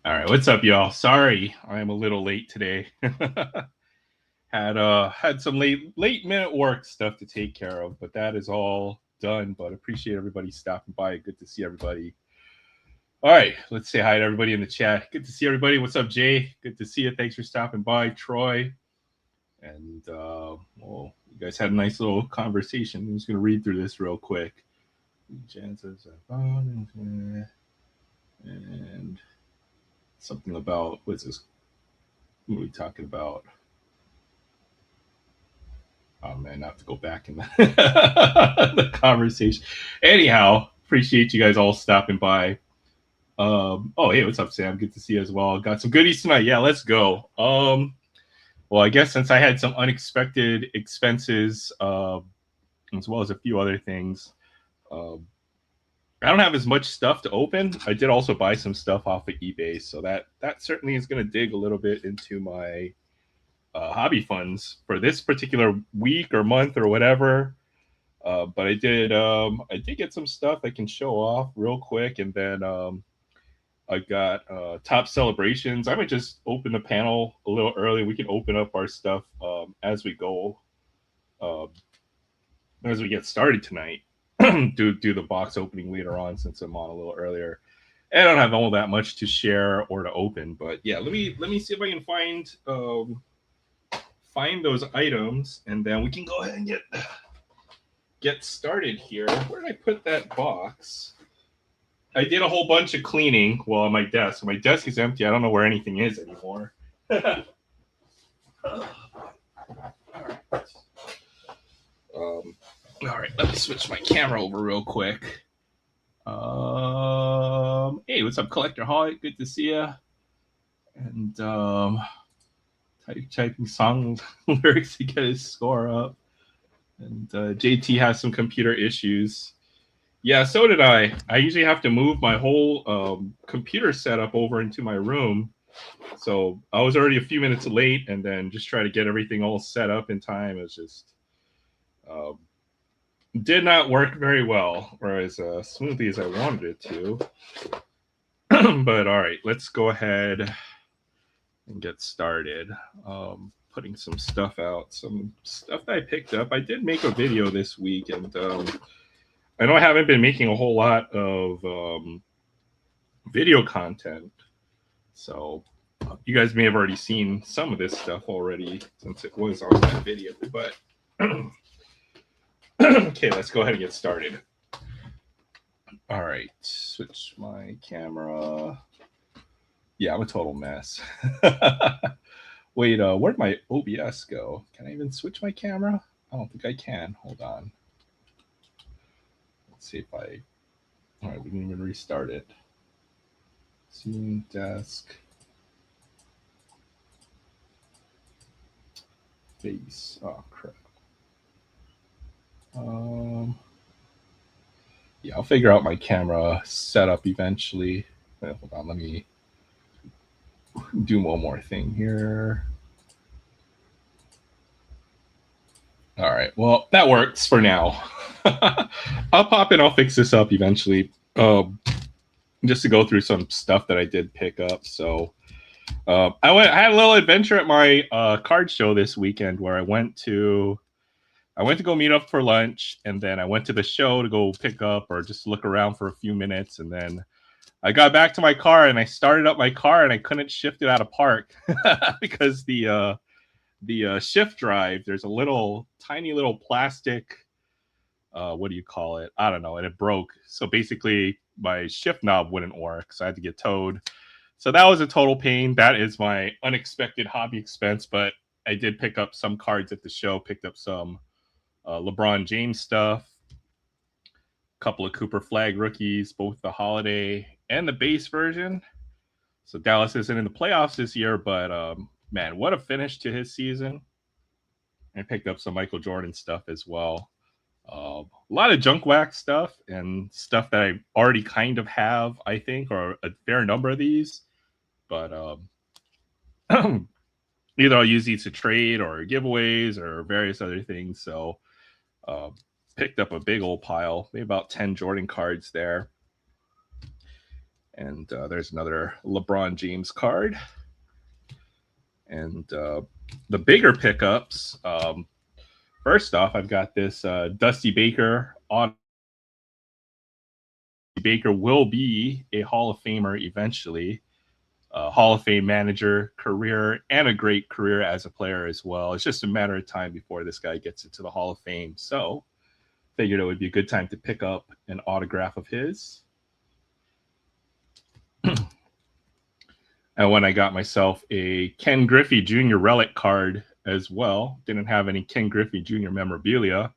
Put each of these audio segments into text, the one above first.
All right, what's up, y'all? Sorry, I'm a little late today. Had some late minute work stuff to take care of, but that is all done. But appreciate everybody stopping by. Good to see everybody. All right, let's say hi to everybody in the chat. Good to see everybody. What's up, Jay? Good to see you. Thanks for stopping by, Troy. And well, you guys had a nice little conversation. I'm just gonna read through this real quick. Jan says, and something about what's this? What are we talking about? Oh man, I have to go back in the, the conversation. Anyhow, appreciate you guys all stopping by. Oh hey, what's up, Sam? Good to see you as well. Got some goodies tonight. Yeah, let's go. Well, I guess since I had some unexpected expenses, as well as a few other things, um, I don't have as much stuff to open. I did also buy some stuff off of eBay, so that certainly is going to dig a little bit into my hobby funds for this particular week or month or whatever. But I did get some stuff I can show off real quick, and then I got top celebrations. I might just open the panel a little early. We can open up our stuff as we go, uh, as we get started tonight. do the box opening later on since I'm on a little earlier. I don't have all that much to share or to open, but yeah, let me see if I can find those items, and then we can go ahead and get started here. Where did I put that box? I did a whole bunch of cleaning while on my desk. My desk is empty. I don't know where anything is anymore. All right, let me switch my camera over real quick. Hey, what's up, Collector Holic? Good to see you. And typing song lyrics to get his score up. And JT has some computer issues. Yeah, so did I. I usually have to move my whole computer setup over into my room. So I was already a few minutes late, and then just try to get everything all set up in time. It was just uh, did not work very well, or as smoothly as I wanted it to. But all right, let's go ahead and get started. Putting some stuff out, some stuff that I picked up. I did make a video this week, and I know I haven't been making a whole lot of video content. So you guys may have already seen some of this stuff already since it was on that video. But okay, let's go ahead and get started. All right, switch my camera. Yeah, I'm a total mess. Wait, where'd my OBS go? Can I even switch my camera? I don't think I can. Hold on. Let's see if I. All right, we didn't even restart it. Scene desk. Face. Oh crap. Yeah, I'll figure out my camera setup eventually. Hold on, let me do one more thing here. All right, well, that works for now. I'll pop in, I'll fix this up eventually. Just to go through some stuff that I did pick up. So I had a little adventure at my card show this weekend where I went to go meet up for lunch, and then I went to the show to go pick up or just look around for a few minutes, and then I got back to my car and I started up my car and I couldn't shift it out of park because the shift drive, there's a little tiny little plastic, what do you call it? I don't know, and it broke. So basically, my shift knob wouldn't work, so I had to get towed. So that was a total pain. That is my unexpected hobby expense, but I did pick up some cards at the show. Picked up some LeBron James stuff, a couple of Cooper Flag rookies, both the holiday and the base version. So Dallas isn't in the playoffs this year, but man, what a finish to his season. I picked up some Michael Jordan stuff as well. A lot of junk wax stuff and stuff that I already kind of have, I think, or a fair number of these. But either I'll use these to trade or giveaways or various other things. So uh, picked up a big old pile, maybe about 10 Jordan cards there. And there's another LeBron James card. And the bigger pickups. First off, I've got this Dusty Baker autograph. Baker will be a Hall of Famer eventually. Hall of Fame manager career and a great career as a player as well. It's just a matter of time before this guy gets into the Hall of Fame. So figured it would be a good time to pick up an autograph of his. And when I got myself a Ken Griffey Jr. relic card as well, didn't have any Ken Griffey Jr. memorabilia.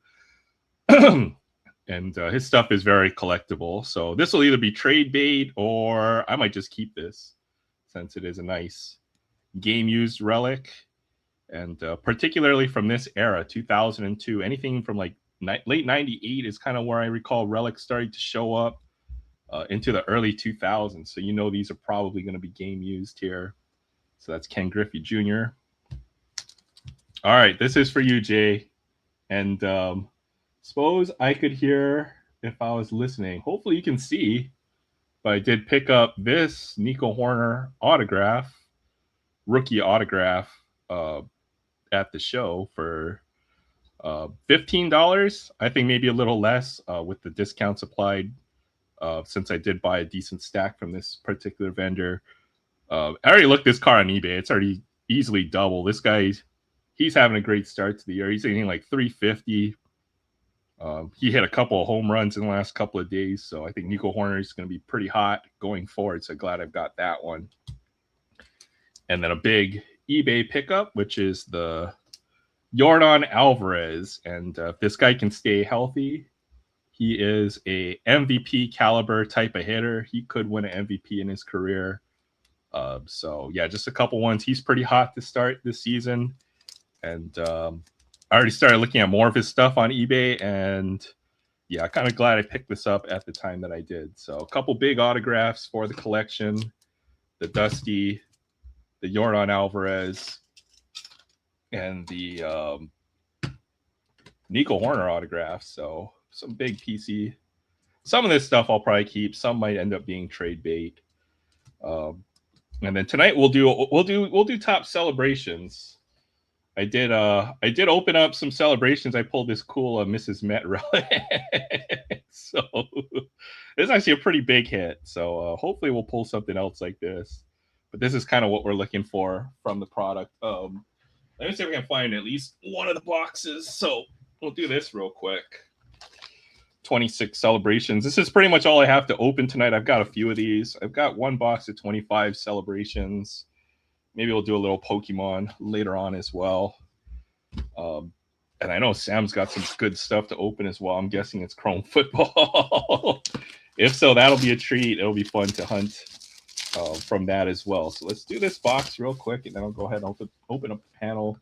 And his stuff is very collectible. So this will either be trade bait or I might just keep this since it is a nice game used relic. And particularly from this era, 2002, anything from like late 98 is kind of where I recall relics starting to show up. Into the early 2000s. So you know these are probably going to be game used here. So that's Ken Griffey Jr. All right, this is for you, Jay. And suppose I could hear if I was listening. Hopefully you can see. But I did pick up this Nico Horner autograph, rookie autograph at the show for $15. I think maybe a little less with the discounts applied. Since I did buy a decent stack from this particular vendor. I already looked this car on eBay. It's already easily double. This guy, he's having a great start to the year. He's hitting like 350. He hit a couple of home runs in the last couple of days. So I think Nico Horner is going to be pretty hot going forward. So glad I've got that one. And then a big eBay pickup, which is the Yordan Alvarez. And if this guy can stay healthy, he is a MVP caliber type of hitter. He could win an MVP in his career. So yeah, just a couple ones. He's pretty hot to start this season. And I already started looking at more of his stuff on eBay. And yeah, kind of glad I picked this up at the time that I did. So a couple big autographs for the collection. The Dusty, the Yordan Alvarez, and the Nico Horner autographs. So some big PC. Some of this stuff I'll probably keep. Some might end up being trade bait. And then tonight we'll do top celebrations. I did open up some celebrations. I pulled this cool Mrs. Met relic. So it's actually a pretty big hit. So hopefully we'll pull something else like this. But this is kind of what we're looking for from the product. Let me see if we can find at least one of the boxes. So we'll do this real quick. 26 celebrations. This is pretty much all I have to open tonight. I've got a few of these. I've got one box of 25 celebrations. Maybe we'll do a little Pokemon later on as well. And I know Sam's got some good stuff to open as well. I'm guessing it's Chrome Football. If so, that'll be a treat. It'll be fun to hunt from that as well. So let's do this box real quick, and then I'll go ahead and open up the panel.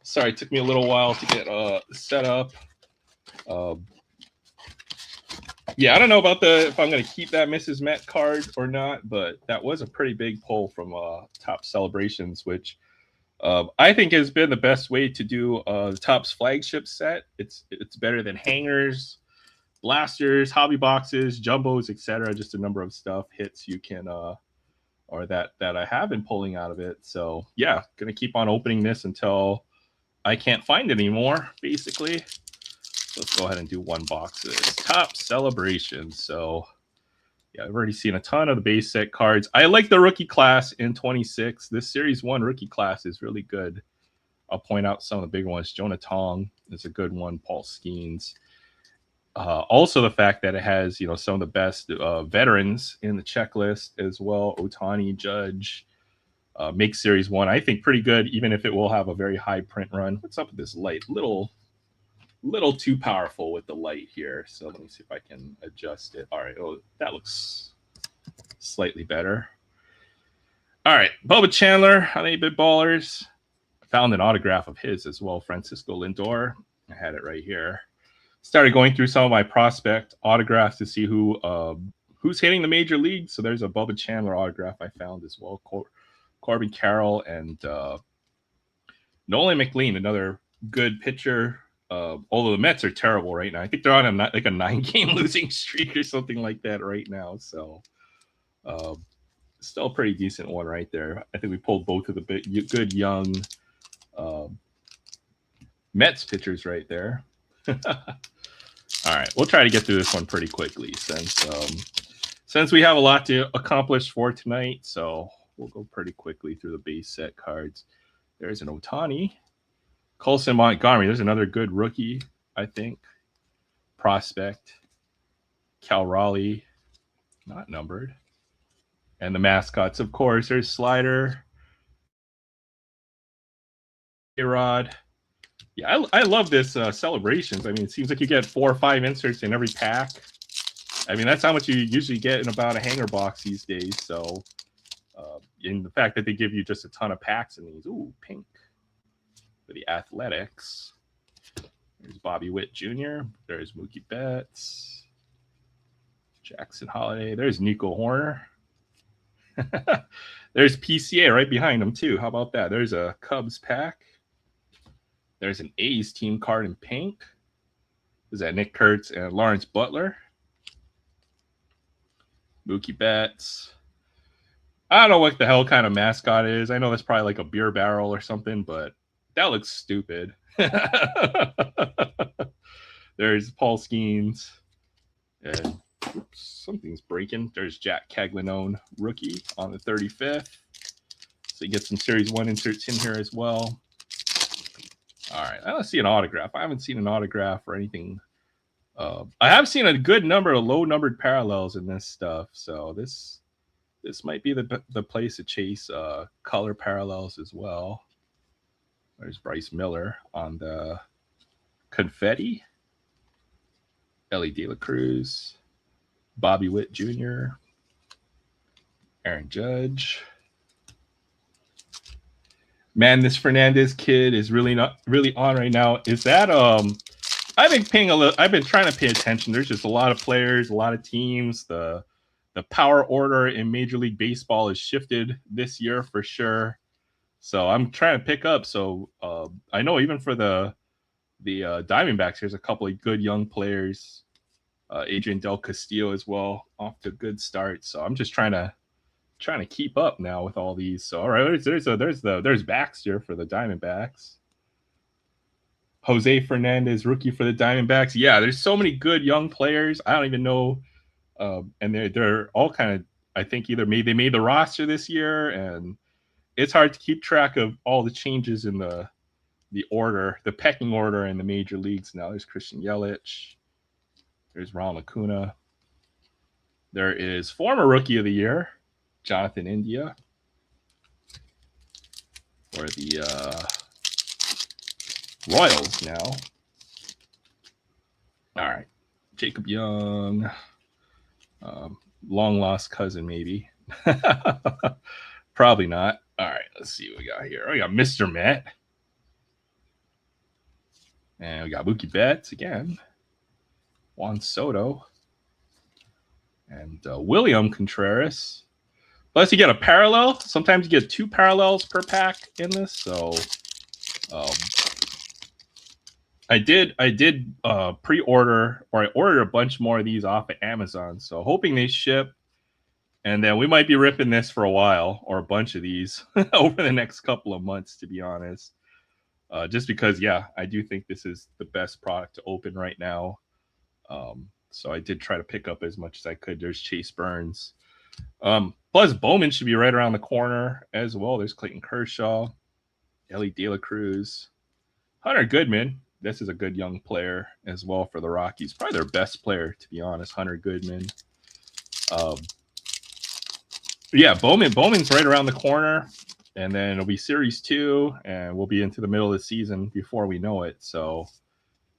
Sorry, it took me a little while to get set up. Yeah, I don't know about if I'm going to keep that Mrs. Met card or not, but that was a pretty big pull from Top Celebrations, which I think has been the best way to do the Topps flagship set. It's better than hangers, blasters, hobby boxes, jumbos, etc. Just a number of stuff hits you can or that I have been pulling out of it. So yeah, gonna keep on opening this until I can't find it anymore, basically. Let's go ahead and do one box of this. Top Celebrations. So yeah, I've already seen a ton of the base set cards. I like the rookie class in 26. This Series 1 rookie class is really good. I'll point out some of the big ones. Jonah Tong is a good one. Paul Skeens. Also the fact that it has, some of the best veterans in the checklist as well. Otani, Judge, makes Series 1, I think, pretty good, even if it will have a very high print run. What's up with this light? Little too powerful with the light here. So let me see if I can adjust it. All right. Oh, that looks slightly better. All right. Bubba Chandler on 8-Bit Ballers. I found an autograph of his as well. Francisco Lindor. I had it right here. Started going through some of my prospect autographs to see who's hitting the major league. So there's a Bubba Chandler autograph I found as well. Corbin Carroll and Nolan McLean, another good pitcher. Although the Mets are terrible right now. I think they're on a 9-game losing streak or something like that right now. So Still a pretty decent one right there. I think we pulled both of the good young uh, Mets pitchers right there. All right, we'll try to get through this one pretty quickly since we have a lot to accomplish for tonight. So we'll go pretty quickly through the base set cards. There's an Otani, Colson Montgomery. There's another good rookie, I think. Prospect, Cal Raleigh, not numbered. And the mascots, of course, there's Slider, A-Rod. Yeah, I love this celebrations. I mean, it seems like you get 4 or 5 inserts in every pack. I mean, that's how much you usually get in about a hanger box these days. So, in the fact that they give you just a ton of packs in these. Ooh, pink for the Athletics. There's Bobby Witt Jr. There's Mookie Betts. Jackson Holiday. There's Nico Horner. There's PCA right behind him, too. How about that? There's a Cubs pack. There's an A's team card in pink. Is that Nick Kurtz and Lawrence Butler? Mookie Betts. I don't know what the hell kind of mascot it is. I know that's probably like a beer barrel or something, but that looks stupid. There's Paul Skeens. And oops, something's breaking. There's Jack Caglianone, rookie, on the 35th. So you get some Series 1 inserts in here as well. All right, I don't see an autograph. I haven't seen an autograph or anything. I have seen a good number of low-numbered parallels in this stuff. So this might be the place to chase color parallels as well. There's Bryce Miller on the confetti. Ellie De La Cruz, Bobby Witt Jr., Aaron Judge. Man, this Fernandez kid is really on right now. Is that I've been trying to pay attention. There's just a lot of players, a lot of teams. The power order in Major League Baseball has shifted this year for sure. So I'm trying to pick up. So I know even for the Diamondbacks, there's a couple of good young players. Adrian Del Castillo as well, off to a good start. So I'm just trying to keep up now with all these. So all right, there's Baxter for the Diamondbacks. Jose Fernandez, rookie for the Diamondbacks. Yeah, there's so many good young players. I don't even know, and they're all kind of, I think, either they made the roster this year, and it's hard to keep track of all the changes in the order, the pecking order in the major leagues now. There's Christian Yelich. There's Ronald Acuna. There is former Rookie of the Year, Jonathan India, for the Royals now. All right. Jacob Young, long lost cousin maybe. Probably not. All right, let's see what we got here. We got Mr. Met. And we got Mookie Betts again. Juan Soto. And William Contreras. Plus, you get a parallel. Sometimes you get 2 parallels per pack in this. So, I did pre-order, or I ordered a bunch more of these off of Amazon. So, hoping they ship. And then we might be ripping this for a while, or a bunch of these over the next couple of months, to be honest. Just because, yeah, I do think this is the best product to open right now. So I did try to pick up as much as I could. There's Chase Burns. Plus, Bowman should be right around the corner as well. There's Clayton Kershaw, Ellie De La Cruz, Hunter Goodman. This is a good young player as well for the Rockies. Probably their best player, to be honest, Hunter Goodman. Yeah, Bowman's right around the corner. And then it'll be Series 2, and we'll be into the middle of the season before we know it. So,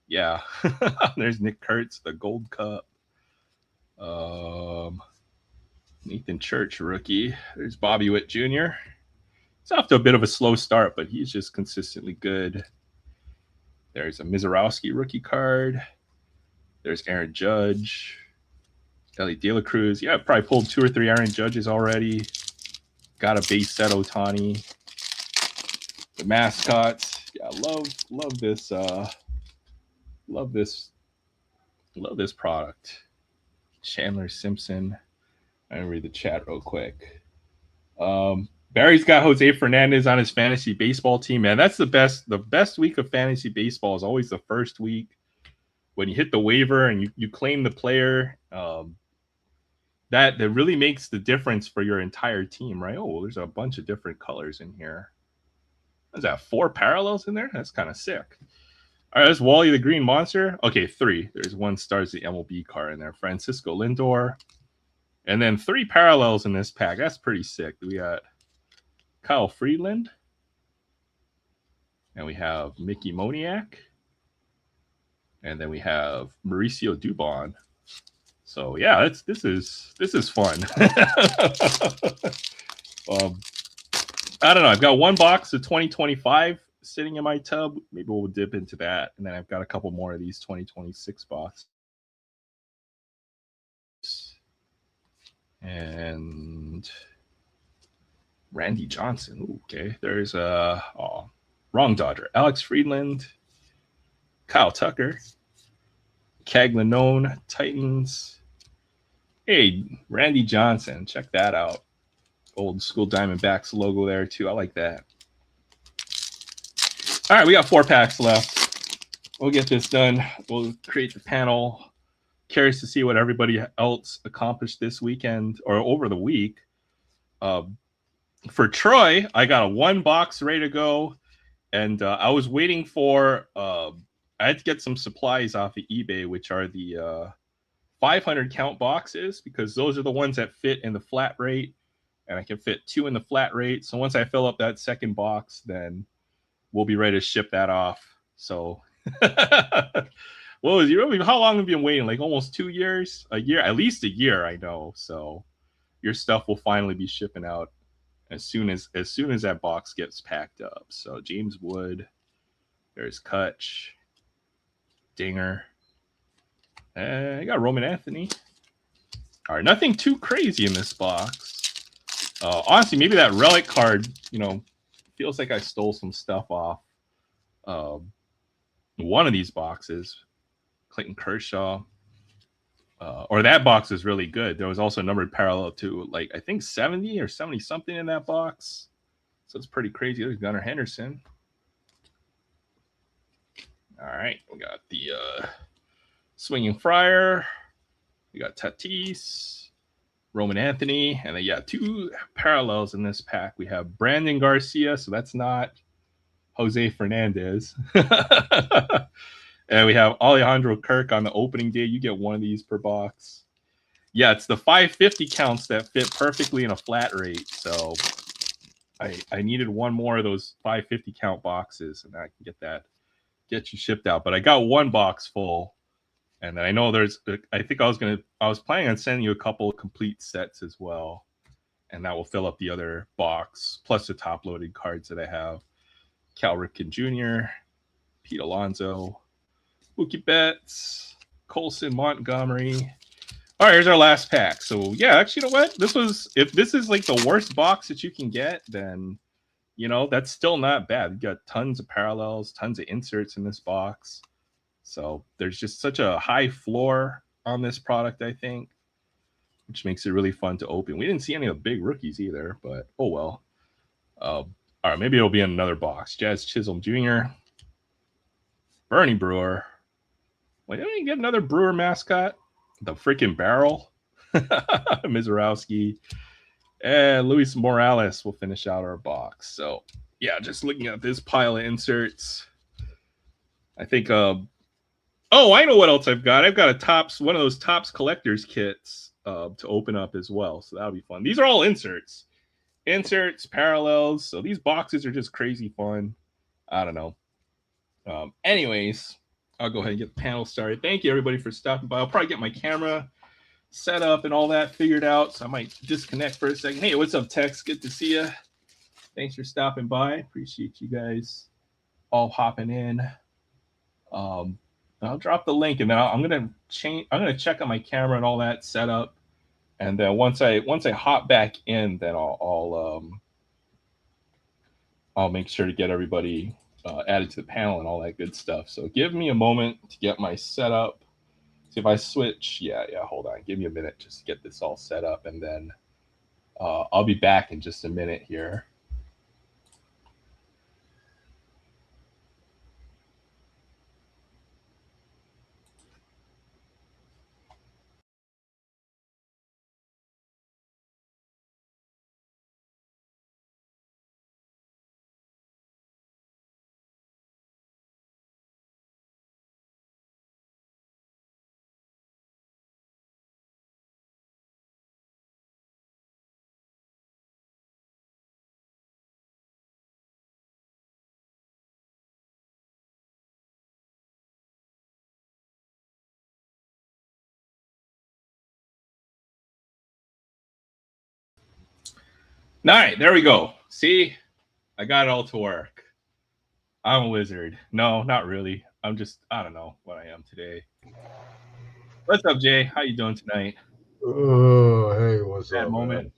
yeah. There's Nick Kurtz, the Gold Cup. Nathan Church, rookie. There's Bobby Witt Jr. It's off to a bit of a slow start, but he's just consistently good. There's a Mizorowski rookie card. There's Aaron Judge. Ellie De La Cruz. Yeah, I probably pulled 2 or 3 Aaron Judges already. Got a base set Otani. The mascots. Yeah, love this. Love this product. Chandler Simpson. Let me read the chat real quick. Barry's got Jose Fernandez on his fantasy baseball team. Man, that's the best. The best week of fantasy baseball is always the first week when you hit the waiver and you claim the player. That really makes the difference for your entire team, right? Oh, there's a bunch of different colors in here. Is that 4 parallels in there? That's kind of sick. All right, that's Wally the Green Monster. Okay, 3. There's 1 stars the MLB card in there. Francisco Lindor. And then 3 parallels in this pack. That's pretty sick. We got Kyle Freeland. And we have Mickey Moniak. And then we have Mauricio Dubon. So yeah, this is fun. I don't know. I've got 1 box of 2025 sitting in my tub. Maybe we'll dip into that, and then I've got a couple more of these 2026 boxes. And Randy Johnson. Ooh, okay, there's wrong Dodger. Alex Friedland, Kyle Tucker, Caglanone, Titans. Hey, Randy Johnson, check that out. Old school Diamondbacks logo there too. I like that. All right, we got 4 packs left. We'll get this done. We'll create the panel. Curious to see what everybody else accomplished this weekend or over the week. For Troy, I got a 1 box ready to go, and I was waiting for. I had to get some supplies off of eBay, which are the 500 count boxes, because those are the ones that fit in the flat rate, and I can fit 2 in the flat rate. So once I fill up that second box, then we'll be ready to ship that off. So, what was you? How long have you been waiting? Like almost 2 years, a year, at least a year, I know. So, your stuff will finally be shipping out as soon as that box gets packed up. So, James Wood, there's Kutch, Dinger. I got Roman Anthony. All right, nothing too crazy in this box. Honestly, maybe that relic card, feels like I stole some stuff off one of these boxes. Clayton Kershaw. Or that box is really good. There was also a numbered parallel to, like, I think 70 or 70 something in that box. So it's pretty crazy. There's Gunnar Henderson. All right, we got the Swinging Friar. We got Tatis, Roman Anthony, and then 2 parallels in this pack. We have Brandon Garcia, so that's not Jose Fernandez. And we have Alejandro Kirk on the opening day. You get 1 of these per box. Yeah, it's the 550 counts that fit perfectly in a flat rate. So I needed 1 more of those 550 count boxes, and I can get you shipped out. But I got 1 box full. And then I know I think I was planning on sending you a couple of complete sets as well. And that will fill up the other box, plus the top loaded cards that I have. Cal Ripken Jr., Pete Alonso, Mookie Betts, Colson Montgomery. All right, here's our last pack. So yeah, actually, you know what? If this is like the worst box that you can get, then that's still not bad. You got tons of parallels, tons of inserts in this box. So there's just such a high floor on this product, I think, which makes it really fun to open. We didn't see any of the big rookies either, but oh well. All right, maybe it'll be in another box. Jazz Chisholm Jr., Bernie Brewer. Wait, didn't we get another Brewer mascot? The freaking barrel. Mizorowski. And Luis Morales will finish out our box. So yeah, just looking at this pile of inserts, I think I know what else I've got. I've got one of those Topps collector's kits to open up as well. So that'll be fun. These are all inserts, parallels. So these boxes are just crazy fun. I don't know. Anyways, I'll go ahead and get the panel started. Thank you, everybody, for stopping by. I'll probably get my camera set up and all that figured out. So I might disconnect for a second. Hey, what's up, Tex? Good to see you. Thanks for stopping by. Appreciate you guys all hopping in. I'll drop the link, and then I'm gonna check on my camera and all that setup, and then once I hop back in, then I'll make sure to get everybody added to the panel and all that good stuff. So give me a moment to get my setup See if I switch. Yeah, hold on. Give me a minute just to get this all set up, and then I'll be back in just a minute here. All right, there we go. See, I got it all to work. I'm a wizard. No, not really. I'm just, I don't know what I am today. What's up, Jay? How you doing tonight? Oh, hey, what's That up, moment.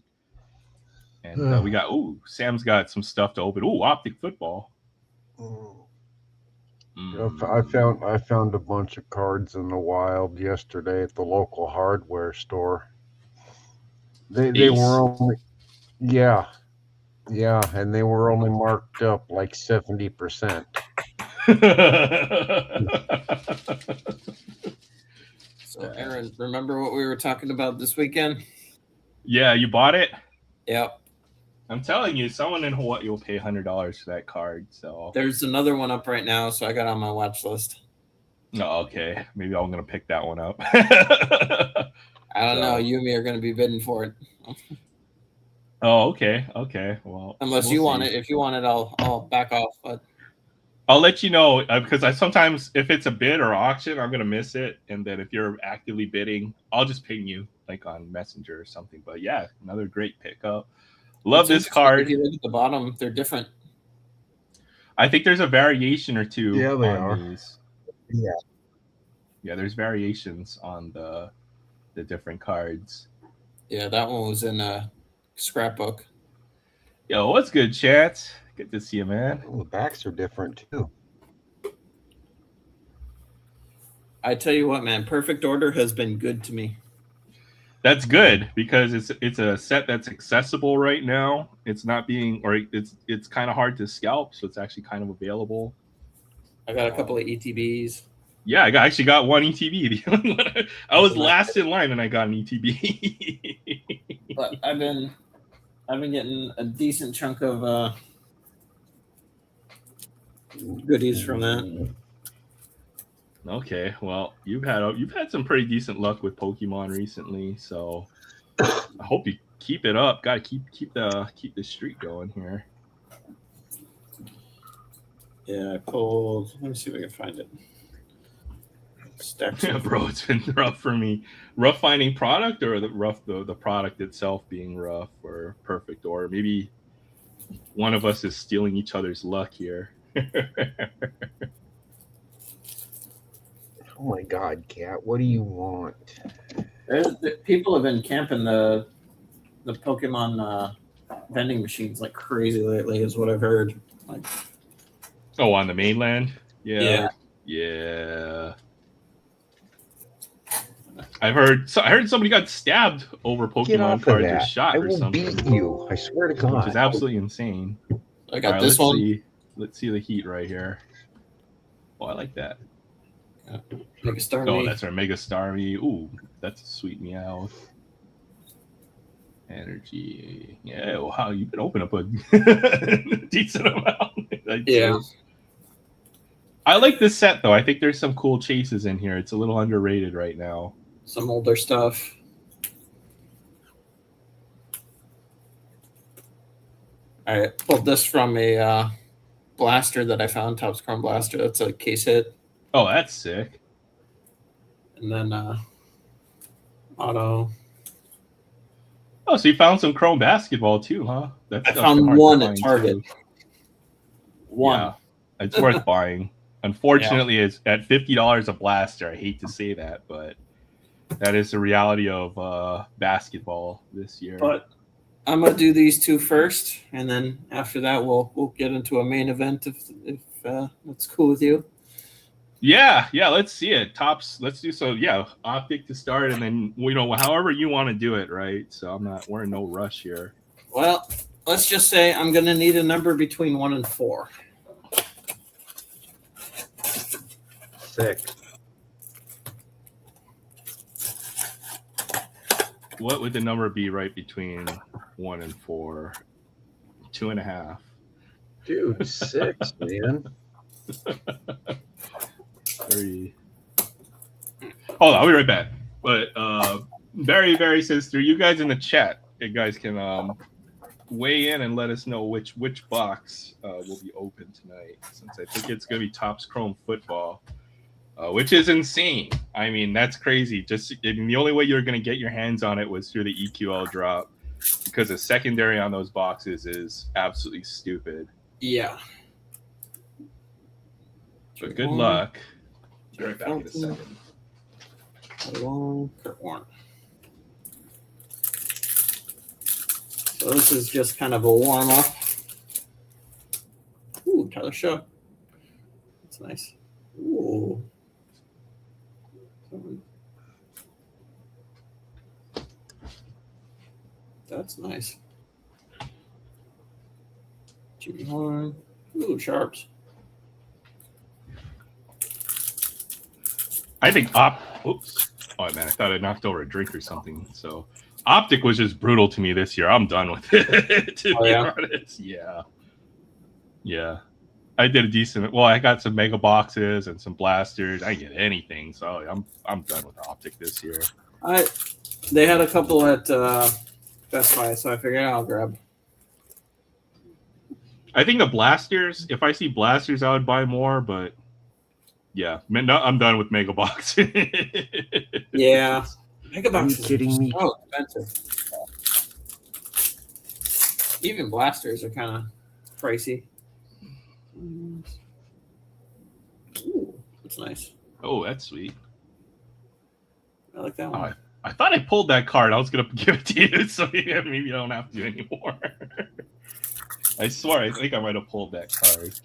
man? And we got, Sam's got some stuff to open. Optic football. I found a bunch of cards in the wild yesterday at the local hardware store. They were Ace. only yeah, yeah, and they were only marked up like 70%. So, Aaron, remember what we were talking about this weekend? Yeah, you bought it? Yep. I'm telling you, someone in Hawaii will pay $100 for that card. So There's another one up right now, so I got it on my watch list. no, okay. Maybe I'm gonna pick that one up. I don't know. You and me are going to be bidding for it. Oh, okay. Well, Unless we'll you see. want it. If you want it, I'll back off. But I'll let you know because I sometimes, if it's a bid or auction, I'm gonna miss it, and then if you're actively bidding, I'll just ping you like on Messenger or something. But yeah, another great pickup. Love this card. If you look at the bottom, they're different. I think there's a variation or two Yeah, they on are. these. Yeah. Yeah, there's variations on the different cards. Yeah, that one was in a scrapbook. Yo, what's good, chat? Good to see you, man. Oh, the backs are different too. I tell you what, man, Perfect Order has been good to me. That's good because it's a set that's accessible right now. It's not being, or it's kind of hard to scalp, so it's actually kind of available. I got a couple of ETBs. Yeah, actually got one ETB. I was last in line and I got an ETB. But I've been getting a decent chunk of goodies from that. Okay, well, you've had some pretty decent luck with Pokemon recently, so I hope you keep it up. Got to keep the streak going here. Yeah, I pulled. Let me see if I can find it. Stacks Bro, it's been rough for me. Rough finding product, or the product itself being rough, or perfect, or maybe one of us is stealing each other's luck here. Oh my God, Cat, what do you want? People have been camping the Pokemon vending machines like crazy lately, is what I've heard. Like, oh, on the mainland, yeah. I heard somebody got stabbed over Pokemon cards or shot or something. I will beat you. I swear to God. Which is absolutely insane. I got this one. Let's see the heat right here. Oh, I like that. Yeah. Mega Starmie. Oh, that's our Mega Starmie. Ooh, that's a sweet meow. Energy. Yeah, wow, you've been opening up a decent amount. Yeah. I like this set though. I think there's some cool chases in here. It's a little underrated right now. Some older stuff. I pulled this from a blaster that I found, Topps Chrome Blaster. That's a case hit. Oh, that's sick. And then auto. Oh, so you found some Chrome basketball too, huh? I found one at Target. One. Yeah, it's worth buying. Unfortunately, it's at $50 a blaster. I hate to say that, but that is the reality of basketball this year. But I'm gonna do these two first, and then after that, we'll get into a main event if that's cool with you. Yeah, let's see it. Tops. Let's do so. Yeah, optic to start, and then however you want to do it, right? So we're in no rush here. Well, let's just say I'm going to need a number between 1 and 4. 6. What would the number be right between 1 and 4? 2.5. Dude, 6, man. 3. Hold on, I'll be right back. But Barry says through you guys in the chat, you guys can weigh in and let us know which box will be open tonight. Since I think it's gonna be Topps Chrome Football, which is insane. I mean, that's crazy. The only way you're gonna get your hands on it was through the EQL drop, because the secondary on those boxes is absolutely stupid. Yeah. But good luck. Be right back in a second. Kurt Warner. So this is just kind of a warm up. Ooh, Tyler Shaw. That's nice. Ooh. That's nice. Jimmy Horn. Ooh, Sharps. I think oops. Oh man, I thought I knocked over a drink or something. So Optic was just brutal to me this year. I'm done with it. To be honest. Yeah. I did a decent. Well, I got some mega boxes and some blasters. I didn't get anything, so I'm done with Optic this year. They had a couple at Best Buy, so I figured I'll grab. I think the blasters. If I see blasters, I would buy more, but. Yeah, I'm done with mega box. Yeah, mega box. Are you kidding me? Oh, expensive. Even blasters are kind of pricey. Ooh, that's nice. Oh, that's sweet. I like that one. I thought I pulled that card. I was gonna give it to you, so maybe I don't have to anymore. I swear, I think I might have pulled that card.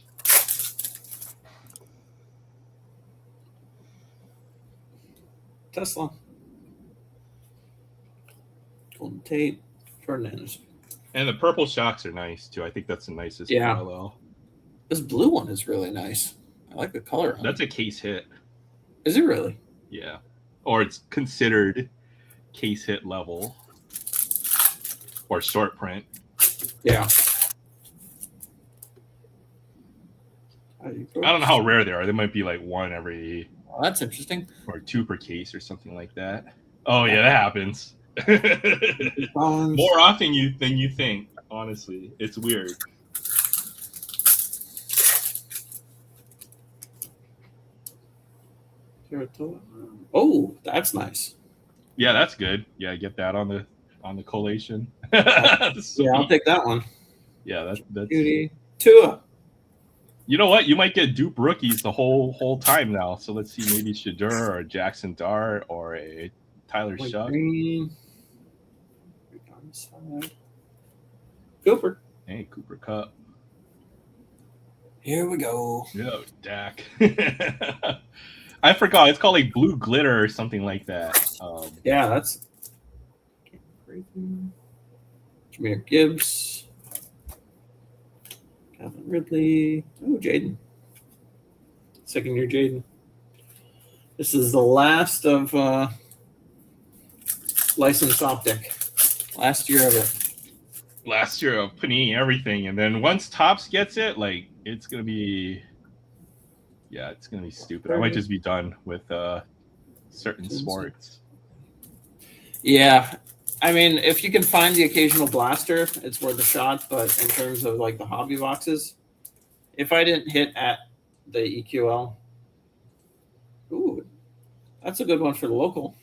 Tesla. Golden Tate. Fernandez. And the purple shocks are nice too. I think that's the nicest parallel. This blue one is really nice. I like the color on That's a case hit. Is it really? Yeah. Or it's considered case hit level. Or short print. Yeah. I don't know how rare they are. They might be like one every... Oh, that's interesting. Or 2 per case or something like that. Oh, yeah, that happens. More often than you think, honestly. It's weird. Oh, that's nice. Yeah, that's good. Yeah, get that on the collation. Yeah, I'll take that one. Yeah, that's Beauty. Tua. You know what? You might get dupe rookies the whole time now. So let's see, maybe Shadur or Jackson Dart or a Tyler Shuck. Cooper. Hey, Cooper Cup. Here we go. Yo, Dak. I forgot. It's called like Blue Glitter or something like that. Yeah, that's Jameer Gibbs. Calvin Ridley. Oh, Jaden. Second year Jaden. This is the last of licensed optic. Last year of it. Last year of Panini everything. And then once Topps gets it, like it's gonna be it's gonna be stupid. I might just be done with certain sports. Yeah. I mean, if you can find the occasional blaster, it's worth a shot. But in terms of like the hobby boxes, if I didn't hit at the EQL, ooh, that's a good one for the local.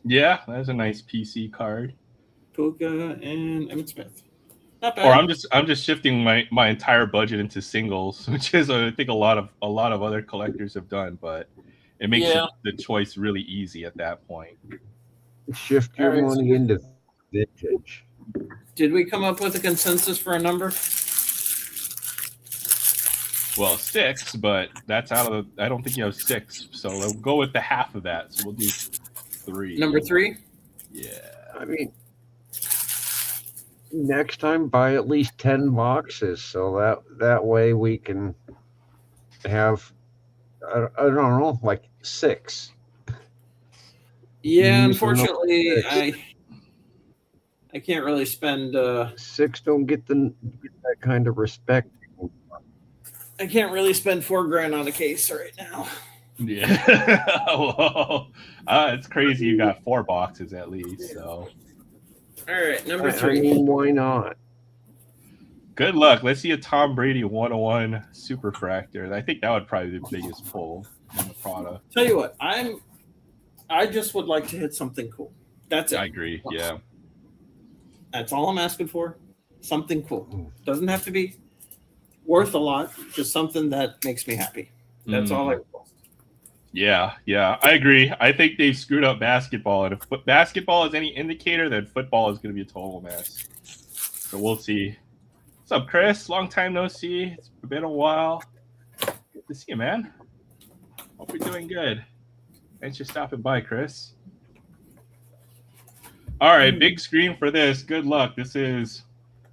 Yeah, that's a nice PC card. Puka and Emmitt Smith. Not bad. Or I'm just shifting my entire budget into singles, which is I think a lot of other collectors have done, but it makes the choice really easy at that point. Shift your money into vintage. Did we come up with a consensus for a number? Well, 6, but that's out of the. I don't think you have 6, so we'll go with the half of that. So we'll do 3. Number 3. Yeah. I mean, next time buy at least 10 boxes, so that way we can have I don't know, like 6. Yeah, Use the number unfortunately, 6. I can't really spend. 6 don't get that kind of respect. I can't really spend $4,000 on a case right now. Yeah. Well, it's crazy. You got 4 boxes at least. So All right, number I 3. mean, why not? good luck. Let's see a Tom Brady 101 Superfractor. I think that would probably be the biggest pull in the product. Tell you what, I just would like to hit something cool. That's it. I agree. Yeah. That's all I'm asking for. Something cool. Doesn't have to be worth a lot. Just something that makes me happy. That's all I request. Yeah, I agree. I think they've screwed up basketball, and if basketball is any indicator, then football is going to be a total mess. So we'll see. What's up, Chris? Long time no see. It's been a while. Good to see you, man. Hope you're doing good. Thanks for stopping by, Chris. All right, big screen for this. Good luck. This is,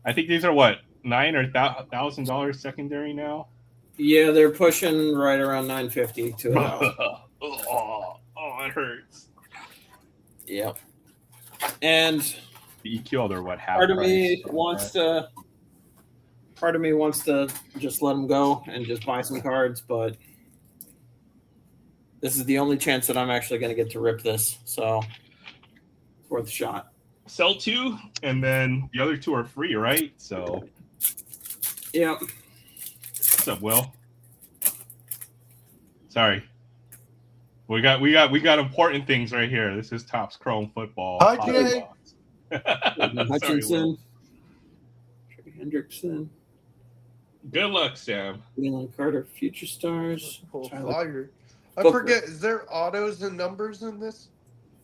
I think these are what, $9,000 or $1,000 secondary now. Yeah, they're pushing right around $950 to $1,000. Oh, it hurts. Yep. And The EQ, they're what, half part of price, me something wants like to. Part of me wants to just let them go and just buy some cards, but this is the only chance that I'm actually going to get to rip this, so it's worth a shot. Sell 2, and then the other 2 are free, right? So, Yep. what's up, Will? Sorry, we got important things right here. This is Topps Chrome Football. Hi, Jay. Sorry, Hutchinson, Will. Trey Hendrickson, Good luck, Sam. Leland Carter, Future Stars. Tyler Fire. I Booker. forget, is there autos and numbers in this?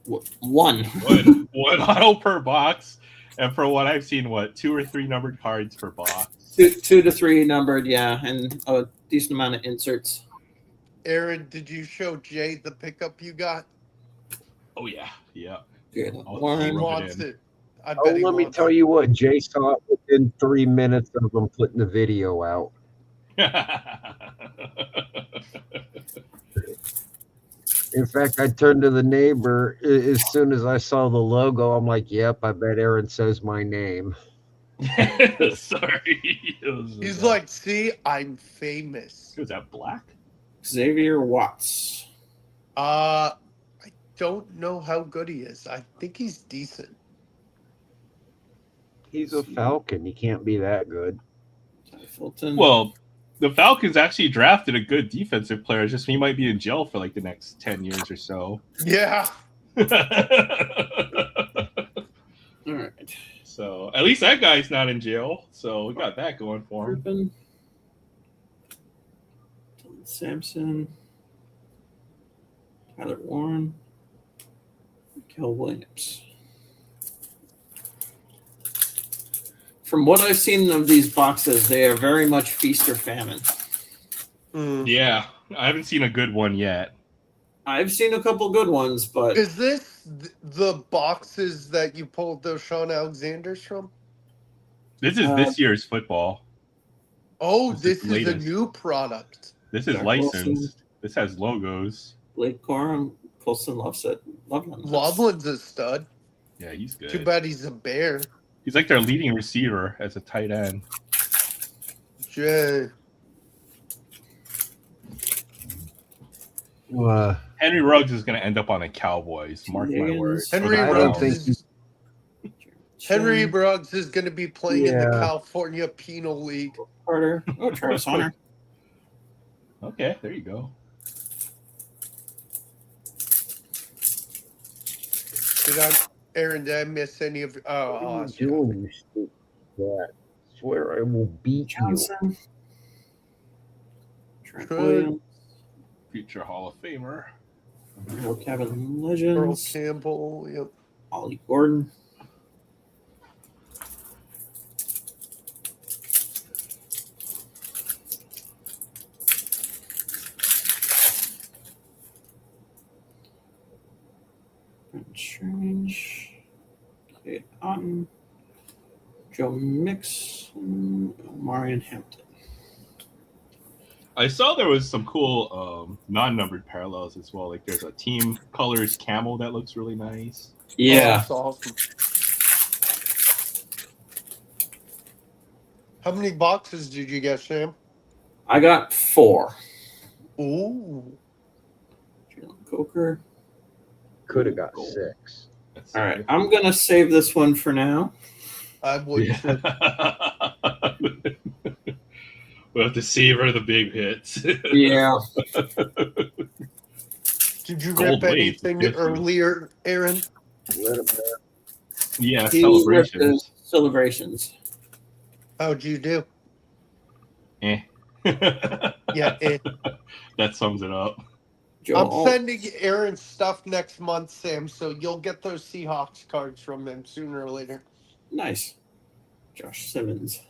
One. One auto per box, and for what I've seen, 2 or 3 numbered cards per box. 2 to 3 numbered, yeah, and a decent amount of inserts. Aaron, did you show Jay the pickup you got? Oh yeah. Good. He Warren. wants it. I Oh, bet he let me wants tell it. you what, Jay saw it within 3 minutes of him putting the video out. In fact, I turned to the neighbor as soon as I saw the logo. I'm like, yep, I bet Aaron says my name. Sorry. He's like, see, I'm famous. Was that black? Xavier Watts. I don't know how good he is. I think he's decent. He's a Falcon. He can't be that good. Fulton. Well, the Falcons actually drafted a good defensive player. Just he might be in jail for like the next 10 years or so. Yeah. All right. So at least that guy's not in jail. So we got that going for him. Griffin. Sampson. Tyler Warren. Kel Williams. From what I've seen of these boxes, they are very much feast or famine. Yeah, I haven't seen a good one yet. I've seen a couple good ones, but Is this the boxes that you pulled those Sean Alexanders from? This is this year's football. Oh, This this is is a latest. new product. This is Zach licensed. Wilson. This has logos. Blake Corum, Colson Loveland. Loveland's a stud. Yeah, he's good. Too bad he's a bear. He's like their leading receiver as a tight end. Jay. Henry Ruggs is going to end up on the Cowboys. Mark my Higgins. words. Henry I don't Ruggs think is Henry Ruggs is going to be playing in the California Penal League. Carter. Oh, Travis Hunter. Okay, there you go. Aaron, did I miss any of? What are you doing, you stupid brat? I swear I will beat you. Johnson. Trent Trent. Williams. Future Hall of Famer. Earl Cabin Earl Legends. Campbell. Yep. Ollie Gordon. Otten, Joe Mixon, Marion Hampton. I saw there was some cool non-numbered parallels as well. Like there's a team colors camel that looks really nice. Yeah. That's awesome. How many boxes did you get, Sam? I got 4. Ooh. Jalen Coker. Could have got 6. That's All right. I'm going to save this one for now. I would too. We'll have to savor the big hits. Yeah. Did you Gold rip Wave, anything 50. earlier, Aaron? Let him know. Yeah, He ripped the celebrations. Celebrations. How'd you do? Eh. Yeah, That sums it up. Joe I'm sending Aaron stuff next month, Sam, so you'll get those Seahawks cards from him sooner or later. Nice. Josh Simmons.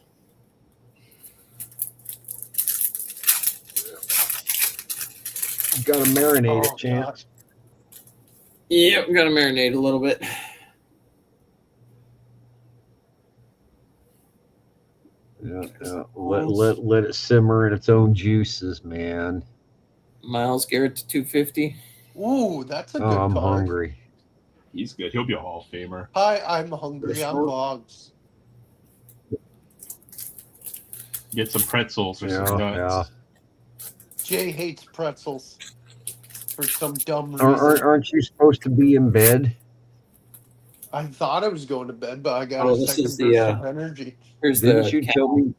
Got to marinate Oh, it, Chance. Yep, got to marinate a little bit. Yeah. Let it simmer in its own juices, man. Miles Garrett to 250. Ooh, that's a good Oh, I'm card. hungry. He's good. He'll be a Hall of Famer. Hi, I'm hungry. I'm Short. Boggs. Get some pretzels or some Yeah, nuts. Jay hates pretzels for some dumb reason. Aren't you supposed to be in bed? I thought I was going to bed, but I got Oh, a this second is burst the, of energy. Here's Didn't the you tell me?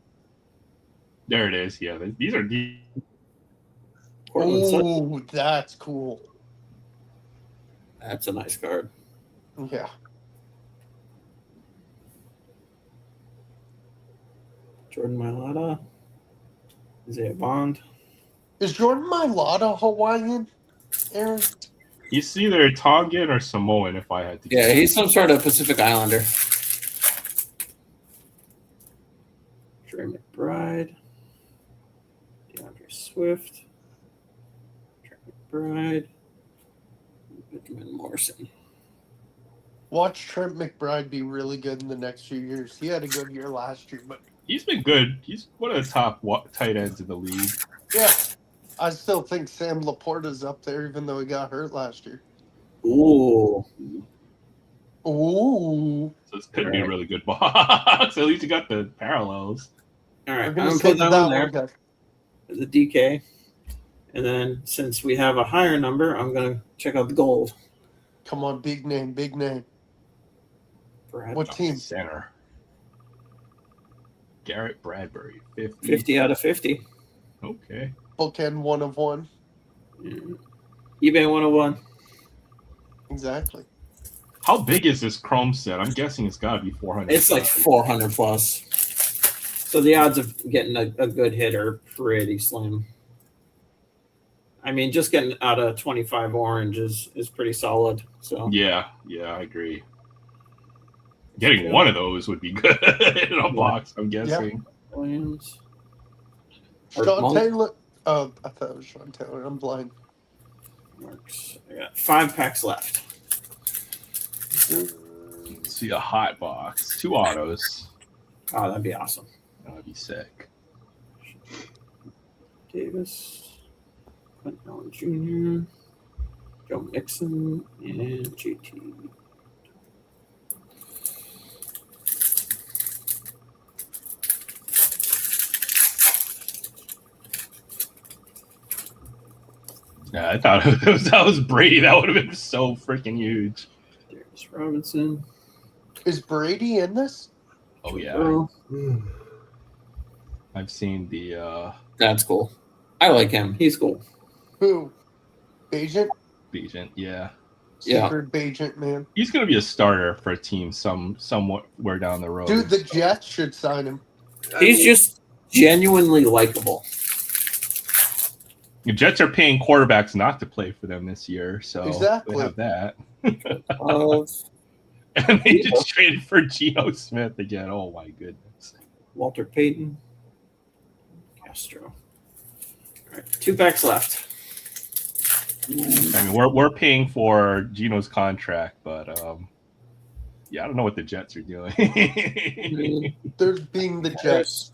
There it is. Yeah, these are deep. Portland Sun. Ooh, that's cool. That's a nice card. Yeah. Jordan Mailata. Isaiah Bond. Is Jordan Mailata Hawaiian, Aaron? He's either Tongan or Samoan, if I had to Yeah, guess. he's some sort of Pacific Islander. Trey McBride. DeAndre Swift. Trey McBride. Benjamin Morrison. Watch Trent McBride be really good in the next few years. He had a good year last year, but He's been good. He's one of the top tight ends in the league. yeah, I still think Sam Laporta's up there, even though he got hurt last year. Ooh. Ooh. So this could be a really good box. At least you got the parallels. All We're right, I'm going to going to say put that one there. guys. The DK. And then since we have a higher number, I'm going to check out the gold. Come on, big name, big name. Brad. What team? Center. Garrett Bradbury, 50. 50 out of 50. Okay. Bookend 1 of 1. Yeah. eBay 101. Exactly. How big is this Chrome set? I'm guessing it's got to be 400. It's like 400 plus. So the odds of getting a good hit are pretty slim. I mean, just getting out of 25 orange is pretty solid. So Yeah, I agree. Getting one of those would be good in a box, I'm guessing. Williams. Sean Taylor. Oh, I thought it was Sean Taylor. I'm blind. Works. I got 5 packs left. Let's see a hot box. 2 autos. Oh, that'd be awesome. That would be sick. Davis, Quentin Allen Jr., Joe Mixon, and JT. Yeah, I thought that was Brady. That would have been so freaking huge. Darius Robinson. Is Brady in this? Oh, yeah. Burrow. I've seen the That's cool. I like him. He's cool. Who? Agent? agent. Yeah. Yeah. Secret agent, man. He's going to be a starter for a team somewhere down the road. Dude, the Jets should sign him. He's just genuinely likable. The Jets are paying quarterbacks not to play for them this year, so Exactly. they have that. Uh, And they just traded for Geno Smith again. Oh my goodness. Walter Payton. Castro. All right, 2 packs left. I mean, we're paying for Geno's contract, but Yeah, I don't know what the Jets are doing. They're being the Jets. Harris,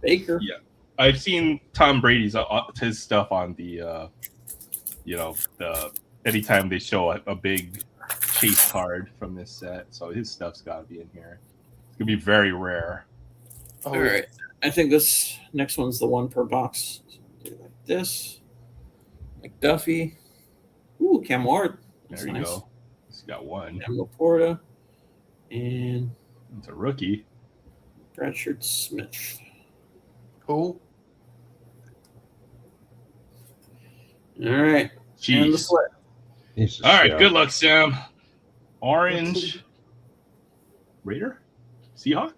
Baker. Yeah. I've seen Tom Brady's his stuff on the the anytime they show a big chase card from this set, so his stuff's got to be in here. It's gonna be very rare. Oh, All right. I think this next one's the one per box. Do like this. McDuffie. Ooh, Cam Ward. That's There you nice. go. He's got one. Cam Laporta. And It's a rookie. Bradford Smith. Who? All right. And the Jeez. flip. He's a All right, shell. good luck, Sam. Orange. Raider? Seahawk?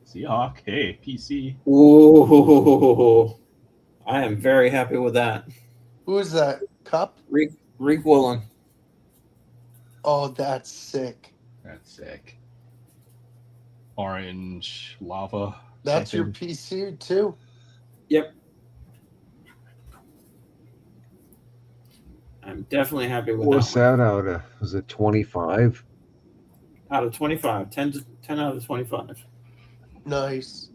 Seahawk. Hey, PC. Whoa. I am very happy with that. Who is that? Cup? Reek Woolen. Oh, that's sick. That's sick. Orange lava. That's something. your PC too. Yep. I'm definitely happy with What's that one. that out of? Was it 25? Out of 25. 10 out of 25. Nice.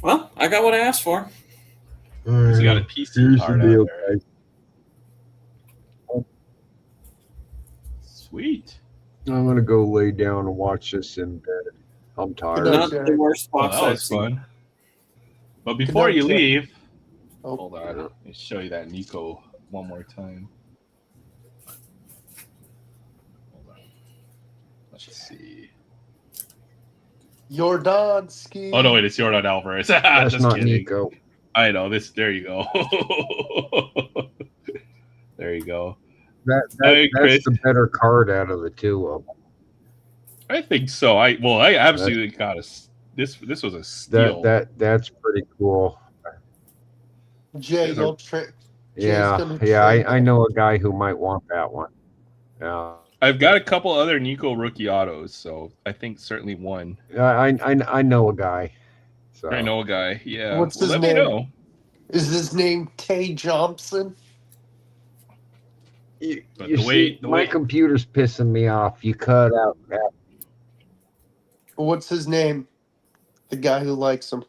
Well, I got what I asked for. So you got a PC Here's card the out deal, there. guys. Sweet. I'm gonna go lay down and watch this in bed. I'm tired. Good night, Not Jared. the worst Well, box that I've was seen. fun. But before night, you Jared. leave, Oh, hold on. Let me show you that Nico one more time. Hold on. Let's see. Jordanski. Oh no, wait, it's Jordan Alvarez. That's Just not kidding. Nico. I know this. There you go. There you go. Hey, That's Chris. the better card out of the two of them. I think so. I absolutely got this was a steal. That's pretty cool. Jay, These are- you'll trick. Yeah, gonna I trade know a guy who might want that one. Yeah, I've got a couple other Nico rookie autos, so I think certainly one. I know a guy. So I know a guy. Yeah. What's his let name? me know. Is his name Tay Johnson? You, But you the way- see, the my way- computer's pissing me off. You cut out that. What's his name? The guy who likes him.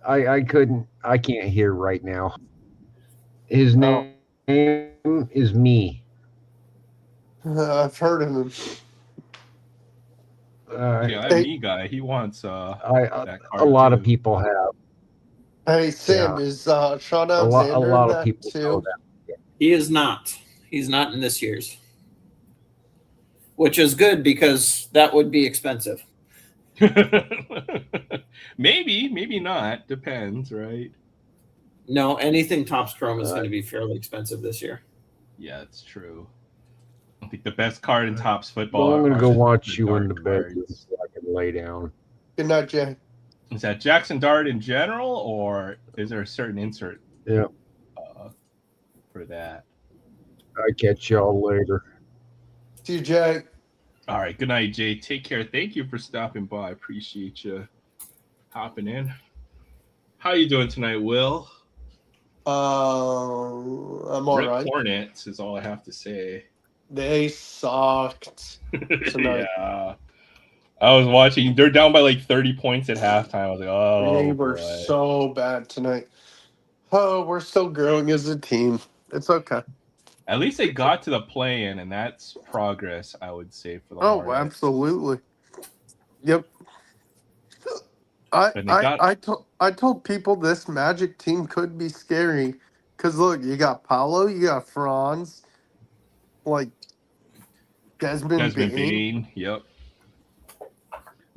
I can't hear right now. His Oh. name is me. I've heard of him. Yeah, that me guy. He wants that A card lot too. of people have. Hey, Sam, Yeah. is Sean A Alexander lot in of that people know too? that. He is not. He's not in this year's. Which is good because that would be expensive. maybe not. Depends, right? No, anything Topps Chrome is going to be fairly expensive this year. Yeah, it's true. I think the best card in Topps football. Well, I'm gonna are go the watch you in the dark bedroom cards. so I can lay down. Good night, Jay. Is that Jackson Dart in general, or is there a certain insert? Yeah. For that. I catch y'all later. See you, Jay. All right. Good night, Jay. Take care. Thank you for stopping by. Appreciate you hopping in. How you doing tonight, Will? I'm all Rip right. Hornets is all I have to say. They sucked. Tonight. Yeah. I was watching. They're down by like 30 points at halftime. I was like, oh, They were boy. so bad tonight. Oh, we're still growing as a team. It's okay. At least they got to the play-in, and that's progress, I would say, for the Oh, Hornets. absolutely. Yep. I told people this Magic team could be scary because look, you got Paolo, you got Franz, like Desmond Bane. Bane. Yep.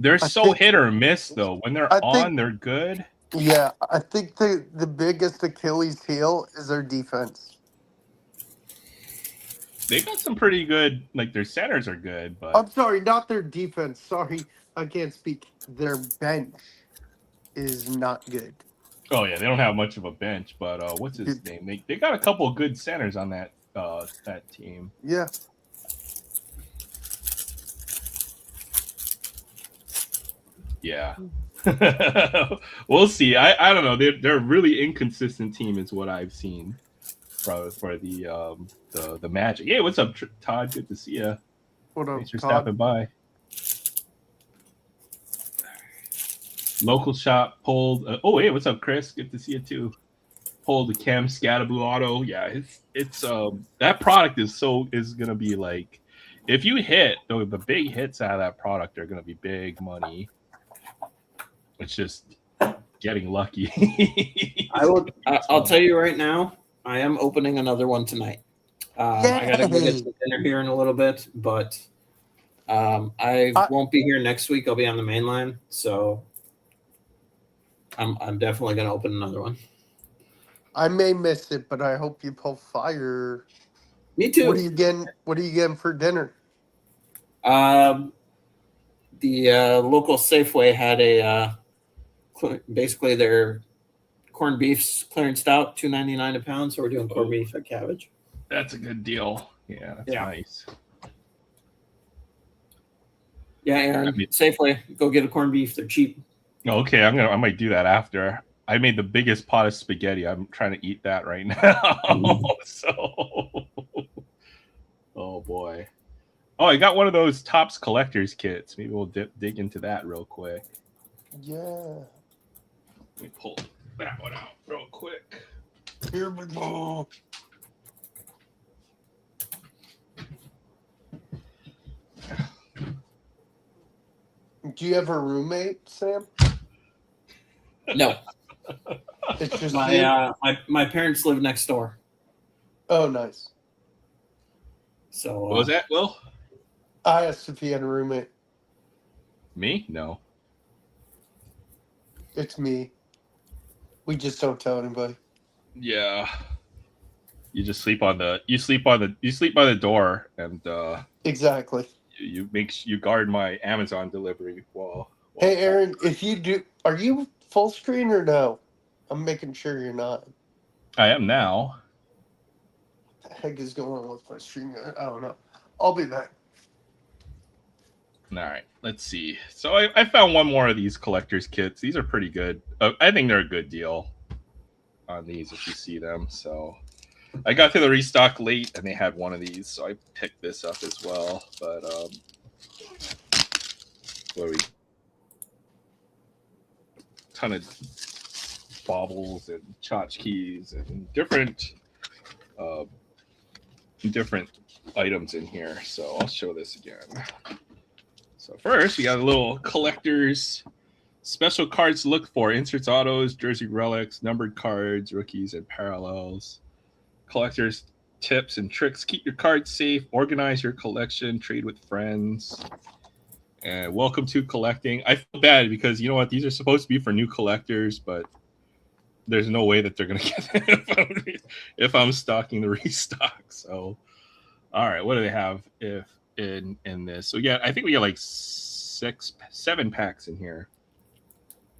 They're I so think- hit or miss, though. When they're I on, think- they're good. Yeah, I think the biggest Achilles heel is their defense. They got some pretty good, like their centers are good, but I'm sorry, not their defense. Sorry, I can't speak. Their bench is not good. oh yeah, they don't have much of a bench. But what's his name? They got a couple of good centers on that team. Yeah. Yeah. We'll see. I don't know. They're a really inconsistent team, is what I've seen. for the Magic. Hey, what's up, Todd? Good to see you. What up, Thanks for Todd? stopping by. Local shop pulled. Oh, hey, what's up, Chris? Good to see you too. Pulled the Chem Scatterboo Auto. Yeah, it's that product is gonna be like, if you hit the big hits out of that product are gonna be big money. It's just getting lucky. I'll tell you right now. I am opening another one tonight. I gotta go get some dinner here in a little bit, but I won't be here next week. I'll be on the main line, so I'm definitely gonna open another one. I may miss it, but I hope you pull fire. Me too. What are you getting for dinner? The local Safeway had a basically their corned beef's clearanced out, $2.99 a pound. So we're doing corned beef and cabbage. That's a good deal. Yeah, that's nice. Yeah, Aaron. Safeway, go get a corned beef. They're cheap. Okay, I might do that after. I made the biggest pot of spaghetti. I'm trying to eat that right now. So, oh boy. Oh, I got one of those Topps collector's kits. Maybe we'll dig into that real quick. Yeah. Let me pull that one out real quick. Here we go. Do you have a roommate, Sam? No. It's just my parents live next door. Oh, nice. So what was that, Will? I asked if he had a roommate. Me? No. It's me. We just don't tell anybody. Yeah. You just sleep by the door, and exactly. You guard my Amazon delivery while hey Aaron, if you do, are you full screen or no? I'm making sure you're not. I am now. What the heck is going on with my stream? I don't know. I'll be back. All right, let's see. So I found one more of these collector's kits. These are pretty good. I think they're a good deal on these if you see them. So I got to the restock late and they had one of these, so I picked this up as well. But what are we? Ton of baubles and tchotchkes and different items in here. So I'll show this again. So first, we got a little collector's special cards to look for: inserts, autos, jersey relics, numbered cards, rookies, and parallels. Collector's tips and tricks: keep your cards safe, organize your collection, trade with friends. And welcome to collecting. I feel bad because you know what? These are supposed to be for new collectors, but there's no way that they're going to get it if I'm stocking the restock. So, all right, what do they have in this? So yeah, I think we got like 7 packs in here.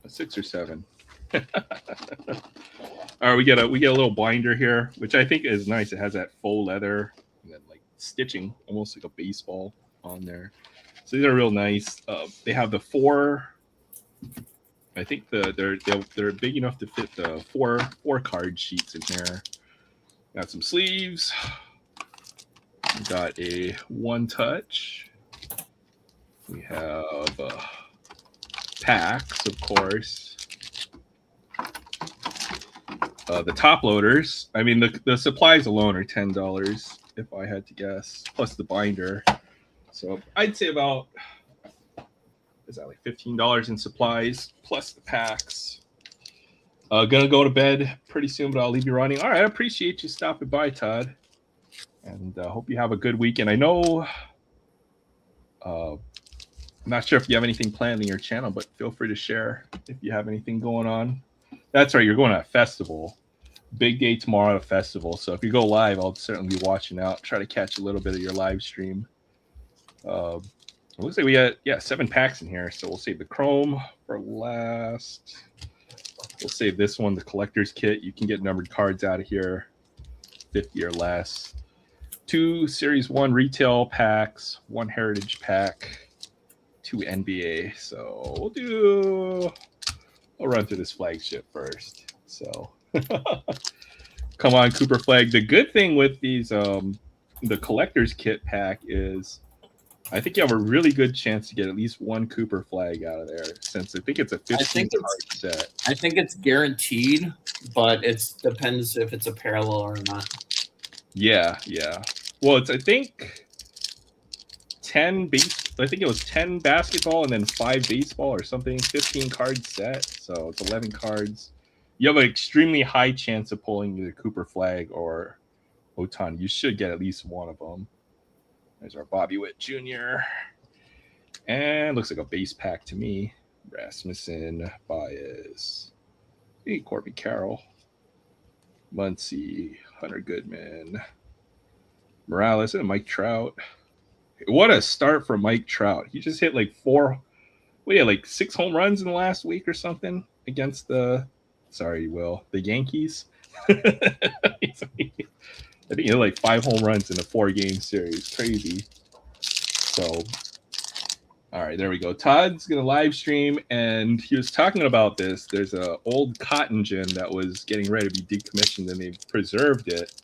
6 or 7. All right, we get a little binder here, which I think is nice. It has that faux leather and then like stitching, almost like a baseball on there. So these are real nice. They have the 4. I think they're big enough to fit the 4 card sheets in there. Got some sleeves. We got a 1-touch. We have packs, of course. The top loaders. I mean, the supplies alone are $10 if I had to guess, plus the binder. So I'd say about, is that like $15 in supplies plus the packs. Gonna go to bed pretty soon, but I'll leave you running. All right, I appreciate you stopping by, Todd, and hope you have a good weekend. I know, I'm not sure if you have anything planned in your channel, but feel free to share if you have anything going on. That's right, you're going to a festival. Big day tomorrow at a festival. So if you go live, I'll certainly be watching out. Try to catch a little bit of your live stream. It looks like we got 7 packs in here, so we'll save the chrome for last. We'll save this one, the collector's kit. You can get numbered cards out of here, 50 or less. 2 Series 1 retail packs, 1 heritage pack, 2 NBA. So we'll run through this flagship first. So Come on, Cooper Flag. The good thing with these the collector's kit pack is I think you have a really good chance to get at least one Cooper Flag out of there, since I think it's a 15 card set. I think it's guaranteed, but it depends if it's a parallel or not. Yeah. Well, it's I think 10 base. I think it was 10 basketball and then 5 baseball or something. 15 card set, so it's 11 cards. You have an extremely high chance of pulling either Cooper Flag or Otani. You should get at least one of them. There's our Bobby Witt Jr. And looks like a base pack to me. Rasmussen, Baez, hey, Corbin Carroll, Muncy, Hunter Goodman, Morales, and Mike Trout. What a start for Mike Trout. He just hit like 6 home runs in the last week or something against the Yankees. I think he hit like 5 home runs in a 4-game series. Crazy. So, all right, there we go. Todd's going to live stream, and he was talking about this. There's an old cotton gin that was getting ready to be decommissioned, and they've preserved it.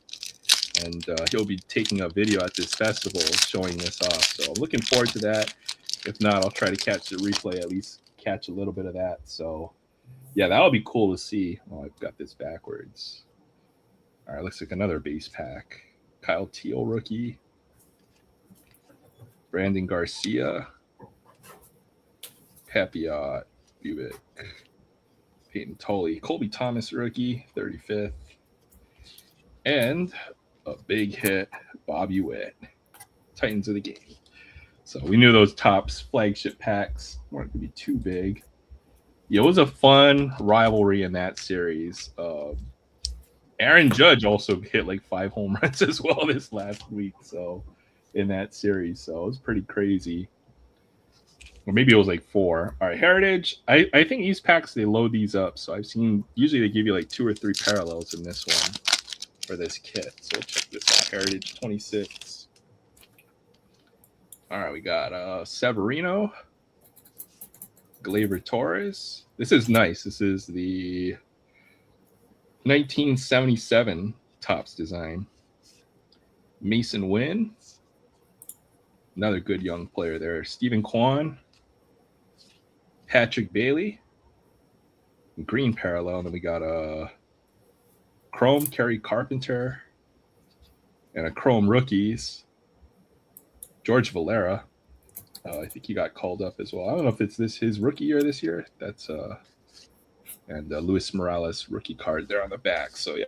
And he'll be taking a video at this festival showing this off. So I'm looking forward to that. If not, I'll try to catch the replay, at least catch a little bit of that. So, yeah, that'll be cool to see. Oh, I've got this backwards. All right, looks like another base pack. Kyle Teal rookie. Brandon Garcia. Papiot. Buick. Peyton Tully. Colby Thomas rookie, 35th. And a big hit, Bobby Witt. Titans of the game. So we knew those Topps flagship packs weren't going to be too big. Yeah, it was a fun rivalry in that series. Aaron Judge also hit like 5 home runs as well this last week. So in that series, so it was pretty crazy. Or maybe it was like 4. All right, Heritage. I think these packs, they load these up. So I've seen usually they give you like 2 or 3 parallels in this one for this kit. So we'll check this out. Heritage 26. All right, we got Severino, Gleyber Torres. This is nice. This is the 1977 Topps design. Mason Wynn, another good young player there. Stephen Kwan, Patrick Bailey, green parallel. And then we got a Chrome Kerry Carpenter and a Chrome rookies. George Valera. I think he got called up as well. I don't know if it's his rookie year this year. That's and Luis Morales rookie card there on the back. So yeah.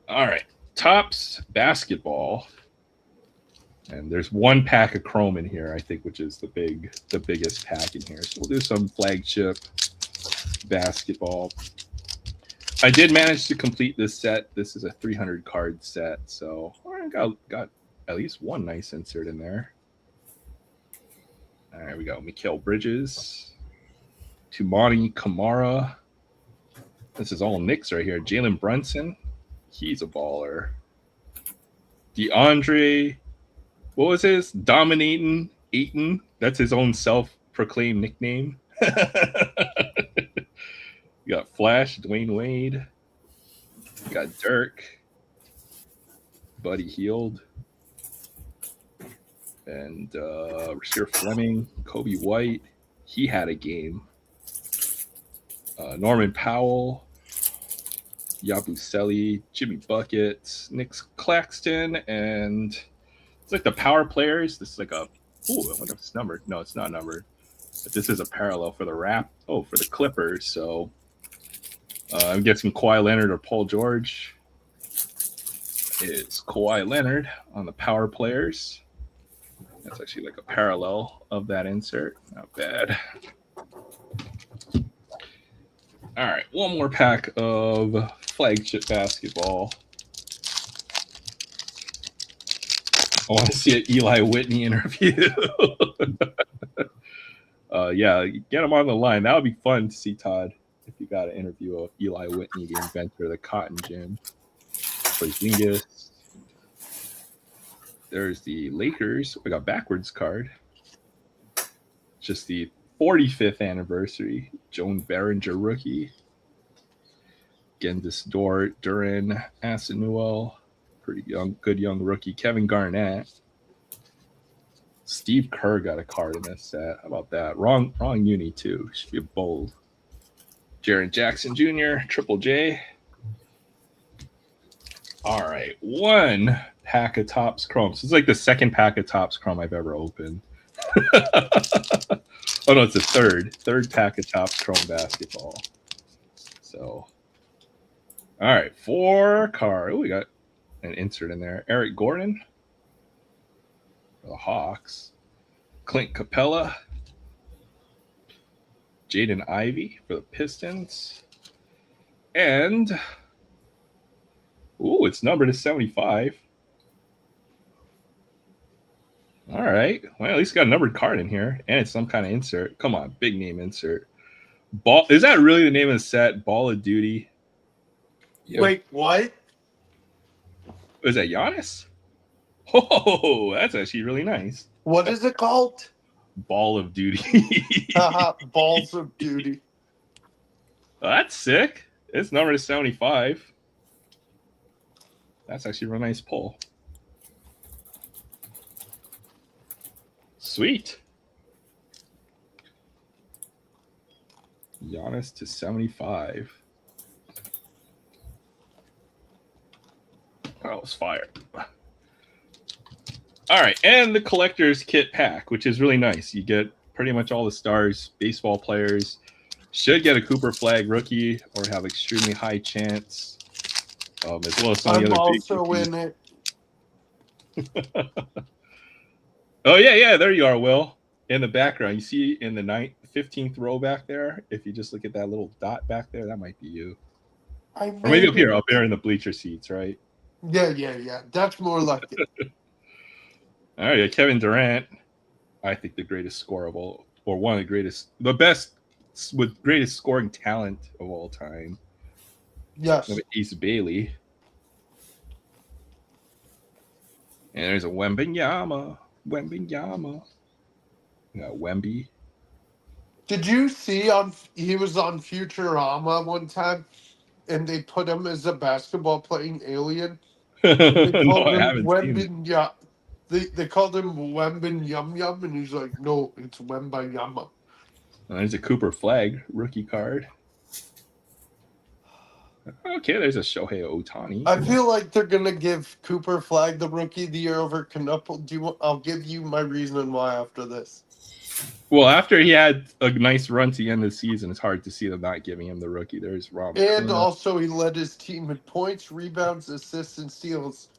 All right, Topps basketball, and there's 1 pack of Chrome in here, I think, which is the biggest pack in here. So we'll do some flagship basketball. I did manage to complete this set. This is a 300 card set, so I got at least 1 nice insert in there. All right, we got Mikal Bridges, Tumani Kamara. This is all Knicks right here. Jalen Brunson, he's a baller. DeAndre, what was his? Dominating Ayton. That's his own self-proclaimed nickname. You got Flash, Dwayne Wade. You got Dirk, Buddy Hield, and Rasheer Fleming, Kobe White. He had a game. Norman Powell, Yabusele, Jimmy Buckets, Nick Claxton, and it's like the power players. This is like I wonder if it's numbered. No, it's not numbered. But this is a parallel for for the Clippers. So I'm guessing Kawhi Leonard or Paul George. It's Kawhi Leonard on the power players. That's actually like a parallel of that insert. Not bad. All right, 1 more pack of flagship basketball. I want to see an Eli Whitney interview. Yeah, get him on the line. That would be fun to see, Todd, if you got an interview of Eli Whitney, the inventor of the cotton gin. Porzingis. There's the Lakers. We got backwards card. Just the 45th anniversary. Joan Behringer rookie. Gendis Dort, Duran, Asanuel, pretty young, good young rookie. Kevin Garnett. Steve Kerr got a card in this set. How about that? Wrong uni too. Should be a bold. Jaren Jackson Jr., Triple J. All right, one pack of Topps Chrome. So it's like the second pack of Topps Chrome I've ever opened. Oh no, it's the third pack of Topps Chrome basketball. So, all right, 4 card. Oh, we got an insert in there. Eric Gordon for the Hawks. Clint Capella. Jaden Ivey for the Pistons. And, ooh, it's numbered to 75. All right. Well, at least got a numbered card in here. And it's some kind of insert. Come on, big name insert. Ball. Is that really the name of the set? Ball of Duty? Yep. Wait, what? Is that Giannis? Oh, that's actually really nice. What is it called? Ball of Duty. Balls of Duty. Oh, that's sick. It's numbered to 75. That's actually a real nice pull. Sweet. Giannis to 75. That was fire. All right, and the collector's kit pack, which is really nice. You get pretty much all the stars, baseball players. Should get a Cooper Flag rookie or have extremely high chance, as well as some of I'm the other also big in it. Oh, yeah, there you are, Will. In the background, you see in the 15th row back there, if you just look at that little dot back there, that might be you. I Or maybe made it. up here in the bleacher seats, right? Yeah. That's more like it. All right, Kevin Durant, I think the greatest scorer of all, or one of the greatest, the best with greatest scoring talent of all time. Yes. Ace Bailey. And there's a Wembenyama. Yeah, Wemby. Did you see he was on Futurama one time and they put him as a basketball playing alien? They No, called I him haven't seen it. Wemben. They called him Wemben Yum Yum, and he's like, no, it's Wemba Yama. There's a Cooper Flag rookie card. Okay, there's a Shohei Ohtani. I feel like they're gonna give Cooper Flag the rookie of the year over Knuckle. I'll give you my reason why after this. Well, after he had a nice run to the end of the season, it's hard to see them not giving him the rookie. There's Rob. And also, he led his team in points, rebounds, assists, and steals.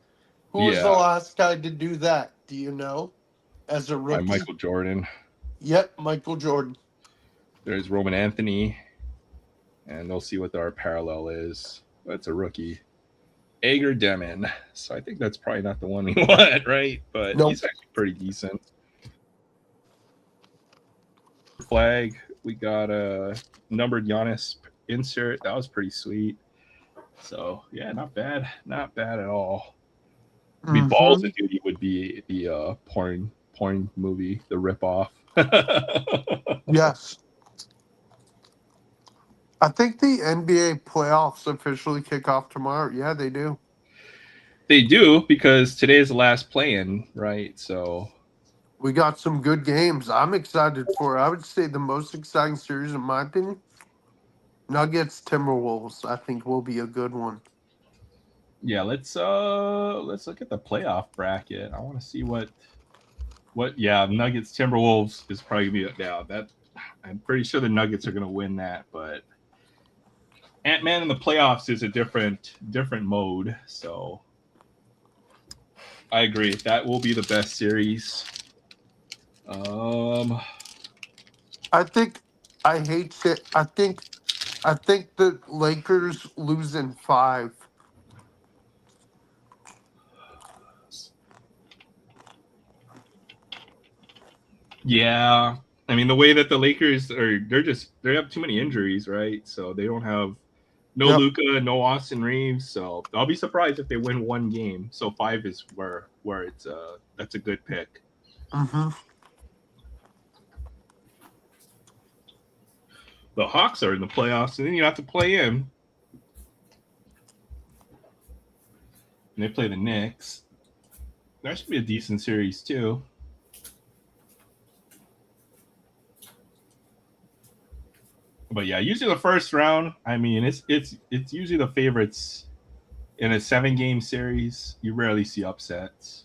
Who was the Yeah. last guy to do that? Do you know? As a By rookie? Michael Jordan. Yep, Michael Jordan. There's Roman Anthony. And they'll see what our parallel is. That's a rookie. Ager Demon. So I think that's probably not the one we want, right? But Nope. he's actually pretty decent. Flag. We got a numbered Giannis insert. That was pretty sweet. So yeah, not bad. Not bad at all. I mean, Balls of Duty would be the porn movie, the ripoff. Yes. I think the NBA playoffs officially kick off tomorrow. Yeah, they do. They do, because today is the last play-in, right? So We got some good games. I'm excited for it. I would say the most exciting series, in my opinion, Nuggets Timberwolves, I think will be a good one. yeah, let's look at the playoff bracket. I want to see what Nuggets Timberwolves is probably gonna be. Yeah, that I'm pretty sure the Nuggets are gonna win that, but Ant-Man in the playoffs is a different mode. So I agree. That will be the best series. I think I hate it. I think the Lakers lose in 5. Yeah, I mean the way that the Lakers are, they have too many injuries, right? So they don't have Yep. Luka, no Austin Reeves. So I'll be surprised if they win one game. So 5 is where it's that's a good pick. Mm-hmm. The Hawks are in the playoffs, and then you have to play in. And they play the Knicks. That should be a decent series too. But yeah, usually the first round. I mean, it's usually the favorites in a 7-game series. You rarely see upsets.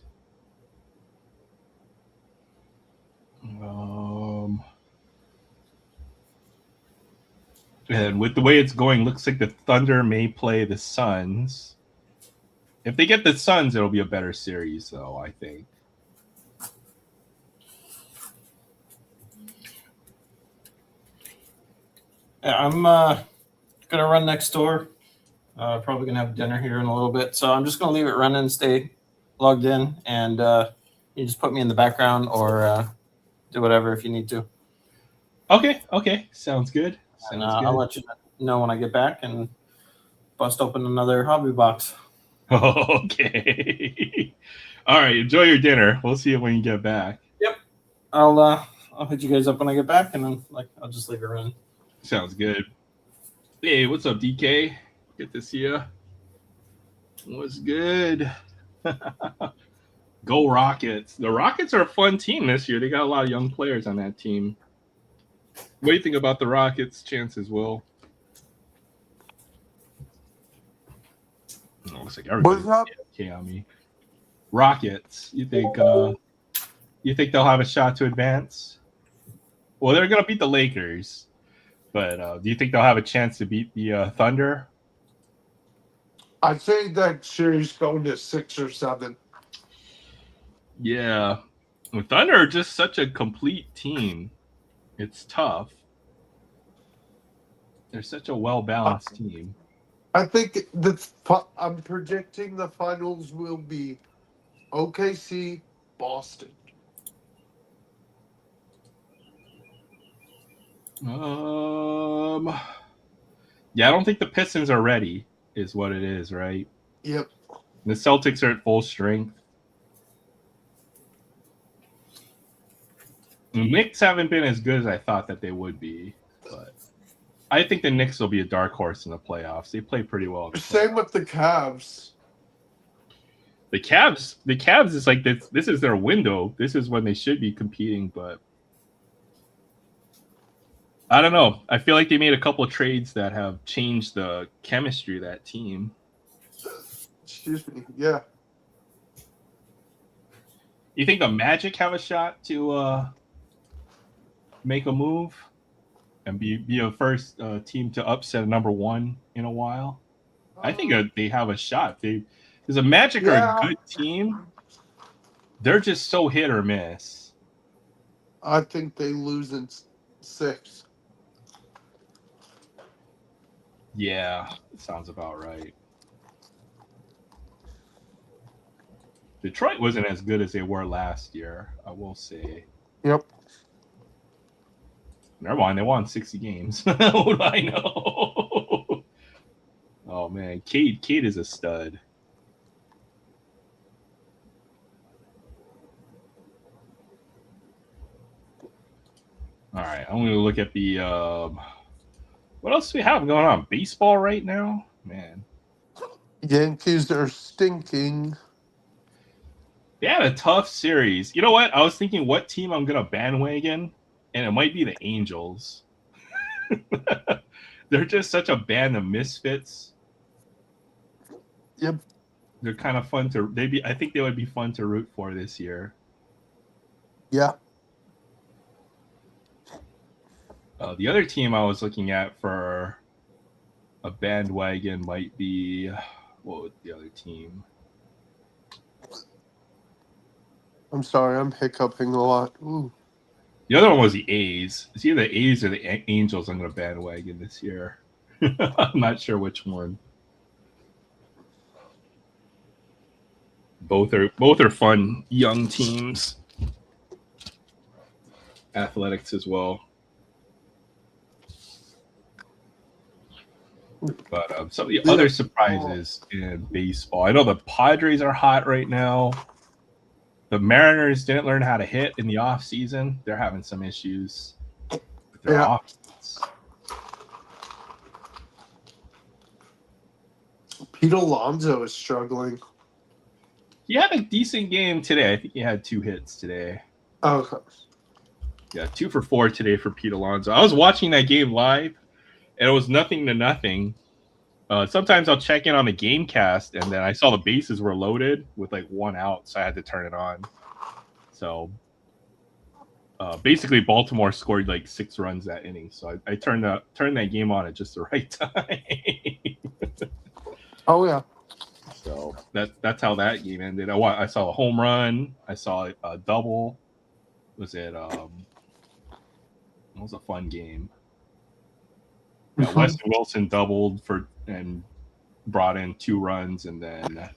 And with the way it's going, looks like the Thunder may play the Suns. If they get the Suns, it'll be a better series, though, I think. Yeah, I'm gonna run next door. Probably gonna have dinner here in a little bit, so I'm just gonna leave it running, stay logged in, and you just put me in the background or do whatever if you need to. Okay, sounds good. And I'll let you know when I get back and bust open another hobby box. Okay. All right. Enjoy your dinner. We'll see you when you get back. Yep. I'll hit you guys up when I get back, and then I'll just leave it running. Sounds good. Hey, what's up, DK? Good to see you. What's good? Go Rockets. The Rockets are a fun team this year. They got a lot of young players on that team. What do you think about the Rockets' chances, Will? Oh, looks like everybody's okay on me. Rockets. You think they'll have a shot to advance? Well, they're gonna beat the Lakers, but do you think they'll have a chance to beat the Thunder? I think that series going to 6 or 7. Yeah, the Thunder are just such a complete team. It's tough. They're such a well-balanced team. I think I'm predicting the finals will be OKC, Boston. Yeah, I don't think the Pistons are ready, is what it is, right? Yep. The Celtics are at full strength. The Knicks haven't been as good as I thought that they would be, but I think the Knicks will be a dark horse in the playoffs. They play pretty well. Same with the Cavs. The Cavs is like this. This is their window. This is when they should be competing, but I don't know. I feel like they made a couple of trades that have changed the chemistry of that team. Excuse me. Yeah. You think the Magic have a shot to make a move and be a first team to upset a number one in a while? I think they have a shot. Because the Magic are a good team. They're just so hit or miss. I think they lose in 6. Yeah, sounds about right. Detroit wasn't as good as they were last year, I will say. Yep. Never mind, they won 60 games. What do I know? Oh man, Cade is a stud. All right, I'm going to look at the what else do we have going on? Baseball right now, man. Yankees are stinking. They had a tough series. You know what? I was thinking what team I'm going to bandwagon, and it might be the Angels. They're just such a band of misfits. Yep. They're kind of fun to. I think they would be fun to root for this year. Yeah. The other team I was looking at for a bandwagon might be what was the other team? I'm sorry, I'm hiccuping a lot. Ooh. The other one was the A's. It's either the A's or the Angels I'm going to bandwagon this year. I'm not sure which one. Both are fun young teams. Athletics as well. But some of the other surprises in baseball. I know the Padres are hot right now. The Mariners didn't learn how to hit in the offseason. They're having some issues with their offense. Pete Alonso is struggling. He had a decent game today. I think he had 2 hits today. Okay. Yeah, 2 for 4 today for Pete Alonso. I was watching that game live, and it was 0-0. Sometimes I'll check in on the game cast, and then I saw the bases were loaded with like 1 out, so I had to turn it on. So basically, Baltimore scored like 6 runs that inning. So I turned that game on at just the right time. Oh yeah. So that's how that game ended. I saw a home run. I saw a double. Was it? It was a fun game. Yeah, Weston Wilson doubled and brought in 2 runs, and then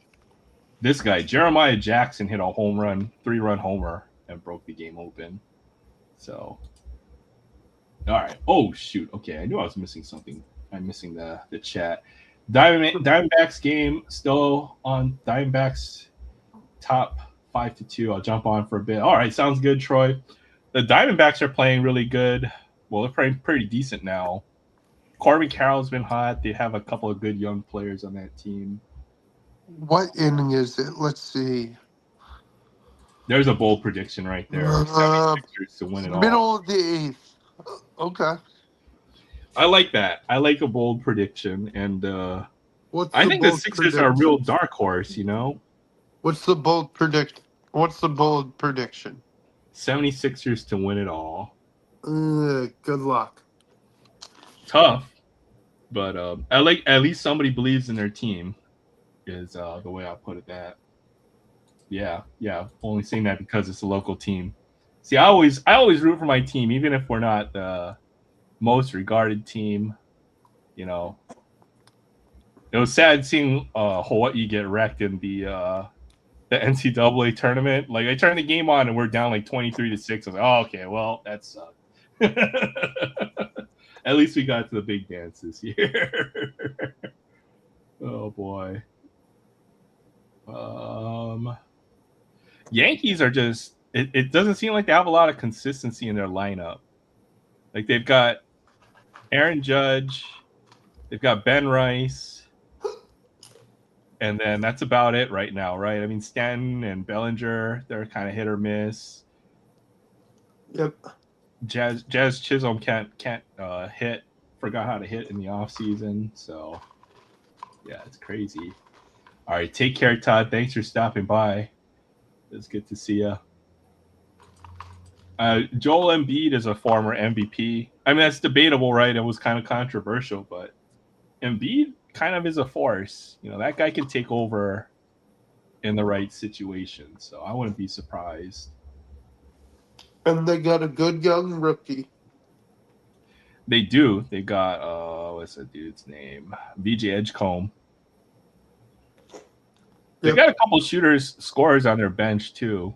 this guy Jeremiah Jackson hit a home run, 3-run homer, and broke the game open. So, all right. Oh shoot. Okay, I knew I was missing something. I'm missing the chat. Diamondbacks game still on. Diamondbacks top 5-2. I'll jump on for a bit. All right, sounds good, Troy. The Diamondbacks are playing really good. Well, they're playing pretty decent now. Corbin Carroll's been hot. They have a couple of good young players on that team. What inning is it? Let's see. There's a bold prediction right there. 76ers to win it all. Middle of the 8th. Okay. I like that. I like a bold prediction, and I think the Sixers are a real dark horse. What's the bold prediction? 76ers to win it all. Good luck. Tough, but at least somebody believes in their team. Is the way I put it. That. Yeah. Only saying that because it's a local team. See, I always root for my team, even if we're not the most regarded team. It was sad seeing Hawaii get wrecked in the NCAA tournament. Like, I turned the game on and we're down like 23-6. I was like, oh, okay, well, that sucked. At least we got to the big dance this year. Oh boy. Yankees are just it doesn't seem like they have a lot of consistency in their lineup. Like, they've got Aaron Judge, they've got Ben Rice, and then that's about it right now, right? I mean, Stanton and Bellinger, they're kind of hit or miss. Yep. Jazz Chisholm can't hit. Forgot how to hit in the offseason. So, yeah, it's crazy. All right, take care, Todd. Thanks for stopping by. It's good to see you. Joel Embiid is a former MVP. I mean, that's debatable, right? It was kind of controversial, but Embiid kind of is a force. That guy can take over in the right situation. So I wouldn't be surprised. And they got a good young rookie. They do. They got what's that dude's name? VJ Edgecombe. They've got a couple scorers on their bench too.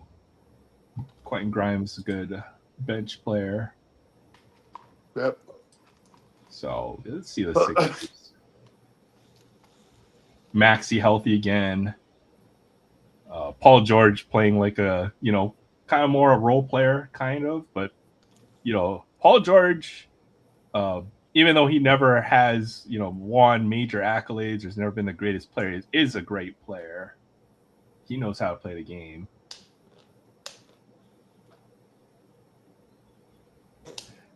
Quentin Grimes is a good bench player. Yep. So let's see the Sixers. Maxey healthy again. Paul George playing like a kind of more a role player, kind of, but Paul George, even though he never has won major accolades, there's never been the greatest player, is a great player. He knows how to play the game.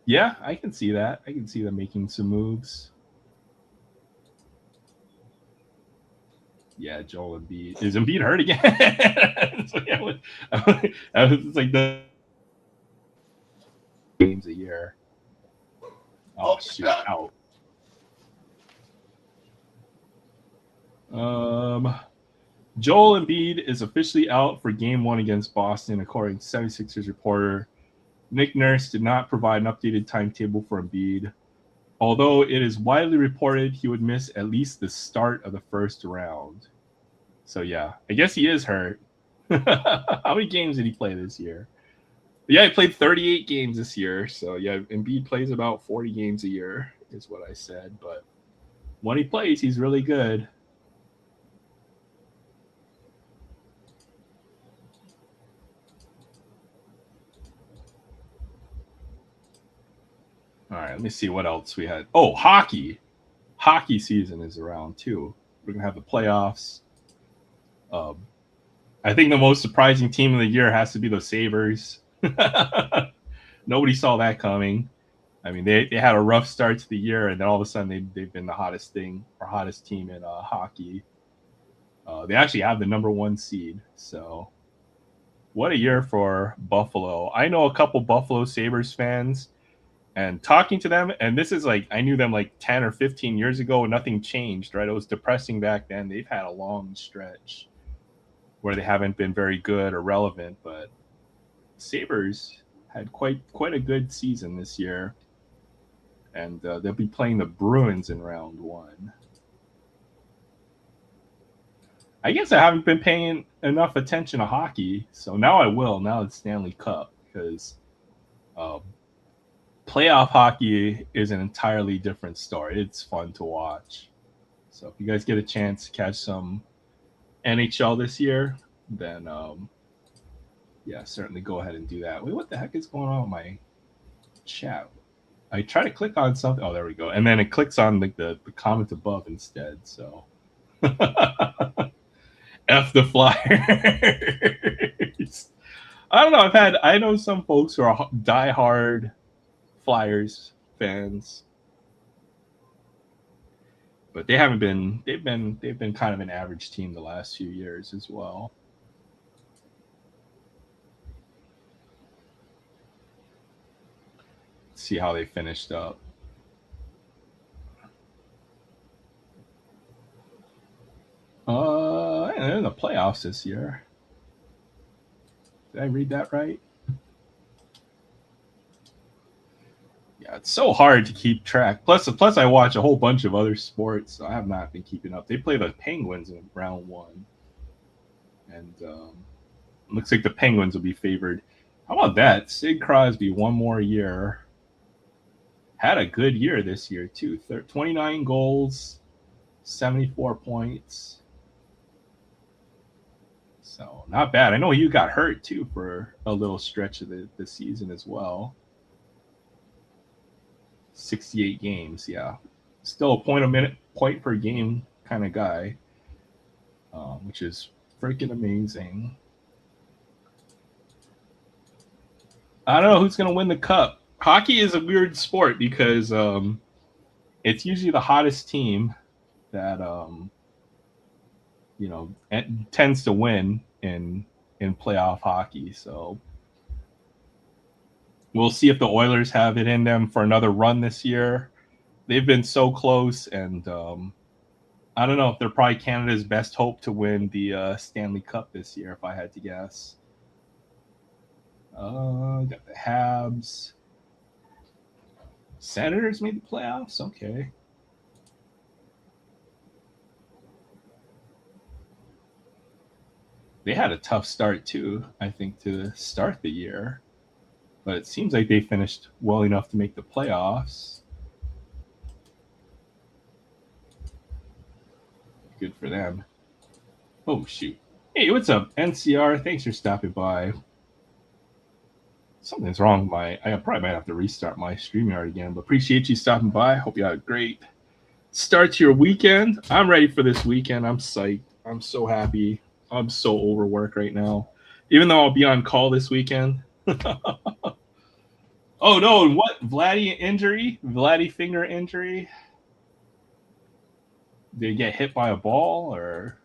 Yeah, I can see that. I can see them making some moves. Yeah, Joel Embiid. Is Embiid hurt again? It's like the games a year. Oh, shoot, out. Joel Embiid is officially out for Game 1 against Boston, according to 76ers reporter. Nick Nurse did not provide an updated timetable for Embiid, although it is widely reported he would miss at least the start of the first round. So, yeah, I guess he is hurt. How many games did he play this year? Yeah, he played 38 games this year. So, yeah, Embiid plays about 40 games a year is what I said. But when he plays, he's really good. All right, let me see what else we had. Oh, hockey. Hockey season is around, too. We're going to have the playoffs. I think the most surprising team of the year has to be the Sabres. Nobody saw that coming. I mean, they had a rough start to the year, and then all of a sudden they've been the hottest thing or hottest team in hockey. They actually have the #1 seed. So, what a year for Buffalo. I know a couple Buffalo Sabres fans, and talking to them, and this is like, I knew them like 10 or 15 years ago, and nothing changed, right? It was depressing back then. They've had a long stretch where they haven't been very good or relevant, but Sabres had quite a good season this year, and they'll be playing the Bruins in round 1. I guess I haven't been paying enough attention to hockey, so now I will. Now it's Stanley Cup, because playoff hockey is an entirely different story. It's fun to watch. So if you guys get a chance to catch some NHL this year, then yeah, certainly go ahead and do that. Wait, what the heck is going on with my chat? I try to click on something. Oh, there we go. And then it clicks on like the comment above instead. So F the Flyers. I don't know. I know some folks who are diehard Flyers fans, but they haven't been. They've been kind of an average team the last few years as well. Let's see how they finished up. They're in the playoffs this year. Did I read that right? Yeah, it's so hard to keep track. Plus, I watch a whole bunch of other sports, so I have not been keeping up. They play the Penguins in round 1, and looks like the Penguins will be favored. How about that? Sid Crosby, one more year. Had a good year this year too. 29 goals, 74 points. So not bad. I know you got hurt too for a little stretch of the season as well. 68 games, yeah. Still a point per game kind of guy, which is freaking amazing. I don't know who's going to win the cup. Hockey is a weird sport because it's usually the hottest team that tends to win in playoff hockey. So we'll see if the Oilers have it in them for another run this year. They've been so close, and I don't know if they're probably Canada's best hope to win the Stanley Cup this year, if I had to guess. Got the Habs. Senators made the playoffs? Okay. They had a tough start too, I think, to start the year. But it seems like they finished well enough to make the playoffs. Good for them. Oh, shoot. Hey, what's up, NCR? Thanks for stopping by. Something's wrong with I probably might have to restart my StreamYard again, but appreciate you stopping by. Hope you had a great start to your weekend. I'm ready for this weekend. I'm psyched. I'm so happy. I'm so overworked right now. Even though I'll be on call this weekend. Oh, no. And what? Vladdy injury? Vladdy finger injury? Did he get hit by a ball, or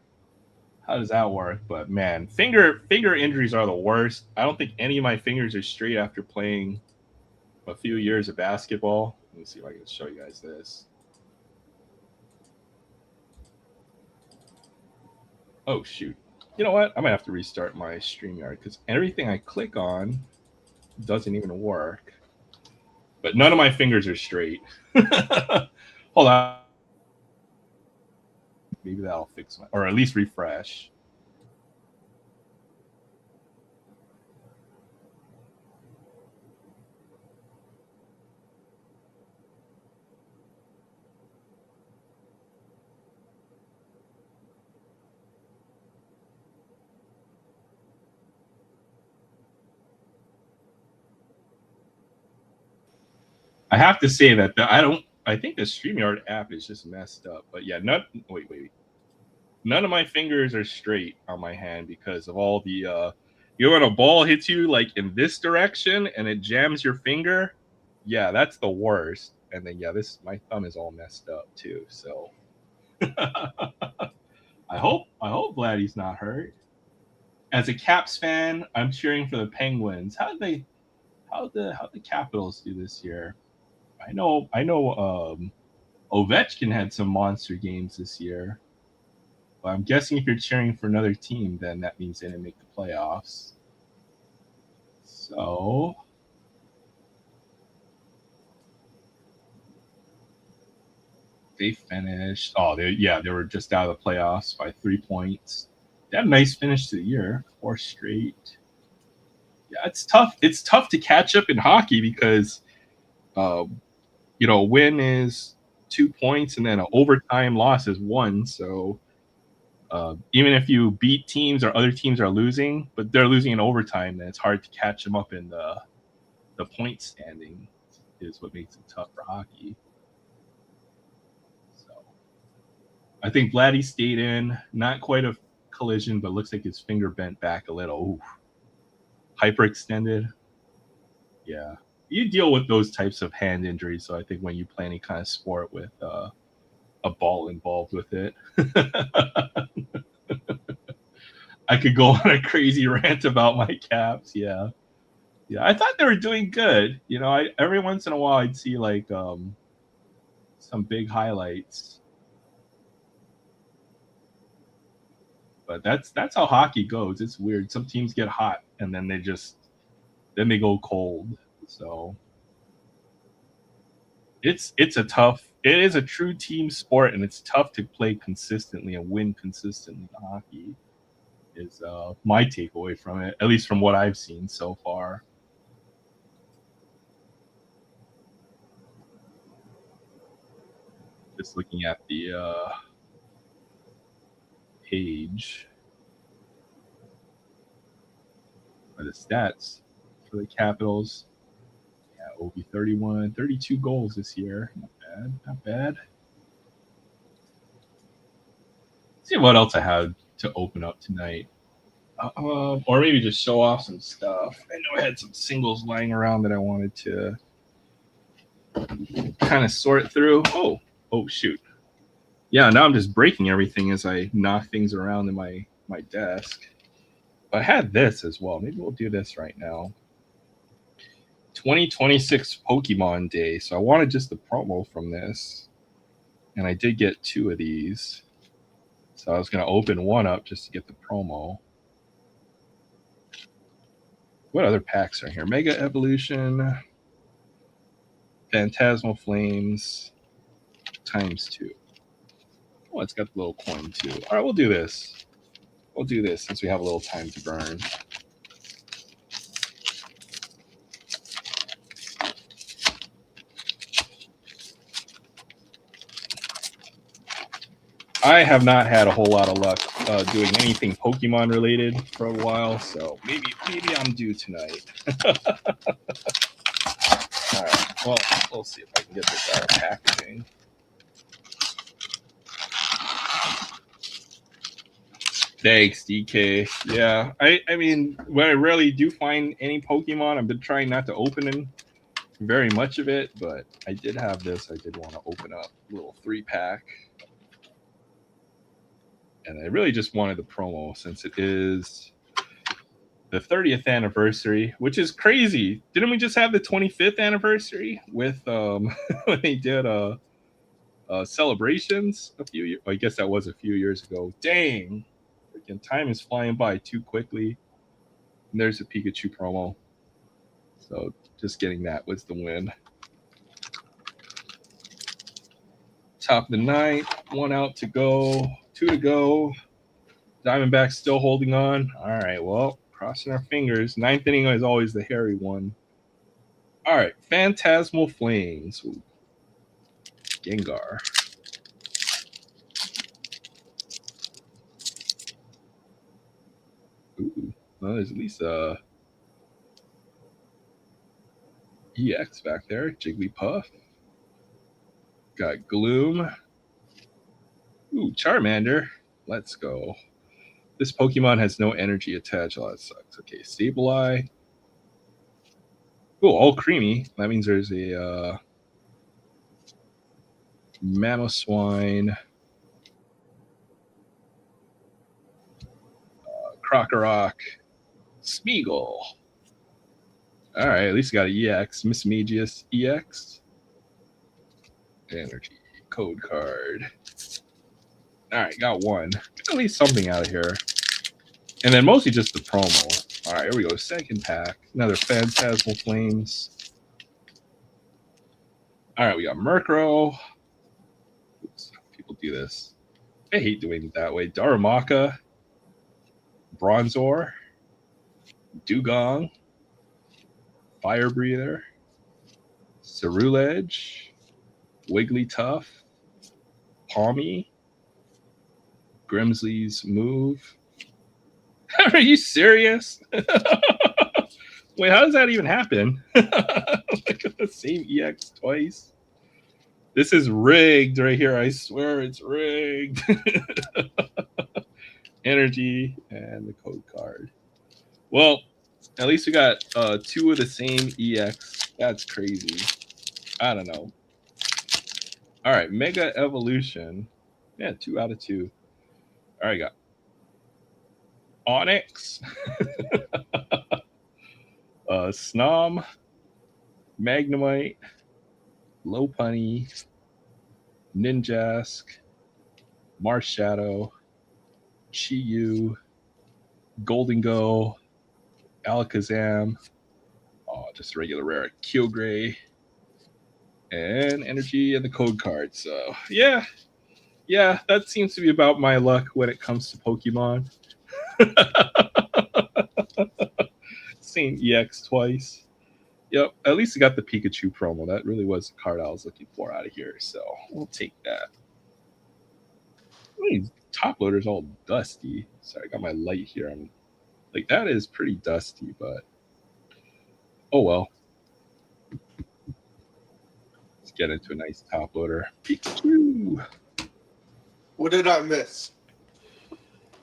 how does that work? But man, finger injuries are the worst. I don't think any of my fingers are straight after playing a few years of basketball. Let me see if I can show you guys this. Oh, shoot. You know what? I might have to restart my StreamYard because everything I click on doesn't even work. But none of my fingers are straight. Hold on. Maybe that'll fix my, or at least refresh. I have to say that I think the StreamYard app is just messed up. But yeah, wait. none of my fingers are straight on my hand because of all the when a ball hits you like in this direction and it jams your finger, yeah, that's the worst. And then this my thumb is all messed up too. So I hope Vladdy's not hurt. As a Caps fan, I'm cheering for the Penguins. How the Capitals do this year? I know Ovechkin had some monster games this year. But I'm guessing if you're cheering for another team, then that means they didn't make the playoffs. So they finished. They were just out of the playoffs by 3 points. They had a nice finish to the year, 4 straight. Yeah, it's tough. It's tough to catch up in hockey because, a win is 2 points and then an overtime loss is 1. So even if you beat teams or other teams are losing, but they're losing in overtime, then it's hard to catch them up in the point standing. Is what makes it tough for hockey. I think Vladdy stayed in. Not quite a collision, but looks like his finger bent back a little. Ooh. Hyperextended. Yeah. You deal with those types of hand injuries. So I think when you play any kind of sport with a ball involved with it. I could go on a crazy rant about my Caps. Yeah. I thought they were doing good. Every once in a while I'd see like some big highlights. But that's how hockey goes. It's weird. Some teams get hot and then they go cold. So it is a true team sport, and it's tough to play consistently and win consistently in hockey. Is my takeaway from it, at least from what I've seen so far. Just looking at the page for the stats for the Capitals. Yeah, Ovi 32 goals this year. Not bad. Let's see what else I had to open up tonight. Or maybe just show off some stuff. I know I had some singles lying around that I wanted to kind of sort through. Oh, shoot. Yeah, now I'm just breaking everything as I knock things around in my desk. But I had this as well. Maybe we'll do this right now. 2026 Pokemon Day. So I wanted just the promo from this. And I did get 2 of these. So I was going to open one up just to get the promo. What other packs are here? Mega Evolution, Phantasmal Flames, ×2. Oh, it's got the little coin too. All right, we'll do this. We'll do this since we have a little time to burn. I have not had a whole lot of luck doing anything Pokemon related for a while, so maybe I'm due tonight. All right, well, we'll see if I can get this out of packaging. Thanks, DK. Yeah, I mean, when I rarely do find any Pokemon, I've been trying not to open in very much of it, but I did have this. I did want to open up a little 3-pack. And I really just wanted the promo since it is the 30th anniversary, which is crazy. Didn't we just have the 25th anniversary with when they did celebrations a few years? I guess that was a few years ago. Dang, freaking time is flying by too quickly. And there's a Pikachu promo. So just getting that was the win. Top of the ninth, 1 out to go. 2 to go. Diamondbacks still holding on. All right, well, crossing our fingers. 9th inning is always the hairy one. All right, Phantasmal Flames. Ooh. Gengar. Ooh, well, there's at least a EX back there. Jigglypuff. Got Gloom. Ooh, Charmander. Let's go. This Pokemon has no energy attached. Oh, that sucks. Okay, Sableye. Oh, all creamy. That means there's a Mamoswine, Crocorock, Smeagol. All right, at least got an EX. Mismagius EX. Energy code card. All right, got one. At least something out of here. And then mostly just the promo. All right, here we go. Second pack. Another Phantasmal Flames. All right, we got Murkrow. Oops, people do this. I hate doing it that way. Darumaka. Bronzor. Dugong. Fire Breather. Ceruledge. Wigglytuff. Palmy. Grimsley's Move. Are you serious? Wait, how does that even happen? Like the same EX twice. This is rigged right here. I swear it's rigged. Energy and the code card. Well, at least we got two of the same EX. That's crazy. I don't know. All right, Mega Evolution. Yeah, 2 out of 2. All right, got Onyx. Snom. Magnemite. Lopunny. Ninjask. Marshadow. Chi-Yu. Golden Go. Alakazam. Oh, just regular rare. Kyogre. And energy and the code card. So, yeah, that seems to be about my luck when it comes to Pokemon. Same EX twice. Yep, at least I got the Pikachu promo. That really was the card I was looking for out of here. So, we'll take that. These top loader's all dusty. Sorry, I got my light here. I'm like, that is pretty dusty, but oh well. Let's get into a nice top loader. Pikachu. What did I miss?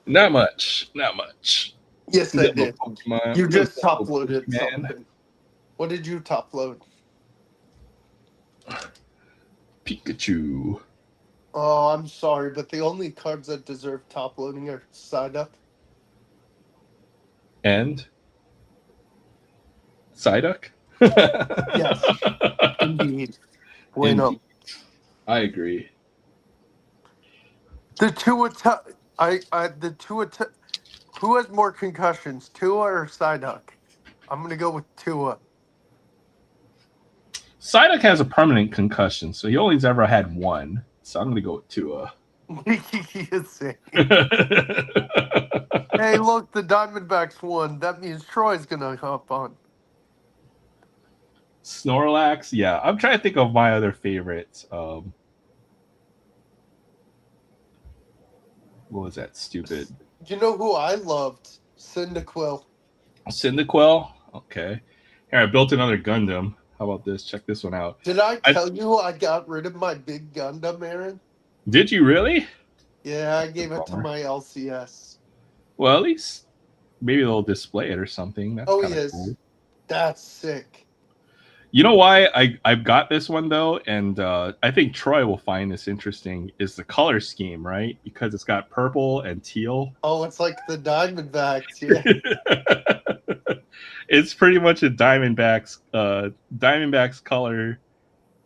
Not much. Yes, I did. Pokemon. You just top loaded Man. something. What did you top load? Pikachu. Oh, I'm sorry, but the only cards that deserve top loading are Psyduck. And Psyduck? Yes, indeed. Bueno. Indeed. I agree. The two who has more concussions, Tua or Psyduck? I'm gonna go with Tua. Psyduck has a permanent concussion, so he only's ever had one. So I'm gonna go with Tua. Insane. Hey, look, the Diamondbacks won. That means Troy's gonna hop on. Snorlax, yeah. I'm trying to think of my other favorites. What was that stupid? You know who I loved? Cyndaquil. Cyndaquil? Okay. Here, I built another Gundam. How about this? Check this one out. Did I tell you I got rid of my big Gundam, Aaron? Did you really? Yeah, I gave it to my LCS. Well, at least maybe they'll display it or something. That's yes. Cool. That's sick. You know why I've got this one, though, and I think Troy will find this interesting, is the color scheme, right? Because it's got purple and teal. Oh, it's like the Diamondbacks, yeah. It's pretty much a Diamondbacks color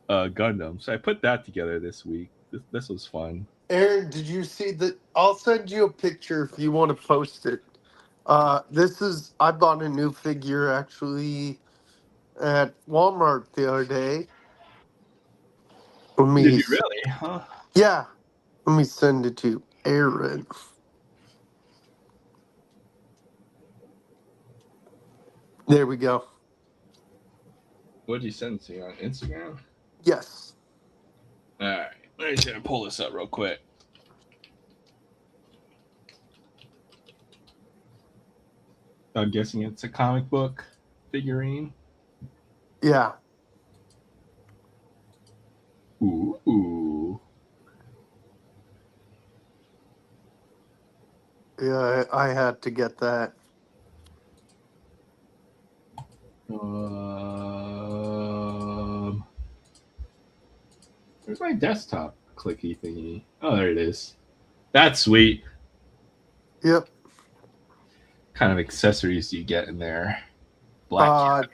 Gundam. So I put that together this week. This was fun. Aaron, did you see that? I'll send you a picture if you want to post it. I bought a new figure actually at Walmart the other day. Did you really? Huh? Yeah. Let me send it to you, Aaron. There we go. What did you send to you on Instagram? Yes. All right. Let me just pull this up real quick. I'm guessing it's a comic book figurine. Yeah. Ooh. Yeah, I had to get that. Where's my desktop clicky thingy? Oh, there it is. That's sweet. Yep. Kind of accessories do you get in there? Black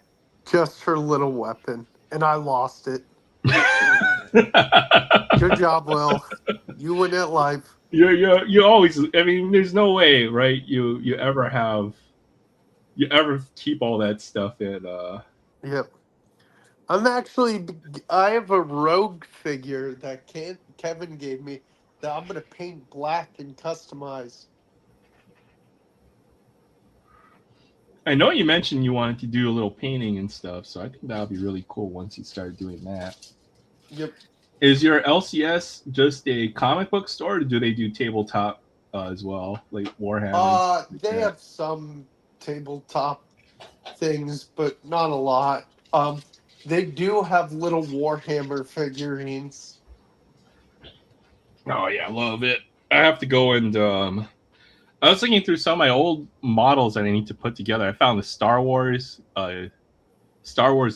Just her little weapon, and I lost it. cat. Good job, Will. You win at life. You always. I mean, there's no way, right? You ever keep all that stuff in. Yep. I have a rogue figure that Kevin gave me that I'm gonna paint black and customize. I know you mentioned you wanted to do a little painting and stuff, so I think that would be really cool once you start doing that. Yep. Is your LCS just a comic book store, or do they do tabletop as well, like Warhammer? They have some tabletop things, but not a lot. They do have little Warhammer figurines. Oh yeah, I love it. I have to go and I was looking through some of my old models that I need to put together. I found the Star Wars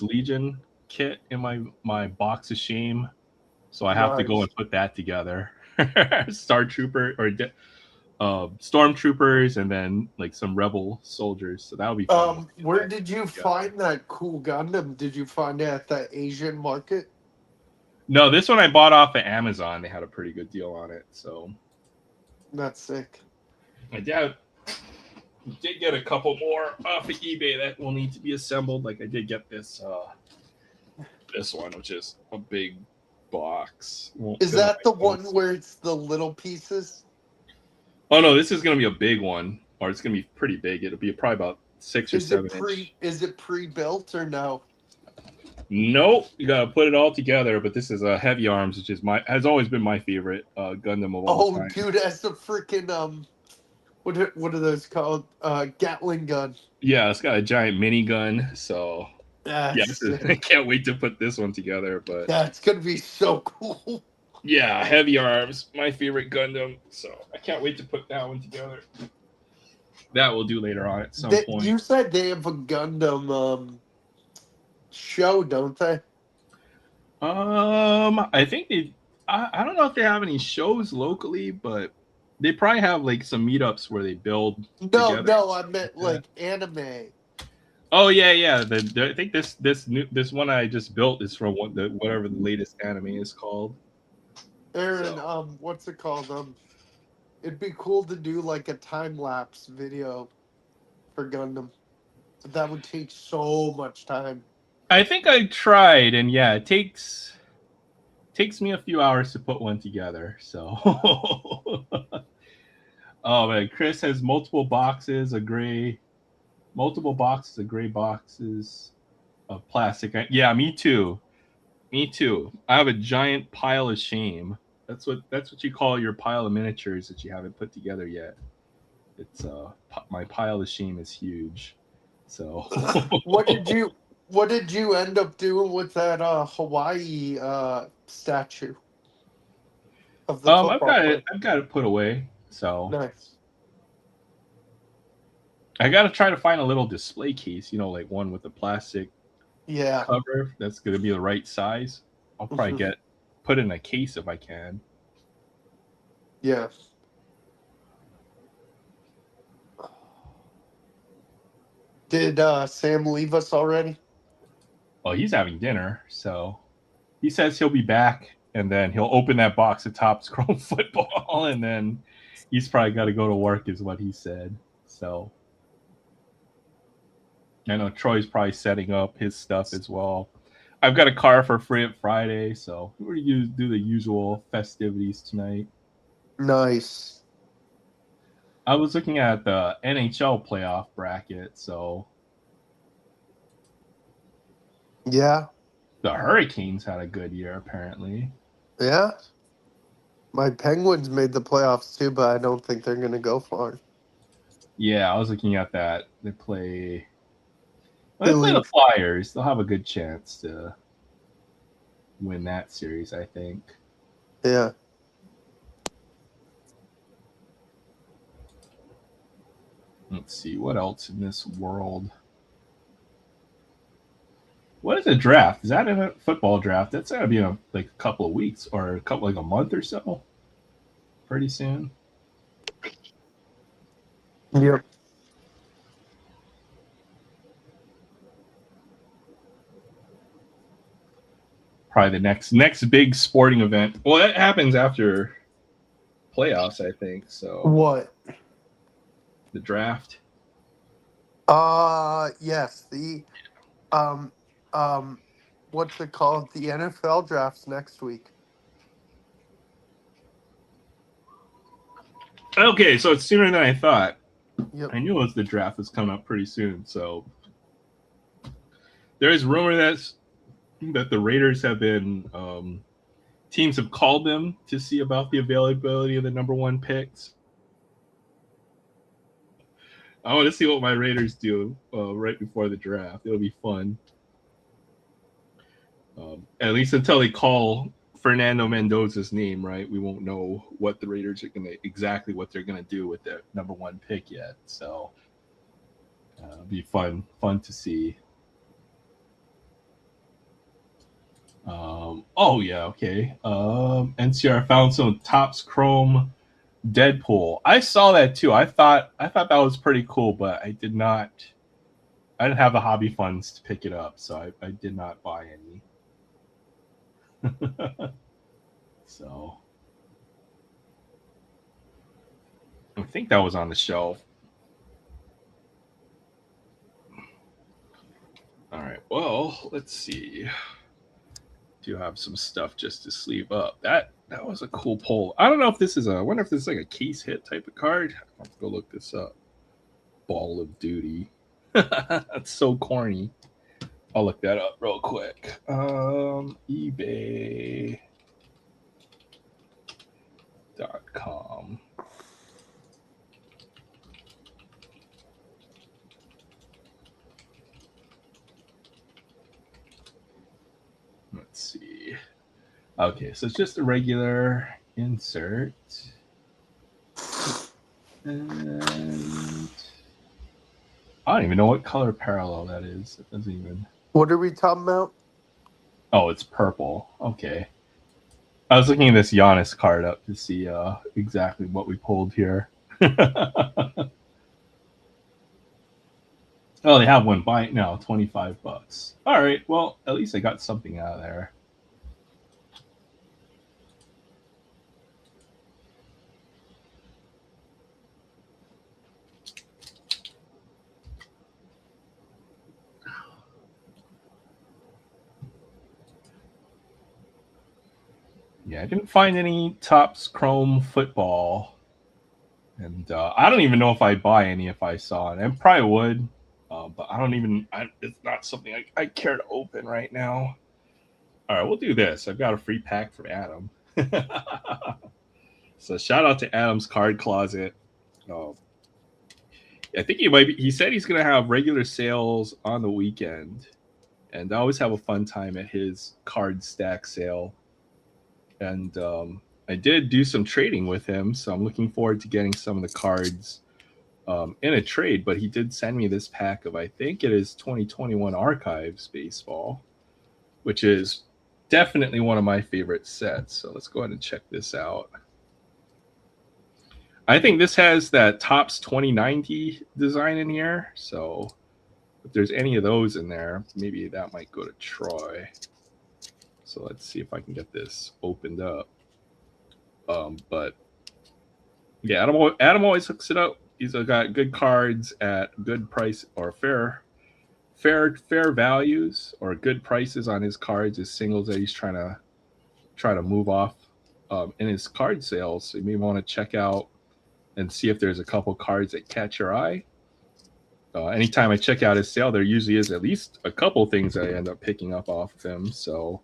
Legion kit in my box of shame, so I have to go Nice. and put that together. Star Trooper or Stormtroopers, and then like some Rebel soldiers. So that would be fun. Where did you find that cool Gundam? Did you find it at the Asian market? No, this one I bought off of Amazon. They had a pretty good deal on it. So That's sick. my dad did get a couple more off of eBay that will need to be assembled. Like I did get this one, which is a big box. Is that the one where it's the little pieces? Oh no, this is gonna be a big one, or it's gonna be pretty big. It'll be probably about 6 or 7 inch. Is it pre-built or no? Nope, you gotta put it all together. But this is a Heavy Arms, which is has always been my favorite Gundam of all time. Dude, that's a freaking what are those called? Gatling gun. Yeah, it's got a giant minigun. So That's I can't wait to put this one together. But that's gonna be so cool. yeah, Heavy Arms, my favorite Gundam. So I can't wait to put that one together. That we'll do later on at some point. You said they have a Gundam show, don't they? I think they. I don't know if they have any shows locally, but they probably have like some meetups where they build. No, I meant like anime. Oh yeah. I think this one I just built is from whatever the latest anime is called. Aaron, what's it called? It'd be cool to do like a time lapse video for Gundam, but that would take so much time. I think I tried, and yeah, it takes me a few hours to put one together. So, oh man, Chris has multiple boxes of gray boxes of plastic. Yeah, me too. I have a giant pile of shame. That's what you call your pile of miniatures that you haven't put together yet. It's my pile of shame is huge. So What did you end up doing with that Hawaii statue of the football player? I've got it put away. So Nice. I got to try to find a little display case, like one with a plastic cover that's going to be the right size. I'll probably put in a case if I can. Yeah. Did Sam leave us already? Well, he's having dinner, so he says he'll be back, and then he'll open that box of Topps Chrome Football, and then he's probably got to go to work, is what he said. So I know Troy's probably setting up his stuff as well. I've got a car for free Friday, so we're going to do the usual festivities tonight. Nice. I was looking at the NHL playoff bracket, so yeah, the Hurricanes had a good year apparently. Yeah, my Penguins made the playoffs too, but I don't think they're going to go far. Yeah, I was looking at that. They play the Flyers. They'll have a good chance to win that series, I think. Yeah. Let's see what else in this world. What is a draft? Is that a football draft? That's gotta be in like a couple of weeks or like a month or so. Pretty soon. Yep. Probably the next big sporting event. Well, that happens after playoffs, I think. So What? the draft. Yes. The um what's it called? The NFL drafts next week. Okay, so it's sooner than I thought. Yep. I knew it was the draft was coming up pretty soon. So there is rumor that the Raiders have been teams have called them to see about the availability of the number 1 picks. I want to see what my Raiders do right before the draft. It'll be fun. At least until they call Fernando Mendoza's name, right? We won't know what the Raiders are exactly what they're gonna do with their number 1 pick yet. So it'll be fun to see. Oh yeah, okay. NCR found some Topps Chrome Deadpool. I saw that too. I thought that was pretty cool, but I didn't have the hobby funds to pick it up, so I did not buy any. So I think that was on the shelf. All right, well, let's see. Do have some stuff just to sleeve up. That was a cool pull. I don't know if this is I wonder if this is like a case hit type of card. I'll have to go look this up. Ball of Duty. That's so corny. I'll look that up real quick. eBay.com. Let's see. Okay, so it's just a regular insert. And I don't even know what color parallel that is. It doesn't even. What are we talking about? Oh, it's purple. Okay. I was looking at this Giannis card up to see exactly what we pulled here. Oh, they have one. Buy it now, $25. All right. Well, at least I got something out of there. Yeah, I didn't find any Topps Chrome football. And I don't even know if I'd buy any if I saw it. I probably would. But I don't even, it's not something I care to open right now. All right, we'll do this. I've got a free pack from Adam. So shout out to Adam's Card Closet. I think he said he's going to have regular sales on the weekend. And I always have a fun time at his card stack sale. And I did do some trading with him, so I'm looking forward to getting some of the cards in a trade. But he did send me this pack of, I think it is 2021 Archives baseball, which is definitely one of my favorite sets. So let's go ahead and check this out. I think this has that Topps 2090 design in here. So if there's any of those in there, maybe that might go to Troy. So let's see if I can get this opened up. But yeah, Adam always hooks it up. He's got good cards at good price or fair values or good prices on his cards, his singles that he's trying to move off in his card sales. So you may want to check out and see if there's a couple cards that catch your eye. Anytime I check out his sale, there usually is at least a couple things that I end up picking up off of him. So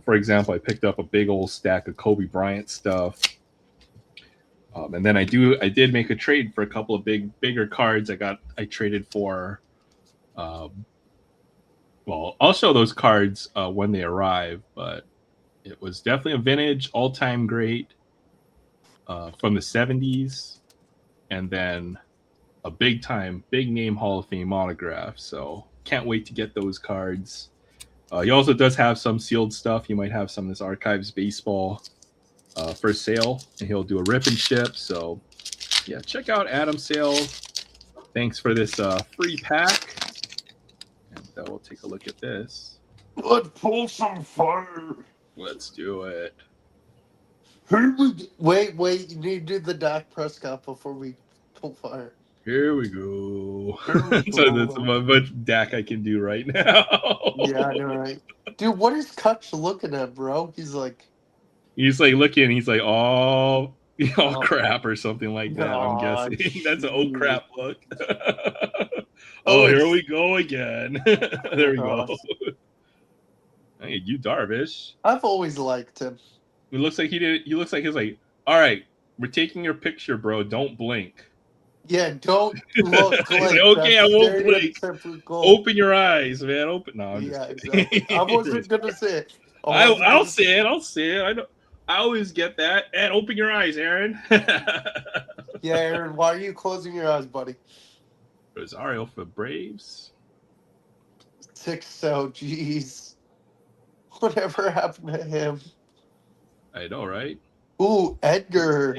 for example, I picked up a big old stack of Kobe Bryant stuff. And then I did make a trade for a couple of bigger cards. I traded for, well, I'll show those cards when they arrive, but it was definitely a vintage all-time great from the 70s. And then a big time, big name Hall of Fame autograph. So can't wait to get those cards. He also does have some sealed stuff. You might have some of this Archives baseball for sale, and he'll do a rip and ship. So yeah, check out Adam Sales. Thanks for this free pack. And we'll take a look at this. Let's pull some fire. Let's do it. Wait, you need to do the Dak Prescott before we pull fire. Here we go. Here we So go. that's much Dak I can do right now. Yeah, I know, right? Dude, what is Kutch looking at, bro? He's like, He's like looking, he's like, oh Oh. crap, or something like that. I'm Aw, guessing. That's an oh shoot. crap look. Oh, here it's- we go again. There we go. Gosh. Hey, you Darvish. I've always liked him. It looks like he looks like he's like, all right, we're taking your picture, bro. Don't blink. Yeah, don't look He's like like, okay, I won't blink. stereotypical. Open your eyes, man. Open. No, I'm Yeah, just kidding. exactly. I wasn't gonna say it. I'll say it. I'll say it. I know. I always get that. And open your eyes, Aaron. Yeah, Aaron, why are you closing your eyes, buddy? Rosario for Braves. 6-0, jeez. Whatever happened to him? I know, right? Ooh, Edgar.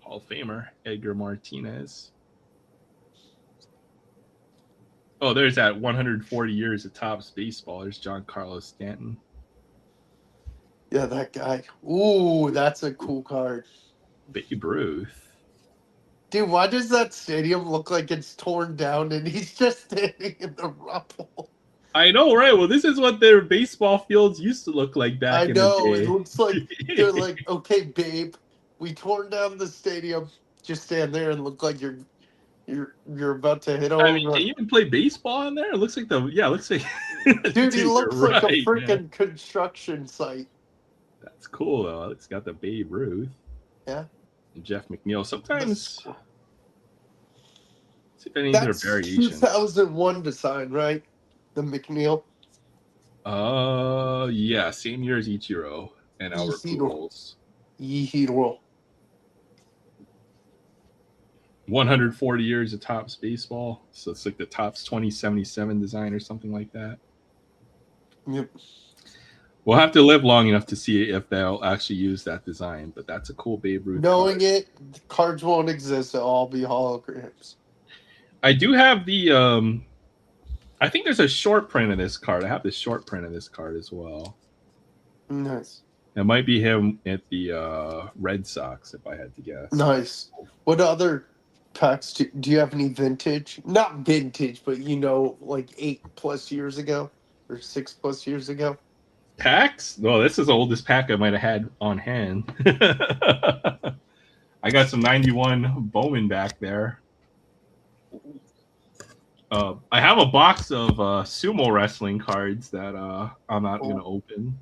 Hall of Famer Edgar Martinez. Oh, there's that 140 years of Topps baseball. There's John Carlos Stanton. Yeah, that guy. Ooh, that's a cool card. Babe Ruth. Dude, why does that stadium look like it's torn down and he's just standing in the rubble? I know, right? Well, this is what their baseball fields used to look like back I in know. the day. It looks like they're like, okay, babe, we torn down the stadium. Just stand there and look like you're about to hit over. I mean, can you even play baseball in there? It looks like it looks like Dude, he looks you're like a right, freaking man. construction site. That's cool though. It's got the Babe Ruth. Yeah. And Jeff McNeil. Sometimes That's- see if any of their That's variations. 2001 design, right? The McNeil. Yeah, same year as Ichiro and Albert Ichiro. Pujols. Yee-hee-roll. 140 years of Topps baseball. So it's like the Topps 2077 design or something like that. Yep. We'll have to live long enough to see if they'll actually use that design, but that's a cool Babe Ruth Knowing card. it, the cards won't exist. They'll all be holograms. I do have the I think there's a short print of this card. I have the short print of this card as well. Nice. It might be him at the Red Sox, if I had to guess. Nice. What other packs do you have any vintage? Not vintage, but like 8+ years ago or 6+ years ago. Packs? No, this is the oldest pack I might have had on hand. I got some 91 Bowman back there. I have a box of sumo wrestling cards that I'm not going to open.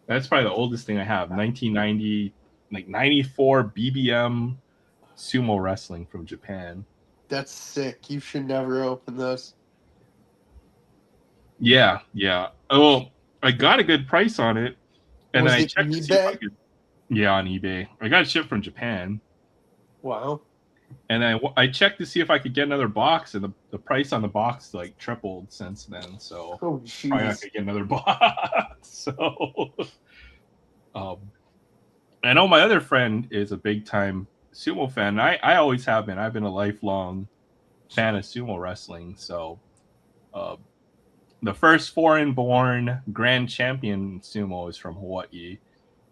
That's probably the oldest thing I have. 1990, like 94 BBM sumo wrestling from Japan. That's sick. You should never open those. Yeah. Well, I got a good price on it, and Was then I it checked to see if I eBay? could. Yeah, on eBay. I got it shipped from Japan, Wow. and I checked to see if I could get another box, and the price on the box like tripled since then. So Oh, probably not jeez. gonna get another box. So, I know my other friend is a big time sumo fan. I always have been. I've been a lifelong fan of sumo wrestling. So, the first foreign-born grand champion sumo is from Hawaii,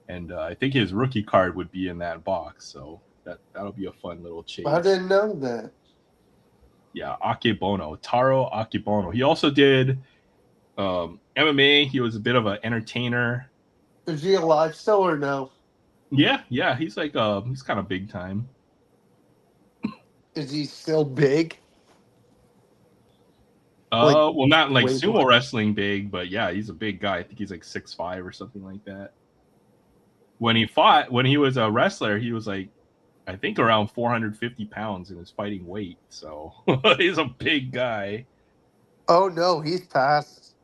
and I think his rookie card would be in that box. So that'll be a fun little chase. I didn't know that. Yeah, Akebono, Taro Akebono. He also did MMA. He was a bit of an entertainer. Is he alive still or no? Yeah. He's like he's kind of big time. Is he still big? Well, not like way sumo more. wrestling big, but yeah, he's a big guy. I think he's like 6'5" or something like that. When he was a wrestler, he was like, I think around 450 pounds in his fighting weight. So he's a big guy. Oh no, he's passed.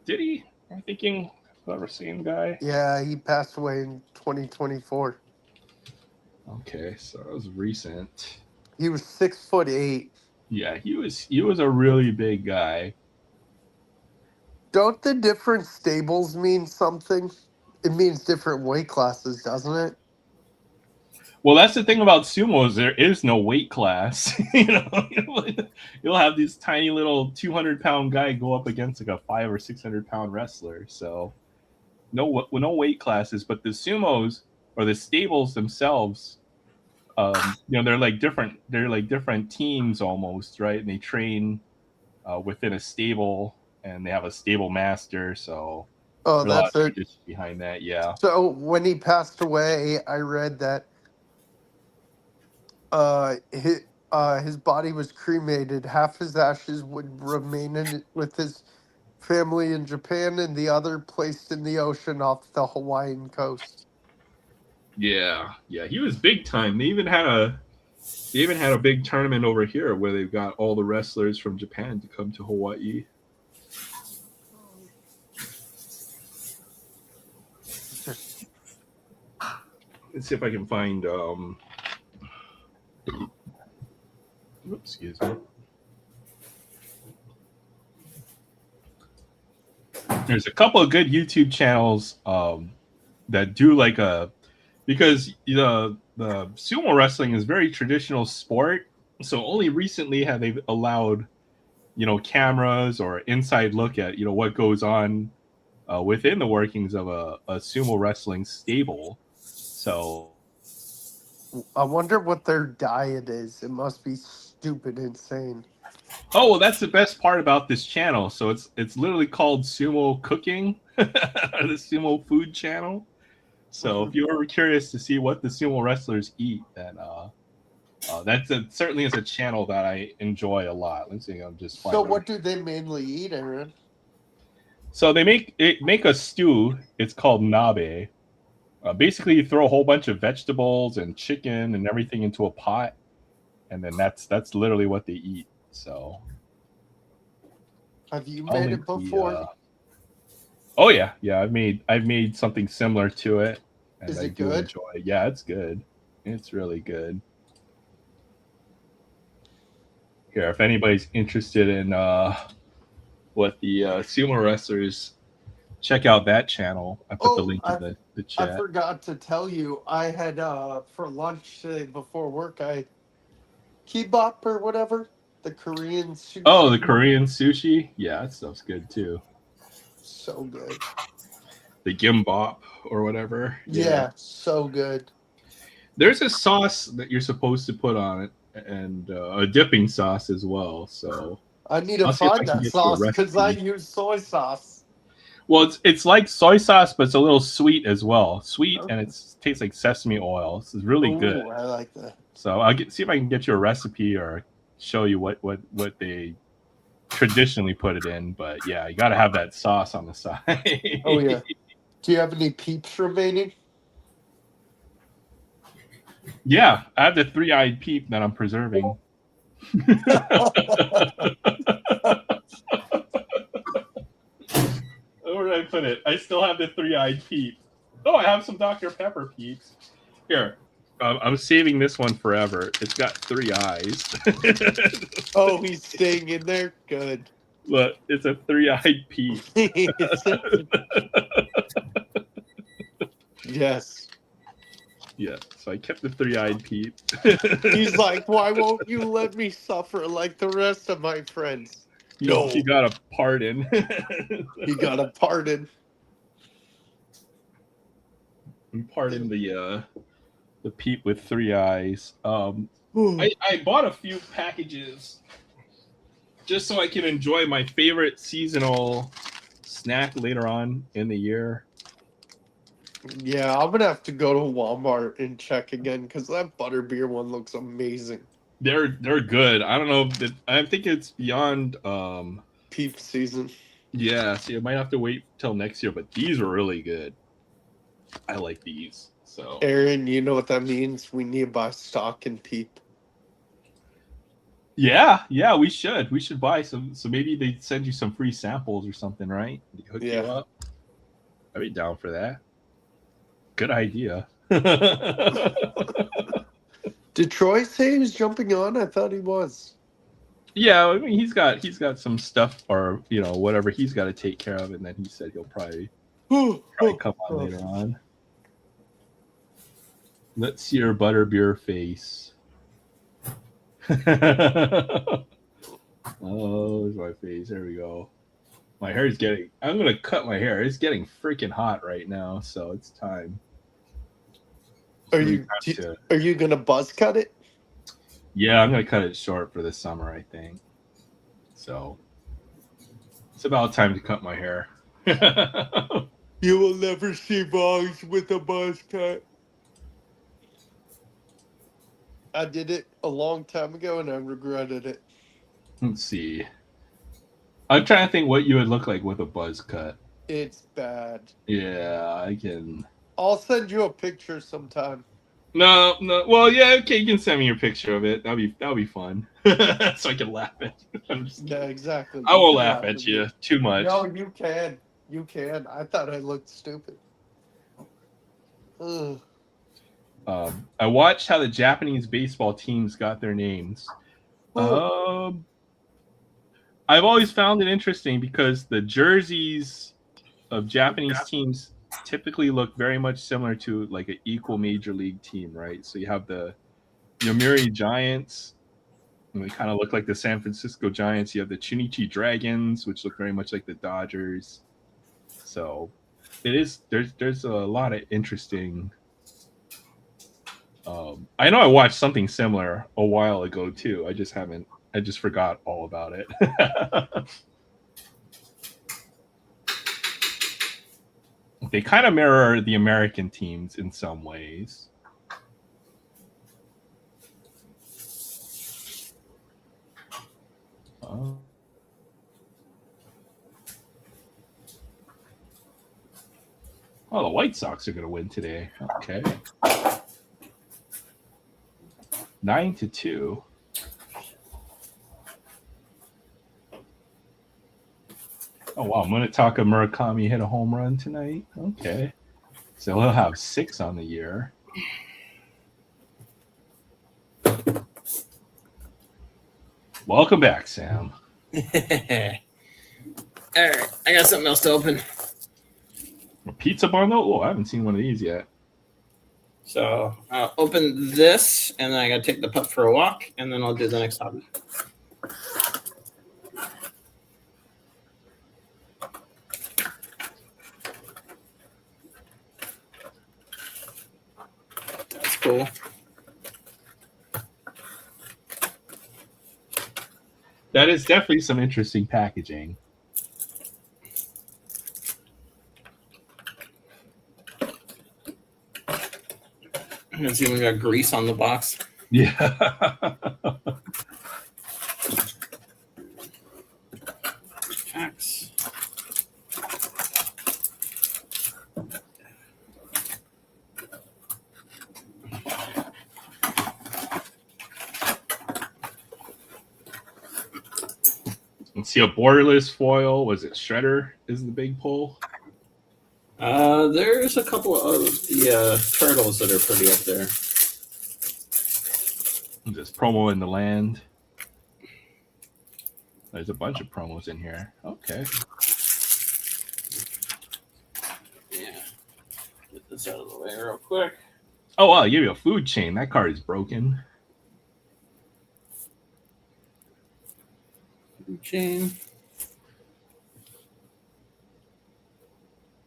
Did he? I'm thinking, clever same guy. Yeah, he passed away in 2024. Okay, so that was recent. He was 6'8". Yeah, he was a really big guy. Don't the different stables mean something? It means different weight classes, doesn't it? Well, that's the thing about sumo is there is no weight class. You'll have this tiny little 200-pound guy go up against like a 500 or 600-pound wrestler. So no weight classes, but the sumos or the stables themselves, they're like different teams almost, right? And they train within a stable, and they have a stable master. So Oh, there's a lot of that's it. tradition behind that. Yeah. So when he passed away, I read that his body was cremated. Half his ashes would remain with his family in Japan, and the other placed in the ocean off the Hawaiian coast. Yeah, he was big time. They even had a big tournament over here where they've got all the wrestlers from Japan to come to Hawaii. Let's see if I can find. Excuse me. There's a couple of good YouTube channels that do because the sumo wrestling is very traditional sport. So only recently have they allowed cameras or inside look at what goes on within the workings of a sumo wrestling stable. So I wonder what their diet is. It must be stupid insane. oh, well, that's the best part about this channel. So it's literally called Sumo Cooking, the Sumo Food Channel. So if you're ever curious to see what the sumo wrestlers eat, then certainly is a channel that I enjoy a lot. Let's see, I'm just So what do they mainly eat, Aaron? So they make a stew. It's called nabe. Basically, you throw a whole bunch of vegetables and chicken and everything into a pot, and then that's literally what they eat. So, have you made it before? Oh yeah. I've made something similar to it, and Is I it do good? enjoy it. Yeah, it's good. It's really good. Here, if anybody's interested in what the sumo wrestlers, check out that channel. I put the link in the chat. I forgot to tell you, I had for lunch today before work, kimbap or whatever, the Korean sushi. Oh, the Korean sushi? Yeah, that stuff's good too. So good. The gimbap or whatever. Yeah, so good. There's a sauce that you're supposed to put on it, and a dipping sauce as well. So I need to find that sauce because I recipe. use soy sauce. Well, it's like soy sauce, but it's a little sweet as well. Sweet, Okay. and it tastes like sesame oil. This is really good. I like that. So I'll see if I can get you a recipe or show you what they traditionally put it in. But yeah, you got to have that sauce on the side. Oh yeah. Do you have any peeps remaining? Yeah, I have the 3-eyed peep that I'm preserving. Where did I put it? I still have the 3-eyed peep. Oh, I have some Dr. Pepper peeps. Here, I'm saving this one forever. It's got 3 eyes. Oh, he's staying in there? Good. Look, it's a 3-eyed peep. Yes. Yeah, so I kept the 3-eyed peep. He's like, why won't you let me suffer like the rest of my friends? No. He got a pardon. He got a pardon. Pardon the peep with 3 eyes. I bought a few packages just so I can enjoy my favorite seasonal snack later on in the year. Yeah, I'm gonna have to go to Walmart and check again because that butterbeer one looks amazing. They're good. I don't know. I think it's beyond peep season. Yeah, so you might have to wait till next year, but these are really good. I like these. So Aaron, you know what that means? We need to buy stock in peep. Yeah, we should. We should buy some. So maybe they send you some free samples or something, right? They hook you up. I'd be down for that. Good idea. Did Troy say he was jumping on? I thought he was. Yeah, I mean he's got some stuff or whatever he's got to take care of, and then he said he'll probably come on later on. Let's see your butterbeer face. Oh, there's my face. There we go. My hair is getting. I'm gonna cut my hair. It's getting freaking hot right now, so it's time. Are you gonna buzz cut it? Yeah, I'm gonna cut it short for the summer, I think. So it's about time to cut my hair. You will never see Vlogs with a buzz cut. I did it a long time ago and I regretted it. Let's see. I'm trying to think what you would look like with a buzz cut. It's bad. Yeah, I can. I'll send you a picture sometime. No. Well, yeah, okay. You can send me your picture of it. That'll be fun, so I can laugh at you. Yeah, exactly. I won't laugh at you too much. No, you can. You can. I thought I looked stupid. Ugh. I watched how the Japanese baseball teams got their names. I've always found it interesting because the jerseys of Japanese teams typically look very much similar to like an equal major league team, right? So you have the Yomiuri Giants, and they kind of look like the San Francisco Giants. You have the Chunichi Dragons, which look very much like the Dodgers. So it is there's a lot of interesting. I know I watched something similar a while ago too. I just forgot all about it. They kind of mirror the American teams in some ways. Oh, the White Sox are going to win today. Okay. 9-2. Oh wow, Munetaka Murakami hit a home run tonight. Okay, so he'll have 6 on the year. Welcome back, Sam. All right, I got something else to open. A pizza barn though? Oh, I haven't seen one of these yet. So I'll open this, and then I got to take the pup for a walk, and then I'll do the next hobby. That's cool. That is definitely some interesting packaging. It's even got grease on the box. Yeah. Packs. Let's see, a borderless foil. Was it Shredder is the big pull? There's a couple of the turtles that are pretty up there. Just promo in the land. There's a bunch of promos in here. Okay. Yeah. Get this out of the way real quick. Oh, wow, give you a food chain. That card is broken. Food chain.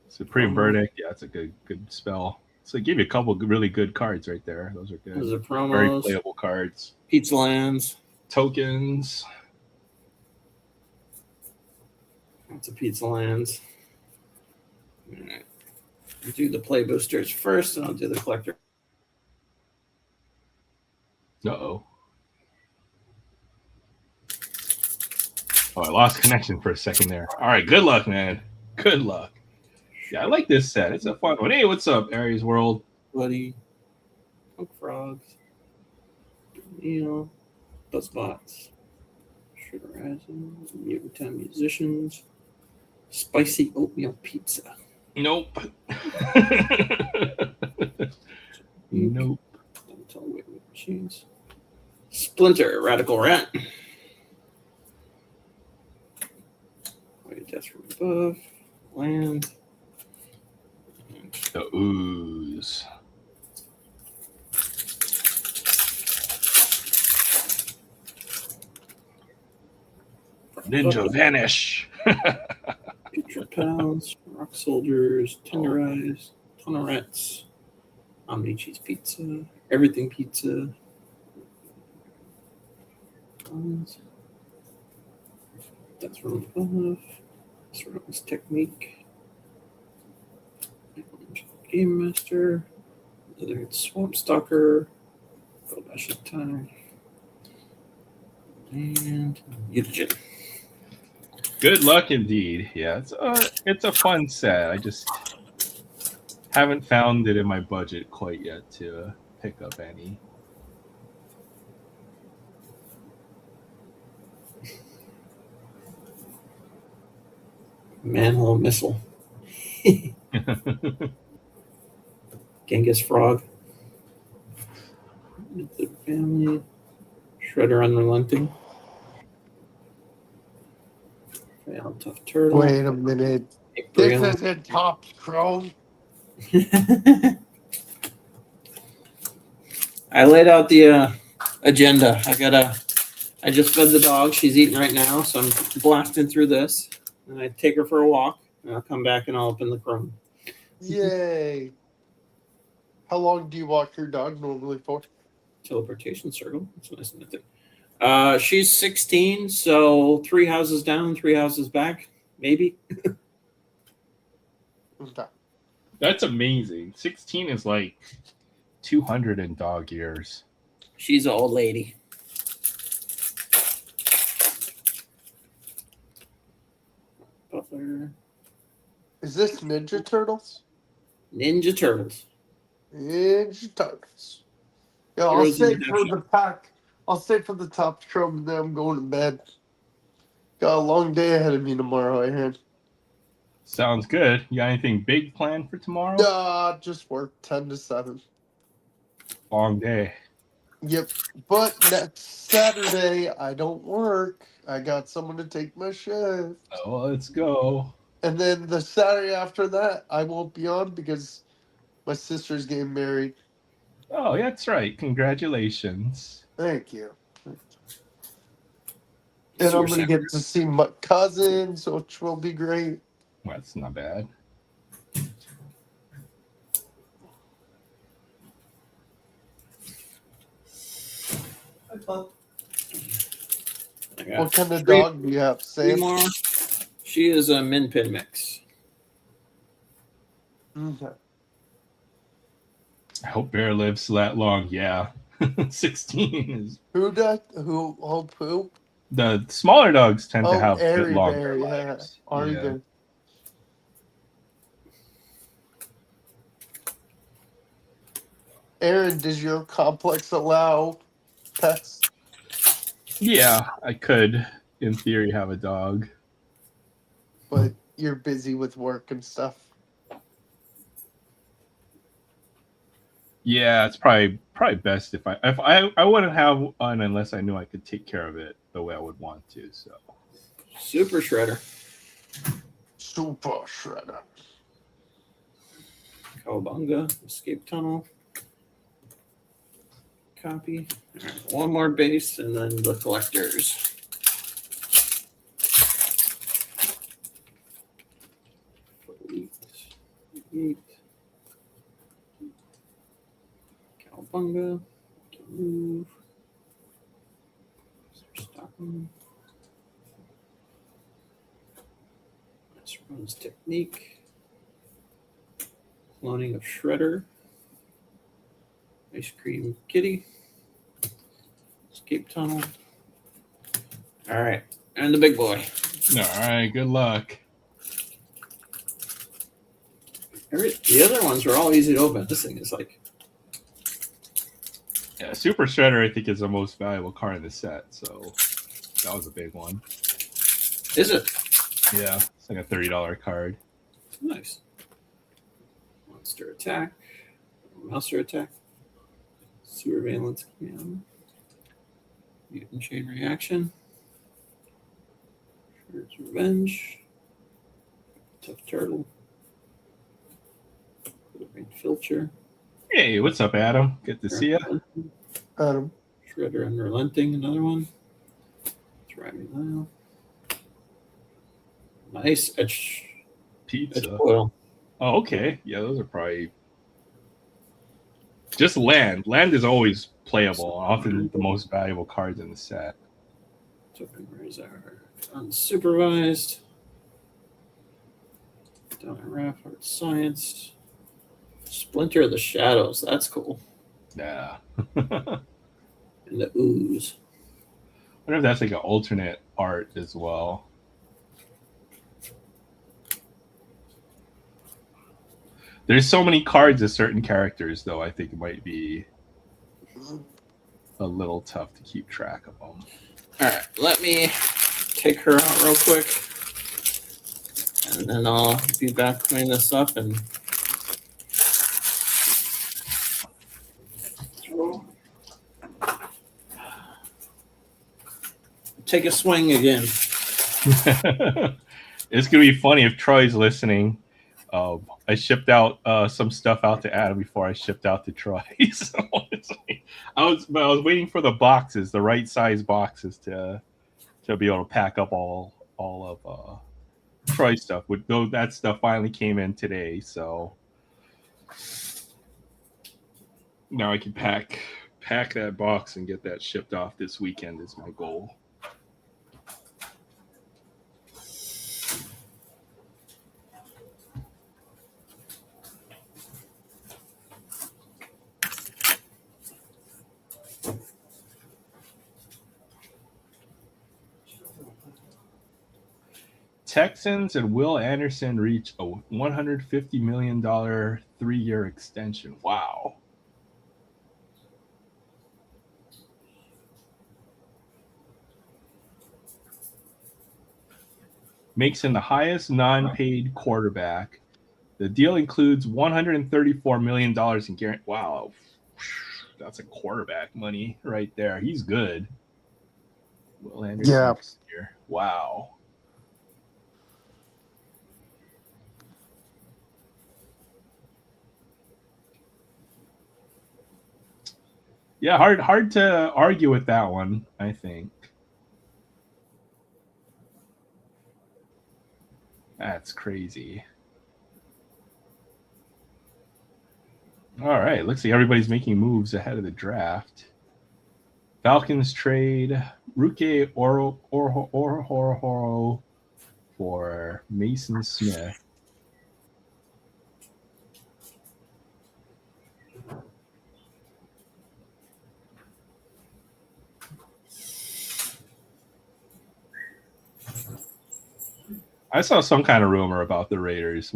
Supreme Verdict. Yeah, that's a good spell. So it gave you a couple really good cards right there. Those are good. Those are promos. Very playable cards. Pizza Lands. Tokens. That's a Pizza Lands. All right. I'll do the play boosters first, and I'll do the collector. Uh-oh. Oh, I lost connection for a second there. All right, good luck, man. Good luck. Yeah, I like this set. It's a fun one. Hey, what's up, Aries World? Buddy. Punk Frogs. Buzzbots. Sugar Rising. Mutant Time Musicians. Spicy Oatmeal Pizza. Nope. Nope. Machines. Splinter, Radical Rat. Wait, death from above. Land. The ooze. Ninja vanish. Picture Pals, Rock Soldiers, Tenderize, Tonerettes, Omni Cheese Pizza, Everything Pizza. That's from above. Surrounds Technique. Game Master. There's Swamp Stalker. Gold Dash Time. And Mutagen. Good luck indeed. Yeah, it's a fun set. I just haven't found it in my budget quite yet to pick up any. Manhole Missile. Genghis Frog. The Family. Shredder Unrelenting. Fail Tough Turtle. Wait a minute. This isn't Top Chrome. I laid out the agenda. I just fed the dog. She's eating right now, so I'm blasting through this. And I take her for a walk, and I'll come back and I'll open the Chrome. Yay. How long do you walk your dog normally for? Teleportation circle. That's nice and thick. She's 16, so 3 houses down, 3 houses back, maybe. Okay. That's amazing. 16 is like 200 in dog years. She's an old lady. Butler. Is this Ninja Turtles? Ninja Turtles. Ninja Turtles. Yeah, I'll Heroes in stay for Redemption. the pack. I'll stay for the Top Chrome, and then I'm going to bed. Got a long day ahead of me tomorrow, I heard. Sounds good. You got anything big planned for tomorrow? Just work 10 to 7. Long day. Yep. But next Saturday, I don't work. I got someone to take my shift. Oh, let's go. And then the Saturday after that, I won't be on because my sister's getting married. Oh, yeah, that's right. Congratulations. Thank you. And I'm going to get to see my cousins, which will be great. Well, that's not bad. What kind of dog do you have, Sam? More. She is a Min Pin mix. Okay. I hope Bear lives that long. Yeah. 16 is. Who? The smaller dogs tend to have a bit Airy longer Bear, lives. yeah. Airy Yeah. Bear. Aaron, does your complex allow pets? Yeah, I could, in theory, have a dog. But you're busy with work and stuff. Yeah, it's probably best if I wouldn't have one unless I knew I could take care of it the way I would want to. So Super Shredder. Super Shredder. Cowabunga. Escape Tunnel. Copy. All right, one more base and then the collectors. Eight. Cowabunga. Move. Stopping. Let's run this technique. Cloning of Shredder. Ice Cream Kitty. Escape Tunnel. All right. And the big boy. all right, good luck. The other ones are all easy to open. This thing is like. Yeah, Super Shredder I think is the most valuable card in the set. So that was a big one. Is it? Yeah, it's like a $30 card. Nice. Monster Attack. Mouser Attack. Surveillance cam. Mutant chain reaction. Shredder's revenge. Tough turtle. Rain filter. Hey, what's up, Adam? Good to see you. Adam. Shredder unrelenting, another one. Driving Lyle. Nice edge Pizza. foil. Oh, okay. Yeah, those are probably just land. Land is always playable, often the most valuable cards in the set. Token Razor. Unsupervised. Down at Raft Art Science. Splinter of the Shadows. That's cool. Yeah. And the Ooze. I wonder if that's like an alternate art as well. There's so many cards of certain characters, though. I think it might be a little tough to keep track of them. All right, let me take her out real quick, and then I'll be back cleaning this up and take a swing again. It's gonna be funny if Troy's listening. I shipped out some stuff out to Adam before I shipped out to Troy. So I was waiting for the boxes, the right size boxes, to be able to pack up all of Troy's stuff. That stuff finally came in today, so now I can pack that box and get that shipped off this weekend is my goal. Texans and Will Anderson reach a $150 million 3-year extension. Wow. Makes him the highest non-paid quarterback. The deal includes $134 million in guarantee. Wow. That's a quarterback money right there. He's good. Will Anderson. Yeah. Here. Wow. Yeah, hard to argue with that one, I think. That's crazy. All right, looks like everybody's making moves ahead of the draft. Falcons trade Ruke Orhoro for Mason Smith. I saw some kind of rumor about the Raiders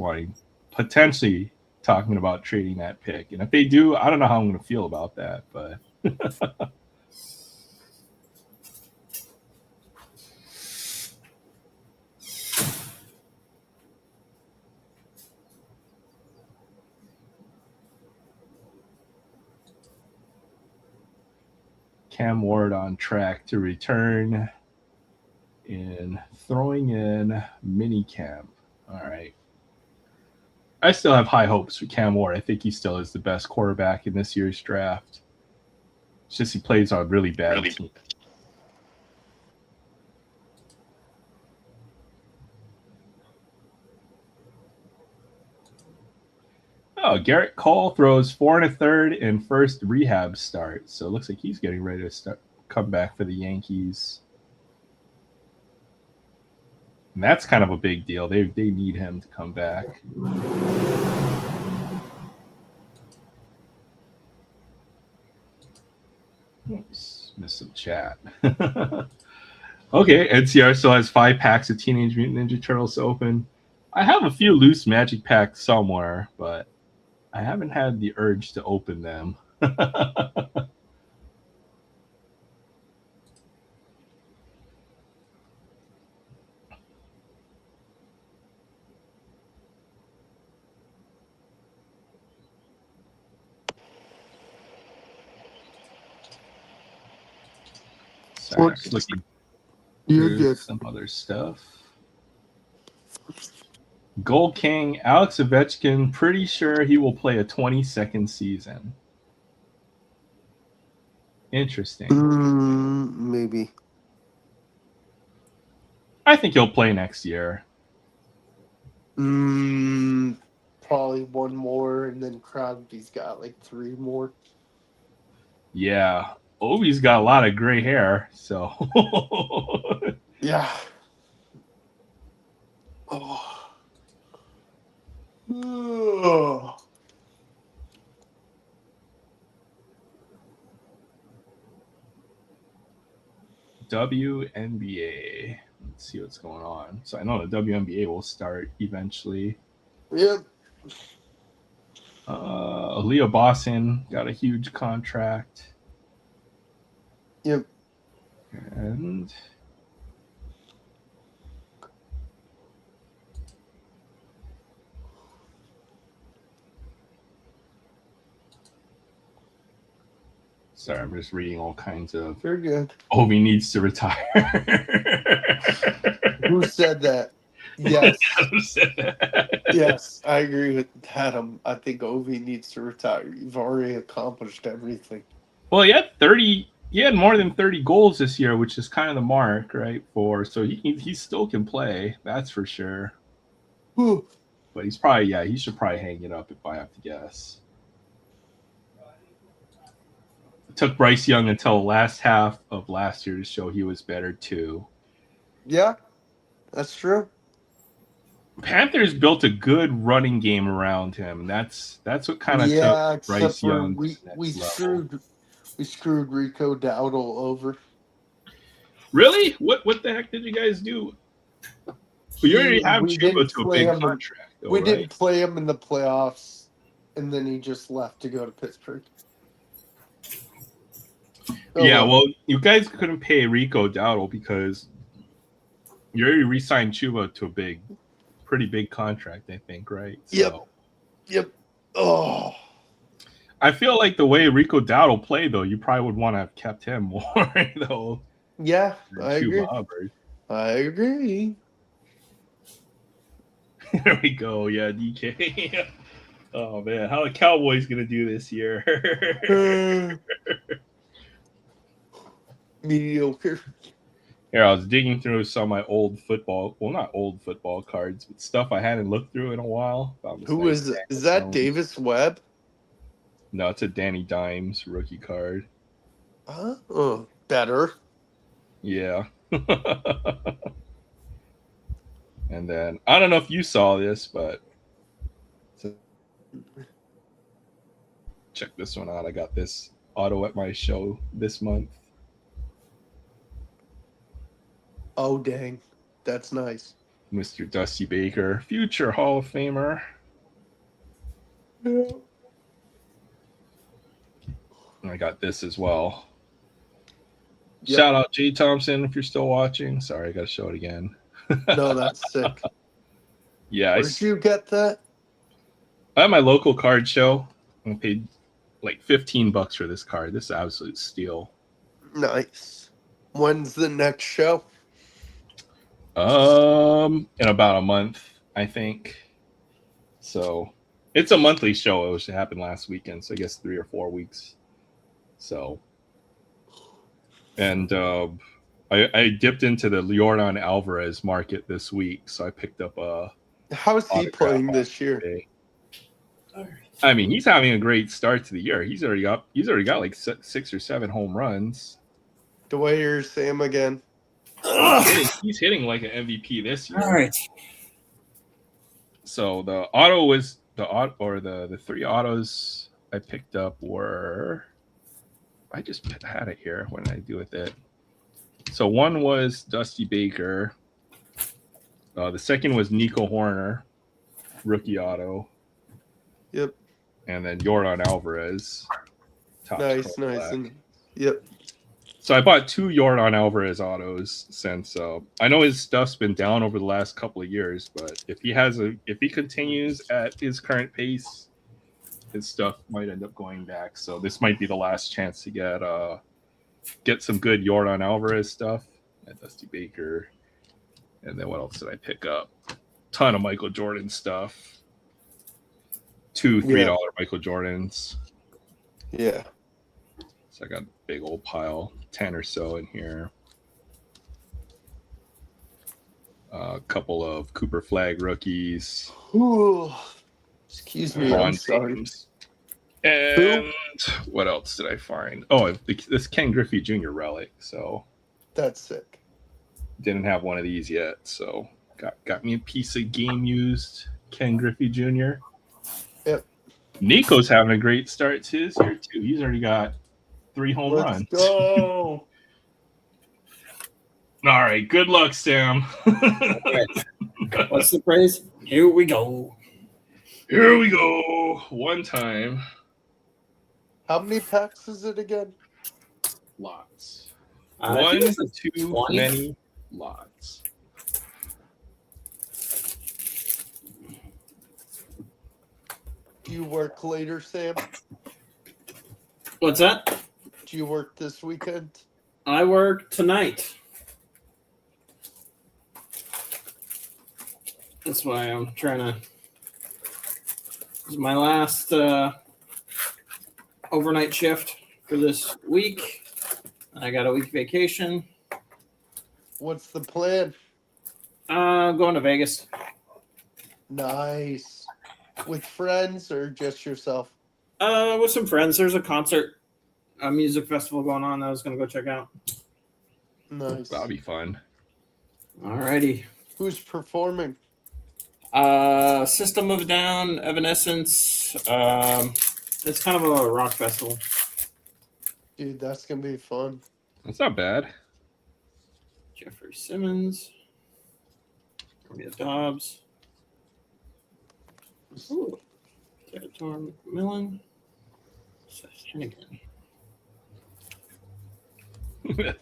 potentially talking about trading that pick. And if they do, I don't know how I'm going to feel about that, but Cam Ward on track to return in throwing in mini camp. All right. I still have high hopes for Cam Ward. I think he still is the best quarterback in this year's draft. It's just he plays on a really bad team. Oh, Garrett Cole throws 4 1/3 in first rehab start. So it looks like he's getting ready to come back for the Yankees. And that's kind of a big deal. They need him to come back. Oops, missed some chat. Okay, NCR still has 5 packs of Teenage Mutant Ninja Turtles to open. I have a few loose Magic packs somewhere, but I haven't had the urge to open them. Sorry, I'm just looking You're through good. some other stuff. Gold King, Alex Ovechkin, pretty sure he will play a 22nd season. Interesting. Maybe. I think he'll play next year. Probably one more, and then Crosby's got like 3 more. Yeah. Ovi's got a lot of gray hair, so. Yeah. Oh. Oh. WNBA. Let's see what's going on. So I know the WNBA will start eventually. Yep. Leo Boston got a huge contract. Yep. And sorry, I'm just reading all kinds of. Very good. Ovi needs to retire. Who said that? Yes. Who said that? Yes, I agree with Adam. I think Ovi needs to retire. You've already accomplished everything. Well, he had 30. He had more than 30 goals this year, which is kind of the mark, right? So he still can play. That's for sure. Whew. But he's probably he should probably hang it up if I have to guess. It took Bryce Young until the last half of last year to show he was better too. Yeah, that's true. Panthers built a good running game around him. That's what kind of took Bryce Young. We screwed Rico Dowdle over. Really? What the heck did you guys do? You already have Chuba to a big contract. Though, we didn't play him in the playoffs, and then he just left to go to Pittsburgh. Well, you guys couldn't pay Rico Dowdle because you already re-signed Chuba to a pretty big contract, I think, right? Yep. Oh. I feel like the way Rico Dowdle played, though, you probably would want to have kept him more, though. Yeah, I agree. Hubbard. I agree. There we go. Yeah, DK. Oh, man. How are the Cowboys going to do this year? Mediocre. Here, I was digging through some of my old football, well, not old football cards, but stuff I hadn't looked through in a while. Who is it? Is that Davis Webb? No, it's a Danny Dimes rookie card. Oh, better. Yeah. And then, I don't know if you saw this, but check this one out. I got this auto at my show this month. Oh, dang. That's nice. Mr. Dusty Baker, future Hall of Famer. Yeah. And I got this as well. Yep. Shout out Jay Thompson if you're still watching. Sorry, I got to show it again. No, that's sick. Yeah. Where did you get that? At my local card show. I paid like $15 for this card. This is an absolute steal. Nice. When's the next show? In about a month, I think. So it's a monthly show. It was to happen last weekend, so I guess 3 or 4 weeks. So, and I dipped into the Jordan Alvarez market this week, so I picked up a. How is he playing this year? I mean, he's having a great start to the year. He's already got like 6 or 7 home runs. Dwyer Sam again. He's hitting like an MVP this year. All right. So the auto was the 3 autos I picked up were. I just had it here. What did I do with it? So one was Dusty Baker. The second was Nico Horner, rookie auto. Yep. And then Jordan Alvarez. Nice. And, yep. So I bought 2 Jordan Alvarez autos since I know his stuff's been down over the last couple of years, but if he continues at his current pace, his stuff might end up going back. So this might be the last chance to get get some good Jordan Alvarez stuff. At Dusty Baker. And then what else did I pick up? Ton of Michael Jordan stuff. 2 $3 Michael Jordans. Yeah. So I got a big old pile, 10 or so in here. A couple of Cooper Flag rookies. Ooh. Excuse me. I'm LeBron sorry. James. And what else did I find? Oh, this Ken Griffey Jr. relic. So That's sick. didn't have one of these yet. So got me a piece of game used Ken Griffey Jr. Yep. Nico's having a great start to his year too. He's already got 3 home Let's runs. go. All right, good luck, Sam. Right. What's the praise? Here we go. Here we go. One time. How many packs is it again? Lots. I One, think it's like too 20. many. Lots. Do you work later, Sam? What's that? Do you work this weekend? I work tonight. That's why I'm trying to. This is my last overnight shift for this week. I got a week vacation. What's the plan? Going to Vegas. Nice. With friends or just yourself? With some friends. There's a concert, a music festival going on that I was going to go check out. Nice. That'll be fun. Alrighty. Who's performing? System of a Down, Evanescence. It's kind of a rock festival. Dude, that's going to be fun. That's not bad. Jeffrey Simmons. Maria Dobbs. Ooh. Theodore McMillan. Seth Hennigan.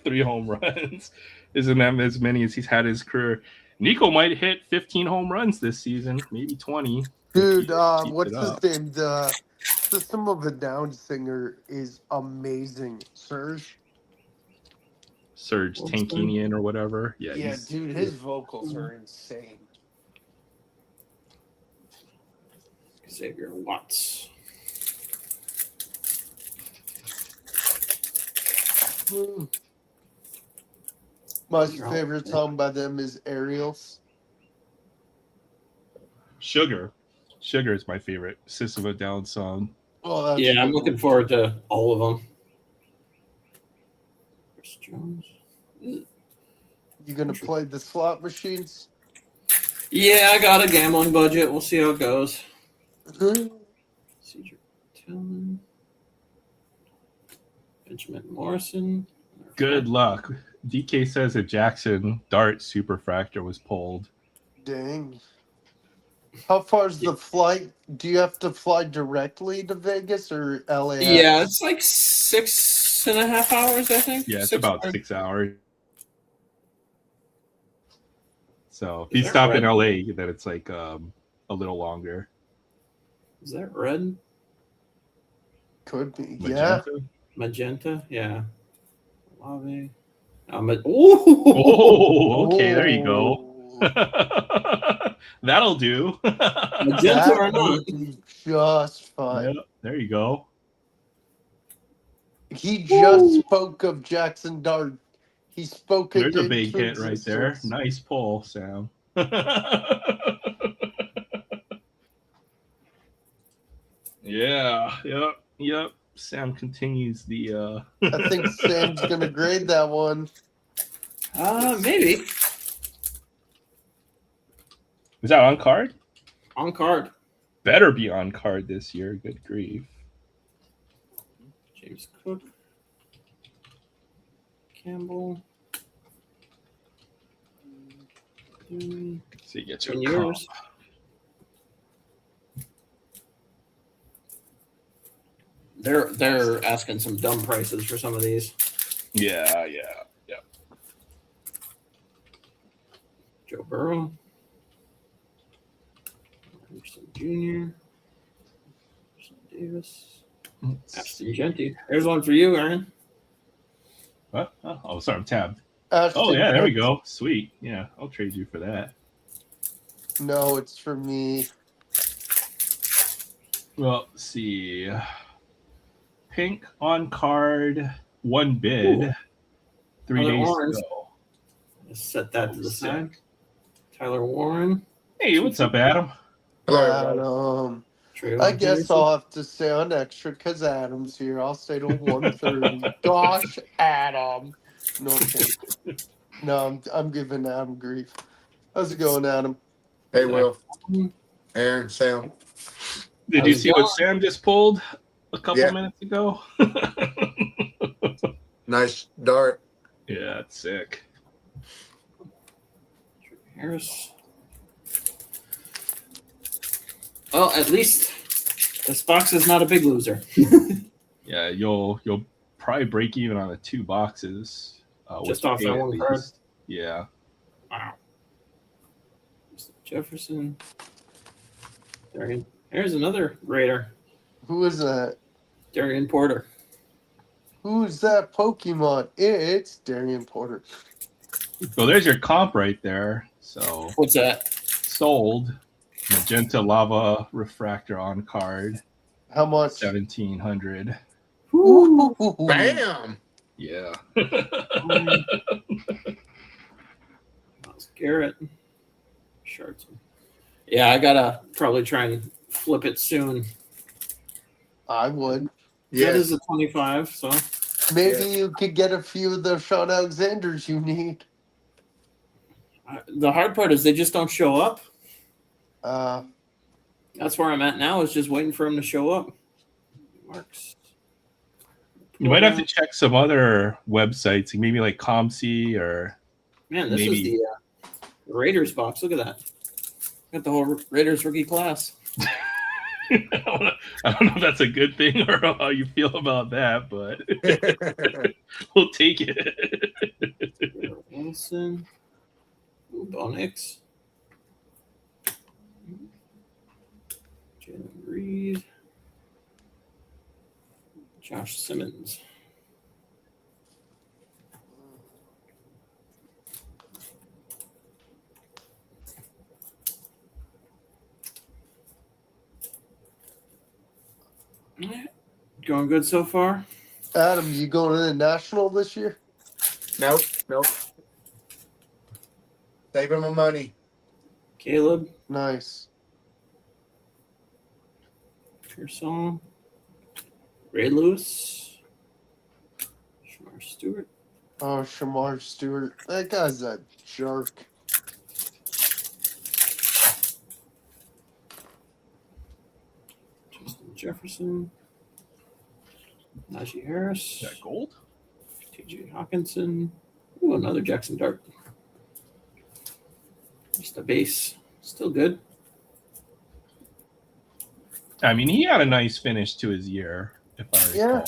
3 home runs. Isn't that as many as he's had his career? Nico might hit 15 home runs this season, maybe 20. Dude, Keeps what's it his up. name? The System of a Down singer is amazing. Serge? Serge What's his Tankinian or whatever. Yeah, Yeah, he's- dude, his vocals are insane. Xavier Watts. My favorite song by them is Aerials. Sugar. Sugar is my favorite System of a Down song. Oh, that's Yeah, I'm good. looking forward to all of them. Chris Jones. You gonna play the slot machines? Yeah, I got a gambling budget. We'll see how it goes. Cedric Tillman. Benjamin Morrison. Good luck. DK says that Jackson Dart Superfractor was pulled. Dang. How far's the flight? Do you have to fly directly to Vegas or LAX? Yeah, it's like 6.5 hours, I think. Yeah, it's 6 about hours. 6 hours. So if Is you that stop in red? LA, then it's like a little longer. Is that red? Could be. Yeah. Magenta? Magenta? Yeah. Lave. Ooh! Oh, okay, there you go. Oh, That'll do. Magenta or that not? would be just fine. Yeah, there you go. He just spoke of Jackson Dart. He spoke There's a it big into hit right there. existence. Nice pull, Sam. Yeah, yep. Sam continues the I think Sam's gonna grade that one. Maybe. Is that on card? On card. Better be on card this year. Good grief. James Cook. Campbell. So you get 10 your comp. years. They're asking some dumb prices for some of these. Yeah. Joe Burrow. Anderson Jr. Anderson Davis. Ashton Genty. There's one for you, Aaron. What? Oh, sorry, I'm tabbed. Ashton Oh yeah, there we Kutcher. go. Sweet. Yeah, I'll trade you for that. No, it's for me. Well, let's see. Pink on card, 1 bid, Ooh, 3 another days to orange. go. Let's set that Oh, to the sick. side. Tyler Warren. Hey, what's up, Adam? Hello, everybody. I Trayvon guess Henderson. I'll have to stay on extra because Adam's here. I'll stay till 1:30. Gosh, Adam. No, I'm kidding. No, I'm giving Adam grief. How's it going, Adam? Hey, Will, Aaron, Sam. Did How's you it see what going? Sam just pulled a couple Yeah. minutes ago? Nice dart. Yeah, it's sick. Harris. Well, at least this box is not a big loser. Yeah, you'll probably break even on the 2 boxes. Just with off pay that at one card. least. Yeah. Wow. Jefferson. There's another Raider. Who is that? Darian Porter. Who's that Pokemon? It's Darian Porter. So there's your comp right there. So What's that? sold. Magenta Lava Refractor on card. How much? 1,700. Ooh. Bam! Yeah. Miles Garrett. Sharton. Yeah, I gotta probably try and flip it soon. I would. That Yeah. is a 25, so Maybe you could get a few of the Sean Alexanders you need. the hard part is they just don't show up. Uh, That's where I'm at now, is just waiting for him to show up. Marks. You might have to check some other websites, maybe like ComC or Man, this maybe- is the Raiders box. Look at that. Got the whole Raiders rookie class. I don't know if that's a good thing or how you feel about that, but we'll take it. Wilson. Ooh, Bonix. Jalen Reed. Josh Simmons. Yeah. Going good so far? Adam, you going to the National this year? Nope. Saving my money. Caleb. Nice. Pearson. Ray Lewis. Shamar Stewart. Oh, Shamar Stewart. That guy's a jerk. Justin Jefferson. Najee Harris. Is that gold? TJ Hawkinson. Ooh, another Jackson Dart. Just a base. Still good. I mean, he had a nice finish to his year, if I recall.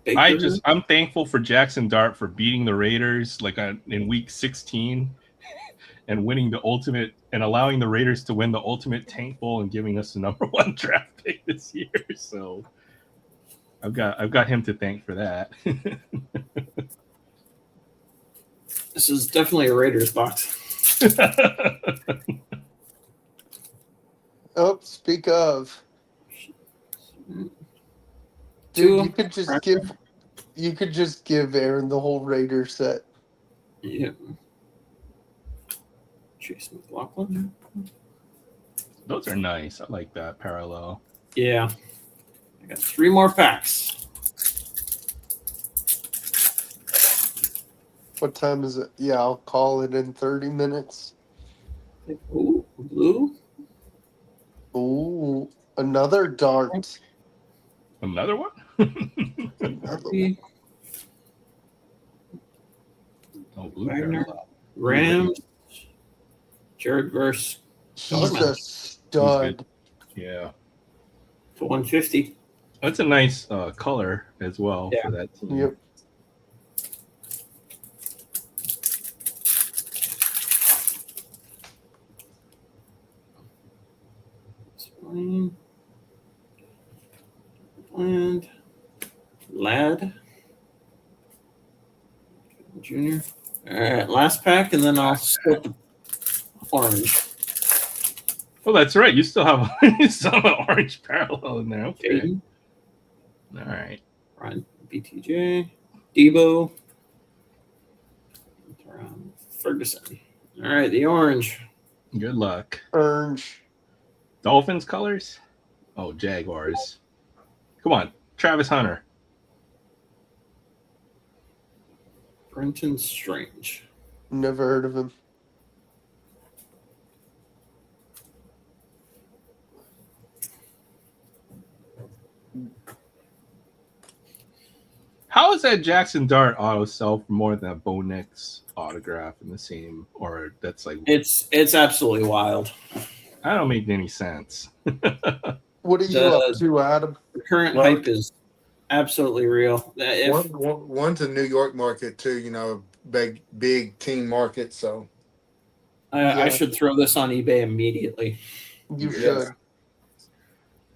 Yeah. I'm thankful for Jackson Dart for beating the Raiders in week 16 and winning the ultimate and allowing the Raiders to win the ultimate tank bowl and giving us the number 1 draft pick this year. So I've got him to thank for that. This is definitely a Raiders box. Oh, speak of. Dude, Two. you could just give Aaron the whole Raider set. Yeah. Chase McLaughlin. Those are nice. I like that parallel. Yeah. I got 3 more packs. What time is it? Yeah, I'll call it in 30 minutes. Ooh, blue. Ooh, another dart. Another one? Another one. Oh, blue Wagner. parallel. Rams. Jared Verse He's a stud. Yeah. to 150. That's a nice color as well Yeah. for that team. Yep. Spain. And Lad Junior. All right, last pack, and then I'll split the orange. Oh, that's right. You still have some orange parallel in there. Okay. Jaden, All right. Ryan, BTJ, Debo, Ferguson. All right, the orange. Good luck. Orange. Dolphins colors? Oh, Jaguars. Come on, Travis Hunter. Brenton Strange. Never heard of him. How is that Jackson Dart auto sell for more than a Bo Nix autograph in the same? Or that's like It's absolutely wild. I don't make any sense. What are you up to, Adam? The current Well, hype is absolutely real. One's a New York market too. You know, big team market. So I should throw this on eBay immediately. You Yes. should.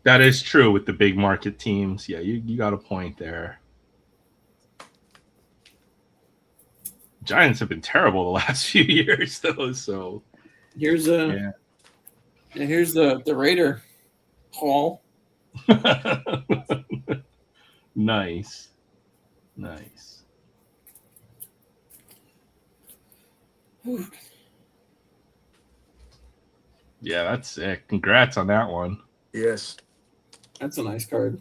That is true with the big market teams. Yeah, you got a point there. Giants have been terrible the last few years, though. So Here's the Raider haul. Nice. Yeah, that's sick. Congrats on that one. yes, That's a nice card.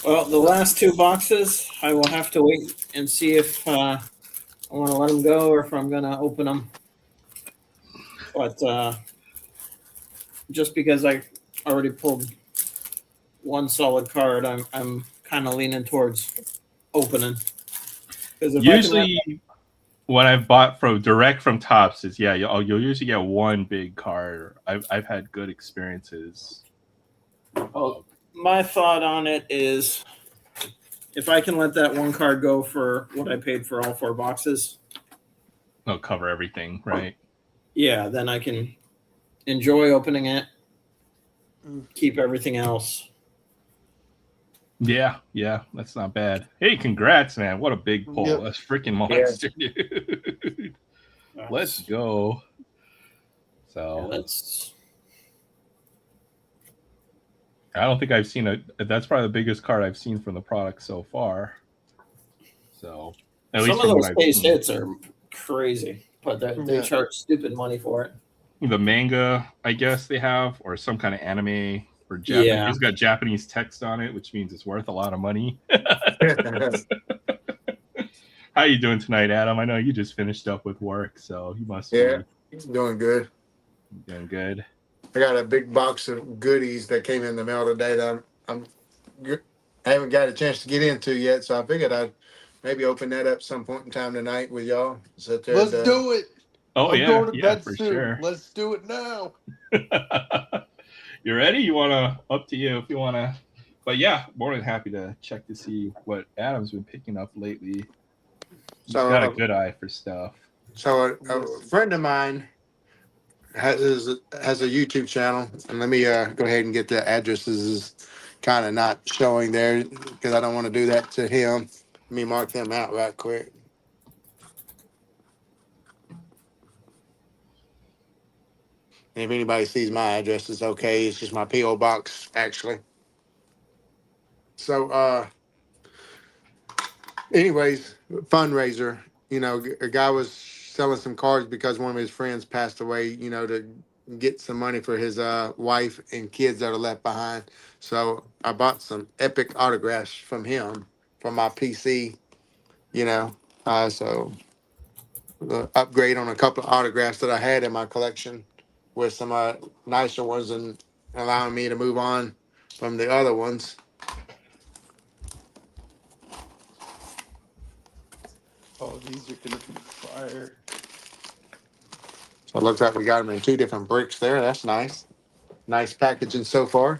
Well, the last two boxes, I will have to wait and see if I want to let them go or if I'm going to open them. But just because I already pulled one solid card, I'm kind of leaning towards opening. Usually, what I've bought direct from Topps is you'll usually get one big card. I've had good experiences. My thought on it is, if I can let that one card go for what I paid for all four boxes, They'll cover everything, right? yeah, then I can enjoy opening it, keep everything else. Yeah, that's not bad. Hey, congrats, man! What a big pull! Yep. That's freaking monster, dude. Let's go. So That's. I don't think I've seen that's probably the biggest card I've seen from the product so far. So at Some least of from those what I've base seen. hits are crazy, but they charge stupid money for it. The manga, I guess they have, or some kind of anime or Japanese. Yeah. It's got Japanese text on it, which means it's worth a lot of money. How you doing tonight, Adam? I know you just finished up with work, so you must yeah, be doing good. doing good. I got a big box of goodies that came in the mail today that I haven't got a chance to get into yet. So I figured I'd maybe open that up some point in time tonight with y'all. Sit there. Let's do it. Oh, I'm going to bed for soon. sure. Let's do it now. You ready? You wanna? Up to you if you wanna. But yeah, more than happy to check to see what Adam's been picking up lately. He's got a good eye for stuff. So a friend of mine has a YouTube channel, and let me go ahead and get the addresses. Is kind of not showing there because I don't want to do that to him. Let me mark them out right quick. And if anybody sees my address, it's okay. It's just my P.O. box, actually. So, anyways, fundraiser. You know, a guy was selling some cards because one of his friends passed away, you know, to get some money for his wife and kids that are left behind. So I bought some epic autographs from him from my PC, you know. So upgrade on a couple of autographs that I had in my collection with some nicer ones and allowing me to move on from the other ones. Oh, these are going to be fire. So it looks like we got them in two different bricks there. That's nice. Nice packaging so far.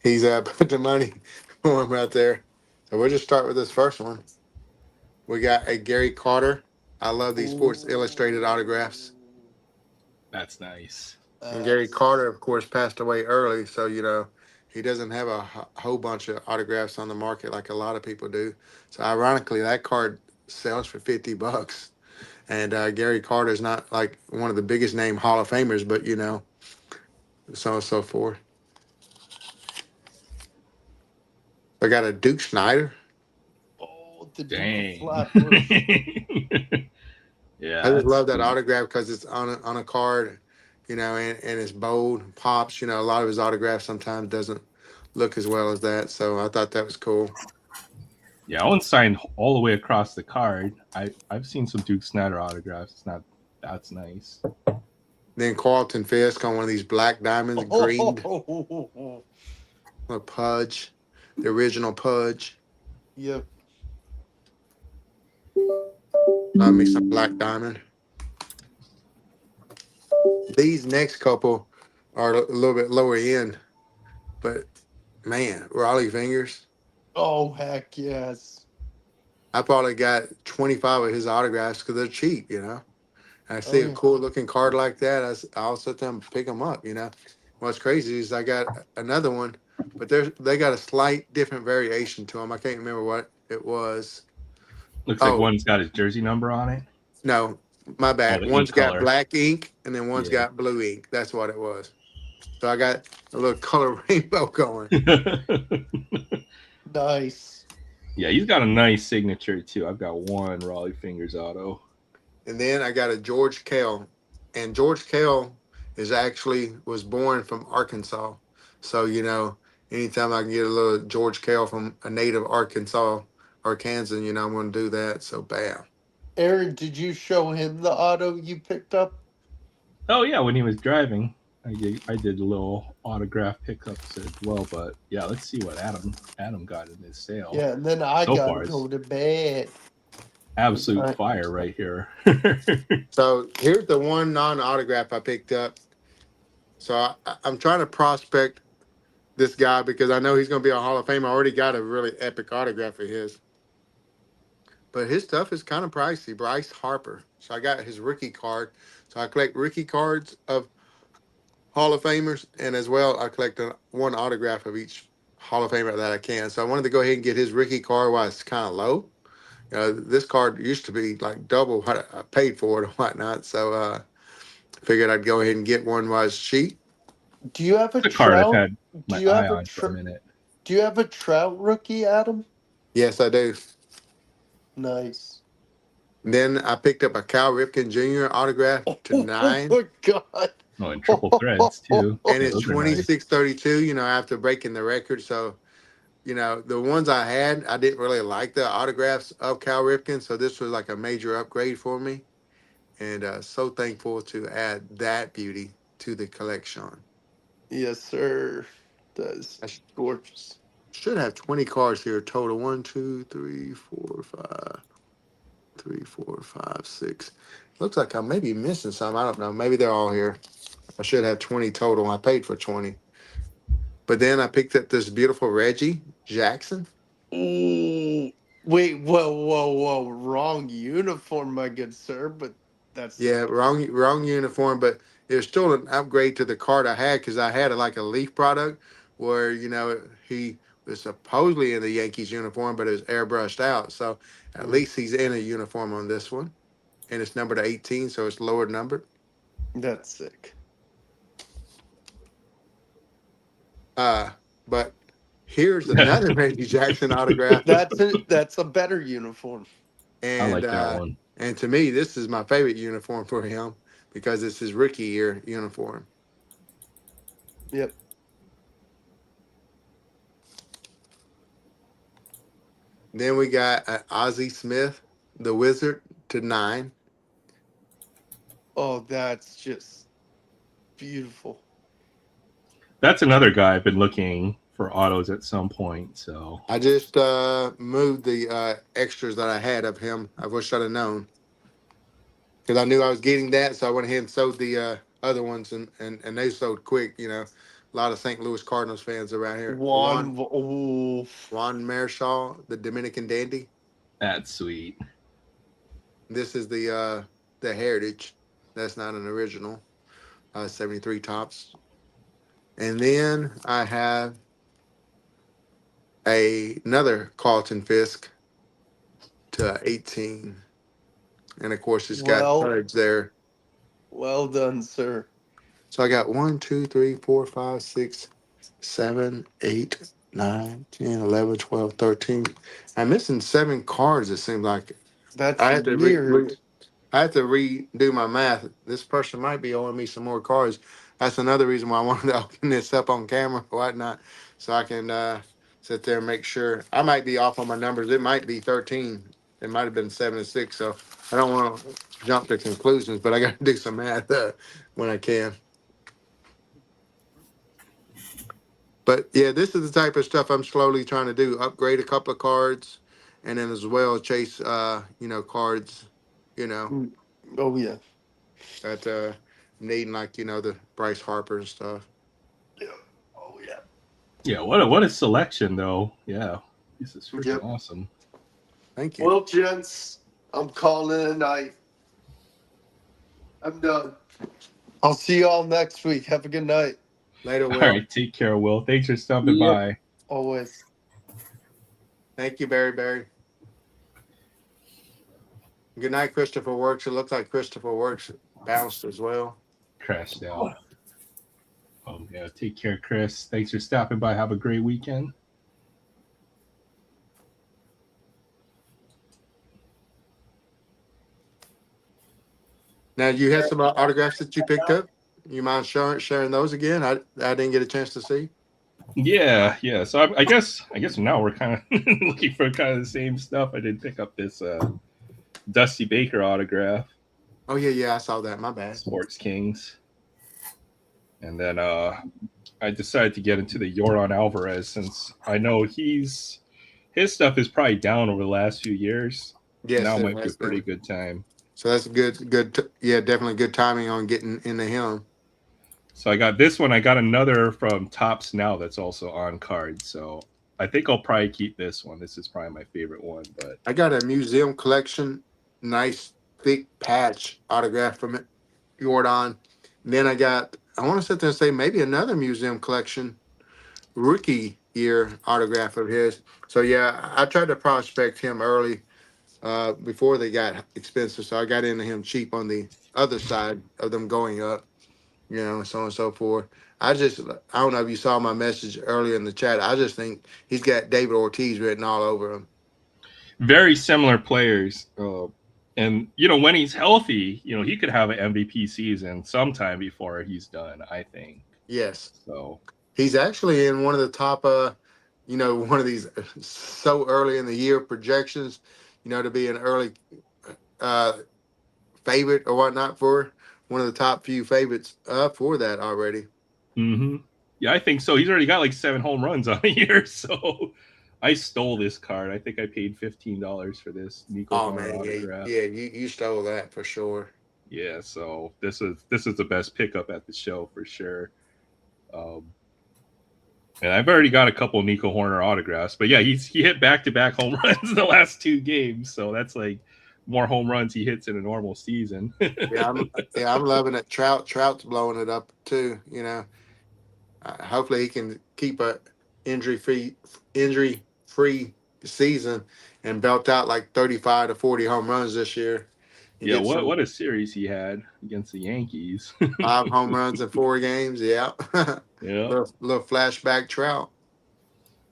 He's put the money for him right there. So we'll just start with this first one. We got a Gary Carter. I love these Sports Illustrated autographs. That's nice. And Gary That's- Carter, of course, passed away early, so he doesn't have a whole bunch of autographs on the market like a lot of people do. So ironically, that card sells for $50. And Gary Carter is not like one of the biggest name Hall of Famers, but so on and so forth. I got a Duke Snyder. Oh, the Duke of Dang. Flatbush. Yeah, I just that's love that sweet. autograph because it's on a card, and it's bold, pops. A lot of his autographs sometimes doesn't look as well as that. So I thought that was cool. Yeah, I was signed all the way across the card. I've seen some Duke Snyder autographs. It's not that's nice. Then Carlton Fisk on one of these black diamonds, greened, Oh, a Pudge, the original Pudge. yep. Love me some black diamond. These next couple are a little bit lower end, but man, Raleigh Fingers. Oh, heck yes. I probably got 25 of his autographs because they're cheap. I Oh, see a yeah. cool looking card like that, I'll sit there and pick them up. What's crazy is I got another one, but they got a slight different variation to them. I can't remember what it was. Looks like Oh, one's got his jersey number on it. no, my Oh, bad. the ink One's got color. black ink and then one's Yeah. got blue ink. That's what it was. So I got a little color rainbow going. Nice. Yeah, he's got a nice signature too. I've got one Raleigh Fingers auto. And then I got a George Kell. And George Kell was born from Arkansas. So, anytime I can get a little George Kell from a native Arkansan, I'm going to do that. So, bam. Aaron, did you show him the auto you picked up? Oh yeah, when he was driving, I did a little autograph pickups as well. But yeah, let's see what Adam got in his sale. Yeah, and then I So gotta far, it's go to bed. absolute Right. fire right here. So, here's the one non autograph I picked up. So, I'm trying to prospect this guy because I know he's going to be a Hall of Famer. I already got a really epic autograph of his. But his stuff is kind of pricey. Bryce Harper. So I got his rookie card. So I collect rookie cards of Hall of Famers, and as well I collect one autograph of each Hall of Famer that I can. So I wanted to go ahead and get his rookie card while it's kind of low. This card used to be like double what I paid for it and whatnot. So figured I'd go ahead and get one while it's cheap. Do you have a The card I've trout? had Do my you eye have a on for a minute. Do you have a trout rookie, Adam? Yes, I do. Nice. Then I picked up a Cal Ripken Jr. autograph to 9. Oh my god. Oh, and triple threads too. And Yeah, it's those are nice. 2632, after breaking the record. So, the ones I had, I didn't really like the autographs of Cal Ripken. So this was like a major upgrade for me. And so thankful to add that beauty to the collection. Yes, sir. That's I gorgeous. should have 20 cards here total. 1, 2, 3, 4, 5. 3, 4, 5, 6. Looks like I may be missing some. I don't know. Maybe they're all here. I should have 20 total. I paid for 20. But then I picked up this beautiful Reggie Jackson. Ooh. Wait, whoa. Wrong uniform, my good sir, but that's Yeah, wrong uniform, but it was still an upgrade to the card I had because I had like a Leaf product where he was supposedly in the Yankees uniform, but it was airbrushed out. So at least he's in a uniform on this one, and it's numbered to 18, so it's lower numbered. that's sick. But here's another Reggie Jackson autograph, That's a better uniform. and I like that one. And to me, this is my favorite uniform for him because it's his rookie year uniform. Yep. Then we got Ozzie Smith, the Wizard, to 9. Oh, that's just beautiful. That's another guy I've been looking for autos at some point. So I just moved the extras that I had of him. I wish I'd have known because I knew I was getting that, so I went ahead and sold the other ones, and they sold quick. A lot of St. Louis Cardinals fans around here. Juan. Juan Marichal, the Dominican dandy. That's sweet. This is the Heritage. That's not an original. 73 tops. And then I have another Carlton Fisk to 18. And of course, it's got Well, cards there. well done, sir. So I got 1, 2, 3, 4, 5, 6, 7, 8, 9, 10, 11, 12, 13. I'm missing 7 cards, it seems like. That's I had to weird. I had to redo my math. This person might be owing me some more cards. That's another reason why I wanted to open this up on camera or whatnot, so I can sit there and make sure. I might be off on my numbers. It might be 13. It might have been 7 and 6. So I don't want to jump to conclusions, but I got to do some math when I can. But yeah, this is the type of stuff I'm slowly trying to do. Upgrade a couple of cards, and then as well chase cards, you know, Mm. Oh yeah. that needing, like, the Bryce Harper and stuff. Oh yeah. Yeah, what a selection though. Yeah, this is freaking Yep. awesome. Thank you. Well, gents, I'm calling it a night. I'm done. I'll see y'all next week. Have a good night. Later, All Will. right, take care, Will. Thanks for stopping Yep. by. Always. Thank you, Barry. Good night, Christopher Works. It looks like Christopher Works bounced as well. Crashed out. Oh yeah, take care, Chris. Thanks for stopping by. Have a great weekend. Now, you had some autographs that you picked up. You mind sharing those again? I didn't get a chance to see. Yeah. So I guess now we're kind of looking for kind of the same stuff. I did pick up this Dusty Baker autograph, Oh yeah, I saw that. My bad. Sports Kings, and then I decided to get into the Yoron Alvarez since I know his stuff is probably down over the last few years. Yes, Now it might be a has pretty been. good time. So that's yeah, definitely good timing on getting into him. So I got this one. I got another from Tops Now that's also on card. So I think I'll probably keep this one. This is probably my favorite one. But I got a museum collection, nice thick patch autograph from it, Jordan. Then I want to sit there and say maybe another museum collection rookie year autograph of his. So yeah, I tried to prospect him early before they got expensive. So I got into him cheap on the other side of them going up, so on and so forth. I don't know if you saw my message earlier in the chat. I just think he's got David Ortiz written all over him. very similar players. And when he's healthy, he could have an MVP season sometime before he's done. I think. Yes. So He's actually in one of the top, one of these so early in the year projections, to be an early uh, favorite or whatnot for one of the top few favorites for that already. Mm-hmm. Yeah, I think so. He's already got like 7 home runs on a year. So I stole this card. I think I paid $15 for this Nico Oh Horner man, autograph. you stole that for sure. Yeah, so this is the best pickup at the show for sure. And I've already got a couple Nico Horner autographs, but yeah, he hit back-to-back home runs in the last 2 games, so that's like more home runs he hits in a normal season. I'm loving it. Trout's blowing it up too. Hopefully he can keep a injury-free season and belt out like 35 to 40 home runs this year. Yeah, what a series he had against the Yankees. 5 home runs in 4 games. Yeah. Yeah. little flashback Trout.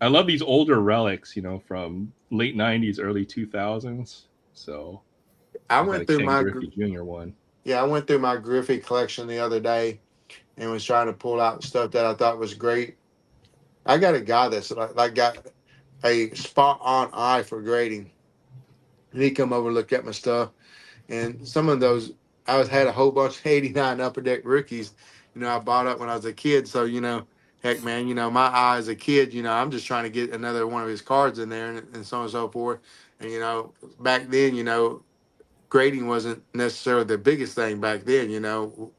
I love these older relics, from late 90s, early 2000s. So I got went a through Ken my Griffey Jr. one. Yeah, I went through my Griffey collection the other day and was trying to pull out stuff that I thought was great. I got a guy that's like got a spot on eye for grading. And he come over and look at my stuff. And some of those, had a whole bunch of 89 Upper Deck rookies, I bought up when I was a kid. So, heck, man, my eye as a kid, I'm just trying to get another one of his cards in there and so on and so forth. And, back then, grading wasn't necessarily the biggest thing back then,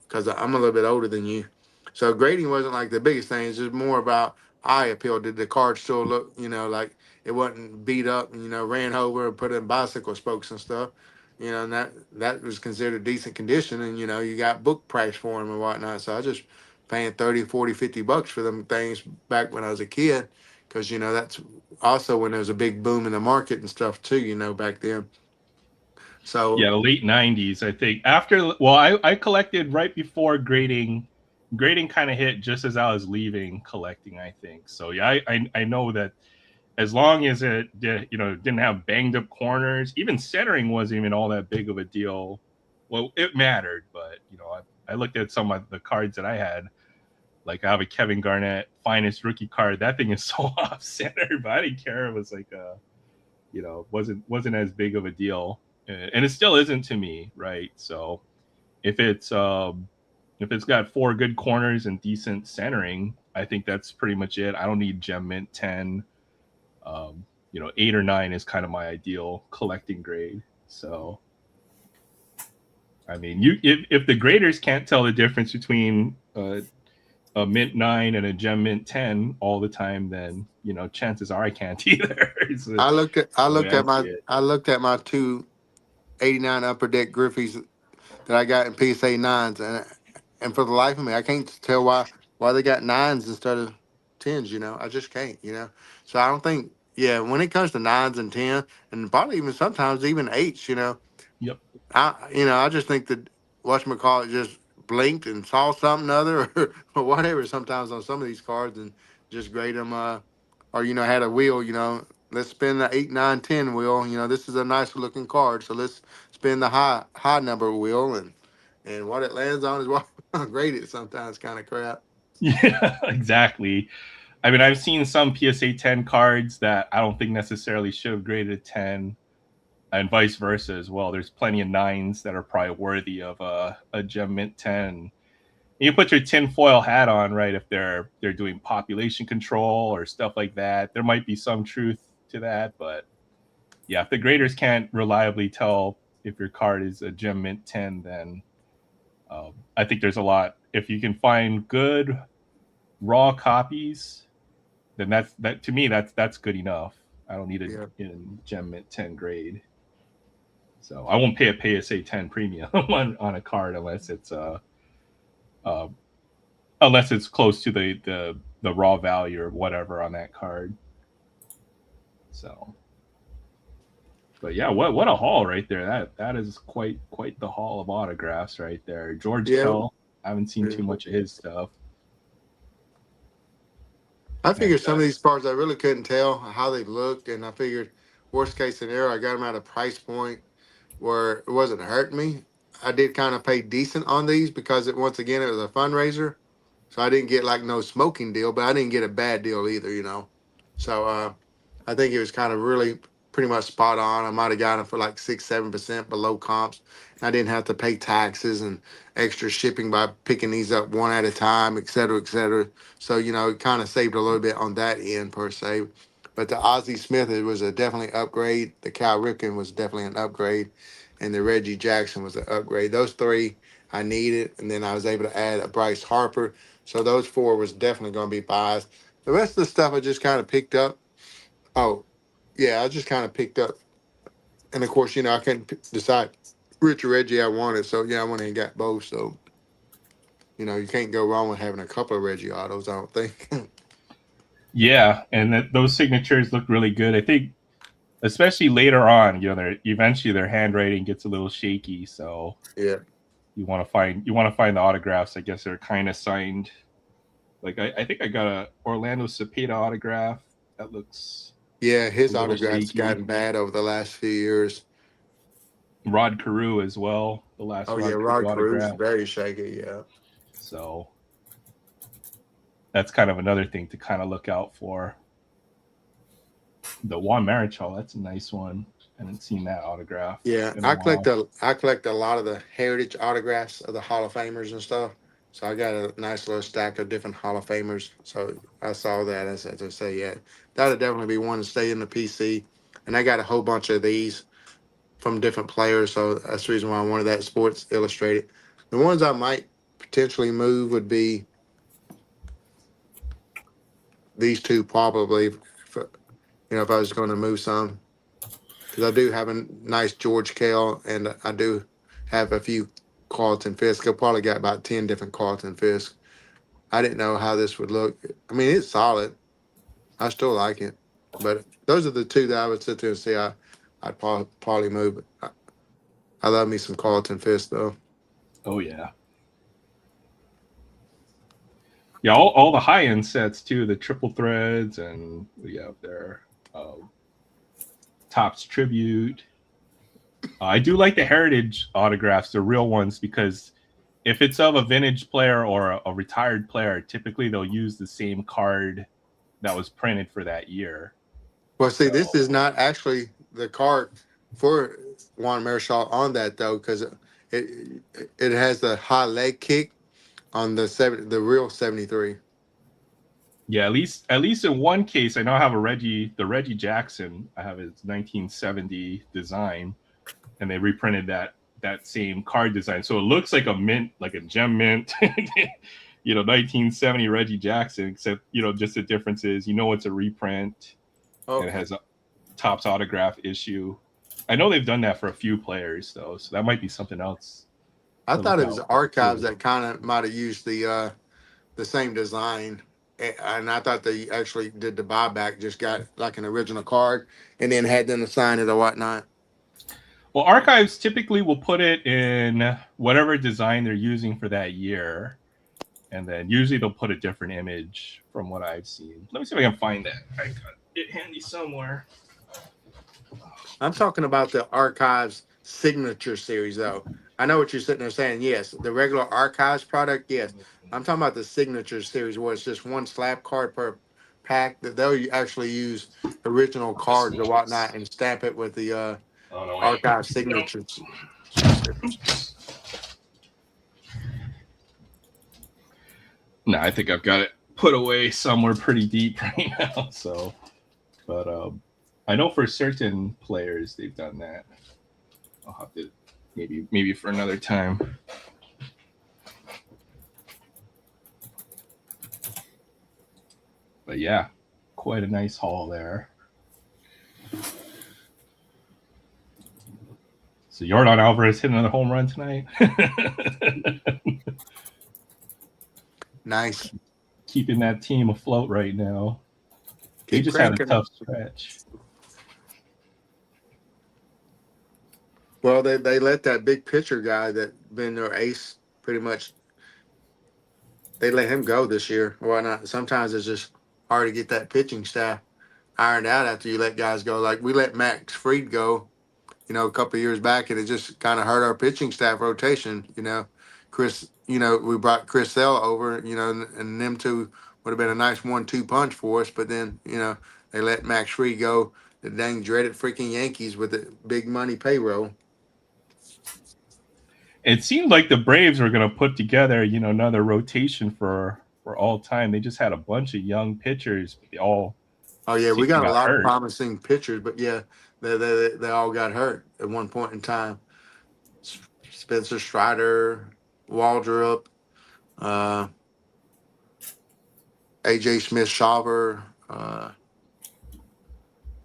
because I'm a little bit older than you. So grading wasn't like the biggest thing. It's just more about eye appeal. Did the card still look, like it wasn't beat up and, ran over and put in bicycle spokes and stuff. And that was considered decent condition. And, you got book price for them and whatnot. So I just paying 30, 40, 50 bucks for them things back when I was a kid. Because, that's also when there was a big boom in the market and stuff too, back then. So Yeah, the late '90s, I think. I collected right before grading. Grading kind of hit just as I was leaving collecting, I think. So yeah, I know that as long as didn't have banged up corners, even centering wasn't even all that big of a deal. Well, it mattered, but I looked at some of the cards that I had. Like I have a Kevin Garnett finest rookie card. That thing is so off center, but I didn't care. It was like wasn't as big of a deal, and it still isn't to me, right? So if it's got four good corners and decent centering, I think that's pretty much it. I don't need gem mint 10. 8 or 9 is kind of my ideal collecting grade. So I mean, if the graders can't tell the difference between a mint 9 and a gem mint 10 all the time, then chances are I can't either. Is the I way looked I at see my it. I looked at my two 89 upper deck Griffies that I got in PSA nines, and for the life of me, I can't tell why they got nines instead of tens. I just can't. So I don't think. Yeah, when it comes to nines and ten, and probably even sometimes even eights, Yep. I just think that whatchamacallit just blinked and saw something other or whatever sometimes on some of these cards and just grade them or had a wheel, let's spin the 8, 9, 10 wheel. This is a nice looking card, so let's spin the high number wheel and what it lands on is what I grade it sometimes kind of crap. Yeah, exactly. I mean, I've seen some PSA 10 cards that I don't think necessarily should have graded 10, and vice versa as well. There's plenty of nines that are probably worthy of a gem mint 10. You put your tinfoil hat on, right? If they're doing population control or stuff like that, there might be some truth to that. But yeah, if the graders can't reliably tell if your card is a gem mint 10, then I think there's a lot. If you can find good raw copies, then that to me that's good enough. I don't need Yeah. a gem mint 10 grade. So I won't pay a PSA 10 premium on a card uh, unless it's close to the raw value or whatever on that card. So, but yeah, what a haul right there. That is quite the haul of autographs right there. George Yeah. Kell. I haven't seen too much of his stuff. I And figured some of these cards I really couldn't tell how they looked, and I figured worst case scenario, I got them at a price point where it wasn't hurting me. I did kind of pay decent on these because once again it was a fundraiser, so I didn't get like no smoking deal, but I didn't get a bad deal either. So I think it was kind of really pretty much spot on. I might have gotten it for like 6, 7% below comps. I didn't have to pay taxes and extra shipping by picking these up one at a time, et cetera, et cetera. So it kind of saved a little bit on that end per se. But the Ozzie Smith, it was a definitely upgrade. The Cal Ripken was definitely an upgrade, and the Reggie Jackson was an upgrade. Those three I needed, and then I was able to add a Bryce Harper. So those four was definitely going to be buys. The rest of the stuff I just kind of picked up. Oh, yeah, I just kind of picked up, and of course, I couldn't decide which Reggie I wanted. So yeah, I went and got both. So you can't go wrong with having a couple of Reggie autos. I don't think. yeah, and those signatures look really good. I think especially later on, eventually their handwriting gets a little shaky, so Yeah. you want to find the autographs. I guess they're kind of signed. Like I think I got a Orlando Cepeda autograph that looks Yeah, a his little autographs shaky. gotten bad over the last few years. Rod Carew as well, the last Oh yeah, Rod Carew Rod Caruth's autograph. very shaky. Yeah. So that's kind of another thing to kind of look out for. The Juan Marichal, that's a nice one. I haven't seen that autograph Yeah, in a I collect while. a lot of the heritage autographs of the Hall of Famers and stuff. So I got a nice little stack of different Hall of Famers. So I saw that as I say, yeah, that'll definitely be one to stay in the PC. And I got a whole bunch of these from different players. So that's the reason why I wanted that Sports Illustrated. The ones I might potentially move would be these two probably. If I was going to move some, because I do have a nice George Kell, and I do have a few Carlton Fisk. I probably got about 10 different Carlton Fisk. I didn't know how this would look. I mean, it's solid. I still like it, but those are the two that I would sit there and say I'd probably move. I love me some Carlton Fisk though. Oh yeah. Yeah, all the high end sets too, the triple threads, and we have their Topps Tribute. I do like the heritage autographs, the real ones, because if it's of a vintage player or a retired player, typically they'll use the same card that was printed for that year. Well, see, this is not actually the card for Juan Marichal on that though, because it has the high leg kick on the real 73. Yeah, at least in one case, I know I have the Reggie Jackson. I have his 1970 design, and they reprinted that same card design, so it looks like a mint, like a gem mint. 1970 Reggie Jackson, except just the difference is it's a reprint. Okay. And it has a Topps autograph issue. I know they've done that for a few players though, so that might be something else. I thought it was Archives that kind of might have used the same design, and I thought they actually did the buyback, just got like an original card, and then had them to sign it or whatnot. Well, Archives typically will put it in whatever design they're using for that year, and then usually they'll put a different image from what I've seen. Let me see if I can find that. I got it handy somewhere. I'm talking about the Archives signature series, though. I know what you're sitting there saying. Yes, the regular Archives product, yes. I'm talking about the signature series where it's just one slab card per pack. That they'll actually use original cards or whatnot and stamp it with the Archive signatures. No, I think I've got it put away somewhere pretty deep right now. So, but I know for certain players they've done that. I'll have to maybe for another time. But yeah, quite a nice haul there. So Yordan Alvarez hit another home run tonight. Nice. Keeping that team afloat right now. They just had a tough stretch. Well, they let that big pitcher guy that been their ace pretty much. They let him go this year or whatnot. Sometimes it's just hard to get that pitching staff ironed out after you let guys go. Like we let Max Fried go, a couple of years back, and it just kind of hurt our pitching staff rotation. Chris, we brought Chris Sale over, and them two would have been a nice 1-2 punch for us. But then, they let Max Fried go, the dang dreaded freaking Yankees with the big money payroll. It seemed like the Braves were going to put together, another rotation for all time. They just had a bunch of young pitchers. They all. Oh yeah, we got a lot of promising pitchers, but yeah, they all got hurt at one point in time. Spencer Strider, Waldrop, AJ Smith-Shawver.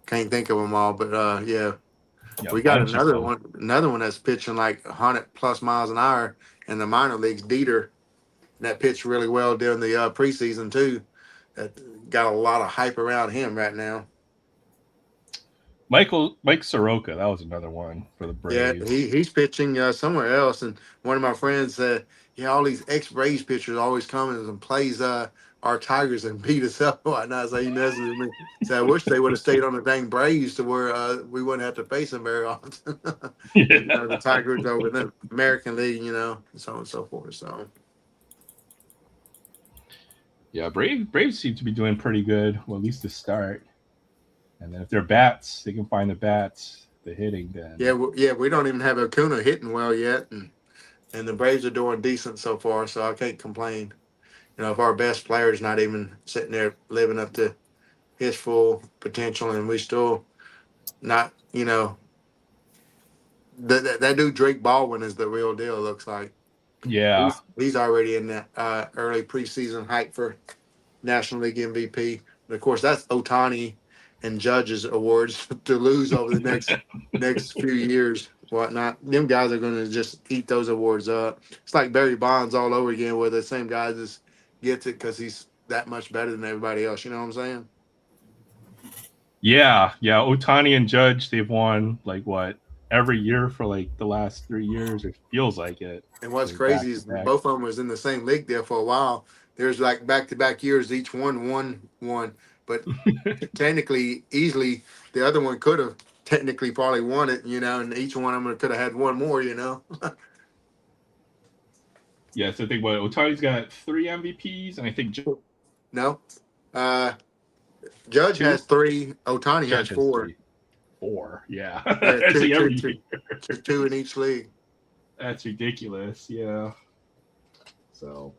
Can't think of them all, but yeah. We got another one that's pitching like 100+ miles an hour in the minor leagues. Dieter, that pitched really well during the preseason too. That got a lot of hype around him right now. Mike Soroka, that was another one for the Braves. Yeah, he's pitching somewhere else, and one of my friends said, all these ex-Braves pitchers always come and plays our Tigers and beat us up and whatnot. So he messes with me. So I wish they would have stayed on the dang Braves to where we wouldn't have to face them very often. The Tigers over the American League, and so on and so forth. So yeah, Braves seem to be doing pretty good. Well, at least to start. And then if they're bats, they can find the bats, the hitting. Then we don't even have Acuna hitting well yet, and the Braves are doing decent so far. So I can't complain. If our best player is not even sitting there living up to his full potential, and we still not, that dude Drake Baldwin is the real deal. It looks like. Yeah, he's already in that early preseason hype for National League MVP. of course, that's Otani and Judge's awards to lose over the next few years, whatnot. Them guys are going to just eat those awards up. It's like Barry Bonds all over again, where the same guy just gets it because he's that much better than everybody else. You know what I'm saying? Yeah, yeah. Otani and Judge, they've won like what every year for like the last 3 years. It feels like it. And what's Like back crazy to is back. both of them was in the same league there for a while. There's like back to back years, each one, but technically, easily, the other one could have technically probably won it, and each one of them could have had one more. Yeah, so I think what Otani's got 3 MVPs, and I think No, uh, Judge two. has three. Otani has Judge has four. 3, 4. Yeah, Yeah, it's two, like two, every two, year. two in each league. That's ridiculous. Yeah. So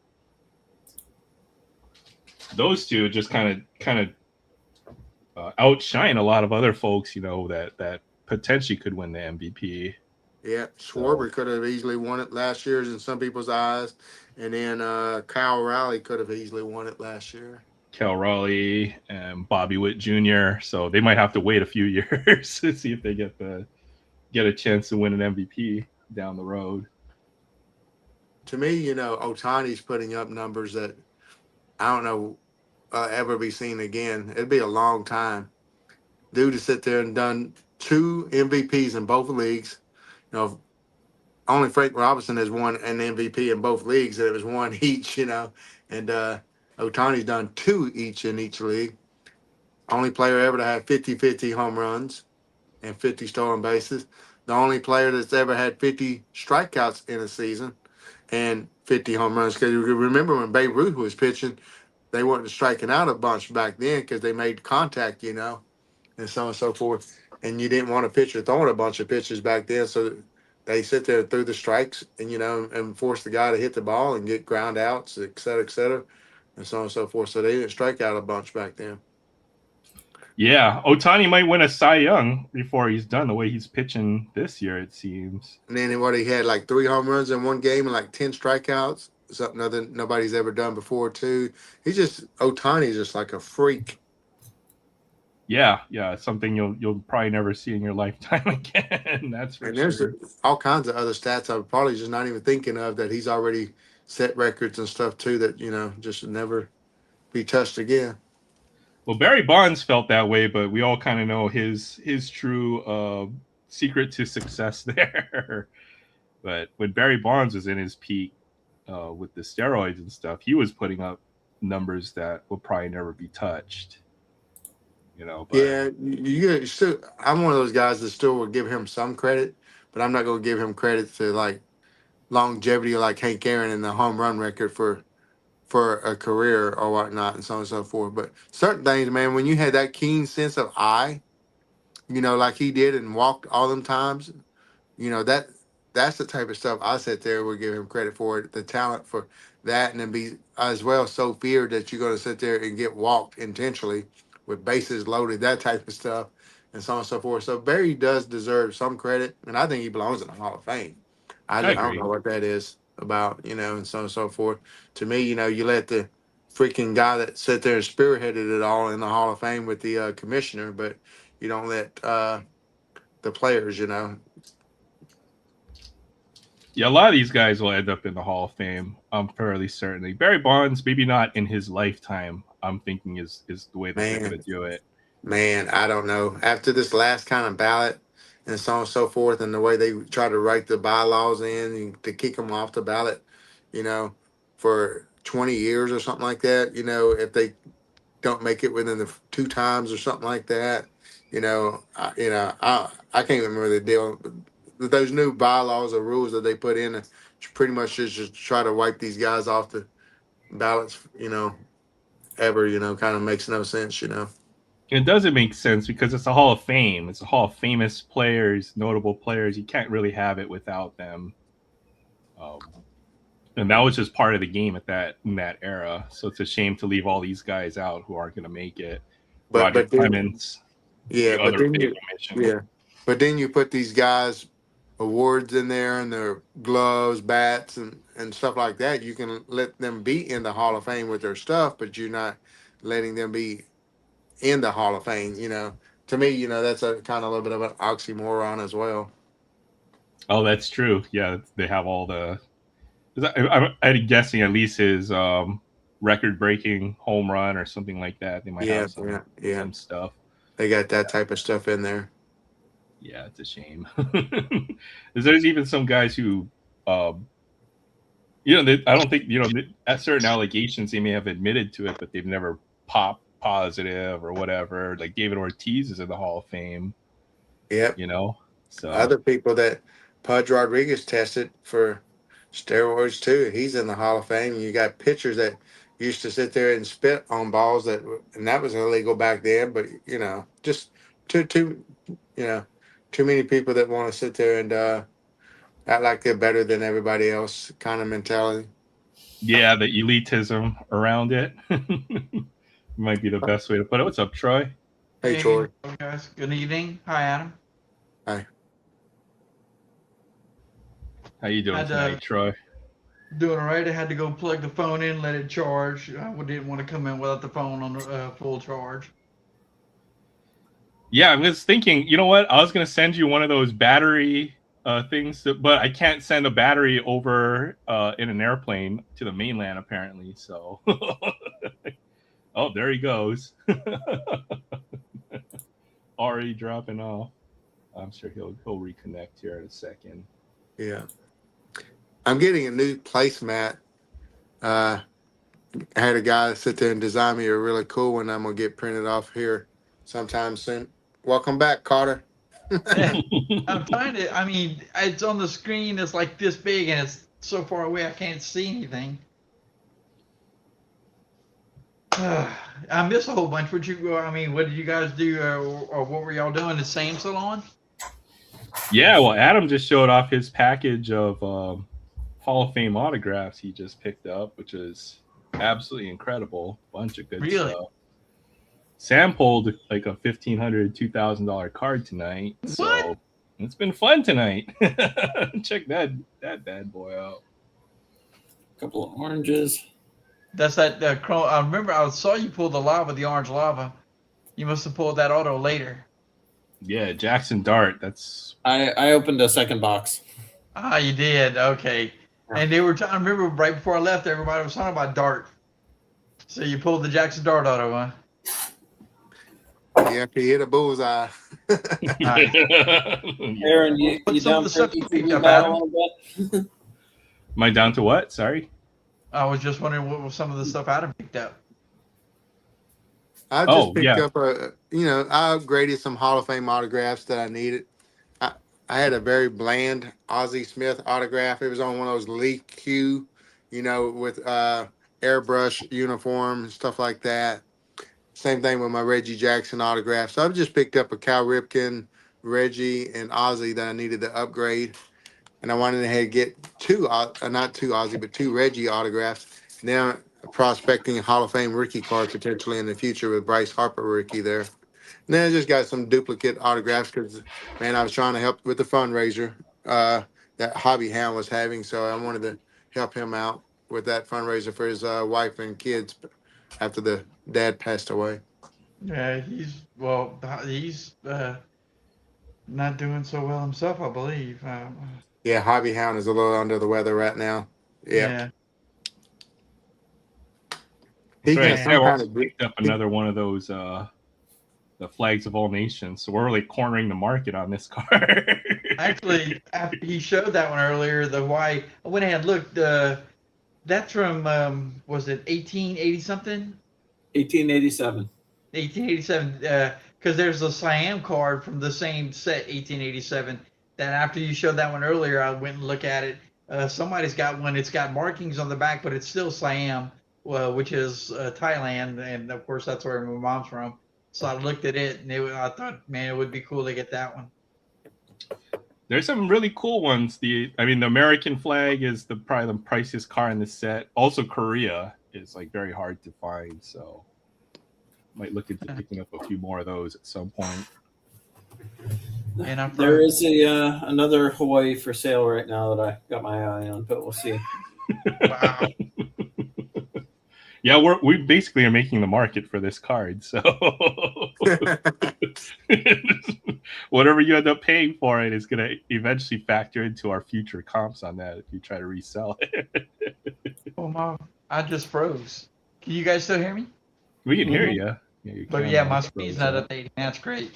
those two just kind of outshine a lot of other folks, that potentially could win the MVP. Yeah, So Schwarber could have easily won it last year in some people's eyes, and then Kyle Raleigh could have easily won it last year. Cal Raleigh and Bobby Witt Jr. So they might have to wait a few years to see if they get a chance to win an MVP down the road. To me, Otani's putting up numbers that I don't know ever be seen again. It'd be a long time. Dude to sit there and done two MVPs in both leagues. Only Frank Robinson has won an MVP in both leagues, and it was one each. And Otani's done two each in each league. Only player ever to have 50-50 home runs and 50 stolen bases. The only player that's ever had 50 strikeouts in a season and 50 home runs. Because you remember when Babe Ruth was pitching, they weren't striking out a bunch back then because they made contact, and so on and so forth. And you didn't want a pitcher throwing a bunch of pitches back then, so they sit there and threw the strikes and force the guy to hit the ball and get ground outs, et cetera, and so on and so forth. So they didn't strike out a bunch back then. Yeah, Otani might win a Cy Young before he's done the way he's pitching this year, it seems. And then what he had like 3 home runs in one game and like 10 strikeouts, something other nobody's ever done before too. Otani's just like a freak. Yeah, it's something you'll probably never see in your lifetime again. That's for And there's sure. all kinds of other stats I'm probably just not even thinking of that he's already set records and stuff too that just never be touched again. Well, Barry Bonds felt that way, but we all kind of know his true secret to success there. But when Barry Bonds was in his peak with the steroids and stuff, he was putting up numbers that will probably never be touched. But Yeah, you still. I'm one of those guys that still will give him some credit, but I'm not going to give him credit to like longevity like Hank Aaron and the home run record for a career or whatnot and so on and so forth. But certain things, man, when you had that keen sense of eye, like he did and walked all them times, that's the type of stuff I sit there would give him credit for the talent for that, and then be as well so feared that you're going to sit there and get walked intentionally with bases loaded, that type of stuff, and so on and so forth. So Barry does deserve some credit, and I think he belongs in the Hall of Fame. I I don't know agree. what that is about, and so on and so forth. To me, you let the freaking guy that sat there and spearheaded it all in the Hall of Fame with the commissioner, but you don't let the players. Yeah, a lot of these guys will end up in the Hall of Fame. I'm fairly certain. Barry Bonds, maybe not in his lifetime. I'm thinking is the way that they're going to Man, do it. man, I don't know. After this last kind of ballot and so on and so forth, and the way they try to write the bylaws in and to kick them off the ballot, you know, for 20 years or something like that, if they don't make it within the 2 times or something like that, I can't remember the deal. But those new bylaws or rules that they put in, pretty much just try to wipe these guys off the ballots, ever, kind of makes no sense. It doesn't make sense because it's a Hall of Fame. It's a Hall of famous players, notable players. You can't really have it without them. Um, and that was just part of the game in that era. So it's a shame to leave all these guys out who aren't going to make it. But Roger but then Clemens, yeah, the but other then big you omission. yeah, but then you put these guys awards in there and their gloves, bats, and stuff like that. You can let them be in the Hall of Fame with their stuff, but you're not letting them be in the Hall of Fame. To me, that's a kind of a little bit of an oxymoron as well. Oh, that's true. Yeah, they have all the. I'm guessing at least his record-breaking home run or something like that. They might Yeah, have yeah. some stuff. They got that type of stuff in there. Yeah, it's a shame. There's even some guys who, I don't think at certain allegations they may have admitted to it, but they've never popped positive or whatever. Like David Ortiz is in the Hall of Fame. Yep. So Other people that Pudge Rodriguez tested for steroids too. He's in the Hall of Fame. You got pitchers that used to sit there and spit on balls and that was illegal back then. But just too too many people that want to sit there and act like they're better than everybody else kind of mentality. yeah, the elitism around it might be the best way to put it. What's up, Troy? Hey, Troy. Hello, guys. Good evening. Hi, Adam. Hi. How you doing tonight, Troy? Doing all right. I had to go plug the phone in, let it charge. I didn't want to come in without the phone on full charge. Yeah, I'm just thinking, you know what? I was going to send you one of those battery things, but I can't send a battery over in an airplane to the mainland, apparently. So, oh, there he goes. Already dropping off. I'm sure he'll reconnect here in a second. Yeah. I'm getting a new placemat. I had a guy sit there and design me a really cool one. I'm going to get printed off here sometime soon. Welcome back, Carter. I'm trying to, it's on the screen. It's like this big and it's so far away I can't see anything. I miss a whole bunch. What did you guys do or what were y'all doing? The same salon? Yeah, well, Adam just showed off his package of Hall of Fame autographs he just picked up, which is absolutely incredible. Bunch of good stuff. Sam pulled like a $1,500, $2,000 card tonight. So it's been fun tonight. Check that bad boy out. A couple of oranges. That's that I remember I saw you pull the orange lava. You must have pulled that auto later. Yeah, Jackson Dart. That's I opened a second box. Ah, you did. Okay. Yeah. And they were trying. I remember right before I left, everybody was talking about Dart. So you pulled the Jackson Dart auto, huh? Yeah, he hit a bullseye. Aaron, you down for a battle? Am I down to what? Sorry. I was just wondering what was some of the stuff Adam picked up. I just picked up I upgraded some Hall of Fame autographs that I needed. I had a very bland Ozzie Smith autograph. It was on one of those Lee Q, with airbrush uniform and stuff like that. Same thing with my Reggie Jackson autograph. So I've just picked up a Cal Ripken, Reggie, and Ozzie that I needed to upgrade. And I wanted to get two Reggie autographs. Now prospecting a Hall of Fame rookie card potentially in the future with Bryce Harper rookie there. And then I just got some duplicate autographs because, man, I was trying to help with the fundraiser that Hobby Hound was having. So I wanted to help him out with that fundraiser for his wife and kids after the dad passed away. Yeah, he's not doing so well himself, I believe. Yeah, Hobby Hound is a little under the weather right now. Yeah. He picked up another one of those the flags of all nations. So we're really cornering the market on this card. Actually, after he showed that one earlier, the Hawaii, I went ahead and looked. That's from was it 1880 something? 1887. 1887. Because there's a Siam card from the same set, 1887. That after you showed that one earlier, I went and looked at it. Somebody's got one. It's got markings on the back, but it's still Siam, which is Thailand, and of course that's where my mom's from. So I looked at it, and I thought, man, it would be cool to get that one. There's some really cool ones. The American flag is probably the priciest car in the set. Also, Korea is like very hard to find, so might look into picking up a few more of those at some point. And there is another Hawaii for sale right now that I got my eye on, but we'll see. Wow. Yeah, we basically are making the market for this card. So whatever you end up paying for it is going to eventually factor into our future comps on that if you try to resell it. Oh my! I just froze. Can you guys still hear me? We can hear Mhm. you. Yeah, your But yeah, camera my is screen's froze not up. updating. That's great.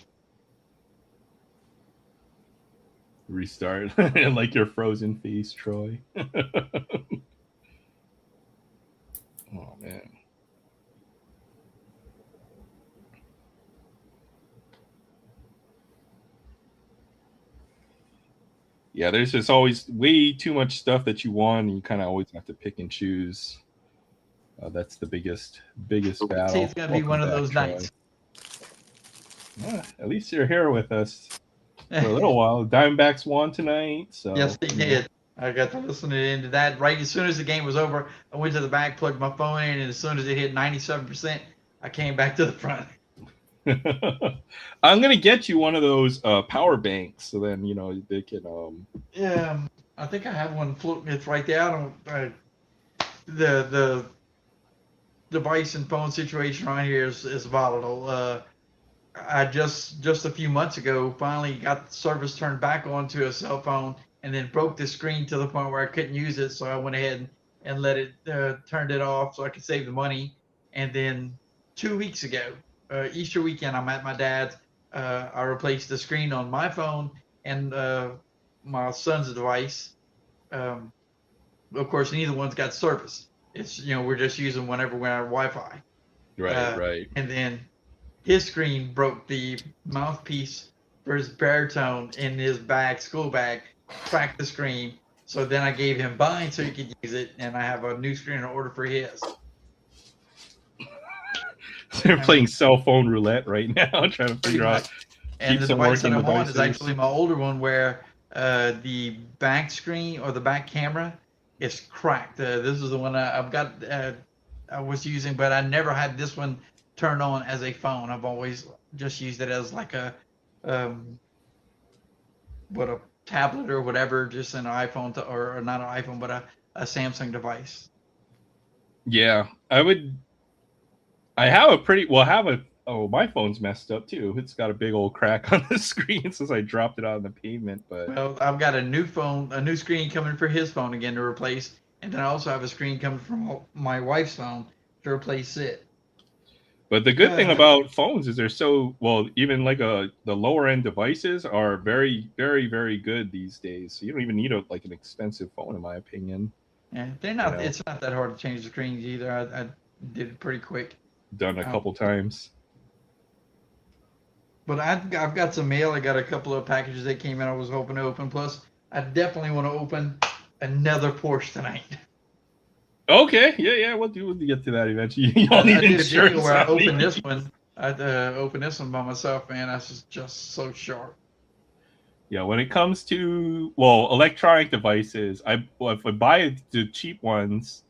Restart like your frozen face, Troy. Oh man. Yeah, there's just always way too much stuff that you want, and you kind of always have to pick and choose. That's the biggest See, it's battle. gonna be Welcome one of back, those Troy. nights. Yeah, at least you're here with us for a little while. Diamondbacks won tonight, Yes, so they did. I got to listen into that right as soon as the game was over. I went to the back, plugged my phone in, and as soon as it hit 97%, I came back to the front. I'm gonna get you one of those power banks, so then they can. Yeah, I think I have one floating. It's right there. I don't. The device and phone situation around here is volatile. I just a few months ago finally got the service turned back on to a cell phone, and then broke the screen to the point where I couldn't use it. So I went ahead and let it turned it off so I could save the money. And then 2 weeks ago, Easter weekend, I'm at my dad's. I replaced the screen on my phone and my son's device. Um, of course, neither one's got service. It's we're just using whenever we have Wi-Fi. Right, right. And then his screen broke the mouthpiece for his baritone in his bag, school bag, cracked the screen. So then I gave him mine so he could use it, and I have a new screen in order for his. They're playing cell phone roulette right now, trying to figure out And keep the some device that working I'm on is devices. actually my older one, where the back screen or the back camera is cracked. This is the one I've got. I was using, but I never had this one turned on as a phone. I've always just used it as like a um, a tablet or whatever, just an iPhone or not an iPhone, but a Samsung device. Yeah, I have a pretty well. I have a oh, my phone's messed up too. It's got a big old crack on the screen since I dropped it on the pavement. But Well, I've got a new phone, a new screen coming for his phone again to replace, and then I also have a screen coming from my wife's phone to replace it. the good thing about phones is they're so well. Even like the lower end devices are very very very good these days. So you don't even need an expensive phone, in my opinion. Yeah, they're not. It's not that hard to change the screens either. I did it pretty quick. Done a couple times. But I've got some mail. I got a couple of packages that came in. I was hoping to open. Plus, I definitely want to open another Porsche tonight. Okay, yeah, we'll get to that eventually. You don't need I did a insurance. video where I opened this one. I opened this one by myself, man. That's just so sharp. Yeah, when it comes to electronic devices, if I buy the cheap ones,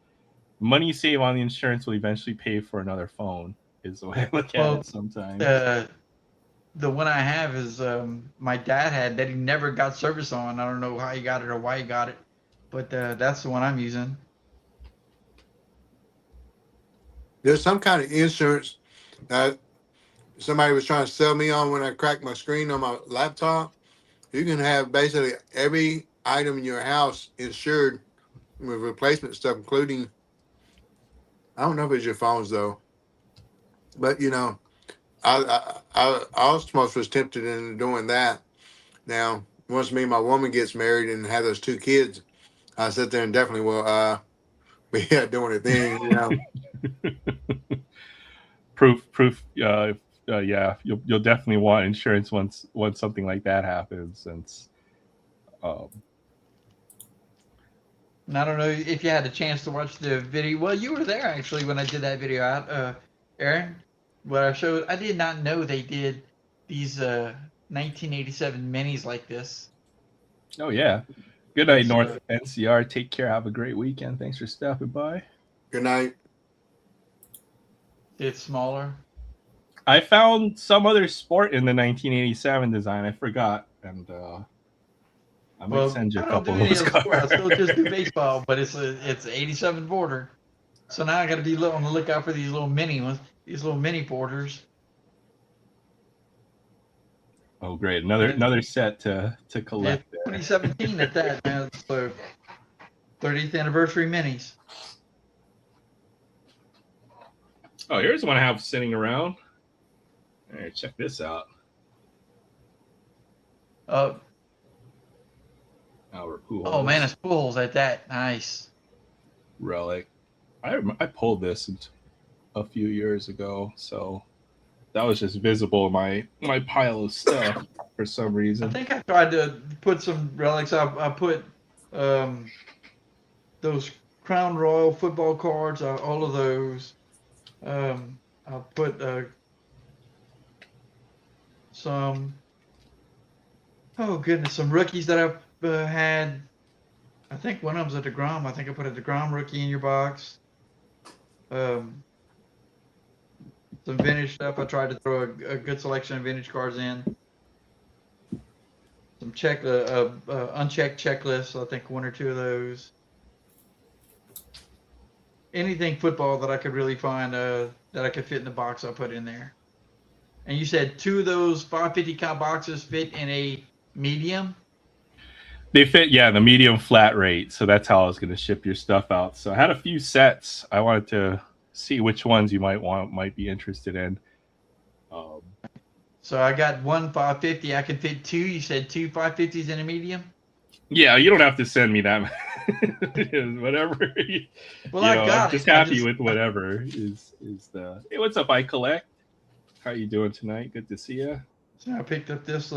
money you save on the insurance will eventually pay for another phone. Is the way I look at it sometimes. The one I have is my dad had that he never got service on. I don't know how he got it or why he got it, but that's the one I'm using. There's some kind of insurance that somebody was trying to sell me on when I cracked my screen on my laptop. You can have basically every item in your house insured with replacement stuff, including, I don't know if it's your phones though, but I almost was tempted into doing that. Now, once me and my woman gets married and have those two kids, I sit there and definitely will be doing it then. Proof. Yeah, you'll definitely want insurance once something like that happens. Since, And I don't know if you had a chance to watch the video. Well, you were there actually when I did that video out, Aaron. What I showed, I did not know they did these 1987 minis like this. oh yeah. Good night, North NCR. Take care. Have a great weekend. Thanks for stopping by. Good night. It's smaller. I found some other sport in the 1987 design. I forgot, and I might send you a couple of those cards. I still just do baseball, but it's 87 border. So now I got to be on the lookout for these little mini ones, these little mini porters. Oh, great! Another set to Yeah, collect. 2017 at that, man. So 30th anniversary minis. Oh, here's one I have sitting around. All right, check this out. Oh Albert Pujols. Oh man, it's Pujols at that. Nice. Relic. I pulled this a few years ago, so that was just visible in my pile of stuff for some I reason. think I tried to put some relics. I put those Crown Royal football cards, all of those. I'll put some. Oh goodness, some rookies that I've had. I think one of them's a DeGrom. I think I put a DeGrom rookie in your box. Some vintage stuff. I tried to throw a good selection of vintage cards in. Some unchecked checklists. I think one or two of those. Anything football that I could really find that I could fit in the box, I'll put in there. And you said 2 of those 550 count boxes fit in a medium? They fit, yeah, the medium flat rate. So that's how I was going to ship your stuff out. So I had a few sets. I wanted to see which ones you might be interested in. So I got one 550. I could fit 2. You said 2 550s in a medium? Yeah, you don't have to send me that. Whatever. I I'm just happy with whatever is the. Hey, what's up? I collect. How you doing tonight? Good to see you. So I picked up this.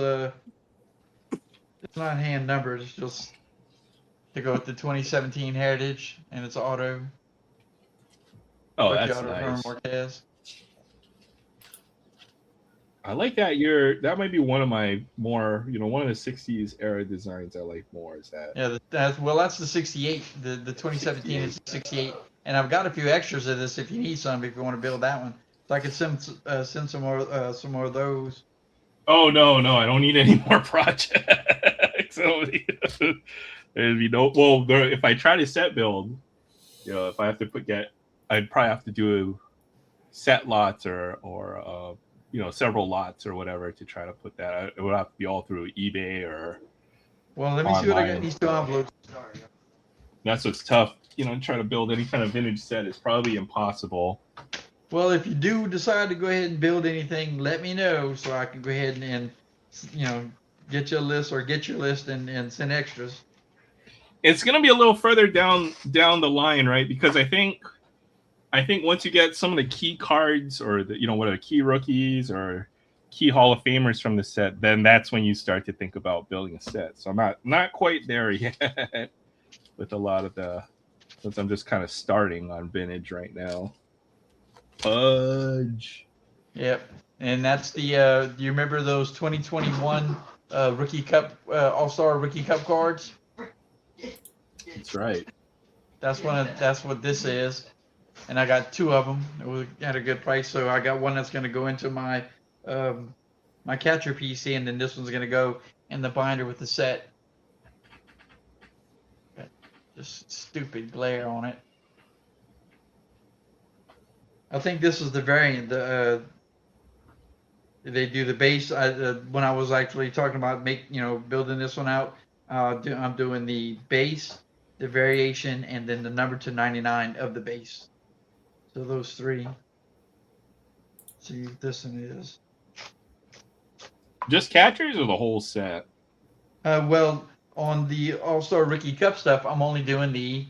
It's not hand numbered. It's just to go with the 2017 Heritage, and it's auto. Oh, that's nice. Marquez. I like that. That might be one of my more, one of the '60s era designs I like more. Is that? Yeah, that's the '68. The 2017 is 68, and I've got a few extras of this if you need some. If you want to build that one, so I could send some more of those. Oh no, I don't need any more projects. There'd be no. Well, if I try to set build, if I have to I'd probably have to do set lots or several lots or whatever to try to put that. It would have to be all through eBay or. Well, let me see what I got in these 2 envelopes. That's what's tough. Trying to build any kind of vintage set is probably impossible. Well, if you do decide to go ahead and build anything, let me know so I can go ahead and get you a list or get your list and send extras. It's gonna be a little further down the line, right? Because I think once you get some of the key cards or the key rookies or key Hall of Famers from the set, then that's when you start to think about building a set. So I'm not quite there yet with a lot of since I'm just kind of starting on vintage right now. Pudge. Yep, and that's the. Do you remember those 2021 Rookie Cup All-Star Rookie Cup cards? That's right. That's what this is, and I got 2 of them. It was at a good price, so I got one that's going to go into my my catcher PC, and then this one's going to go in the binder with the set. Just stupid glare on it. I think this is the variant. They do the base. When I was actually talking about building this one out, I'm doing the base, the variation, and then the number to 99 of the base. So those 3. See what this one is. Just catchers or the whole set? Well, on the All-Star Rookie Cup stuff, I'm only doing the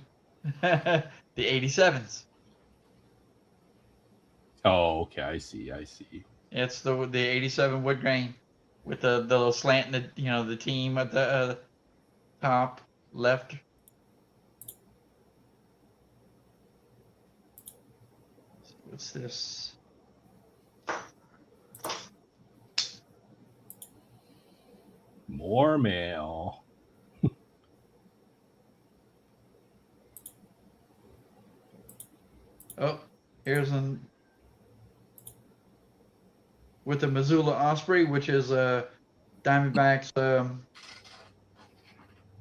the 87s. Oh, okay. I see. It's the 87 wood grain with the little slant and the team at the top left. What's this? More mail. Oh, here's an with the Missoula Osprey, which is Diamondbacks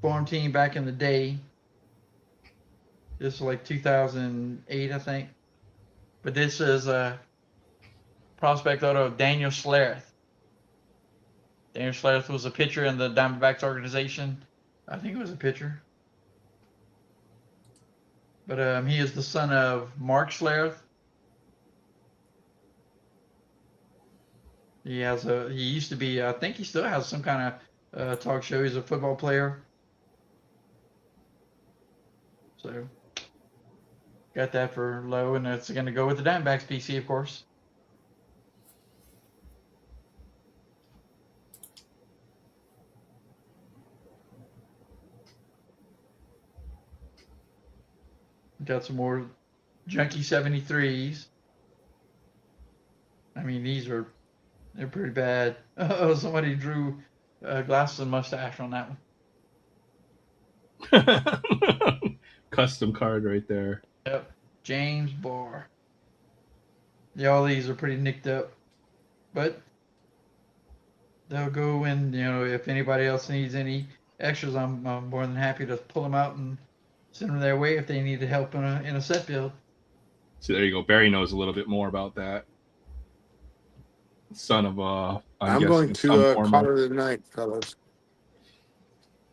farm team back in the day. This is like 2008, I think. But this is a prospect auto of Daniel Schlereth. Daniel Schlereth was a pitcher in the Diamondbacks organization. I think it was a pitcher. But he is the son of Mark Schlereth. He used to be, I think he still has some kind of talk show. He's a football player. So got that for low, and it's going to go with the Diamondbacks PC, of course. Got some more Junkie 73s. I mean, they're pretty bad. Oh, somebody drew glasses and mustache on that one. Custom card right there. Yep. James Barr. Yeah, all these are pretty nicked up. But they'll go in, if anybody else needs any extras, I'm more than happy to pull them out and send them their way if they need help in a set build. So there you go. Barry knows a little bit more about that. Son of I'm going to call it a night, fellas.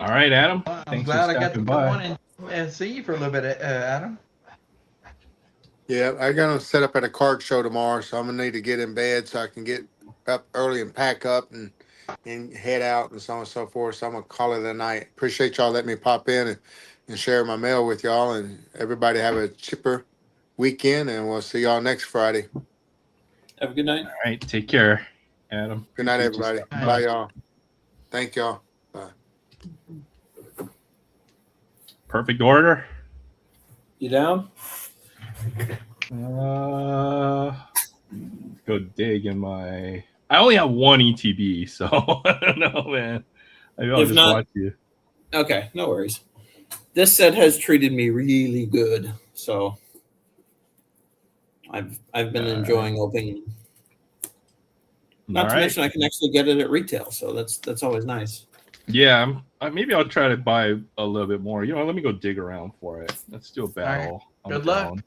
All right, Adam. I'm glad I got to come on and see you for a little bit, Adam. Yeah, I got to set up at a card show tomorrow, so I'm gonna need to get in bed so I can get up early and pack up and head out and so on and so forth. So I'm gonna call it a night. Appreciate y'all letting me pop in and share my mail with y'all, and everybody have a chipper weekend, and we'll see y'all next Friday. Have a good night. All right, take care, Adam. Good night, everybody. Bye, y'all. Thank y'all. Bye. Perfect order. You down? Go dig in my. I only have one ETB, so I don't know, man. Maybe I'll just watch you. Okay, no worries. This set has treated me really good, so I've been enjoying opening. Not to mention, I can actually get it at retail, so that's always nice. Yeah, maybe I'll try to buy a little bit more. Let me go dig around for it. Let's do a battle. Right. Good luck.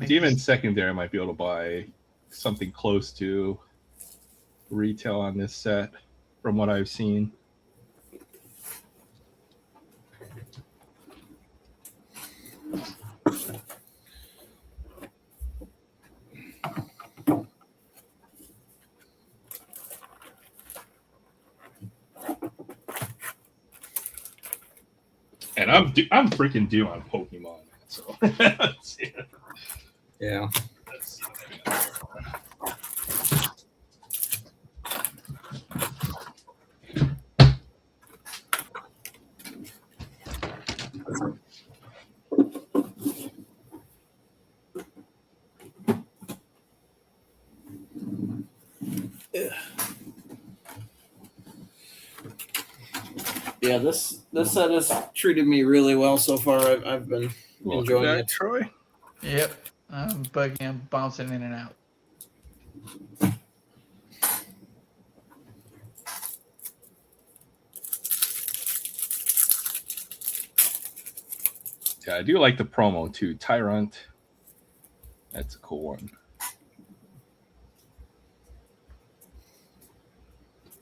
Even secondary, I might be able to buy something close to retail on this set from what I've seen. And I'm freaking due on Pokemon, so let's see. Yeah. Let's see. Yeah, this set has treated me really well so far. I've been enjoying it. Troy. Yep, I'm bugging and bouncing in and out. Yeah, I do like the promo too. Tyrant. That's a cool one.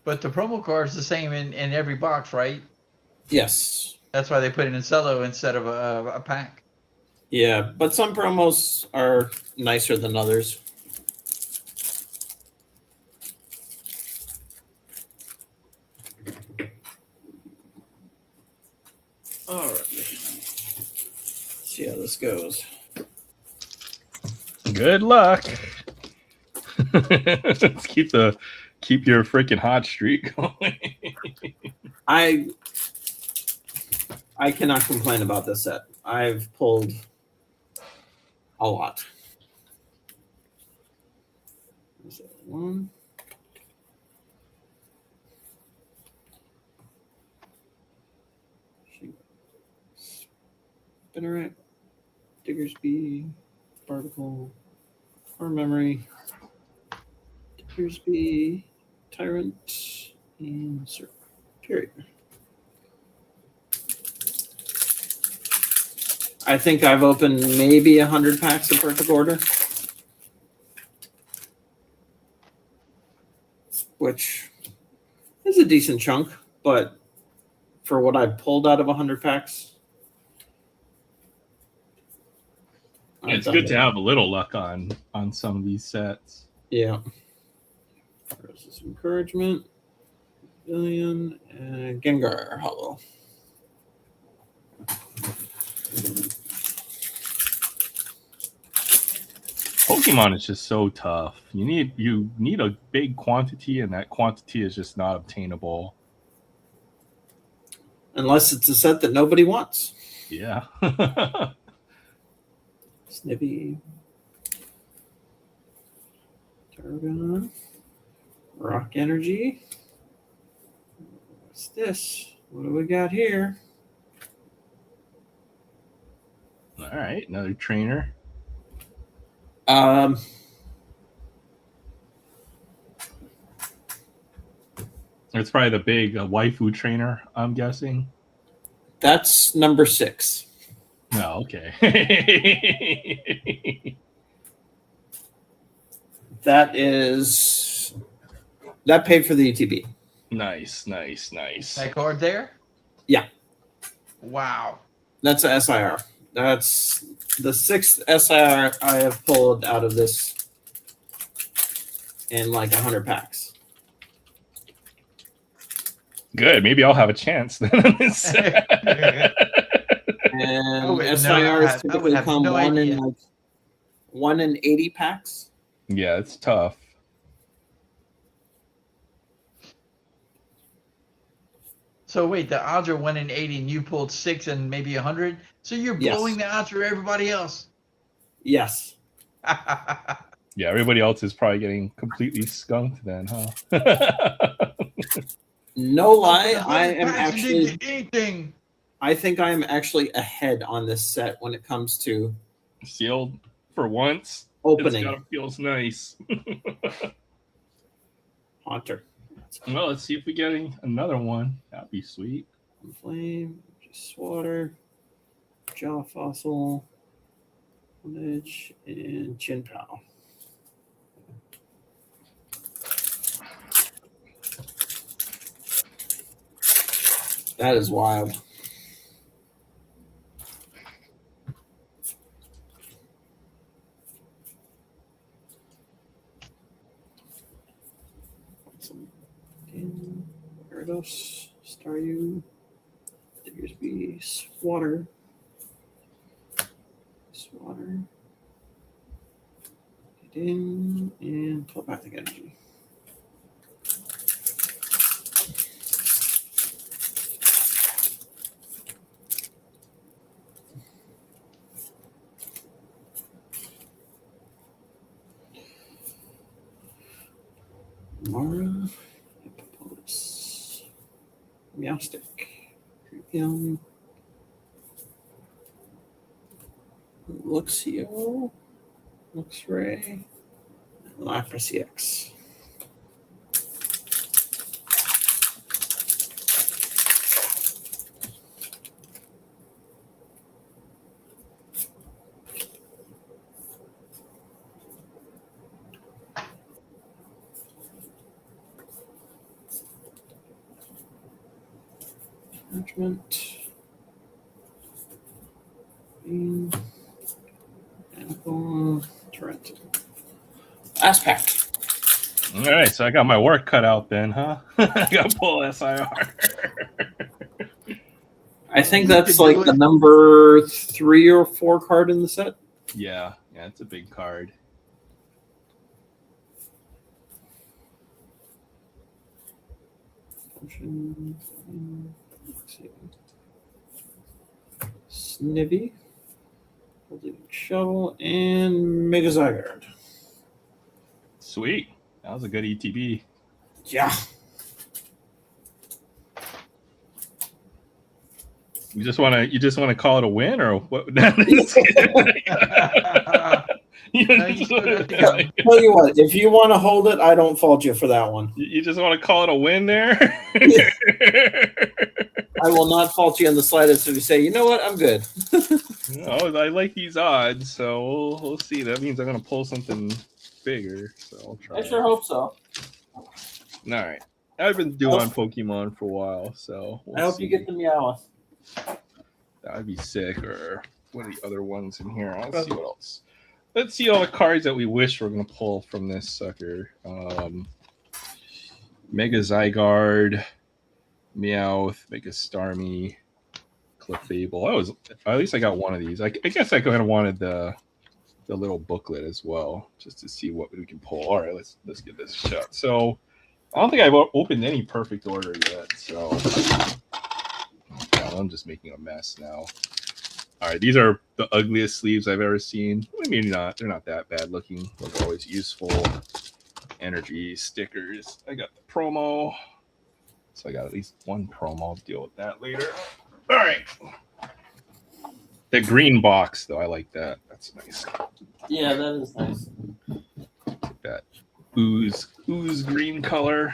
But the promo card is the same in every box, right? Yes. That's why they put it in cello instead of a pack. Yeah, but some promos are nicer than others. All right. Let's see how this goes. Good luck. Let's keep your freaking hot streak going. I cannot complain about this set. I've pulled a lot. One. Spinneret, Diggersby, Particle, Core Memory, Diggersby, Tyrant, and Circle. Period. I think I've opened maybe 100 packs of Perfect Order, which is a decent chunk, but for what I pulled out of 100 packs, It's good to have a little luck on some of these sets. Yeah. There's this encouragement. Billion and Gengar Hollow. Pokemon is just so tough. You need a big quantity, and that quantity is just not obtainable. Unless it's a set that nobody wants. Yeah. Snippy. Tarragon. Rock Energy. What's this? What do we got here? All right, another trainer. It's probably the big waifu trainer, I'm guessing. That's number 6. Oh, okay. That paid for the ETB. Nice. That card there? Yeah. Wow. That's a SIR. That's the 6th SIR I have pulled out of this in like 100 packs. Good. Maybe I'll have a chance then. And I SIRs would typically have come no idea. in 1 in 80 packs. Yeah, it's tough. So wait, the odds are 1 in 80, and you pulled 6 and maybe 100. So you're blowing the odds for everybody else. Yes. Yeah, everybody else is probably getting completely skunked then, huh? No lie, I am Packs didn't actually. get anything. I think I am actually ahead on this set when it comes to Sealed for once. opening. It feels nice. Haunter. Well, let's see if we get another one. That'd be sweet. Flame, just water, jaw fossil, Edge, and Chin Pow. That is wild. Gyarados, Staryu, Diggersby, Swatter, get in, and telepathic energy. Mara, Hippopolis, Meowstic, Creepyum, Luxio, Luxray, and Lapras EX. Management. Bean. Apple. Toronto. Last pack. All right, so I got my work cut out then, huh? I got to pull SIR. I think that's like the number 3 or 4 card in the set. Yeah, it's a big card. Snivy, Holding Shovel, and Megazyguard. Sweet. That was a good ETB. Yeah. You just want to call it a win, or what? No, you still got to go. Tell you what, if you want to hold it, I don't fault you for that one. You just want to call it a win there? I will not fault you in the slightest if you say, you know what, I'm good. Oh, I like these odds, so we'll see. That means I'm gonna pull something bigger. So I'll try. I sure hope so. All right. I've been doing Pokemon for a while, so I hope you get the Meowth. That'd be sick. Or what are the other ones in here? Let's see what else. Let's see all the cards that we wish we're gonna pull from this sucker. Mega Zygarde, Meowth, Mega Starmie, Clefable. At least I got one of these. I guess I kind of wanted the little booklet as well, just to see what we can pull. All right, let's give this a shot. So I don't think I've opened any perfect order yet. So I'm just making a mess now. All right, these are the ugliest sleeves I've ever seen. Well, maybe not. They're not that bad looking. They're always useful. Energy stickers. I got the promo. So I got at least one promo. I'll deal with that later. All right. The green box, though, I like that. That's nice. Yeah, that is nice. Take that ooze green color.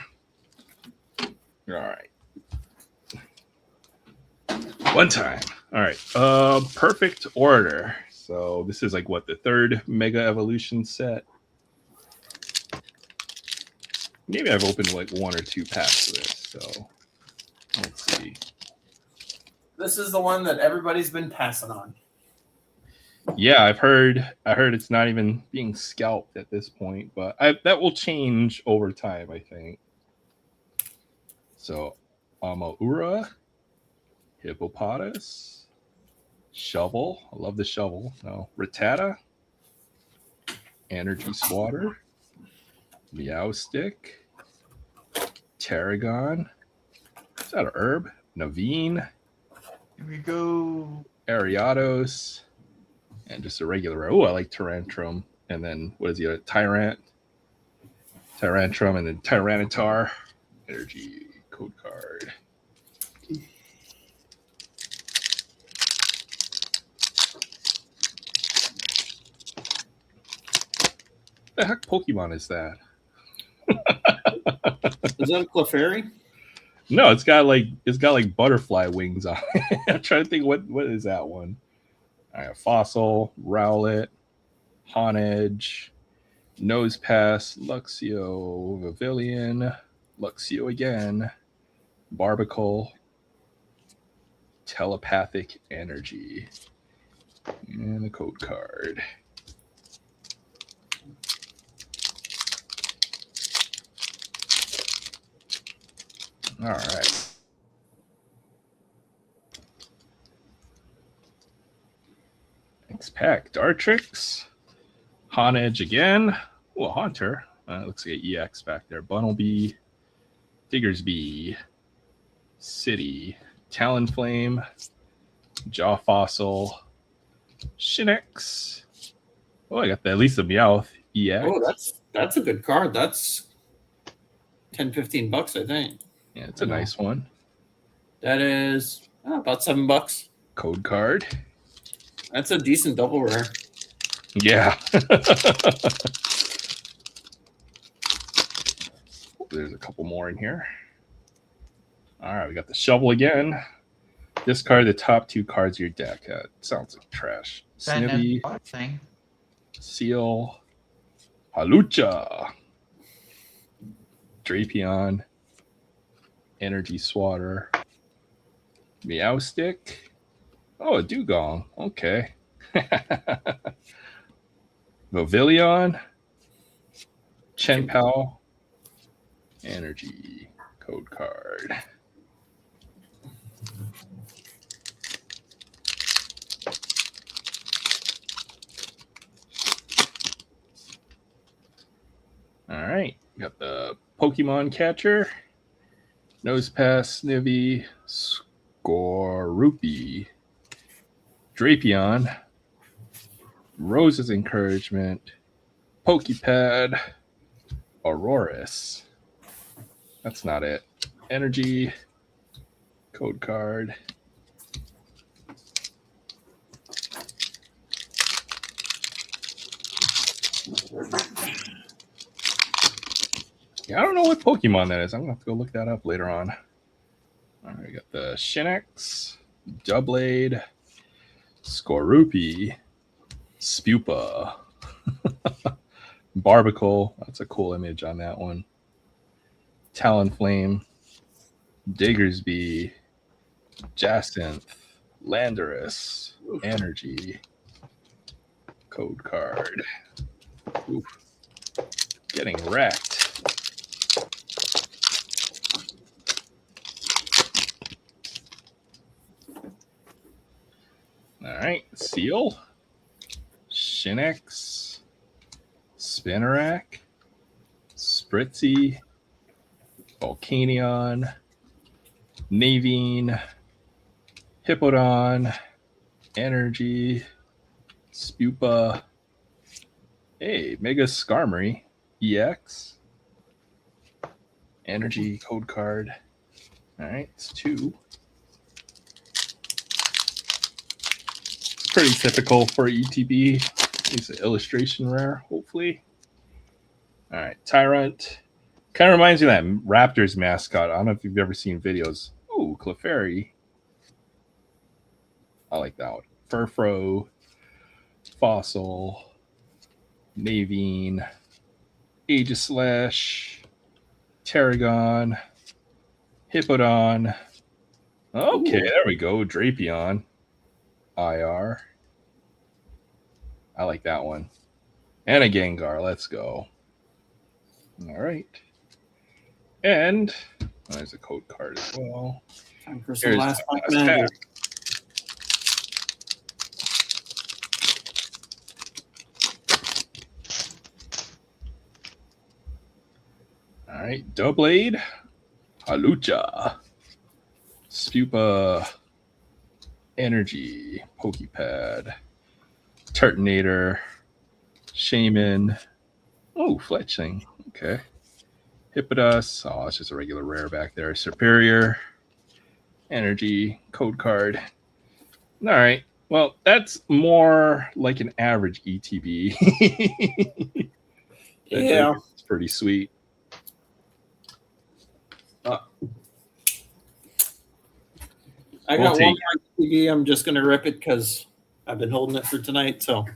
All right. One time. All right. Perfect order. So this is like what, the third Mega Evolution set? Maybe I've opened like one or two packs of this. So let's see. This is the one that everybody's been passing on. Yeah, I heard it's not even being scalped at this point, but that will change over time, I think. So, Amaura, Hippopotas, Shovel. I love the shovel. No, Rattata, Energy Swatter, Meowstick, Tarragon. Is that an herb? Naveen. Here we go. Ariados. And just a regular. Oh, I like Tyrantrum. And then what is the other? Tyrantrum, and then Tyranitar. Energy code card. What the heck Pokemon is that? Is that a Clefairy? No, it's got like butterfly wings on it. I'm trying to think what is that one. All right, Fossil, Rowlet, Honedge, Nosepass, Luxio, Vivillon, Luxio again, Barbicle, Telepathic Energy, and the code card. All right. Next pack, Dartrix, Honedge again. Oh, Haunter. Looks like an EX back there. Bunnelby, Diggersby, City, Talonflame, Jaw Fossil, Shinx. Oh, I got at least the Meowth EX. Oh, that's a good card. That's $10-15, I think. Yeah, it's a nice one. That is about $7. Code card. That's a decent double rare. Yeah. There's a couple more in here. All right, we got the shovel again. Discard the top two cards of your deck. Sounds like trash. Snivy, Thing. Seal, Halucha, Drapion, Energy Swatter, Meowstick. Oh, a Dugong. Okay. Vivillon, Chenpao, Energy code card. All right, got the Pokemon catcher, Nosepass, Snivy, Skorupi, Drapion, Rose's Encouragement, Pokepad, Aurorus. That's not it. Energy, code card. Yeah, I don't know what Pokemon that is. I'm gonna have to go look that up later on. All right, we got the Shinx, Doublade, Skorupi, Spupa, Barbicle. That's a cool image on that one. Talonflame, Diggersby, Jacinth, Landorus, Energy, Code Card. Oof. Getting wrecked. All right, Seal, Shinx, Spinarak, Spritzy, Volcanion, Navine, Hippodon, Energy, Spupa, hey, Mega Skarmory, EX, Energy Code Card. All right, it's 2. It's pretty typical for ETB. It's an illustration rare, hopefully. All right, Tyrant. Kind of reminds me of that Raptors mascot. I don't know if you've ever seen videos. Ooh, Clefairy. I like that one. Furfro, Fossil, Navine, Aegislash, Tarragon, Hippodon. Okay, there we go. Drapion, IR. I like that one. And a Gengar. Let's go. All right. And there's a code card as well. Time for some Here's last the pack last magic. pack. All right, Doublade, Halucha, Spupa, Energy, Pokepad, Turtonator, Shaman. Oh, Fletching. Okay. Hippodus. Oh, it's just a regular rare back there. Superior, Energy, Code Card. All right. Well, that's more like an average ETB. Yeah. It's pretty sweet. I We'll got take one more TV. I'm just gonna rip it because I've been holding it for tonight. So, All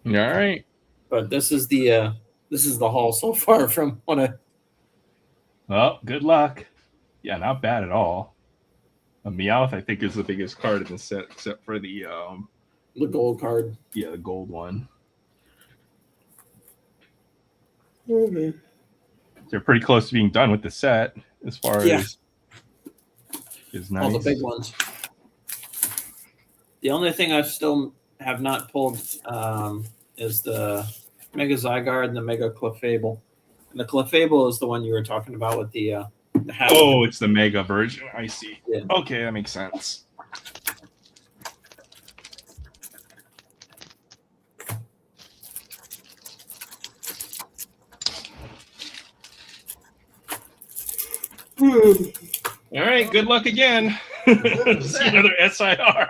right. but this is the haul so far from what I. Well, good luck. Yeah, not bad at all. A Meowth, I think, is the biggest card in the set, except for the gold card. the gold one. Okay. They're pretty close to being done with the set as far Yeah. as is nice. All the big ones. The only thing I still have not pulled is the Mega Zygarde and the Mega Clefable. And the Clefable is the one you were talking about with the hat. Oh, it's the mega version. I see. Yeah. Okay, that makes sense. All right, good luck again. See another SIR.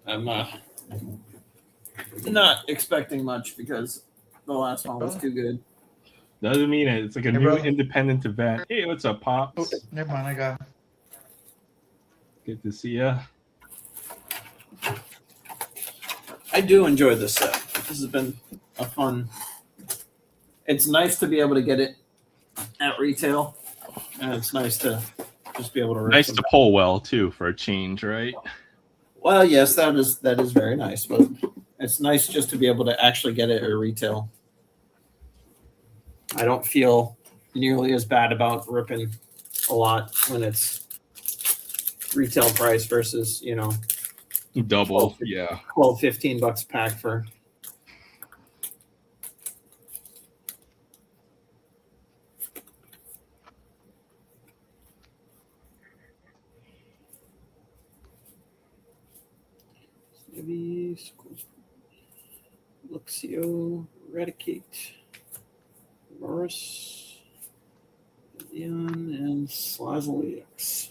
I'm not expecting much because the last one was too good. Doesn't mean it. It's like a Hey, new bro. independent event. Hey, what's up, Pops? Oh, never mind. I got. Good to see you. I do enjoy this set. This has been a fun. It's nice to be able to get it at retail, and it's nice to just be able to. Nice to pull well too for a change, right? Well, yes, that is very nice, but it's nice just to be able to actually get it at retail. I don't feel nearly as bad about ripping a lot when it's retail price versus, Double, yeah. $12-15 a pack for. Maybe Luxio, Eradicate, Morris, Leon, and Slazzle EX.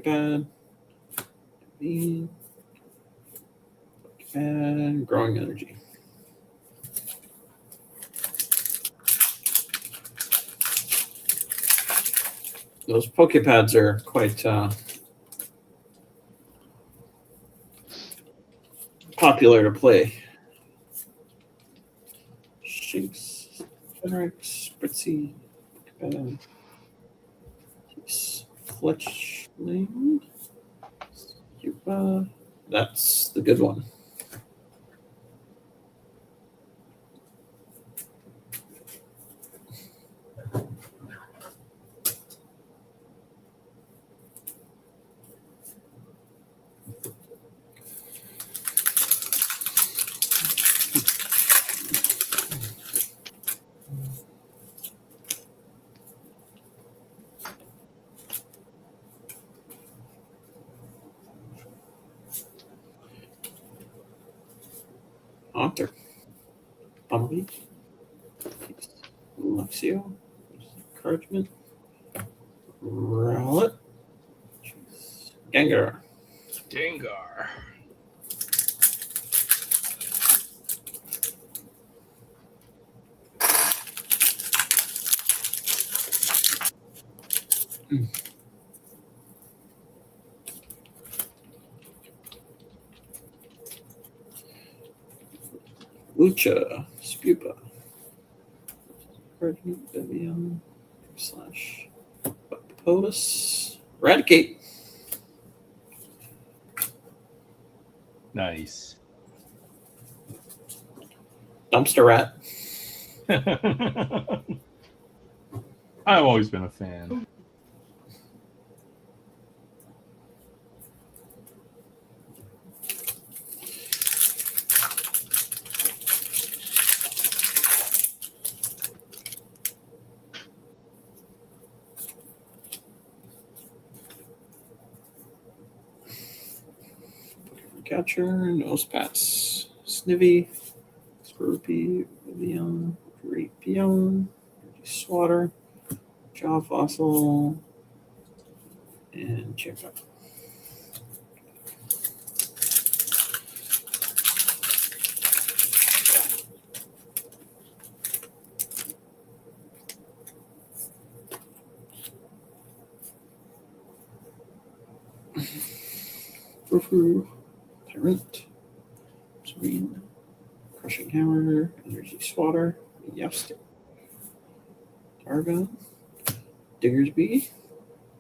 Pokepad. And growing energy. Those Pokepads are quite popular to play. Shinx, Fenrix, Spritzy, Pokepad, Fletchling, Yupa. That's the good one. Haunter, Bumblebee, Luxio, Encouragement, Rowlet, Gengar. Gengar. Lucha, Spupa, Encouragement, Vivian, slash, POTUS, Eradicate, Nice. Dumpster Rat, I've always been a fan. Catcher, Nosepass, Snivy, Scroopy, Vivian, Drapion, Swatter, Jaw Fossil, and Champa. Furfuru, Tyrant, Serene, Crushing Hammer, Energy Swatter, Youst, Targa, Diggersby,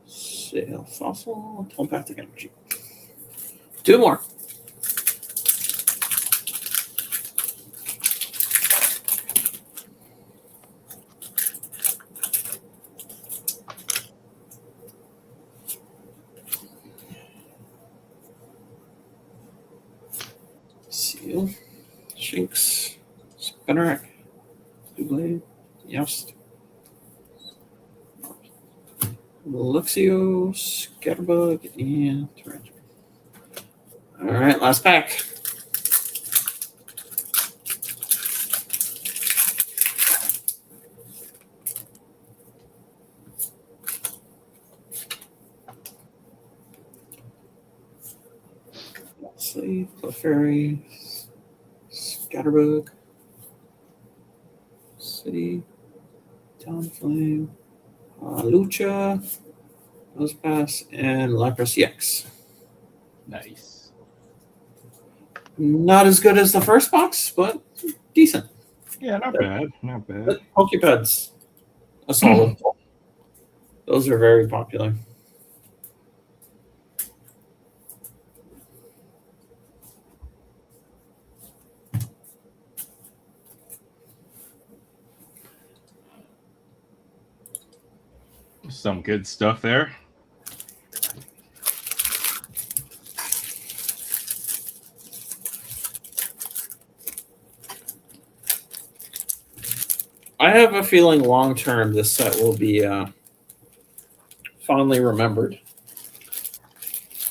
Sail Fossil, Telepathic Energy. Two more. Seal, Shinx, Spinarak, Doublade, Youst, Luxio, Scatterbug, and Tarantula. All right, last pack. Sleeve, Clefairy, Scatterbug, City, Talonflame, Lucha, Nosepass, and Lapras EX. Nice. Not as good as the first box, but decent. Yeah, not bad. Not bad. But Pokepads, a solid. Those are very popular. Some good stuff there. I have a feeling long term this set will be fondly remembered.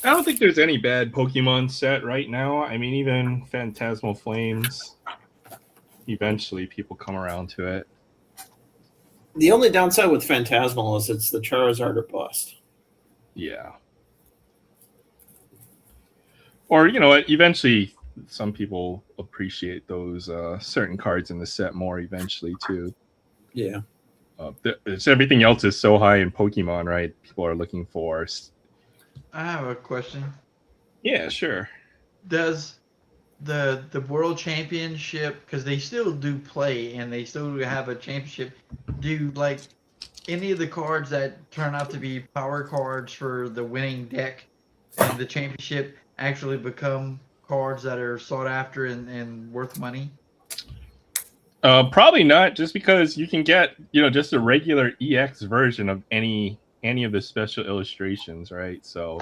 I don't think there's any bad Pokemon set right now. I mean, even Phantasmal Flames, eventually people come around to it. The only downside with Phantasmal is it's the Charizard or bust. Yeah. Or you know what? Eventually, some people appreciate those certain cards in the set more. Eventually, too. Yeah. It's everything else is so high in Pokemon, right? People are looking for. I have a question. Yeah, sure. Does the world championship, because they still do play and they still have a championship, do like any of the cards that turn out to be power cards for the winning deck and the championship actually become cards that are sought after and worth money? Probably not, just because you can get just a regular EX version of any of the special illustrations, right? So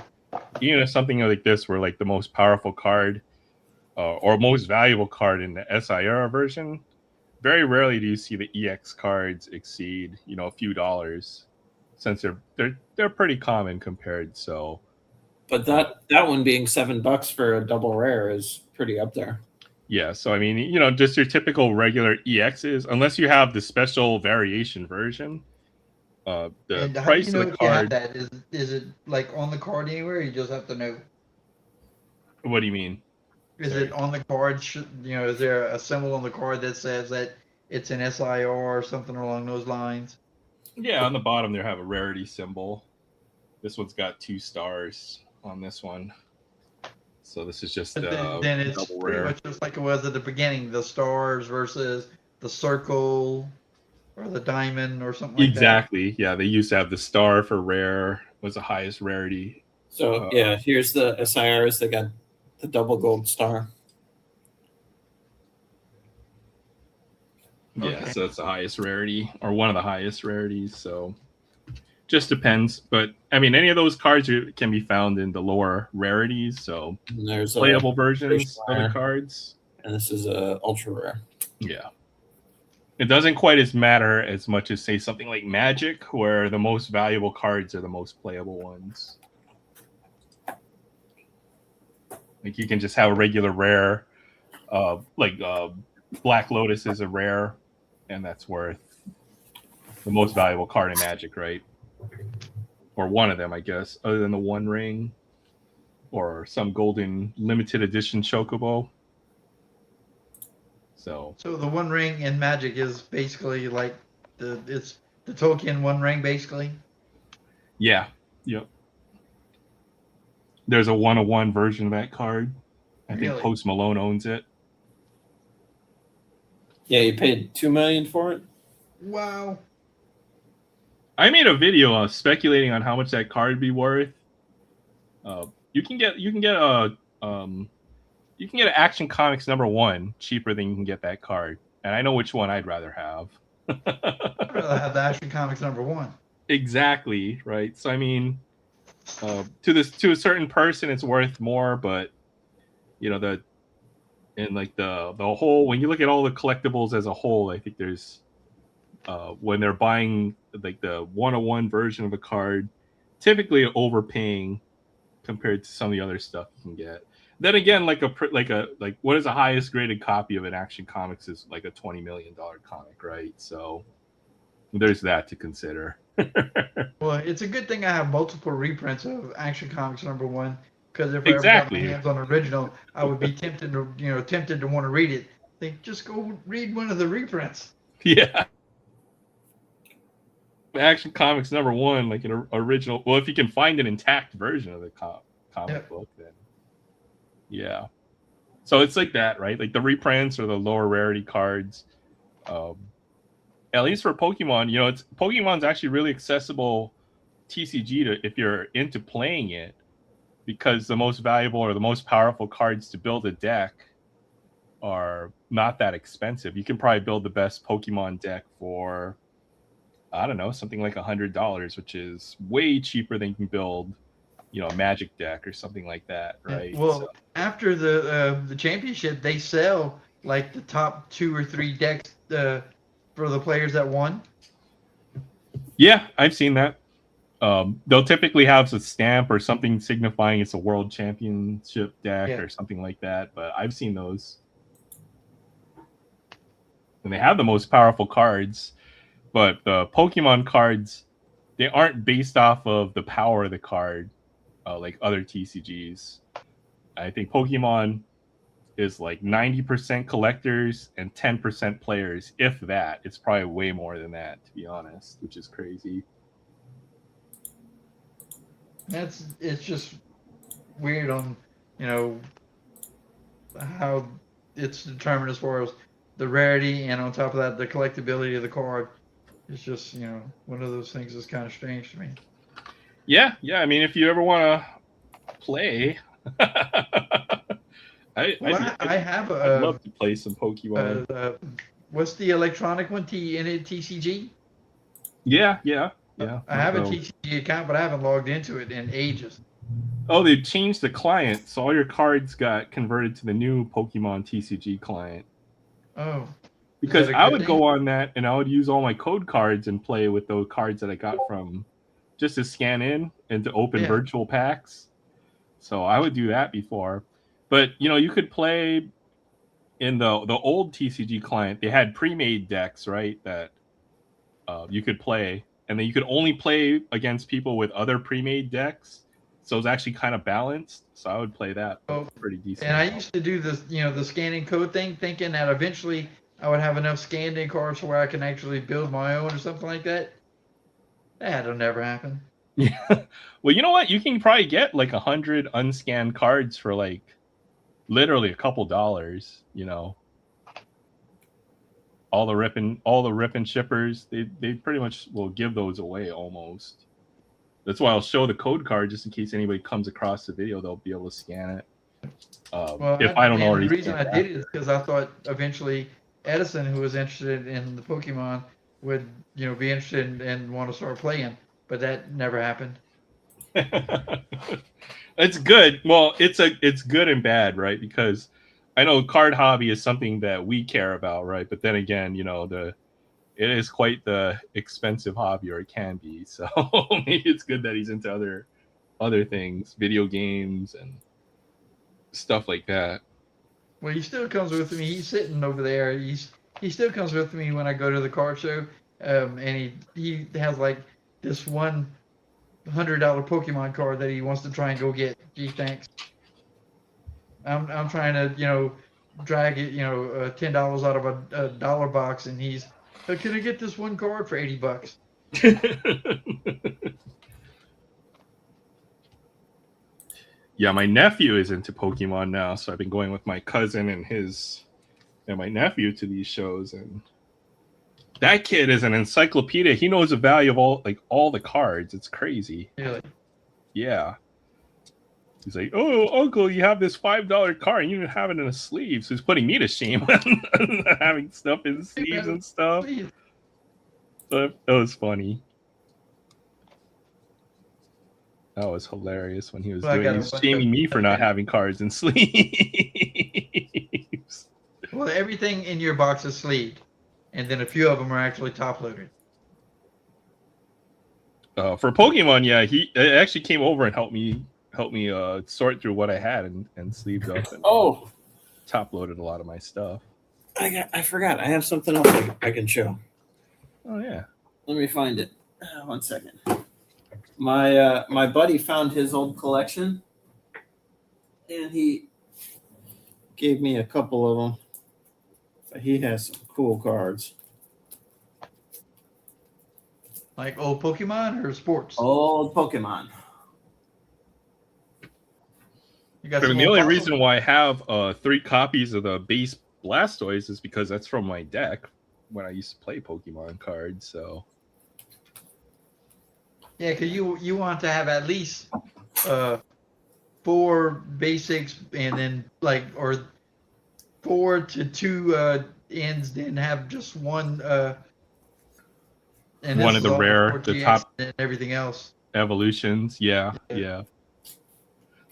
even if something like this were like the most powerful card or most valuable card in the SIR version, very rarely do you see the EX cards exceed a few dollars, since they're pretty common compared. So But uh, that one being $7 for a double rare is pretty up there. yeah, so I mean, just your typical regular EXs, unless you have the special variation version. The And how do you price of know the if you have card. that? Is it like on the card anywhere? Or you just have to know. What do you mean? Is it Sorry. on the card? Is there a symbol on the card that says that it's an SIR or something along those lines? Yeah, on the bottom there have a rarity symbol. This one's got 2 stars on this one. So this is just But then it's double pretty rare. much just like it was at the beginning, the stars versus the circle or the diamond or something like that. Exactly. Yeah, they used to have the star for rare was the highest rarity. So yeah, here's the SIRs. They got the double gold star. Yeah, Okay. so that's the highest rarity or one of the highest rarities. So just depends. But I mean, any of those cards can be found in the lower rarities. So And there's playable versions of the rare, cards. and this is a ultra rare. Yeah. It doesn't quite as matter as much as say something like Magic, where the most valuable cards are the most playable ones. Like you can just have a regular rare, Black Lotus is a rare, and that's worth the most valuable card in Magic, right? Or one of them, I guess, other than the One Ring or some golden limited edition Chocobo. So the One Ring in Magic is basically like it's the Tolkien One Ring basically. yeah, yep. There's a 101 version of that card. I think Really? Post Malone owns it. Yeah, you paid $2 million for it. Wow. I made a video speculating on how much that card would be worth. You can get an Action Comics #1 cheaper than you can get that card, and I know which one I'd rather have. I'd rather have the Action Comics #1. Exactly, right. So I mean, to a certain person, it's worth more, but the whole, when you look at all the collectibles as a whole, I think there's when they're buying like the 101 version of a card, typically overpaying compared to some of the other stuff you can get. Then again, like what is the highest graded copy of an Action Comics is like a $20 million comic, right? So there's that to consider. Well, it's a good thing I have multiple reprints of Action Comics #1, because if I ever got my Exactly. hands on an original, I would be tempted to want to read it. Think just go read one of the reprints. Yeah. Action Comics #1, like an original. Well, if you can find an intact version of the comic book, then yeah. So it's like that, right? Like the reprints or the lower rarity cards. At least for Pokemon, Pokemon's actually really accessible TCG to if you're into playing it, because the most valuable or the most powerful cards to build a deck are not that expensive. You can probably build the best Pokemon deck for, I don't know, something like $100, which is way cheaper than you can build, a Magic deck or something like that, right? Well, after the championship, they sell like the top 2 or 3 decks for the players that won. Yeah, I've seen that. They'll typically have a stamp or something signifying it's a world championship deck or something like that. But I've seen those, and they have the most powerful cards. But the Pokemon cards, they aren't based off of the power of the card, like other TCGs. I think Pokemon is like 90% collectors and 10% players, if that. It's probably way more than that, to be honest, which is crazy. It's just weird on, you know, how it's determined as far as the rarity, and on top of that, the collectability of the card. It's just, you know, one of those things that's kind of strange to me. Yeah. I mean, if you ever want to play, I have I'd love to play some Pokemon. What's the electronic one? TCG? Yeah. I have a So- TCG account, but I haven't logged into it in ages. Oh, they changed the client, so all your cards got converted to the new Pokemon TCG client. Oh, Because that a I good would thing? go on that and I would use all my code cards and play with those cards that I got from just to scan in and to open Yeah. virtual packs. So I would do that before. But you know, you could play in the old TCG client. They had pre-made decks, right? That you could play, and then you could only play against people with other pre-made decks. So it's actually kind of balanced. So I would play that Oh, pretty decent. And I used to do this, you know, the scanning code thing, thinking that eventually I would have enough scanned in cards where I can actually build my own or something like that. That'll never happen. Yeah. Well, you know what? You can probably get like 100 unscanned cards for like literally a couple dollars. You know, all the ripping shippers, they pretty much will give those away almost. That's why I'll show the code card just in case anybody comes across the video, they'll be able to scan it. If I don't and already. the reason I scan did it is because I thought eventually Edison, who was interested in the Pokemon, would, you know, be interested and want to start playing, but that never happened. It's good. Well, it's good and bad, right? Because I know card hobby is something that we care about, right? But then again, you know, it is quite the expensive hobby, or it can be. So maybe it's good that he's into other things, video games and stuff like that. Well, he still comes with me. He's sitting over there. He still comes with me when I go to the car show, and he has like this $100 Pokemon card that he wants to try and go get. Gee, thanks. I'm trying to, you know, drag it, you know, $10 out of a dollar box, and he's, can I get this one card for $80? Yeah, my nephew is into Pokemon now, so I've been going with my cousin and my nephew to these shows, and that kid is an encyclopedia. He knows the value of all the cards. It's crazy. Really? Yeah. He's like, "Oh, uncle, you have this $5 card, and you didn't have it in a sleeve." So he's putting me to shame having stuff in sleeves and stuff. But it was funny. That was hilarious when he was shaming me for not having cards in sleeves. Well, everything in your box is sleeved, and then a few of them are actually top loaded. For Pokemon, yeah, he actually came over and helped me sort through what I had and sleeved up and top loaded a lot of my stuff. I forgot. I have something else I can show. Oh yeah. Let me find it. 1 second. My buddy found his old collection, and he gave me a couple of them. He has some cool cards. Like old Pokemon or sports? Old Pokemon. The only reason why I have 3 copies of the base Blastoise is because that's from my deck when I used to play Pokemon cards. So yeah, because you want to have at least 4 basics, and then or 4 to 2 ends, then have just one. And one of the rare, the top, and everything else. Evolutions. Yeah.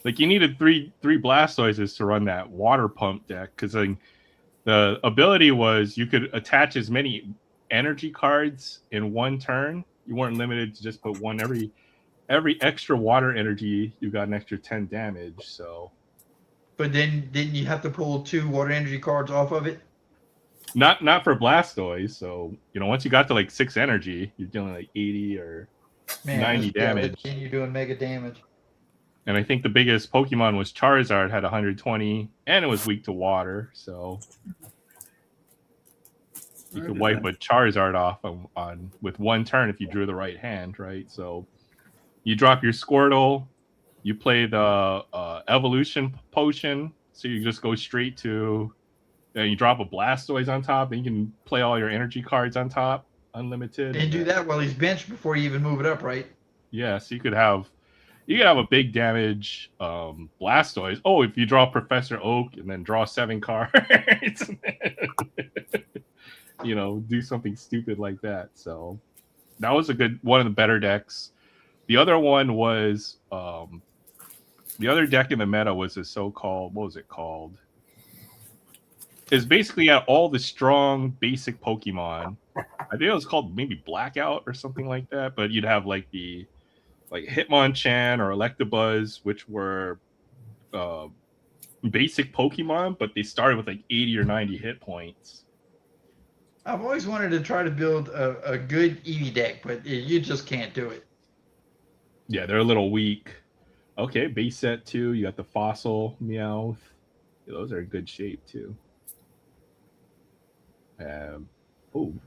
Like you needed three Blastoises to run that water pump deck, because the ability was you could attach as many energy cards in one turn. You weren't limited to just put one. Every extra water energy, you got an extra 10 damage. So, but then didn't you have to pull 2 water energy cards off of it? Not for Blastoise. So once you got to like 6 energy, you're dealing like 80 or 90 damage. And you're doing mega damage. And I think the biggest Pokemon was Charizard, had 120, and it was weak to water. So you could wipe a Charizard off on with one turn if you drew the right hand, right? So you drop your Squirtle, you play the Evolution Potion, so you just go straight to. You drop a Blastoise on top, and you can play all your energy cards on top, unlimited. And do that while he's benched before you even move it up, right? Yeah, so you could have a big damage Blastoise. Oh, if you draw Professor Oak and then draw 7 cards, do something stupid like that. So that was a good one of the better decks. The other one was the other deck in the meta was a so-called, what was it called? It's basically had all the strong basic Pokemon. I think it was called maybe Blackout or something like that. But you'd have like Hitmonchan or Electabuzz, which were basic Pokemon, but they started with like 80 or 90 hit points. I've always wanted to try to build a good Eevee deck, but you just can't do it. Yeah, they're a little weak. Okay, base set 2. You got the Fossil Meowth. Yeah, those are in good shape too.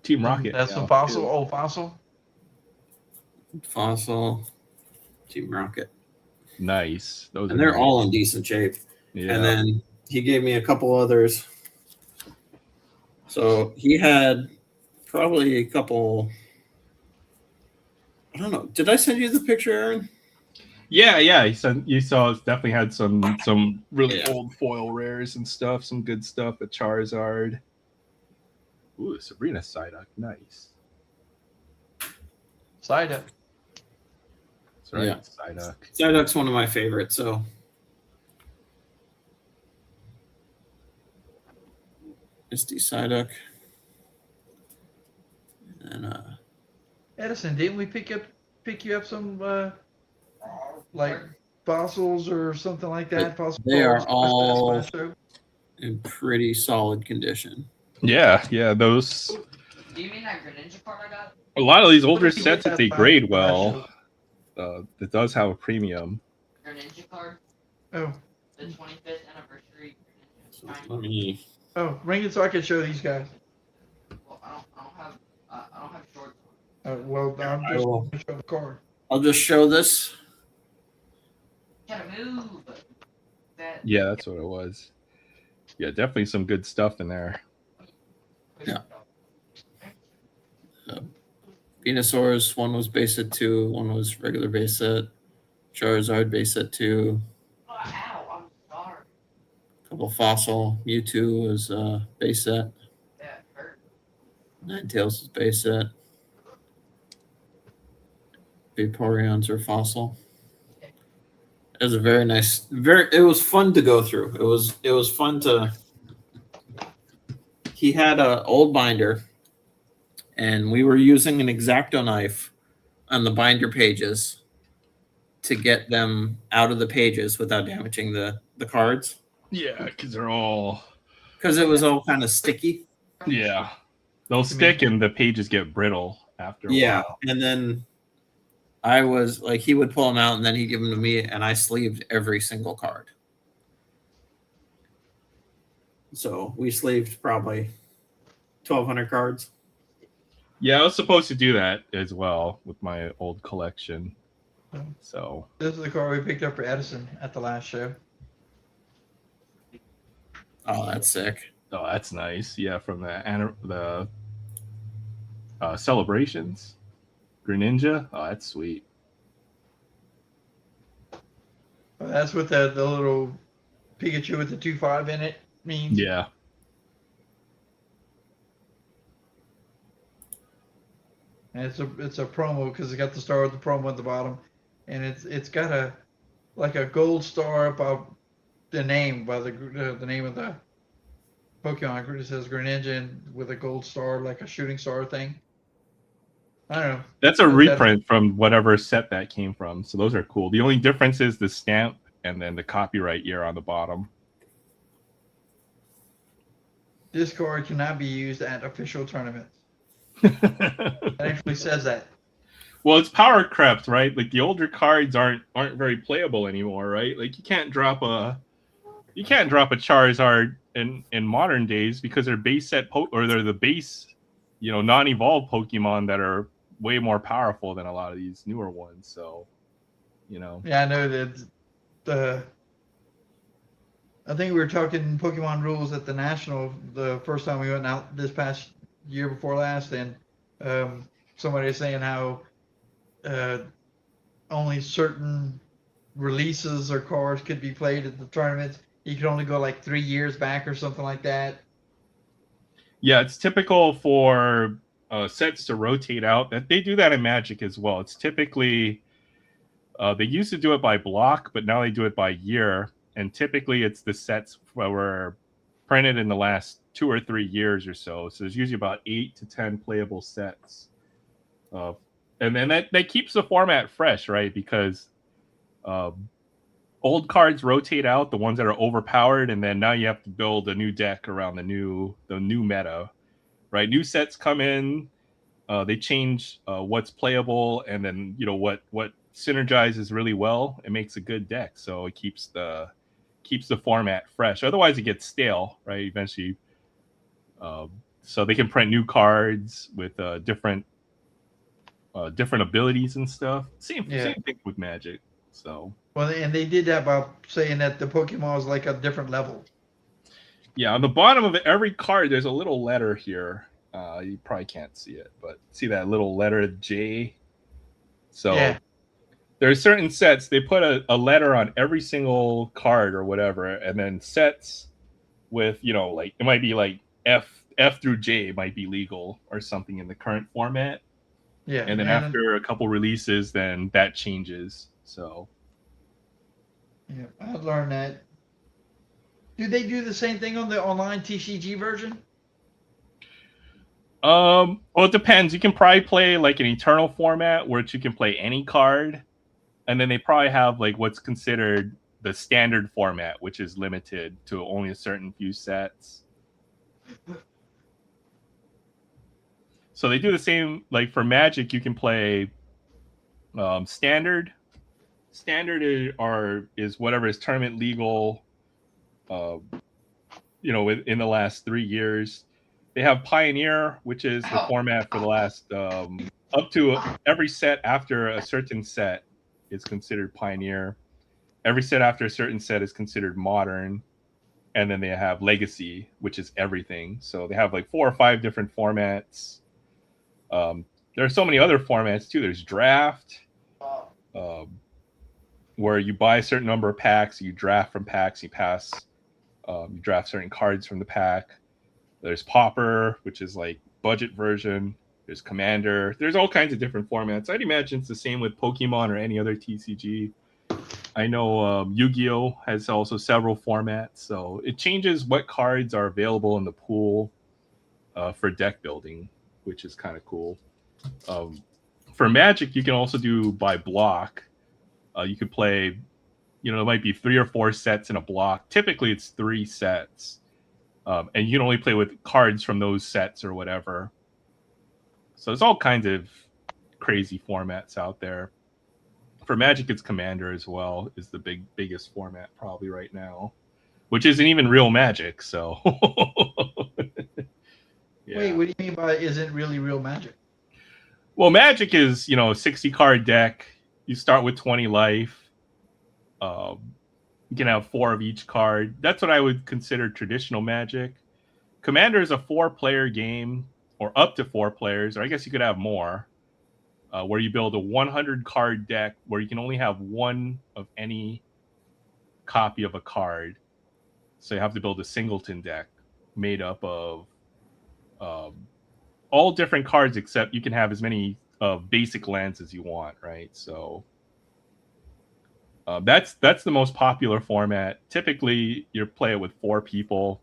Team Rocket. That's the Meowth, Fossil. too. Oh, Fossil. Fossil, Team Rocket. Nice. Those And are they're nice. all in decent shape. Yeah. And then he gave me a couple others. So he had probably a couple. I don't know. Did I send you the picture, Aaron? Yeah. You saw it's definitely had some really old foil rares and stuff. Some good stuff at Charizard. Ooh, Sabrina Psyduck. Nice. Psyduck. That's right. Yeah. Psyduck. Psyduck's one of my favorites. So Misty Psyduck. And Edison, didn't we pick you up some like fossils or something like that? they are all in pretty solid condition. Yeah. Those. Do you mean that Greninja card I got? A lot of these older What did we sets, get if they that grade last well, it does have a premium. Greninja card? Oh, The 25th anniversary Greninja. So let me. oh, bring it so I can show these guys. Well, I don't have shorts Well, I'm I just will. going to show the card. I'll just show this. on. Gotta move. That. Yeah, that's what it was. Yeah, definitely some good stuff in there. Yeah. Venusaur's, one was base set 2, one was regular base set. Charizard base set 2. Oh, ow, I'm sorry. Couple Fossil. Mewtwo was base set. That hurt. Ninetales is base set. Vaporeons are Fossil. It was a very nice. It was fun to go through. It was fun to. He had an old binder, and we were using an X-Acto knife on the binder pages to get them out of the pages without damaging the cards. Yeah, because they're all. Because it was all kind of sticky. Yeah, they'll stick and the pages get brittle after a while. And then I was like, he would pull them out and then he'd give them to me, and I sleeved every single card. So we sleeved probably 1,200 cards. Yeah, I was supposed to do that as well with my old collection. So This is the card we picked up for Edison at the last show. Oh, that's sick. Oh, that's nice. Yeah, from the celebrations. Greninja. Oh, that's sweet. That's what the little Pikachu with the 2-5 in it means. Yeah. And it's a promo because it got the star with the promo at the bottom, and it's got a gold star above the name by the name of the Pokemon. It says Greninja and with a gold star, like a shooting star thing. I don't know. That's a reprint from whatever set that came from. So those are cool. The only difference is the stamp and then the copyright year on the bottom. This card cannot be used at official tournaments. It actually says that. Well, it's power crept, right? Like the older cards aren't very playable anymore, right? Like you can't drop a Charizard in modern days because they're base set or they're the base, non-evolved Pokemon that are way more powerful than a lot of these newer ones. So, Yeah, I know that. I think we were talking Pokemon rules at the National the first time we went out this past year before last, and somebody was saying how uh, only certain releases or cards could be played at the tournaments. You could only go like 3 years back or something like that. yeah, it's typical for sets to rotate out. That they do that in Magic as well. It's typically they used to do it by block, but now they do it by year. And typically, it's the sets that were printed in the last 2 or 3 years or so. So there's usually about 8 to 10 playable sets. And then that keeps the format fresh, right? Because old cards rotate out, the ones that are overpowered, and then now you have to build a new deck around the new meta, right? New sets come in, they change what's playable, and then what synergizes really well. It makes a good deck, so it keeps the format fresh. Otherwise, it gets stale, right? Eventually, so they can print new cards with different abilities and stuff. Same thing with Magic. So Well, and they did that by saying that the Pokemon was like a different level. yeah, on the bottom of every card, there's a little letter here. You probably can't see it, but see that little letter J. So Yeah. there are certain sets they put a letter on every single card or whatever, and then sets with like it might be like F through J might be legal or something in the current format. Yeah. And then after a couple releases, then that changes. So yeah, I learned that. Do they do the same thing on the online TCG version? well, it depends. You can probably play like an Eternal format, which you can play any card, and then they probably have like what's considered the standard format, which is limited to only a certain few sets. So they do the same. Like for Magic, you can play standard. Standard is whatever is tournament legal. In the last 3 years, they have Pioneer, which is the format for the last up to every set after a certain set is considered Pioneer. Every set after a certain set is considered Modern, and then they have Legacy, which is everything. So they have like 4 or 5 different formats. There are so many other formats too. There's Draft, where you buy a certain number of packs, you draft from packs, you draft certain cards from the pack. There's Pauper, which is like budget version. There's Commander. There's all kinds of different formats. I'd imagine it's the same with Pokemon or any other TCG. I know Yu-Gi-Oh! Has also several formats, so it changes what cards are available in the pool for deck building, which is kind of cool. For Magic, you can also do by block. You could play, there might be 3 or 4 sets in a block. Typically, it's 3 sets. And you can only play with cards from those sets or whatever. So there's all kinds of crazy formats out there. For Magic, it's Commander as well, is the biggest format probably right now, which isn't even real Magic. So, yeah. Wait, what do you mean by isn't really real Magic? Well, Magic is a 60 card deck. You start with 20 life. You can have 4 of each card. That's what I would consider traditional Magic. Commander is a 4-player game, or up to 4 players, or I guess you could have more, where you build a 100 card deck where you can only have 1 of any copy of a card. So you have to build a singleton deck made up of all different cards, except you can have as many basic lands as you want, right? So that's the most popular format. Typically, you play it with 4 people,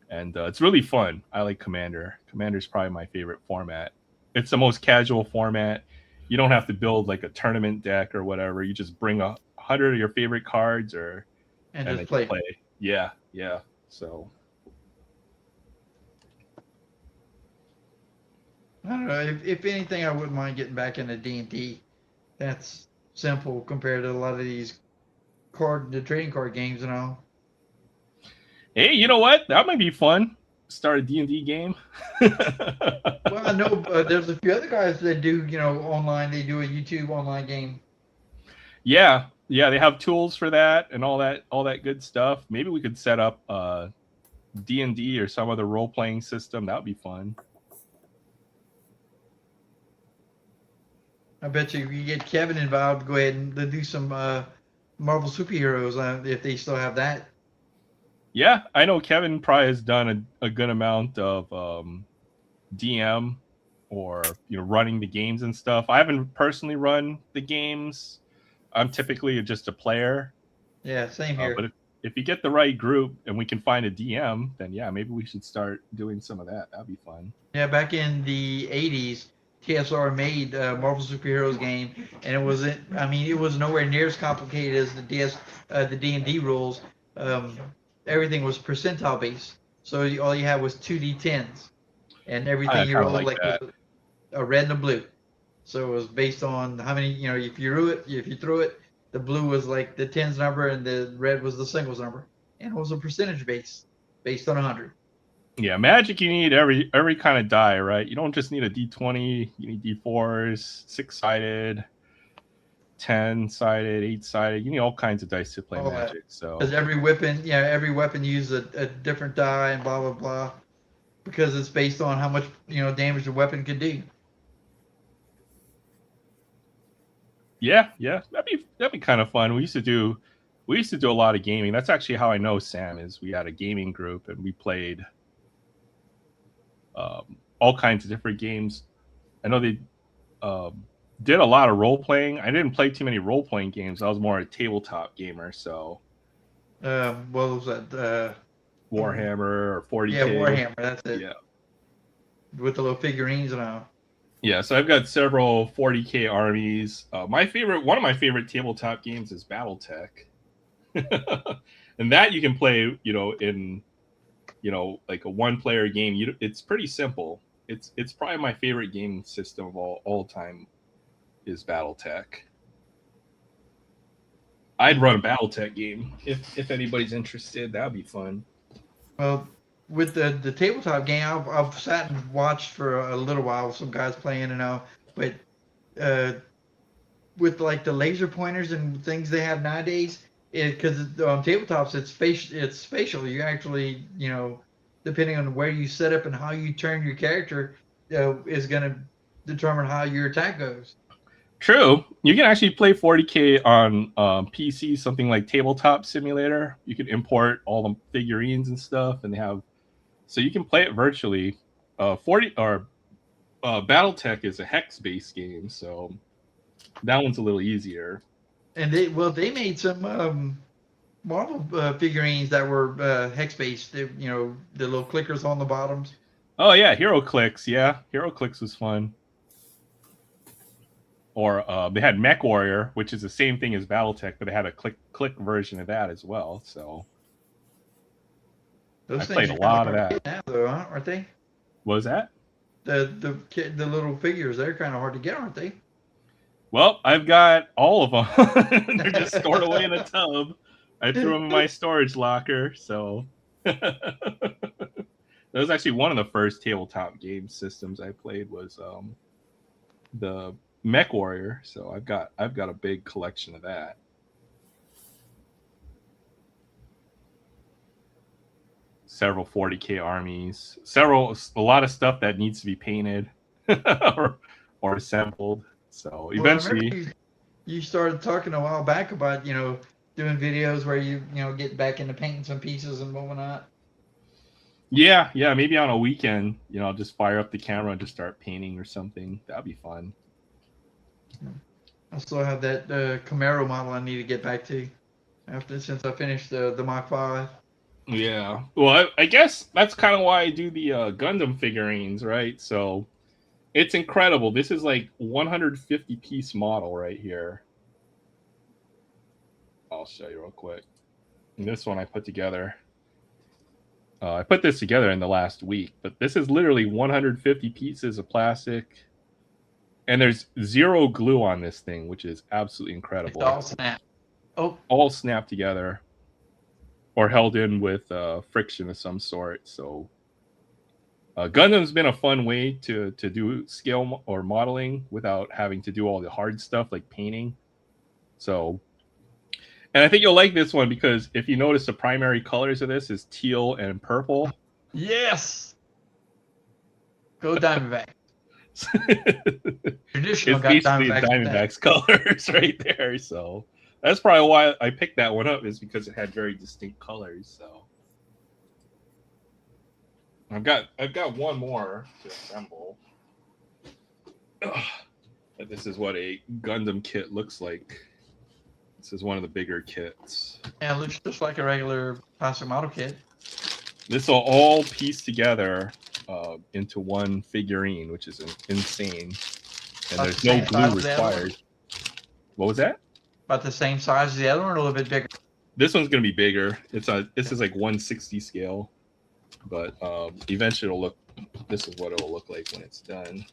and it's really fun. I like Commander. Commander's probably my favorite format. It's the most casual format. You don't have to build like a tournament deck or whatever. You just bring 100 of your favorite cards and just play. Yeah. So I don't know. If anything, I wouldn't mind getting back into D&D. That's simple compared to a lot of these the trading card games and all. Hey, you know what? That might be fun. Start a D&D game. Well, I know there's a few other guys that do, online. They do a YouTube online game. Yeah, yeah, they have tools for that and all that good stuff. Maybe we could set up D&D or some other role playing system. That would be fun. I bet you if you get Kevin involved, go ahead and do some Marvel superheroes if they still have that. Yeah, I know Kevin probably has done a good amount of DM or running the games and stuff. I haven't personally run the games. I'm typically just a player. Yeah, same here. But if you get the right group and we can find a DM, then yeah, maybe we should start doing some of that. That'd be fun. Yeah, back in the '80s, TSR made a Marvel superheroes game, and it wasn't. I mean, it was nowhere near as complicated as the D&D rules. Um, Everything was percentile based, so all you had was 2d10s, and I everything you kind of rolled like like that. was a red and a blue. So it was based on how many. If you threw it, the blue was like the tens number, and the red was the singles number, and it was a percentage based on 100. Yeah, Magic, you need every kind of die, right? You don't just need a D20. You need D4s, 6-sided, 10-sided, 8-sided. You need all kinds of dice to play All that. Magic. So Because every weapon uses a different die and blah blah blah. Because it's based on how much damage the weapon can do. yeah, that'd be kind of fun. We used to do a lot of gaming. That's actually how I know Sam is. We had a gaming group and we played all kinds of different games. I know they did a lot of role playing. I didn't play too many role playing games. I was more a tabletop gamer. So What was that? Warhammer or 40K. Yeah, Warhammer. That's it. Yeah. With the little figurines and all. Yeah, so I've got several 40K armies. One of my favorite tabletop games is BattleTech, and that you can play, in, like a one-player game. It's pretty simple. It's probably my favorite game system of all time is BattleTech. I'd run a BattleTech game if anybody's interested. That'd be fun. Well, with the tabletop game, I've sat and watched for a little while with some guys playing and all, but uh, with like the laser pointers and things they have nowadays, because on tabletops it's spatial. You actually depending on where you set up and how you turn your character is going to determine how your attack goes. True. You can actually play 40K on PC, something like Tabletop Simulator. You can import all the figurines and stuff, and so you can play it virtually. 40 or BattleTech is a hex-based game, so that one's a little easier. And they made some Marvel figurines that were hex-based. The little clickers on the bottoms. Oh yeah, HeroClix. Yeah, HeroClix was fun. Or they had Mech Warrior, which is the same thing as BattleTech, but they had a click version of that as well. So Those I things played a are lot kinda of hard to that. get now, though, aren't they? What was that? The little figures, they're kind of hard to get, aren't they? Well, I've got all of them. They're just stored away in a tub. I threw them in my storage locker. So that was actually one of the first tabletop game systems I played was the Mech Warrior. So I've got a big collection of that. Several 40K armies, a lot of stuff that needs to be painted or assembled. So eventually, you started talking a while back about doing videos where you get back into painting some pieces and whatnot. yeah, maybe on a weekend, I'll just fire up the camera and just start painting or something. That'd be fun. I still have that Camaro model I need to get back to since I finished the Mach 5. Yeah. Well, I guess that's kind of why I do the Gundam figurines, right? So it's incredible. This is like 150 piece model right here. I'll show you real quick. And this one I put together. I put this together in the last week, but this is literally 150 pieces of plastic, and there's 0 glue on this thing, which is absolutely It's incredible. all snap. Oh, All snapped together or held in with friction of some sort. So Gundam's been a fun way to do scale or modeling without having to do all the hard stuff like painting. So, and I think you'll like this one because if you notice, the primary colors of this is teal and purple. yes. Go Diamondback. Traditional It's got basically Diamondbacks. Diamondback's colors right there. So that's probably why I picked that one up, is because it had very distinct colors. So I've got one more to assemble. Ugh. But this is what a Gundam kit looks like. This is one of the bigger kits. Yeah, it looks just like a regular plastic model kit. This will all piece together into one figurine, which is insane. And About there's the no same glue size as the other one? required. What was that? About the same size as the other one, or a little bit bigger. This one's gonna be bigger. This is like 160 scale, but eventually it'll look. This is what it'll look like when it's done.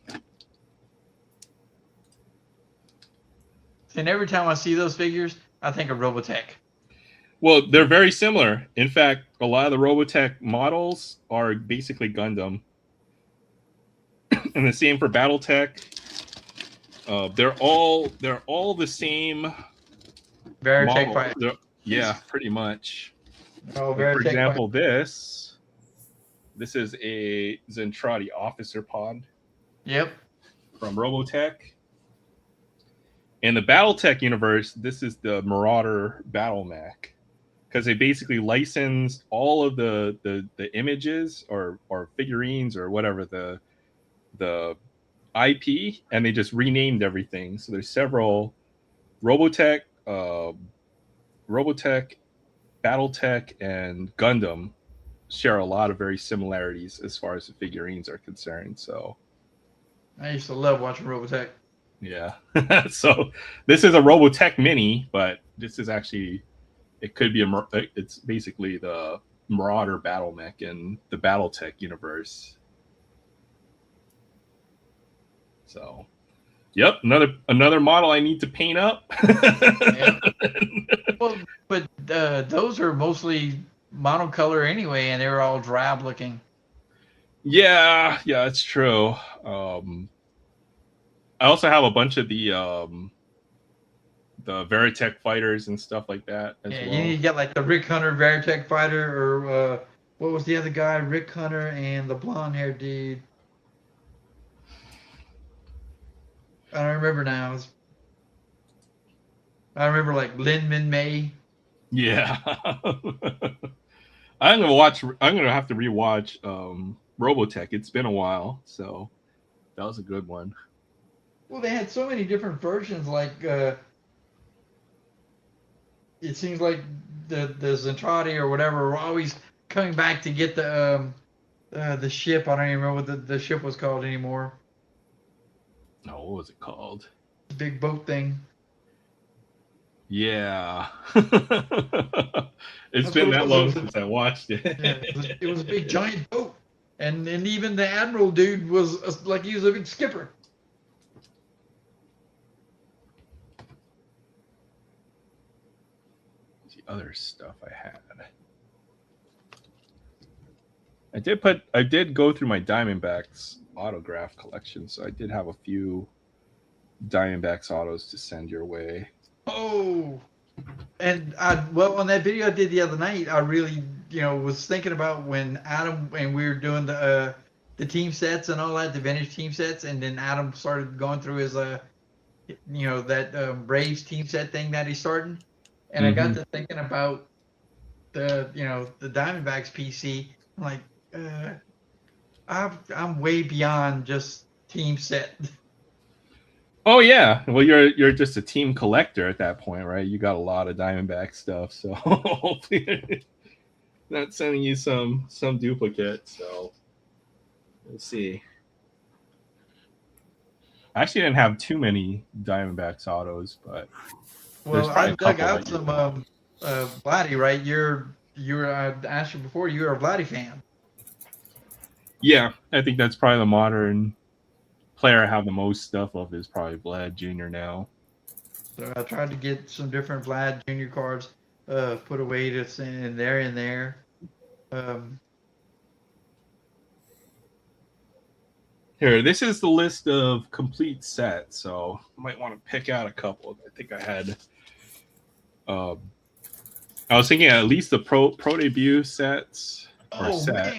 And every time I see those figures, I think of Robotech. Well, they're very similar. In fact, a lot of the Robotech models are basically Gundam, and the same for BattleTech. They're all the same Veritech model. fighter. Yeah, pretty much. Oh, Like, for Veritech example, this is a Zentradi officer pod Yep. from Robotech. In the BattleTech universe, this is the Marauder battle mech, because they basically licensed all of the images or figurines or whatever the IP, and they just renamed everything. So there's several Robotech, BattleTech, and Gundam share a lot of very similarities as far as the figurines are concerned. So I used to love watching Robotech. yeah. So this is a Robotech Mini, but this is actually, it could be it's basically the Marauder battle mech in the BattleTech universe. So, yep, another model I need to paint up. Yeah. Well, but those are mostly monocolor anyway, and they're all drab looking. Yeah, it's true. I also have a bunch of the Veritech fighters and stuff like that as Yeah, well. you need to get like the Rick Hunter Veritech fighter, or what was the other guy? Rick Hunter and the blonde haired dude. I don't remember now. I remember like Lin Min May. Yeah. I'm gonna have to rewatch Robotech. It's been a while, so that was a good one. Well, they had so many different versions. Like it seems like the Zentradi or whatever were always coming back to get the ship. I don't even remember what the ship was called anymore. No, what was it called? The big boat thing. Yeah. It's That's been what it that was. long since I watched it. Yeah, it was a big giant boat, and even the admiral dude was like he was a big skipper. The other stuff I had. I did go through my Diamondbacks autograph collection, so I did have a few Diamondbacks autos to send your way. Oh, and on that video I did the other night, I really was thinking about when Adam and we were doing the team sets and all that, the vintage team sets, and then Adam started going through his that Braves team set thing that he started, and I got to thinking about the Diamondbacks PC. I'm like, I'm way beyond just team set. Oh yeah, well you're just a team collector at that point, right? You got a lot of Diamondback stuff, so hopefully not sending you some duplicates. So we'll see. I actually didn't have too many Diamondbacks autos, but Well, probably I a dug couple out that you some Vladdy, right? Your I asked you before, you were a Vladdy fan. Yeah, I think that's probably the modern player I have the most stuff of is probably Vlad Jr. now. So I tried to get some different Vlad Junior cards put away to in there. Um, Here, this is the list of complete sets, so I might want to pick out a couple. I think I had. I was thinking at least the pro debut sets or oh set. man,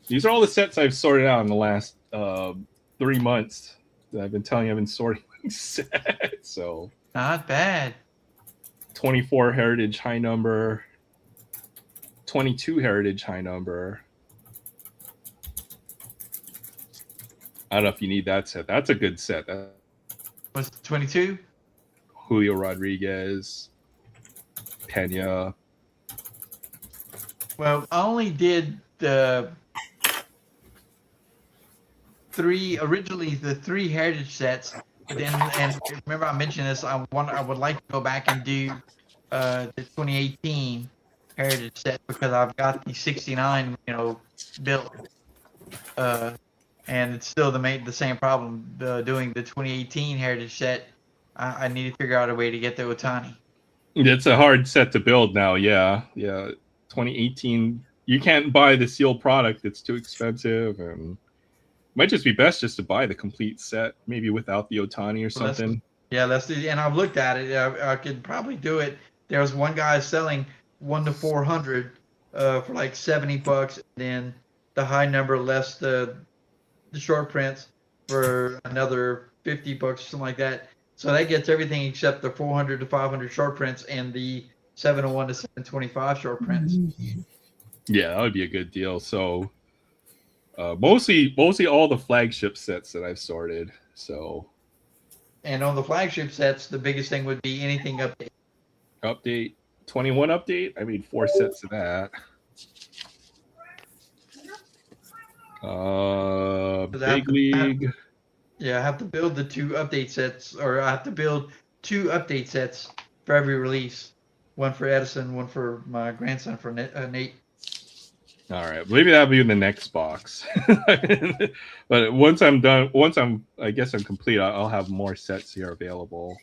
These are all the sets I've sorted out in the last 3 months. That I've been telling you I've been sorting sets. So not bad. 24 heritage high number, 22 heritage high number. I don't know if you need that set. That's a good set. Was 22? Julio Rodriguez, Pena. Well, I only did the three heritage sets. Then, and remember I mentioned this. I would like to go back and do the 2018 heritage set because I've got the 69 built. And it's still the same problem doing the 2018 heritage set. I need to figure out a way to get the Otani. It's a hard set to build now. Yeah. 2018. You can't buy the sealed product. It's too expensive, and might just be best just to buy the complete set, maybe without the Otani or something. Let's do. And I've looked at it. I could probably do it. There was one guy selling 1 to 400 for like $70, and then the high number less the short prints for another $50 or something like that. So that gets everything except the 400 to 500 short prints and the 701 to 725 short prints. Yeah, that would be a good deal. So mostly all the flagship sets that I've sorted. So And on the flagship sets, the biggest thing would be anything update 21 update. I made 4 sets of that. Big League. I have to build the 2 update sets, or I have to build 2 update sets for every release. One for Edison, one for my grandson, for Nate. All right, maybe that'll be in the next box. But once I'm done, I guess I'm complete, I'll have more sets here available,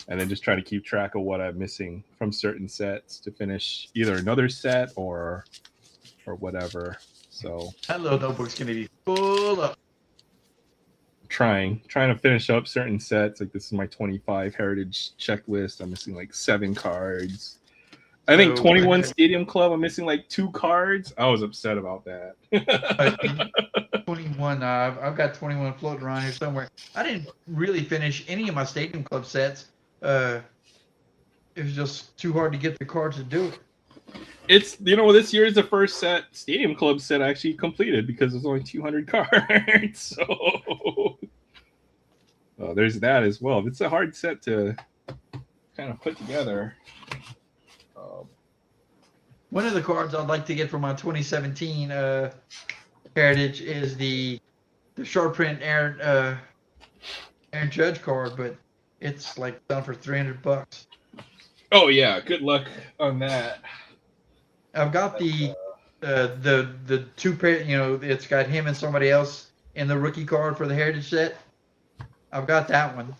and then just try to keep track of what I'm missing from certain sets to finish either another set or whatever. So That little notebook's gonna be full up. Trying to finish up certain sets. Like this is my 25 heritage checklist. I'm missing like 7 cards. I think 21 Stadium Club, I'm missing like 2 cards. I was upset about that. 21. I've got 21 floating around here somewhere. I didn't really finish any of my Stadium Club sets. It was just too hard to get the cards to do it. It's this year is the first set Stadium Club set I actually completed because there's only 200 cards. So there's that as well. It's a hard set to kind of put together. One of the cards I'd like to get for my 2017 Heritage is the short print Aaron Judge card, but it's like done for $300. Oh yeah, good luck on that. I've got the 2 pair. It's got him and somebody else in the rookie card for the Heritage set. I've got that one.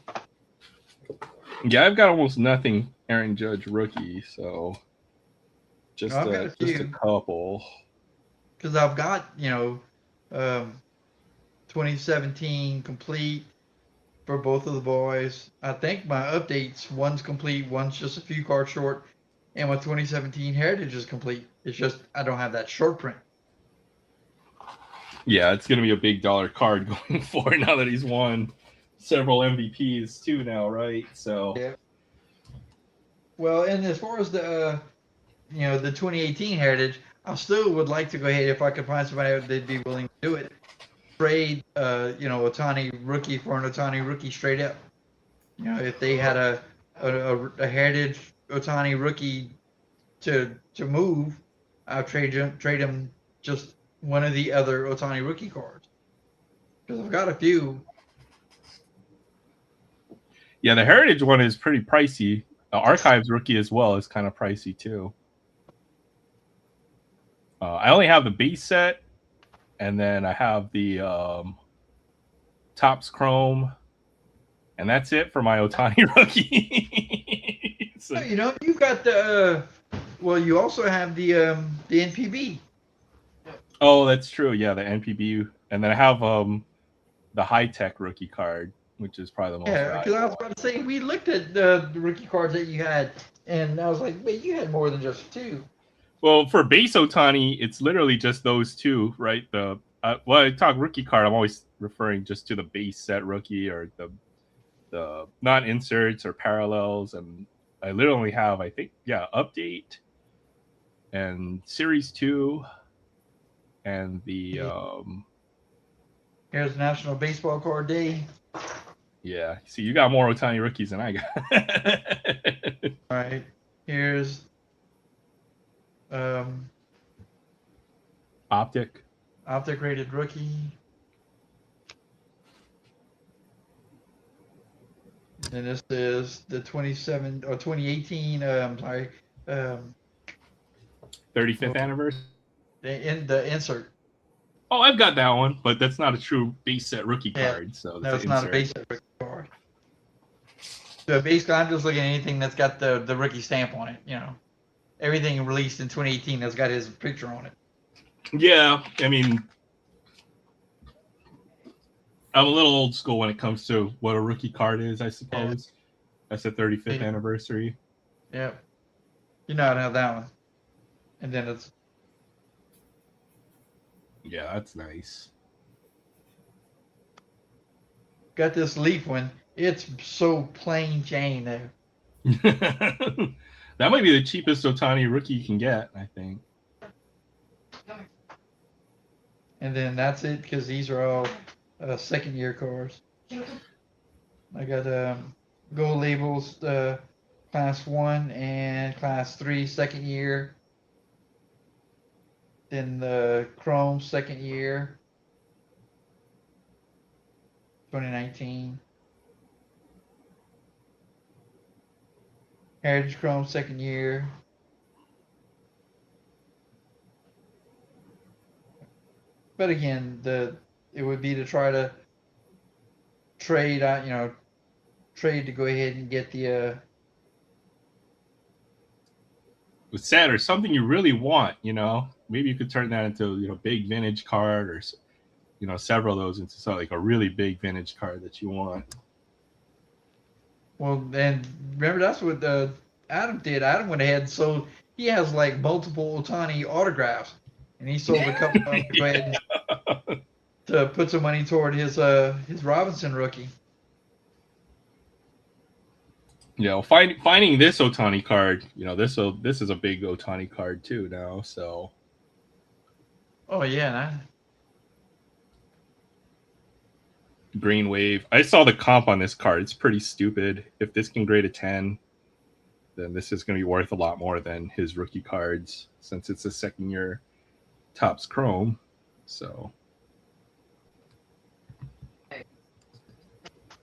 Yeah, I've got almost nothing Aaron Judge rookie, so just a couple. Because I've got 2017 complete for both of the boys. I think my updates, one's complete, one's just a few cards short, and my 2017 Heritage is complete. It's just I don't have that short print. Yeah, it's going to be a big dollar card going forward now that he's won several MVPs too now, right? So yeah. Well, and as far as the the 2018 Heritage, I still would like to go ahead if I could find somebody that'd be willing to do it. Trade Otani rookie for an Otani rookie straight up. If they had a Heritage Otani rookie to move, I'll trade him just one of the other Otani rookie cards. Because I've got a few. Yeah, the Heritage one is pretty pricey. The Archives rookie as well is kind of pricey too. I only have the base set, and then I have the Topps Chrome, and that's it for my Otani rookie. So, You know, you got the. Well, you also have the NPB. oh, that's true. Yeah, the NPB, and then I have the high tech rookie card, which is probably the most Yeah, because I was valuable. about to say we looked at the rookie cards that you had, and I was like, wait, you had more than just two. Well, for base Otani, it's literally just those two, right? The when I talk rookie card, I'm always referring just to the base set rookie or the not inserts or parallels, and I literally have, I think, yeah, update and series 2 and the Here's National Baseball Card Day. yeah. See, you got more Otani rookies than I got. All right, here's Optic. Optic rated rookie. And this is the 2018. Sorry, 35th anniversary. the insert. Oh, I've got that one, but that's not a true base set rookie Yeah. card. So No, that's it's not a base rookie card. So basically, I'm just looking at anything that's got the rookie stamp on it. You know, everything released in 2018 that's got his picture on it. Yeah, I mean, I'm a little old school when it comes to what a rookie card is, I suppose. Yeah. That's the 35th anniversary. Yep. You know how to have that one. And then it's... Yeah, that's nice. Got this Leaf one. It's so plain Jane, though. That might be the cheapest Otani rookie you can get, I think. And then that's it, because these are all second-year cards. I got gold labels, Class 1 and Class 3 second year. Then the Chrome second year, 2019. Heritage Chrome second year. But again, it would be to try to trade out, trade to go ahead and get the with set or something you really want, maybe you could turn that into big vintage card or several of those into something like a really big vintage card that you want. Well, and remember that's what Adam did. Adam went ahead, so he has like multiple Otani autographs, and he sold a couple of them to go ahead to put some money toward his Robinson rookie. Finding this Otani card, this is a big Otani card too now. So, oh yeah, Green Wave. I saw the comp on this card. It's pretty stupid. If this can grade a 10, then this is going to be worth a lot more than his rookie cards since it's a second year Topps Chrome. So.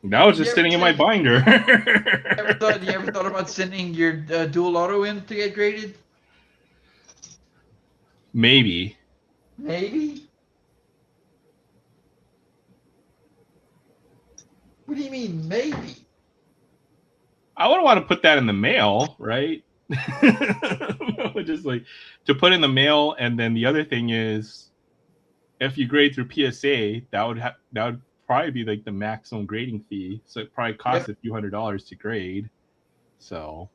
That was just sitting in my binder. You ever thought about sending your dual auto in to get graded? Maybe. Maybe? What do you mean, maybe? I wouldn't want to put that in the mail, right? Just like to put in the mail, and then the other thing is, if you grade through PSA, that would probably be like the maximum grading fee. So it probably costs a few $100s to grade. So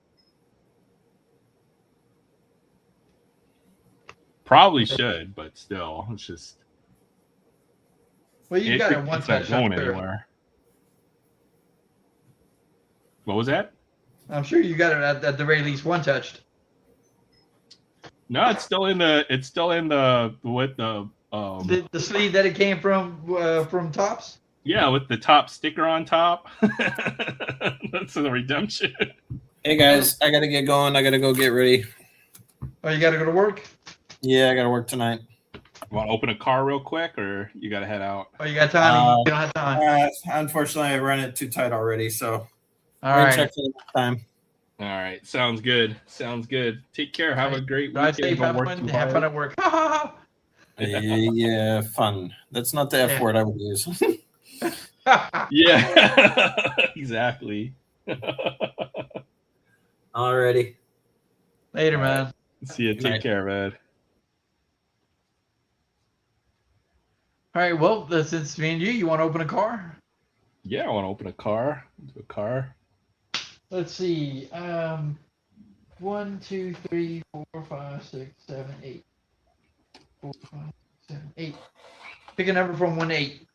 probably should, but still, it's just. Well, you got it one touch. Not going anywhere. What was that? I'm sure you got it at the very least one touched. No, it's still in the with the sleeve that it came from Topps. Yeah, with the top sticker on top. That's the redemption. Hey guys, I gotta get going. I gotta go get ready. Oh, you gotta go to work? Yeah, I gotta work tonight. Want to open a car real quick, or you gotta head out? Oh, you got time? You don't have time. Unfortunately, I ran it too tight already. So, all right. Check for the next time. All right, sounds good. Sounds good. Take care. Have a great Drive weekend. safe, Don't have work fun, too have fun hard. at work. Ha ha Yeah, fun. That's not the F Yeah. word I would use. ha. Yeah, exactly. Alrighty. Later, All right. man. See you. Good Take night. care, man. All right. Well, since me and you want to open a car? Yeah, I want to open a car. Do a car. Let's see. 1, 2, 3, 4, 5, 6, 7, 8. 4, 5, 7, 8. Pick a number from 1 to 8.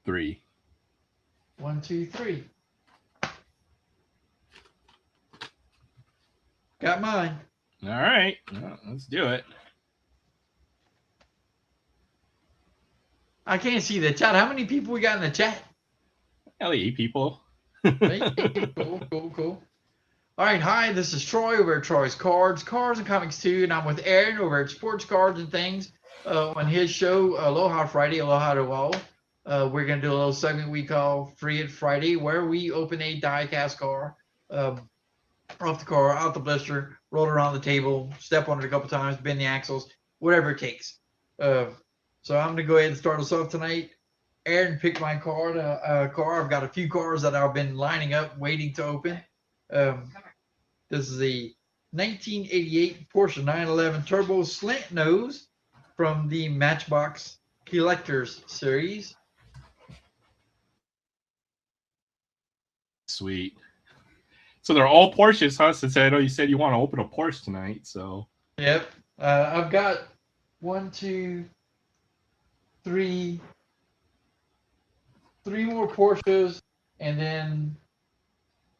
3. 1, 2, 3. Got mine. All right. Well, let's do it. I can't see the chat. How many people we got in the chat? Like 8 people. 8. Cool. All right. Hi, this is Troy over at Troy's Cars and Comics 2, and I'm with Aaron over at Sports Cards and Things on his show, Aloha Friday, Aloha to all. We're going to do a little segment we call Free It Friday, where we open a die-cast car off the car, out the blister, roll it around the table, step on it a couple times, bend the axles, whatever it takes. So I'm going to go ahead and start us off tonight. Aaron picked my car. I've got a few cars that I've been lining up, waiting to open. This is the 1988 Porsche 911 Turbo Slant Nose from the Matchbox Collectors series. Sweet. So they're all Porsches, huh? Since I know you said you want to open a Porsche tonight, so. Yep. I've got 1, 2, 3 more Porsches, and then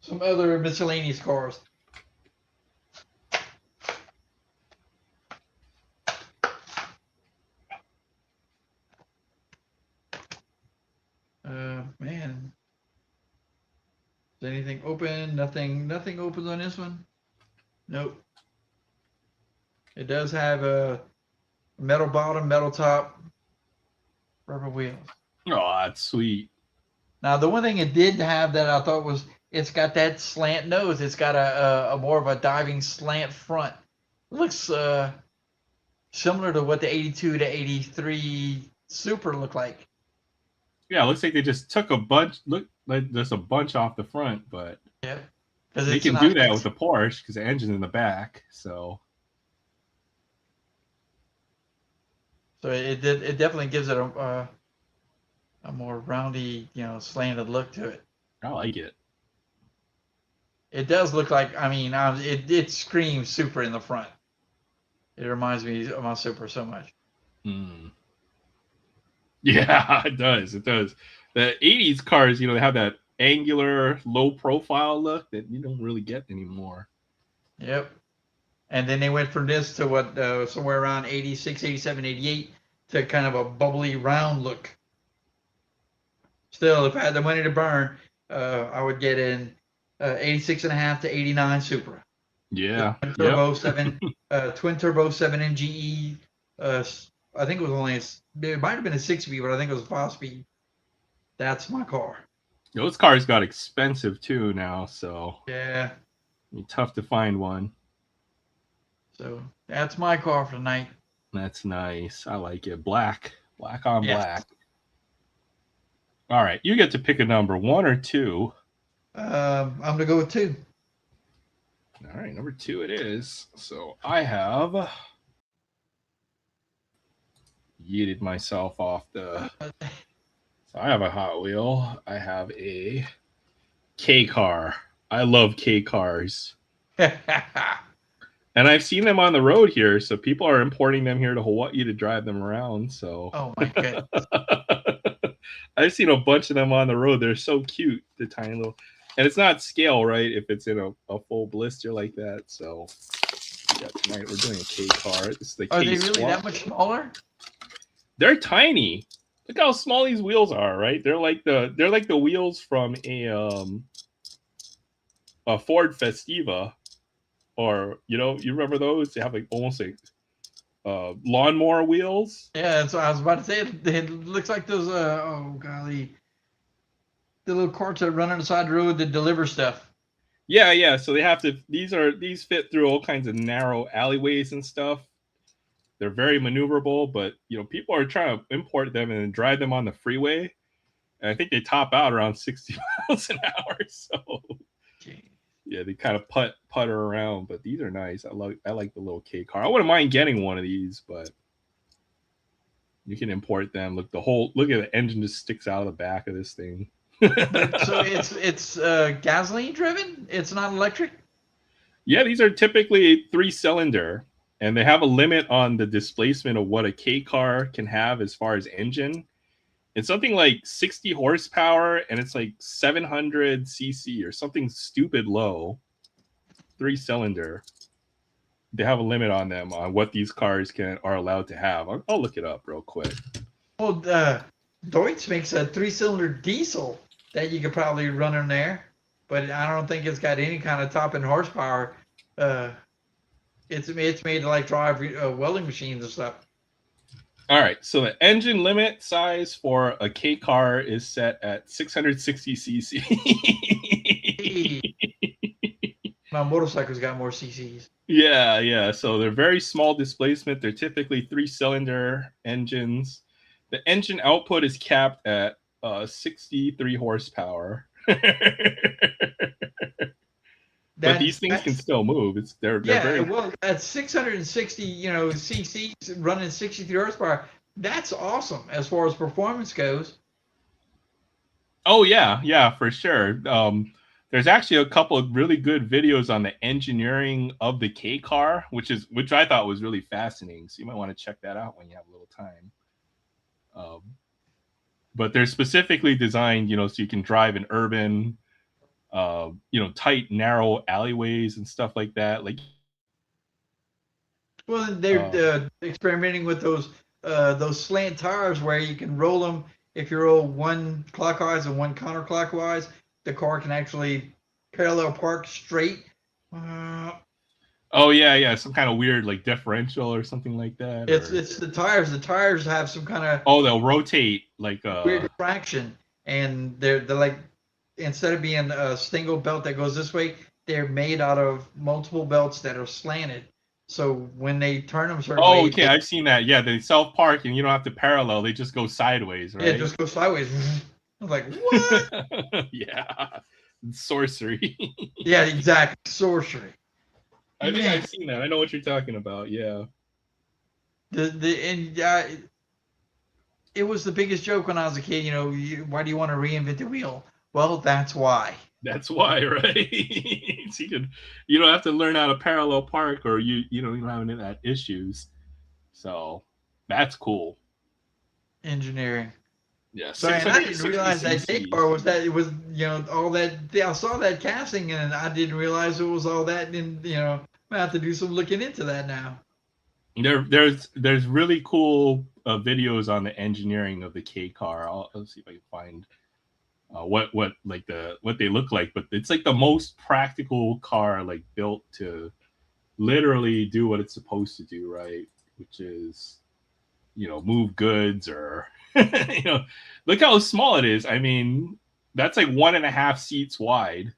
some other miscellaneous cars. Man. Is anything open? Nothing opens on this one? Nope. It does have a metal bottom, metal top, rubber wheels. Oh, that's sweet. Now, the one thing it did have that I thought was it's got that slant nose. It's got a more of a diving slant front. It looks similar to what the 82 to 83 Super looked like. Yeah, it looks like they just took a bunch. Look, like there's a bunch off the front, but Yeah, they can do that with the Porsche because the engine's in the back. So it definitely gives it a more roundy, slanted look to it. I like it. It does look like, it screams Super in the front. It reminds me of my Super so much. Mm. Yeah, it does. It does. The 80s cars, they have that angular, low profile look that you don't really get anymore. Yep. And then they went from this to what, somewhere around 86, 87, 88 to kind of a bubbly round look. Still, if I had the money to burn, I would get an 86.5 to 89 Supra. Yeah. Twin turbo 7 MGE. I think it was only it might have been a 6-speed, but I think it was a 5-speed. That's my car. Those cars got expensive too now, so Yeah. it's tough to find one. So that's my car for tonight. That's nice. I like it. Black on Yes. black. All right, you get to pick a number, 1 or 2. I'm gonna go with 2. All right, number 2 it is. So I have yeeted myself off the. So I have a Hot Wheel. I have a K car. I love K cars. And I've seen them on the road here, so people are importing them here to Hawaii to drive them around. So Oh my goodness. I've seen a bunch of them on the road. They're so cute, the tiny little, and it's not scale, right? If it's in a full blister like that. So yeah, tonight we're doing a K car. This is the Are K they really Swamp. that much smaller? They're tiny. Look how small these wheels are, right? They're like the wheels from a Ford Festiva. Or you remember those? They have like almost like lawnmower wheels. Yeah, that's what I was about to say. It looks like those oh golly, the little carts that run on the side of the road that deliver stuff. Yeah. So they have to. These fit through all kinds of narrow alleyways and stuff. They're very maneuverable, but people are trying to import them and drive them on the freeway. And I think they top out around 60 miles an hour. So yeah, they kind of putter around. But these are nice. I like the little K car. I wouldn't mind getting one of these, but you can import them. Look at the engine just sticks out of the back of this thing. So it's gasoline driven. It's not electric. Yeah, these are typically 3-cylinder, and they have a limit on the displacement of what a K car can have as far as engine. It's something like 60 horsepower, and it's like 700 cc or something stupid low. 3-cylinder. They have a limit on them on what these cars are allowed to have. I'll look it up real quick. Well, Deutz makes a 3-cylinder diesel that you could probably run in there, but I don't think it's got any kind of top end horsepower. It's made to like drive welding machines and stuff. All right, so the engine limit size for a K car is set at 660 cc. My motorcycle's got more CCs. Yeah. So they're very small displacement. They're typically 3-cylinder engines. The engine output is capped at 63 horsepower. But these things can still move. They're very well at 660 cc's running 63 horsepower. That's awesome as far as performance goes. Oh yeah, for sure. There's actually a couple of really good videos on the engineering of the K car, which I thought was really fascinating. So you might want to check that out when you have a little time. But they're specifically designed, so you can drive in urban, tight, narrow alleyways and stuff like that. Like, well, they're experimenting with those slant tires where you can roll them. If you roll one clockwise and one counterclockwise, the car can actually parallel park straight. Oh yeah, some kind of weird like differential or something like that. It's the tires. The tires have some kind of they'll rotate like weird traction, and they're like, instead of being a single belt that goes this way, they're made out of multiple belts that are slanted. So when they turn them certain ways, okay, I've seen that. Yeah, they self-park and you don't have to parallel; they just go sideways, right? Yeah, just go sideways. I was like, what? Yeah, sorcery. Yeah, exactly, sorcery. I think I've seen that. I know what you're talking about. Yeah. It was the biggest joke when I was a kid. Why do you want to reinvent the wheel? Well, that's why. That's why, right? So you don't have to learn how to parallel park, or you don't have any of that issues. So that's cool. Engineering. Yeah. So I didn't realize that K car was that. It was all that. I saw that casting and I didn't realize it was all that. And I have to do some looking into that now. There's really cool videos on the engineering of the K car. Let's see if I can find what they look like, but it's like the most practical car like built to literally do what it's supposed to do, right? Which is move goods or look how small it is. I mean, that's like 1.5 seats wide.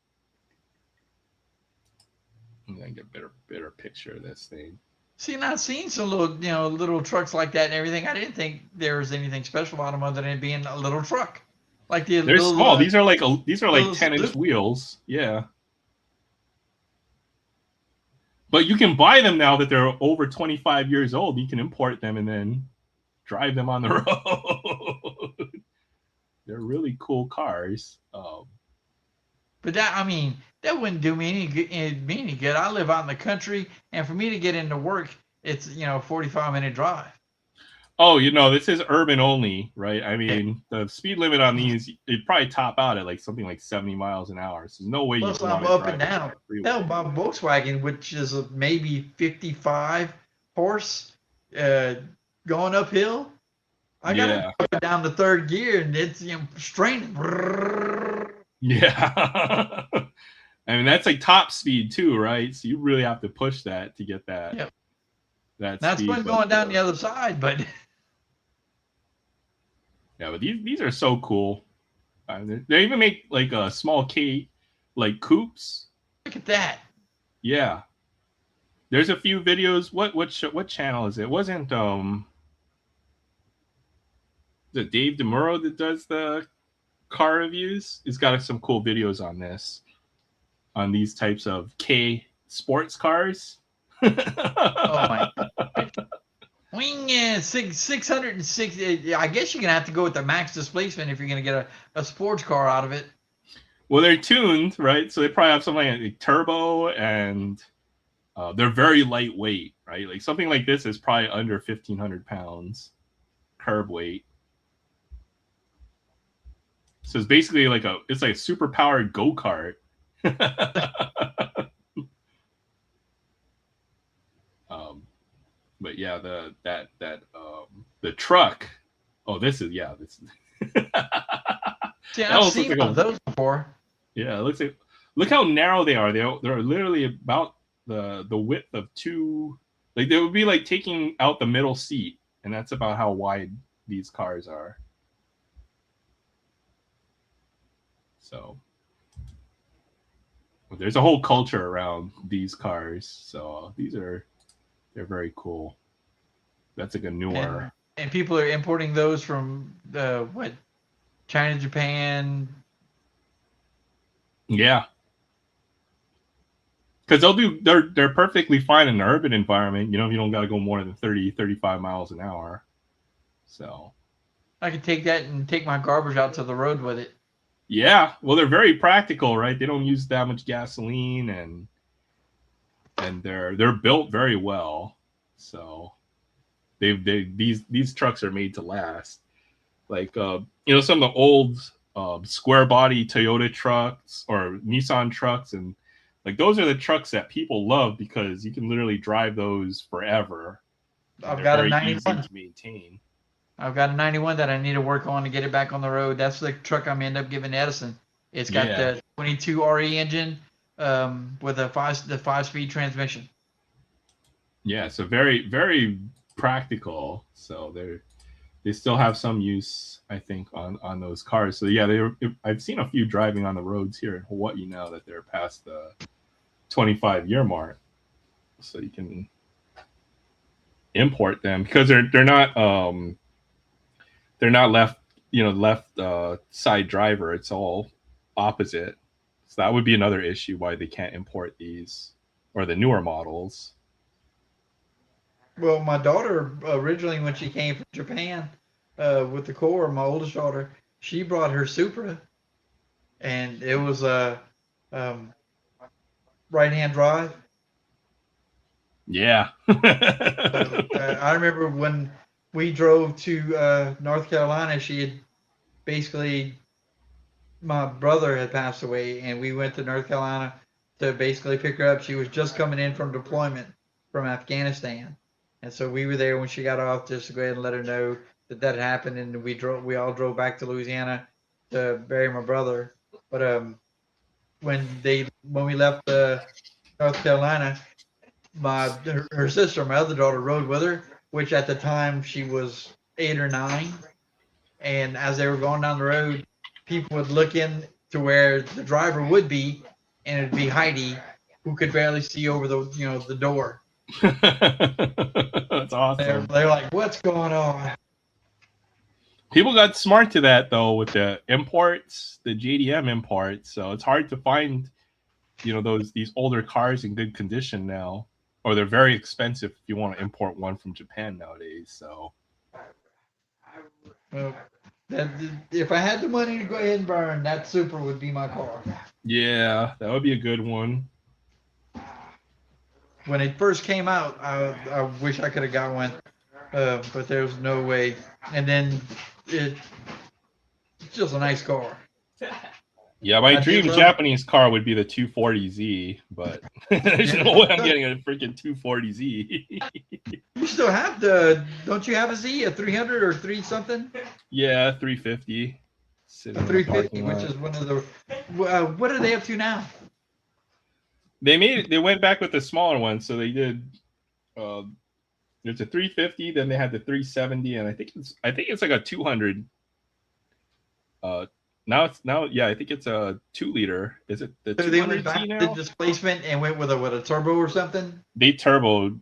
I'm gonna get a better picture of this thing. See, and I've seen some little trucks like that and everything. I didn't think there was anything special about them other than it being a little truck. Like they're small. These are like 10-inch wheels. Yeah. But you can buy them now that they're over 25 years old. You can import them and then drive them on the road. They're really cool cars. But that wouldn't do me any good. I live out in the country, and for me to get into work, it's 45-minute drive. Oh, this is urban only, right? I mean, the speed limit on these, it'd probably top out at like something like 70 miles an hour. So there's no way Plus, I'm up and down. Hell, my Volkswagen, which is maybe 55 horse, going uphill, I got to go down to third gear, and it's straining. Yeah. I mean, that's like top speed too, right? So you really have to push that to get that. Yep. That's when going down the other side, but yeah, but these are so cool. They even make like a small K, like coupes. Look at that. Yeah. There's a few videos. What channel is it? It wasn't the Dave DeMuro that does the car reviews? He's got some cool videos on this, on these types of K sports cars. Oh my. Wing 660. I guess you're gonna have to go with the max displacement if you're gonna get a sports car out of it. Well, they're tuned, right? So they probably have something like turbo, and they're very lightweight, right? Like something like this is probably under 1,500 pounds curb weight. So it's basically like a super powered go kart. But yeah, the truck. Oh, this is. See, That I've almost seen looks one like of those before. Yeah, it looks like. Look how narrow they are. They're literally about the width of two. Like they would be like taking out the middle seat, and that's about how wide these cars are. So there's a whole culture around these cars. So they're very cool. That's like a newer. And people are importing those from what, China, Japan. Yeah, because they're perfectly fine in an urban environment. You know, you don't got to go more than 30, 35 miles an hour. So I could take that and take my garbage out to the road with it. yeah, well, they're very practical, right? They don't use that much gasoline, and they're built very well. So these trucks are made to last. Like some of the old square body Toyota trucks or Nissan trucks, and like those are the trucks that people love because you can literally drive those forever. I've They're got a very 91. easy to maintain. I've got a 91 that I need to work on to get it back on the road. That's the truck I'm end up giving Edison. It's got the 22 RE engine with the 5-speed transmission. Yeah, so very very practical. So they still have some use, I think, on those cars. So yeah, I've seen a few driving on the roads here in Hawaii now that they're past the 25-year mark. So you can import them because they're not left side driver. It's all opposite. So that would be another issue why they can't import these or the newer models. Well, my daughter originally, when she came from Japan with the core, my oldest daughter, she brought her Supra, and it was a right-hand drive. Yeah. I remember when we drove to North Carolina, she had basically, my brother had passed away, and we went to North Carolina to basically pick her up. She was just coming in from deployment from Afghanistan, and so we were there when she got off just to go ahead and let her know that happened, and we all drove back to Louisiana to bury my brother. But when we left North Carolina, her sister, my other daughter, rode with her, which at the time she was 8 or 9. And as they were going down the road, people would look in to where the driver would be, and it'd be Heidi, who could barely see over the door. That's awesome. They're like, "What's going on?" People got smart to that though with the imports, the JDM imports. So it's hard to find, these older cars in good condition now, or they're very expensive if you want to import one from Japan nowadays. So, If I had the money to go ahead and burn, that Supra would be my car. yeah, that would be a good one. When it first came out, I wish I could have got one, but there was no way. And then it's just a nice car. Yeah, my dream Japanese car would be the 240Z, but there's no way I'm getting a freaking 240Z. You still have don't you have a Z, a 300 or 3 something? Yeah, 350. A 350, which is one of the. What are they up to now? They went back with the smaller one, so they did. There's a 350, then they had the 370, and I think it's like a 200 Yeah, I think it's a 2-liter. Is it the So they went 200Z back to now? displacement and went with a turbo or something. They turboed.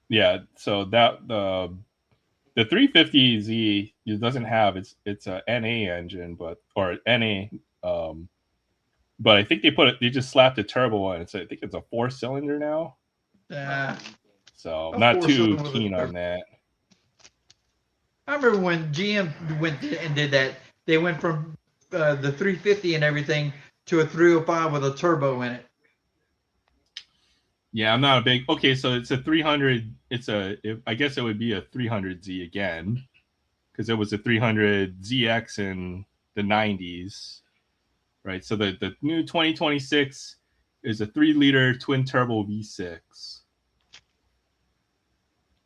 Yeah, so that the 350Z it doesn't have it's a NA engine, but or NA but I think they just slapped a turbo on it. So I think it's a 4-cylinder now. So A not too 4-cylinder with a keen on turbo. that. I remember when GM went and did that. They went from the 350 and everything to a 305 with a turbo in it. Yeah, I'm not a big. Okay, so it's a 300. I guess it would be a 300Z again because it was a 300ZX in the 90s, right? So the new 2026 is a 3-liter twin turbo V6.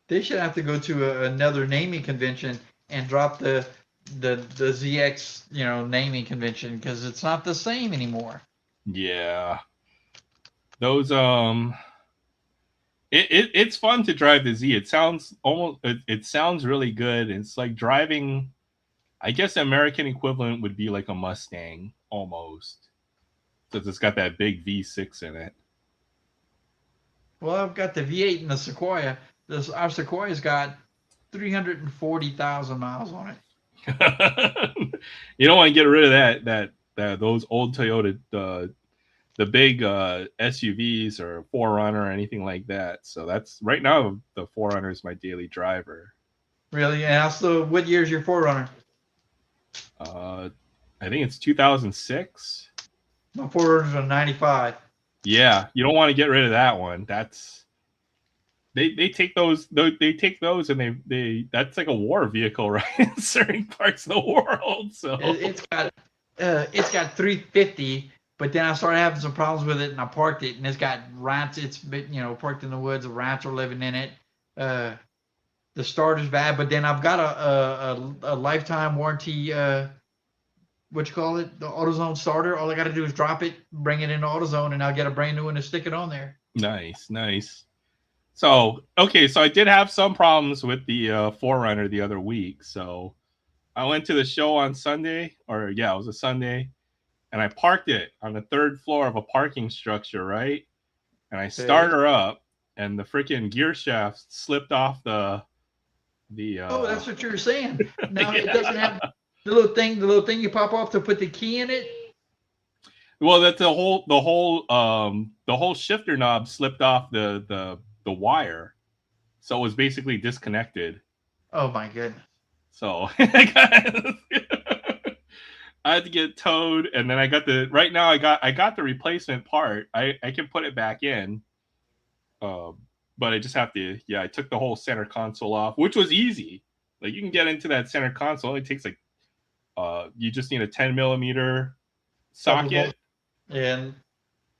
They should have to go to another naming convention and drop the ZX naming convention because it's not the same anymore. Yeah, those it's fun to drive the Z. It sounds it sounds really good. It's like driving. I guess the American equivalent would be like a Mustang almost. Because it's got that big V6 in it. Well, I've got the V8 and the Sequoia. Our Sequoia's got 340,000 miles on it. You don't want to get rid of that those old Toyota the big SUVs or 4Runner or anything like that. So that's right now the 4Runner is my daily driver. Really? And also, what year is your 4Runner? I think it's 2006. My 4Runner's a 95. Yeah, you don't want to get rid of that one. That's they take those and they that's like a war vehicle, right? In certain parts of the world. So It's got 350, but then I started having some problems with it, and I parked it, and it's got rats. It's parked in the woods. The rats are living in it. The starter's bad, but then I've got a lifetime warranty. What you call it? The AutoZone starter. All I got to do is drop it, bring it into AutoZone, and I'll get a brand new one to stick it on there. nice. So okay, so I did have some problems with the 4Runner the other week. So I went to the show on Sunday, it was a Sunday, and I parked it on the 3rd floor of a parking structure, right? And I start her up, and the freaking gear shaft slipped off the. Oh, that's what you were saying. Now Yeah. It doesn't have the little thing you pop off to put the key in it. Well, that's the whole shifter knob slipped off the wire, so it was basically disconnected. Oh my goodness. So I had to get towed, and then I got the replacement part. I can put it back in, but I just have to. Yeah, I took the whole center console off, which was easy. Like you can get into that center console. It only takes like you just need a 10mm socket, and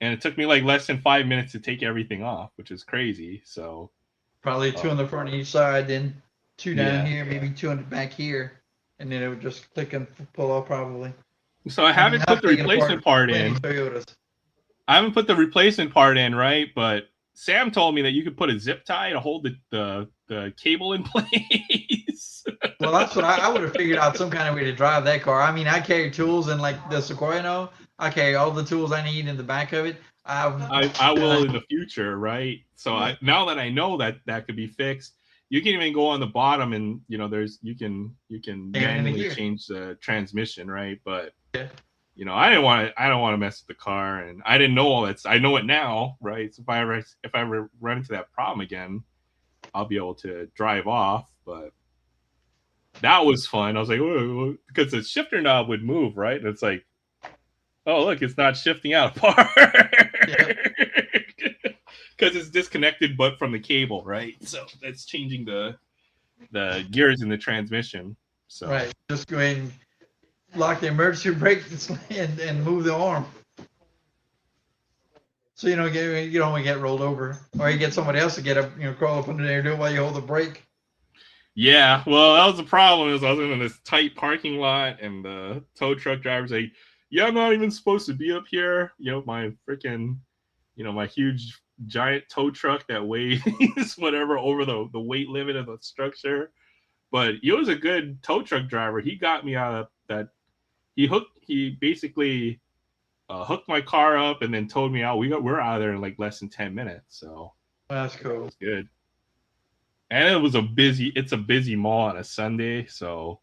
it took me like less than 5 minutes to take everything off, which is crazy. So probably 2 on the front of each side, then 2 down here, maybe 2 on the back here, and then it would just click and pull off probably. So I haven't put the replacement part in. Toyotas. I haven't put the replacement part in, right? But Sam told me that you could put a zip tie to hold the cable in place. Well, that's what I would have figured out some kind of way to drive that car. I mean, I carry tools, and like the Sequoia, I carry all the tools I need in the back of it. I will in the future, right? So now that I know that could be fixed, you can even go on the bottom and you can manually change the transmission, right? But I don't want to mess with the car, and I didn't know all that. I know it now, right? So if I ever run into that problem again, I'll be able to drive off. But that was fun. I was like, whoa, because the shifter knob would move, right? And it's like, oh look, it's not shifting out apart because it's disconnected, but from the cable, right? So that's changing the gears in the transmission. So right, just go ahead and lock the emergency brake and move the arm, so you don't get rolled over, or you get somebody else to get up, crawl up under there and do it while you hold the brake. Yeah, well, that was the problem. Is I was in this tight parking lot, and the tow truck driver's like, "Yeah, I'm not even supposed to be up here." My freaking, my huge giant tow truck that weighs whatever over the weight limit of the structure. But he was a good tow truck driver. He got me out of that He basically hooked my car up and then told me out. We're out of there in like less than 10 minutes. So That's that cool. was good. And it's a busy mall on a Sunday, so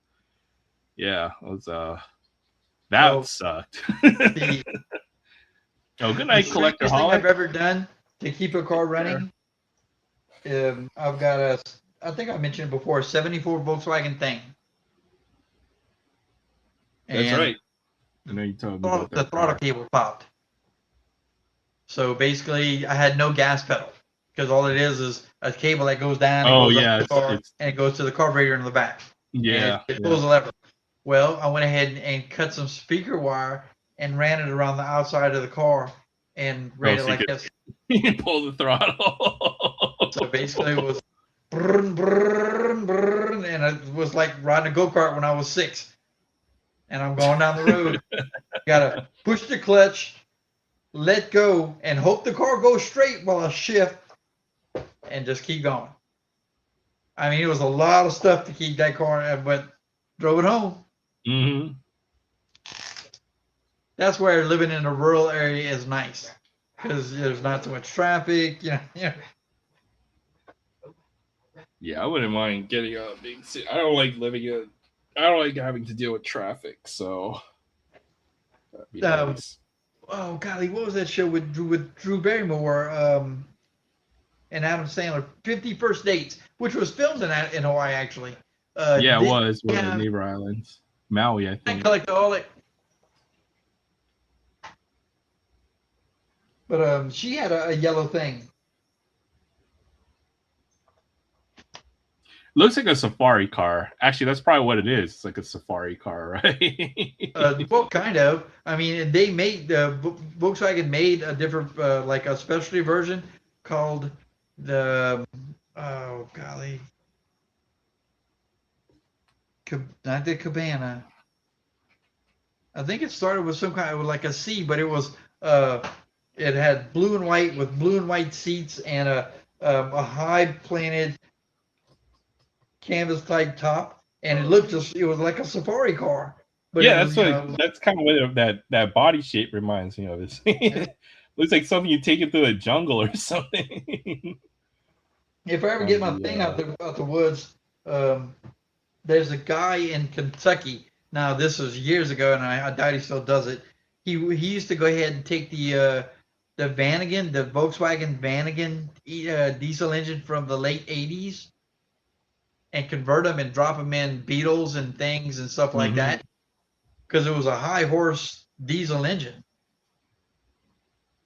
yeah, it was that Well, sucked. the Oh, good the night, Collector strangest thing I've Holic. ever done to keep a car running, I've got I think I mentioned it before, 74 Volkswagen thing. That's And right. I know you told me about the that throttle car. cable popped. So basically, I had no gas pedal because all it is a cable that goes down and Oh goes up yeah, the car it's and it goes to the carburetor in the back. And yeah, it yeah. pulls a lever. Well, I went ahead and cut some speaker wire and ran it around the outside of the car and Oh, ran it so like this. you can pull the throttle. So basically, it was brrn, brrn, brrn, and it was like riding a go kart when I was 6. And I'm going down the road. Gotta push the clutch, let go, and hope the car goes straight while I shift and just keep going. I mean, it was a lot of stuff to keep that car, but drove it home. hmm That's where living in a rural area is nice because there's not too much traffic. Yeah, I wouldn't mind getting a big city. I don't like living in. I don't like having to deal with traffic, so that'd be Um, nice. oh golly, what was that show with Drew Barrymore and Adam Sandler? 50 First Dates, which was filmed in Hawaii actually. Yeah, it Did was one of the have neighbor islands, Maui, I think. Collectaholic, but she had a yellow thing. Looks like a safari car. Actually, that's probably what it is. It's like a safari car, right? Well, kind of. I mean, they made Volkswagen made a different, like a specialty version called the oh golly, not the Cabana. I think it started with some kind of like a C, but uh, it had blue and white with blue and white seats and a high planted canvas type top, and it was like a safari car, but it Yeah, was that's kind of what that body shape reminds me of. It looks like something you take it through the jungle or something. if I ever get On my the thing out the woods, um, there's a guy in Kentucky. Now this was years ago, and I doubt he still does it. He used to go ahead and take the Vanagon, the Volkswagen Vanagon diesel engine from the late '80s, and convert them and drop them in Beetles and things and stuff like hmm that, because it was a high horse diesel engine.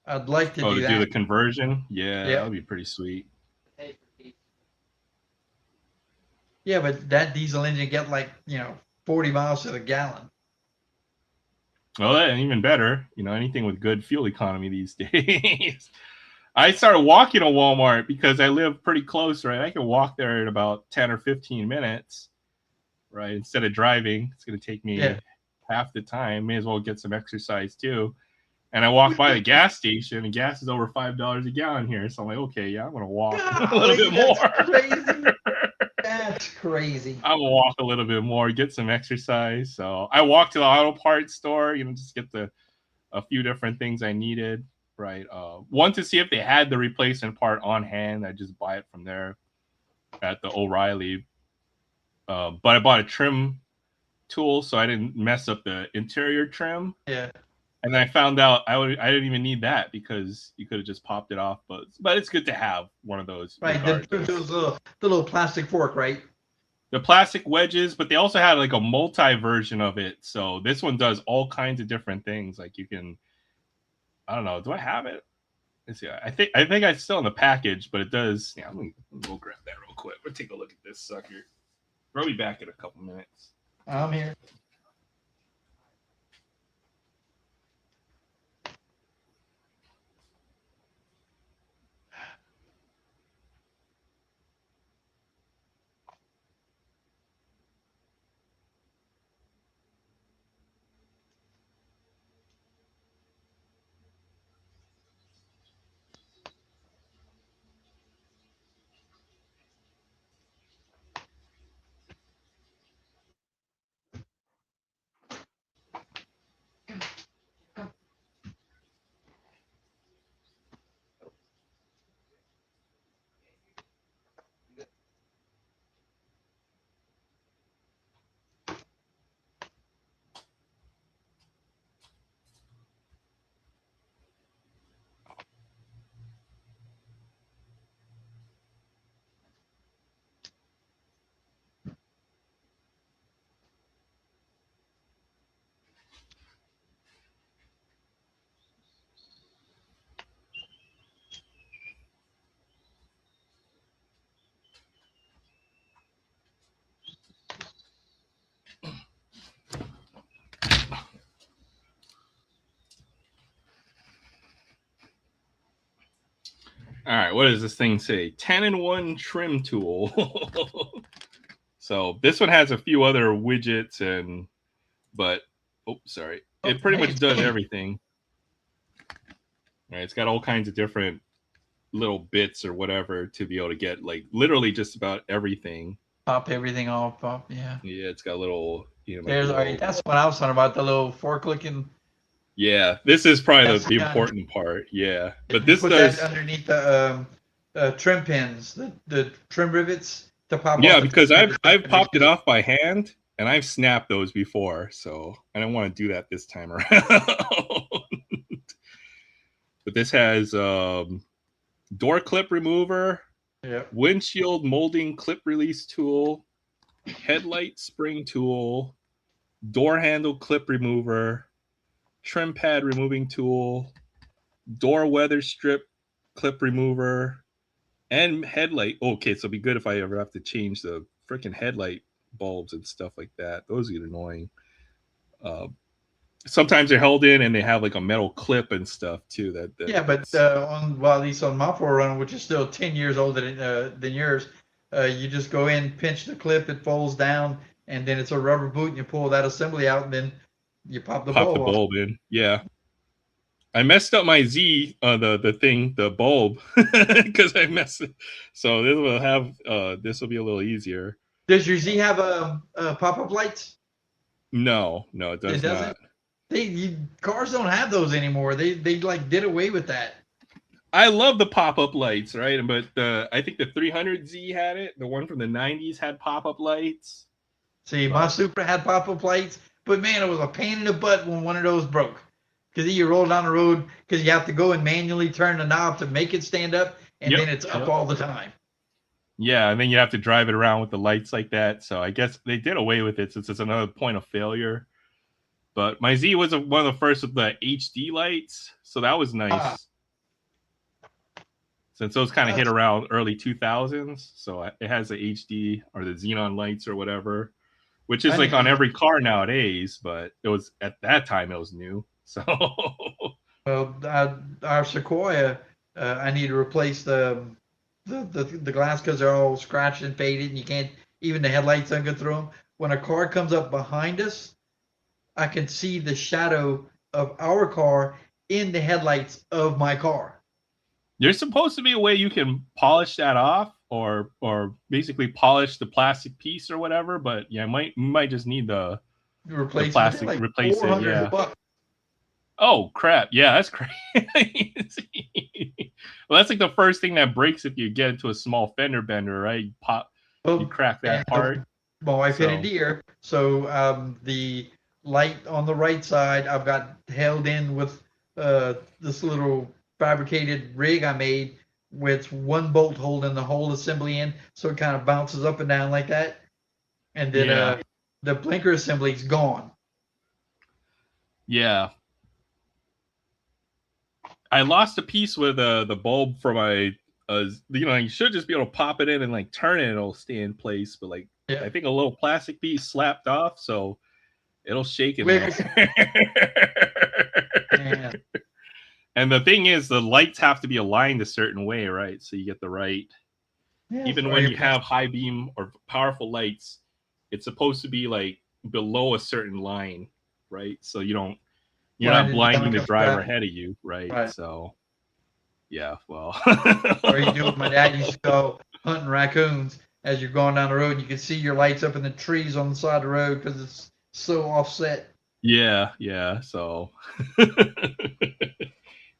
I'd like to Oh, do to do the that. conversion? Yeah, that Yeah, would be pretty sweet. yeah, but that diesel engine get like 40 miles to the gallon. Well, that, even better. Anything with good fuel economy these days. I started walking to Walmart because I live pretty close, right? I can walk there in about 10 or 15 minutes, right? Instead of driving, it's going to take Yeah. me half the time. May as well get some exercise too. And I walk by the gas station, and gas is over $5 a gallon here. So I'm like, okay, yeah, I'm going to walk a little Golly, bit more. that's crazy. That's crazy. I'm gonna walk a little bit more, get some exercise. So I walked to the auto parts store, just get a few different things I needed. Right. One to see if they had the replacement part on hand. I just buy it from there at the O'Reilly. But I bought a trim tool, so I didn't mess up the interior trim. Yeah. And then I found out I didn't even need that because you could have just popped it off. But it's good to have one of those Right. regardless. The little plastic fork, right? The plastic wedges, but they also had like a multi version of it. So this one does all kinds of different things. Like you can, I don't know, do I have it? Let's see. I think it's still in the package, but it does. Yeah, let me go grab that real quick. We'll take a look at this sucker. We'll be back in a couple minutes. I'm here. All right, what does this thing say? 10-in-1 trim tool. So this one has a few other widgets but sorry, it pretty much does everything. All right, it's got all kinds of different little bits or whatever to be able to get like literally just about everything. Pop everything off. Pop. Yeah. Yeah, it's got little, like There's little, all right. That's what I was talking about. The little fork looking. yeah, this is probably That's the kind of- important part. Yeah, but You this put does. that underneath the trim pins, the trim rivets to pop Yeah, off. because trim I've rivets. popped it off by hand and I've snapped those before, so I don't want to do that this time around. But this has door clip remover, Yep. windshield molding clip release tool, headlight spring tool, door handle clip remover, trim pad removing tool, door weather strip clip remover, and headlight. Okay, so it'd be good if I ever have to change the freaking headlight bulbs and stuff like that. Those get annoying. Sometimes they're held in and they have like a metal clip and stuff too. Yeah, but at least on my 4Runner, which is still 10 years older than yours, you just go in, pinch the clip, it folds down, and then it's a rubber boot, and you pull that assembly out, and then you pop the bulb off. bulb in. Yeah. I messed up my Z, the bulb, because I messed it. So this will be a little easier. Does your Z have pop-up lights? No, it does not. Cars don't have those anymore. They like did away with that. I love the pop-up lights, right? But I think the 300Z had it. The one from the 90s had pop-up lights. See, my Supra had pop-up lights, but man, it was a pain in the butt when one of those broke. Because you roll down the road, because you have to go and manually turn the knob to make it stand up, and then it's up all the time. Yeah, and then you have to drive it around with the lights like that. So I guess they did away with it since it's another point of failure. But my Z was one of the first with the HD lights, so that was nice. Since those kind of hit around early 2000s, so it has the HD or the xenon lights or whatever, which is like on every car nowadays. But it was at that time it was new. So well, our Sequoia, I need to replace the glass because they're all scratched and faded, and you can't even the headlights don't go through them. When a car comes up behind us, I can see the shadow of our car in the headlights of my car. There's supposed to be a way you can polish that off, or basically polish the plastic piece or whatever. But yeah, might just need the plastic like replace it. Yeah. $400. Oh crap! Yeah, that's crazy. Well, that's like the first thing that breaks if you get into a small fender bender, right? You crack that part. My wife hit a deer, so the light on the right side I've got held in with this little fabricated rig I made with one bolt holding the whole assembly in, so it kind of bounces up and down like that. And then the blinker assembly's gone. Yeah. I lost a piece with the bulb for my you should just be able to pop it in and like turn it and it'll stay in place, but like I think a little plastic piece slapped off, so it'll shake in there. Yeah. And the thing is, the lights have to be aligned a certain way, right? So you get the right. Yeah, even when you have high beam or powerful lights, it's supposed to be like below a certain line, right? So you're not blinding the driver ahead of you, right? So, yeah, well. Or you do what my dad used to go hunting raccoons. As you're going down the road, you can see your lights up in the trees on the side of the road because it's so offset. Yeah. So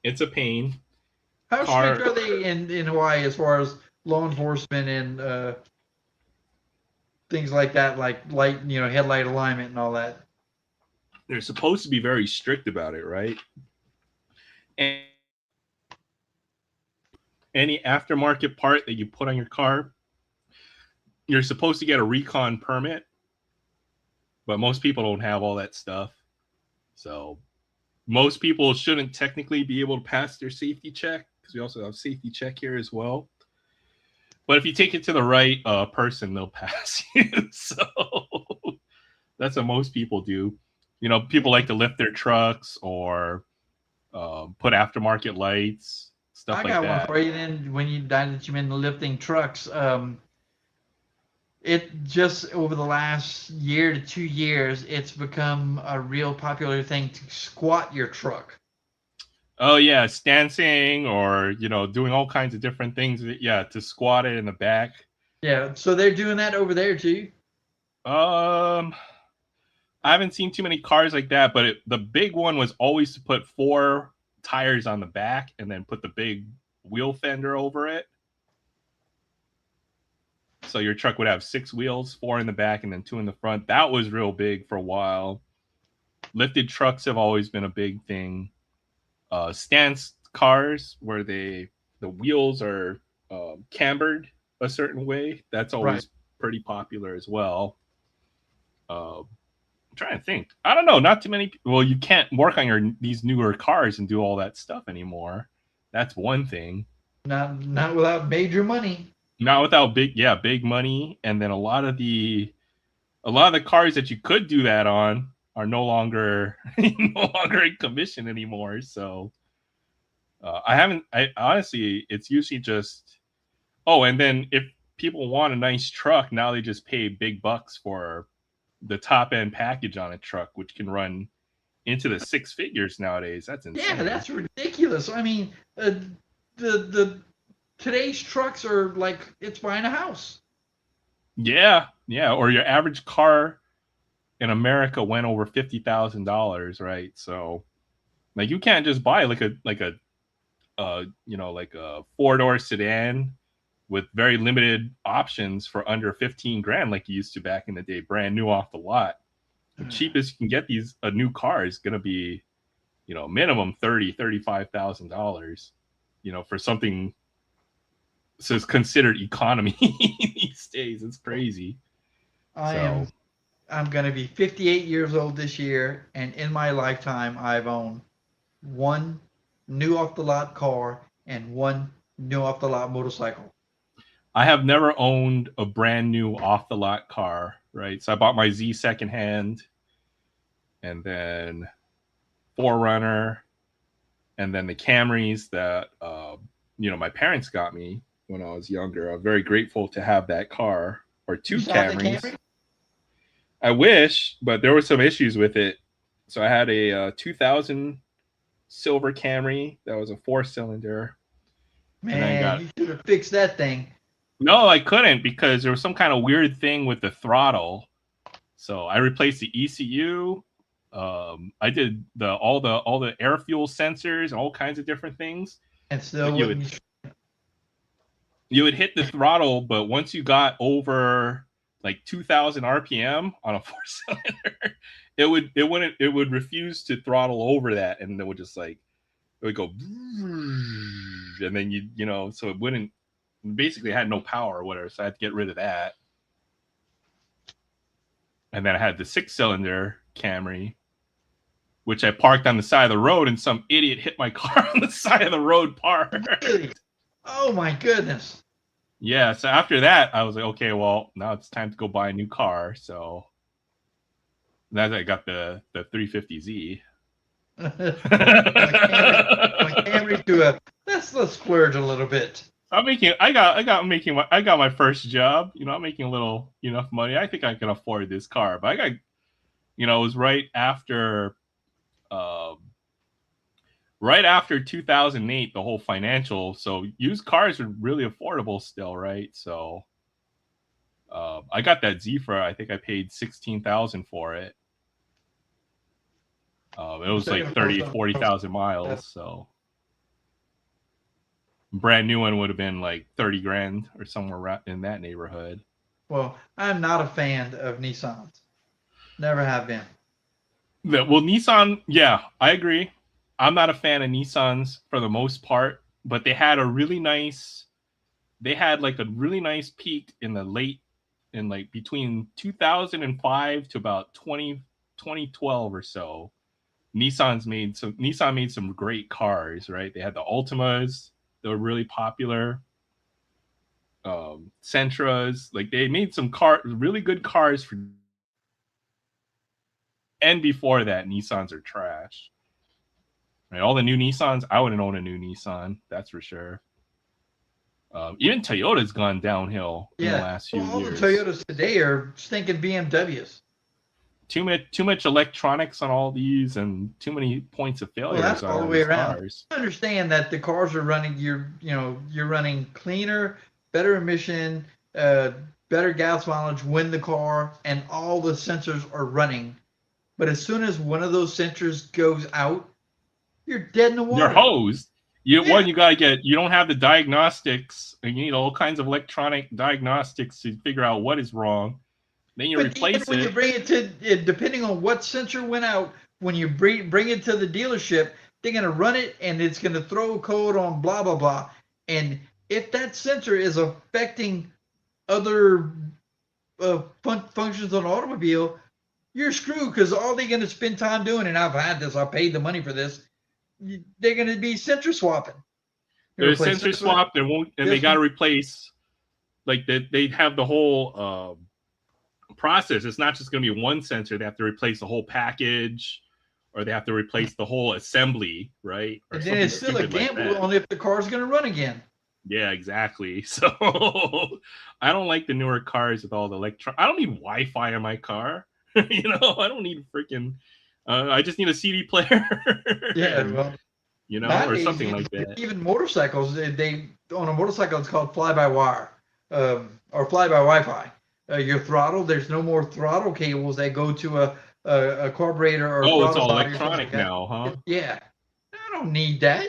it's a pain. How strict are they in Hawaii as far as law enforcement and things like that, like light, headlight alignment and all that? They're supposed to be very strict about it, right? And any aftermarket part that you put on your car, you're supposed to get a recon permit, but most people don't have all that stuff. So most people shouldn't technically be able to pass their safety check, because we also have safety check here as well. But if you take it to the right person, they'll pass you. So that's what most people do. People like to lift their trucks or put aftermarket lights, stuff I like got one that. for you. Then when you that you meant lifting trucks, it just over the last year to 2 years, it's become a real popular thing to squat your truck. Oh yeah, stancing or doing all kinds of different things. Yeah, to squat it in the back. Yeah, so they're doing that over there too. Um, I haven't seen too many cars like that, but the big one was always to put 4 tires on the back and then put the big wheel fender over it. So your truck would have 6 wheels, 4 in the back and then 2 in the front. That was real big for a while. Lifted trucks have always been a big thing. Stance cars where the wheels are cambered a certain way. That's always pretty popular as well. I'm trying to think. I don't know. Not too many. Well, you can't work on these newer cars and do all that stuff anymore. That's one thing. Not without major money. Not without big money, and then a lot of the cars that you could do that on are no longer in commission anymore. So I honestly, it's usually just, and then if people want a nice truck, now they just pay big bucks for the top end package on a truck, which can run into the 6 figures nowadays. That's insane. Yeah, that's ridiculous. I mean, the today's trucks are like it's buying a house. Yeah. Or your average car in America went over $50,000, right? So, like, you can't just buy like a 4-door sedan with very limited options for under 15 grand like you used to back in the day, brand new off the lot. The cheapest you can get a new car is going to be, minimum $35,000, for something so it's considered economy these days. It's crazy. I'm going to be 58 years old this year, and in my lifetime, I've owned one new off the lot car and one new off the lot motorcycle. I have never owned a brand new off the lot car, right? So I bought my Z secondhand, and then 4Runner, and then the Camrys that my parents got me when I was younger. I'm very grateful to have that car, or 2 Camrys. Camry? I wish, but there were some issues with it. So I had a 2000 silver Camry that was a 4-cylinder. Man, you should have fixed that thing. No, I couldn't because there was some kind of weird thing with the throttle. So I replaced the ECU. I did all the air fuel sensors and all kinds of different things. And still you would hit the throttle, but once you got over like 2,000 RPM on a 4-cylinder, it would refuse to throttle over that, and it would just it would go, and then so it wouldn't. Basically, had no power or whatever, so I had to get rid of that. And then I had the 6-cylinder Camry, which I parked on the side of the road, and some idiot hit my car on the side of the road parked. Oh my goodness. Yeah, so after that, I was like, okay, well, now it's time to go buy a new car. So then I got the 350Z. my Camry to let's splurge a little bit. I got my first job. I'm making enough money. I think I can afford this car. But I got, it was right after 2008, the whole financial. So used cars are really affordable still, right? So I got that Zephyr. I think I paid $16,000 for it. It was like 40,000 miles. So brand new one would have been like 30 grand or somewhere in that neighborhood. Well, I'm not a fan of Nissans. Never have been. Well, Nissan, yeah, I agree. I'm not a fan of Nissans for the most part, but they had a really nice peak in between 2005 to about 2012 or so. Nissan made some great cars, right? They had the Altimas that were really popular. Sentras, they made some really good cars for. And before that, Nissans are trash. Right, all the new Nissans, I wouldn't own a new Nissan. That's for sure. Even Toyota's gone downhill in the last few all years. the Toyotas today are stinking BMWs. Too much electronics on all these, and too many points of failure. Well, that's on all the all way these around. cars. I understand that the cars are running. You're running cleaner, better emission, better gas mileage when the car and all the sensors are running. But as soon as one of those sensors goes out, you're dead in the water. You're hosed. You Yeah. gotta get. You don't have the diagnostics, and you need all kinds of electronic diagnostics to figure out what is wrong. Then you But replace when you it. bring it to, depending on what sensor went out, when you bring it to the dealership, they're going to run it and it's going to throw a code on blah, blah, blah. And if that sensor is affecting other functions on an automobile, you're screwed because all they're going to spend time doing, and I've had this, I paid the money for this, they're going to be sensor swapping. There's sensor swap. They won't, and they got to replace. Like they have the whole process. It's not just going to be one sensor. They have to replace the whole package, or they have to replace the whole assembly, right? Or and then it's still a gamble like on if the car's going to run again. Yeah, exactly. So I don't like the newer cars with all the I don't need Wi-Fi in my car. I don't need freaking. I just need a CD player. Yeah, well, or something like that. Even motorcycles, they on a motorcycle it's called fly-by-wire or fly-by-Wi-Fi. Your throttle, there's no more throttle cables that go to a carburetor or throttle it's all electronic now, huh? Yeah, I don't need that.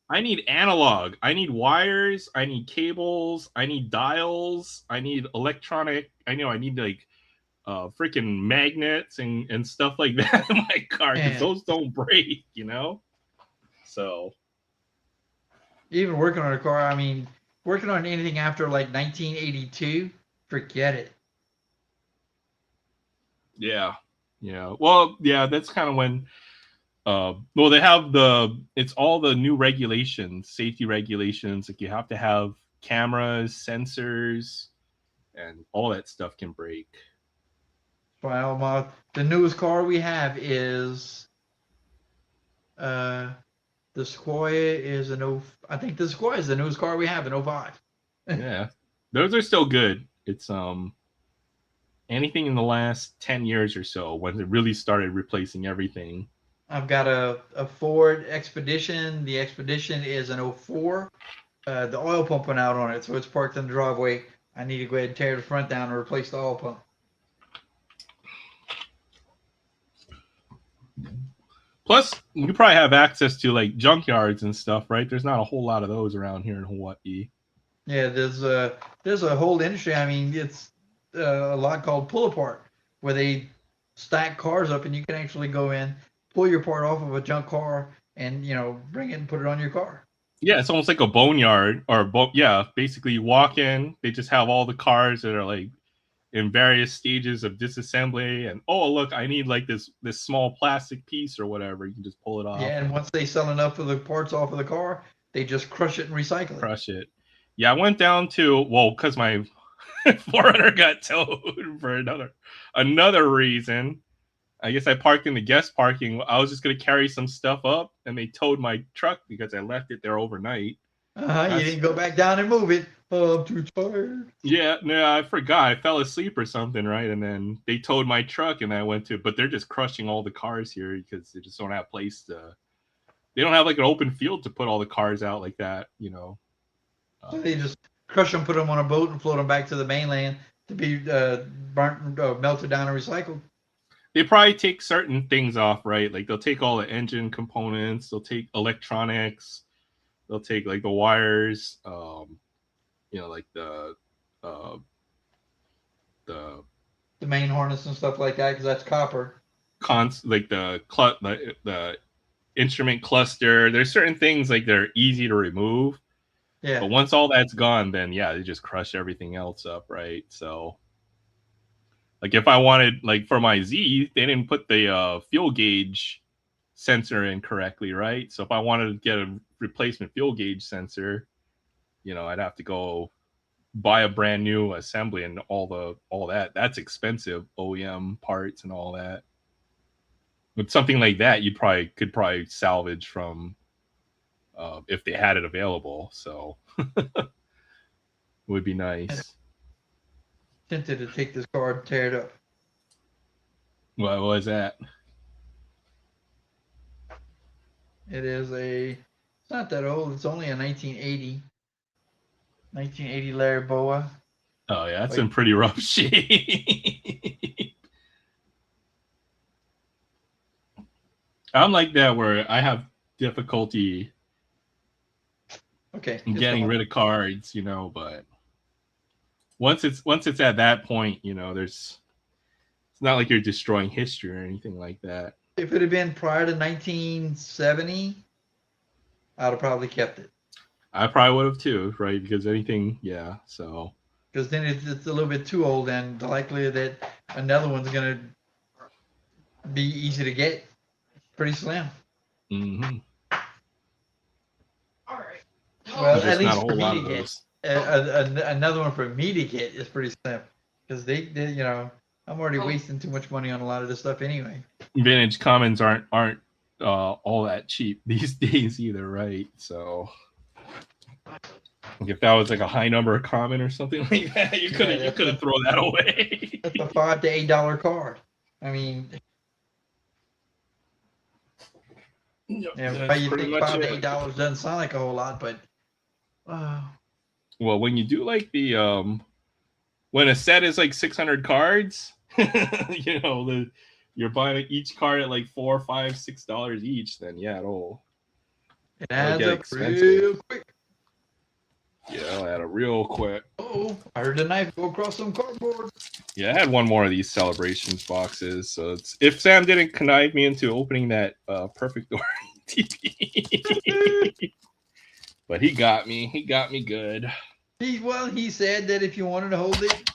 I need analog. I need wires. I need cables. I need dials. I need electronic. I need like freaking magnets and stuff like that in my car because those don't break. So even working on a car, I mean, working on anything after like 1982, forget it. Yeah. Well, yeah, that's kind of when they have it's all the new regulations, safety regulations, like you have to have cameras, sensors, and all that stuff can break. Well, the newest car we have is the Sequoia is I think the Sequoia is the newest car we have in 05. Yeah. Those are still good. It's anything in the last 10 years or so when it really started replacing everything. I've got a Ford Expedition. The Expedition is an 04. The oil pump went out on it, so it's parked in the driveway. I need to go ahead and tear the front down and replace the oil pump. Plus, you probably have access to like junkyards and stuff, right? There's not a whole lot of those around here in Hawaii. Yeah, there's a whole industry. I mean, it's a lot called pull apart, where they stack cars up and you can actually go in, pull your part off of a junk car, and bring it and put it on your car. Yeah, it's almost like a boneyard basically you walk in, they just have all the cars that are like in various stages of disassembly, and look, I need like this small plastic piece or whatever. You can just pull it off. Yeah, and once they sell enough of the parts off of the car, they just crush it and recycle it. Crush it. Yeah, I went down to because my 400 got towed for another reason. I guess I parked in the guest parking. I was just gonna carry some stuff up, and they towed my truck because I left it there overnight. You didn't go back down and move it. Oh, I'm too tired. Yeah, no, I forgot. I fell asleep or something, right? And then they towed my truck, and I went to. But they're just crushing all the cars here because they just don't have place to. They don't have like an open field to put all the cars out like that, So they just crush them, put them on a boat, and float them back to the mainland to be burnt, melted down, and recycled. They probably take certain things off, right? Like they'll take all the engine components, they'll take electronics, they'll take like the wires, like the main harness and stuff like that, because that's copper. Like the instrument cluster. There's certain things like they're easy to remove. Yeah. But once all that's gone, then they just crush everything else up, right? So. Like if I wanted, like for my Z, they didn't put the fuel gauge sensor in correctly, right? So if I wanted to get a replacement fuel gauge sensor, I'd have to go buy a brand new assembly and all that. That's expensive, OEM parts and all that. With something like that, you could probably salvage from if they had it available. So it would be nice. Tempted to take this card and tear it up. What was that? It is it's not that old. It's only a 1980 Larry Boa. Oh yeah, that's in pretty rough shape. I'm like that where I have difficulty getting rid of cards, but once it's at that point, it's not like you're destroying history or anything like that. If it had been prior to 1970, I'd have probably kept it. I probably would have too, right? Because anything, yeah. So because then it's a little bit too old, and the likelihood that another one's gonna be easy to get pretty slim. Mm-hmm. All right. Well, There's at least not a for whole lot me of to those. get another one for me to get is pretty slim because they I'm already wasting too much money on a lot of this stuff anyway. Vintage commons aren't all that cheap these days either, right? So if that was like a high number of common or something like that, you couldn't throw that away. That's a $5 to $8 card. I mean, yeah, you think $5 to $8 doesn't sound like a whole lot, but well, when you do like the when a set is like 600 cards, you're buying each card at like $4, $5, $6 each, then yeah, it'll adds get up expensive real quick. Yeah, it'll add up real quick. Oh, I heard a knife go across some cardboard. Yeah, I had one more of these celebrations boxes. So it's if Sam didn't connive me into opening that perfect door TP. But he got me. He got me good. He said that if you wanted to hold it.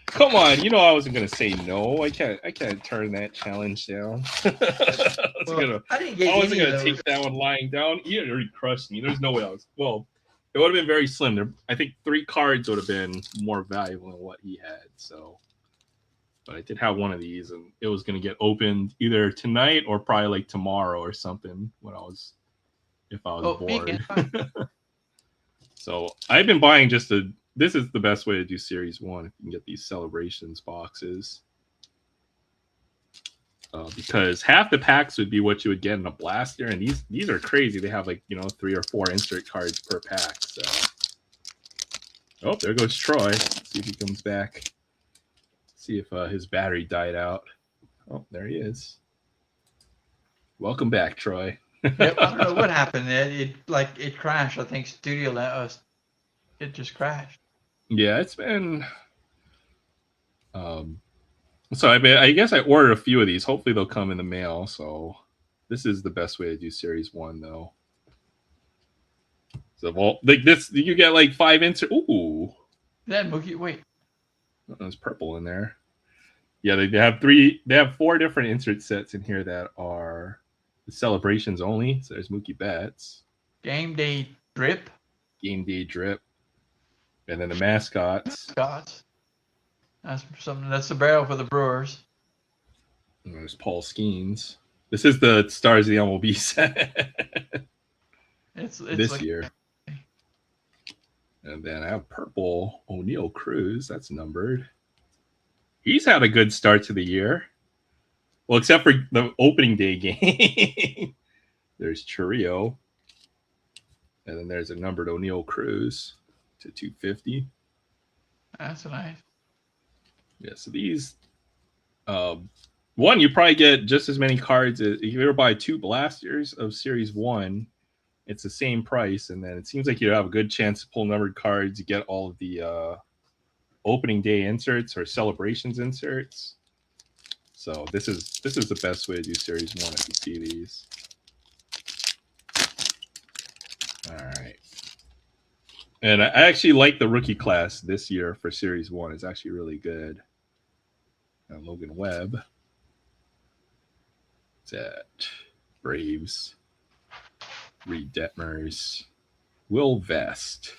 Come on, I wasn't gonna say no. I can't turn that challenge down. I wasn't gonna take that one lying down. He already crushed me. There's no way else. Well, it would have been very slim. I think 3 cards would have been more valuable than what he had. So, but I did have one of these, and it was going to get opened either tonight or probably like tomorrow or something if I was bored. So I've been buying this is the best way to do Series 1 if you can get these celebrations boxes. Because half the packs would be what you would get in a blaster, and these are crazy. They have 3 or 4 insert cards per pack. So, oh, there goes Troy. Let's see if he comes back. See if his battery died out. Oh, there he is. Welcome back, Troy. Yep, I don't know what happened. It crashed. I think it just crashed. Yeah, it's been. So I guess I ordered a few of these. Hopefully they'll come in the mail. So this is the best way to do Series 1, though. So like this, you get like 5 insert. Ooh. That Mookie, wait. There's purple in there. Yeah, they have 3. They have 4 different insert sets in here that are the celebrations only. So there's Mookie Betts. Game Day Drip. Game Day Drip. And then the mascots. That's something. That's the barrel for the Brewers. And there's Paul Skeens. This is the Stars of the MLB set. It's this year. And then I have purple O'Neal Cruz. That's numbered. He's had a good start to the year. Well, except for the opening day game. There's Churrio. And then there's a numbered O'Neal Cruz to 250. That's nice. Yeah, so these one, you probably get just as many cards as if you ever buy 2 blasters of Series 1, it's the same price, and then it seems like you have a good chance to pull numbered cards. You get all of the opening day inserts or celebrations inserts. So this is the best way to do Series 1 if you see these. All right. And I actually like the rookie class this year for Series 1. It's actually really good. Logan Webb. It's at Braves. Reed Detmers. Will Vest.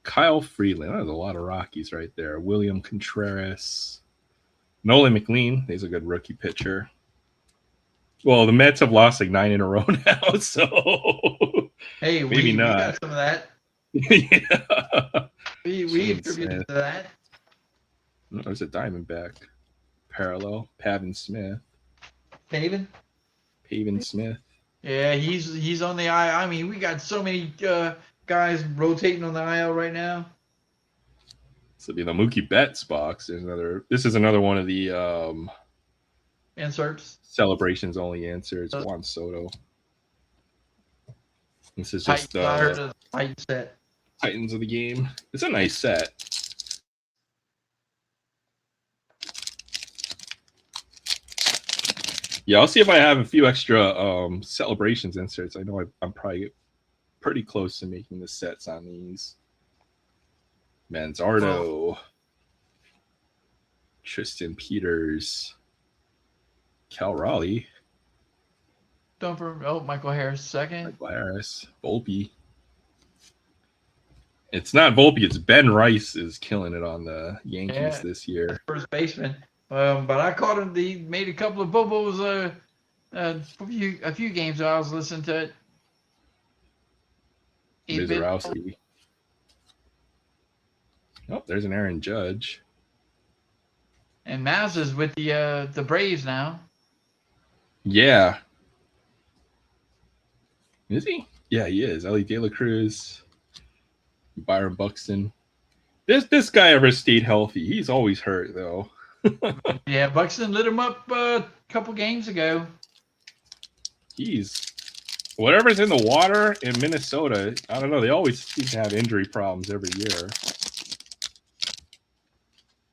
Kyle Freeland. There's a lot of Rockies right there. William Contreras. Nolan McLean, he's a good rookie pitcher. Well, the Mets have lost like 9 in a row now, so Hey, maybe we not. got some of that. Yeah. We Shane attributed Smith. to that. Oh, there's a Diamondback parallel. Pavin Smith. Pavin? Pavin Smith. Yeah, he's on the IL. I mean, we got so many guys rotating on the IL right now. This will be the Mookie Betts box. This is another one of the Inserts. celebrations only answers. Juan Soto. This is Titans, just I heard of the Titan set. Titans of the game. It's a nice set. Yeah, I'll see if I have a few extra celebrations inserts. I know I'm probably pretty close to making the sets on these. Manzardo, Tristan Peters, Cal Raleigh, Michael Harris second. Michael Harris, Volpe. It's not Volpe, it's Ben Rice is killing it on the Yankees this year. First baseman. But I caught him. He made a couple of bobos a few games I was listening to it. Mizorowski. Oh, there's an Aaron Judge. And Maz is with the Braves now. Yeah. Is he? Yeah, he is. Ellie De La Cruz, Byron Buxton. This guy ever stayed healthy? He's always hurt though. Yeah, Buxton lit him up a couple games ago. He's whatever's in the water in Minnesota. I don't know. They always seem to have injury problems every year.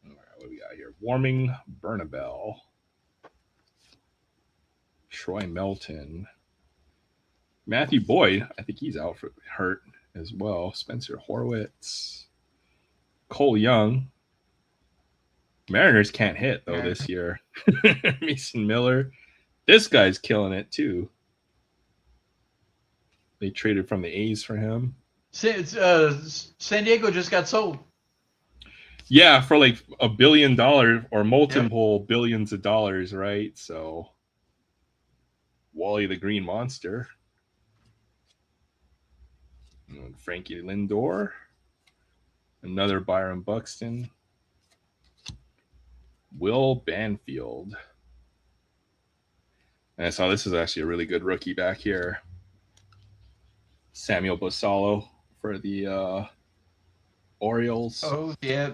All right, what do we got here? Warming Bernabel, Troy Melton, Matthew Boyd. I think he's out for hurt as well. Spencer Horwitz, Cole Young. Mariners can't hit though this year. Mason Miller. This guy's killing it too. They traded from the A's for him. San Diego just got sold. Yeah, for like $1 billion or multiple billions of dollars, right? So Wally the Green Monster. And Frankie Lindor. Another Byron Buxton. Will Banfield. And I saw this is actually a really good rookie back here. Samuel Basallo for the Orioles. Oh, yeah.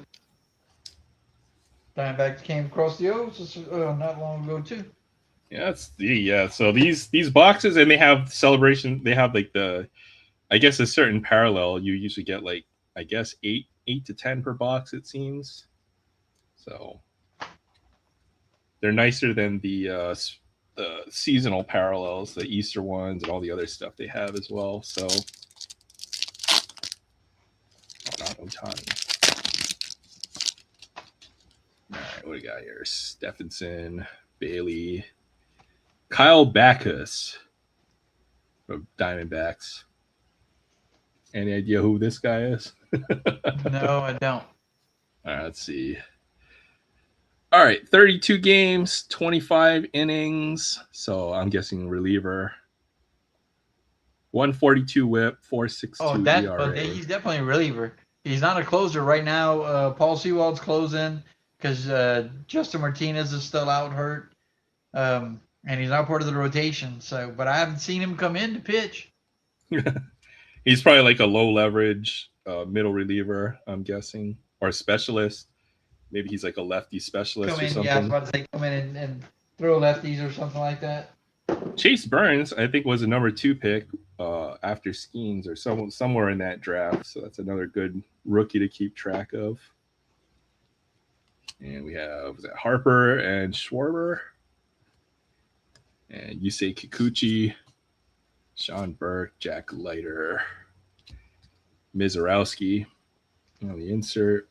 Diamondbacks came across the O's not long ago, too. Yeah, so these boxes, and they have celebration. They have like I guess a certain parallel. You usually get like, I guess, 8 to 10 per box, it seems. So they're nicer than the seasonal parallels, the Easter ones, and all the other stuff they have as well. So, not Otani. All right, what do we got here? Stephenson, Bailey, Kyle Backus from Diamondbacks. Any idea who this guy is? No, I don't. All right, let's see. All right, 32 games, 25 innings. So I'm guessing reliever. 142 whip, 4.62 ERA. He's definitely a reliever. He's not a closer right now. Paul Sewald's closing because Justin Martinez is still out hurt, and he's not part of the rotation. So, but I haven't seen him come in to pitch. He's probably like a low leverage middle reliever, I'm guessing, or a specialist. Maybe he's like a lefty specialist or something. Yeah, I was about to say come in and throw lefties or something like that. Chase Burns, I think, was a number 2 pick after Skeens or somewhere in that draft. So that's another good rookie to keep track of. And we have Harper and Schwarber. And Yusei Kikuchi, Sean Burke, Jack Leiter, Mizorowski on the insert.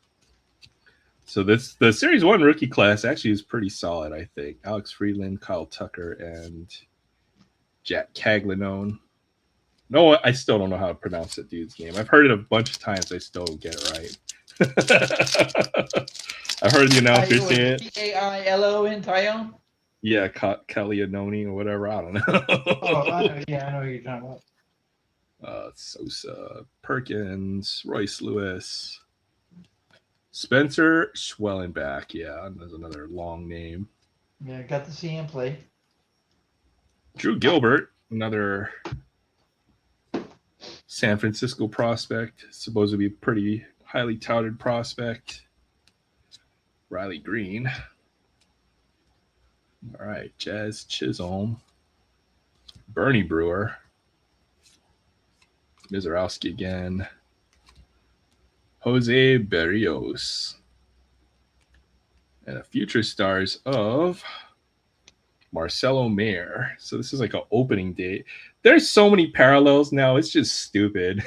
So the Series 1 rookie class actually is pretty solid, I think. Alex Friedland, Kyle Tucker, and Jack Caglinone. No, I still don't know how to pronounce that dude's name. I've heard it a bunch of times. I still don't get it right. I heard the announcer say it. Tailon, Tyone. Yeah, Calianoni or whatever. I don't know. Oh, I know. Yeah, I know what you're talking about. Sosa, Perkins, Royce Lewis, Spencer Schwellenbach. Yeah, there's another long name. Yeah, got to see him play. Drew Gilbert, another San Francisco prospect, supposed to be a pretty highly touted prospect. Riley Green. All right, Jazz Chisholm, Bernie Brewer, Mizorowski again, Jose Berrios, and a future stars of Marcelo Mayer. So this is like an opening date. There's so many parallels now. It's just stupid.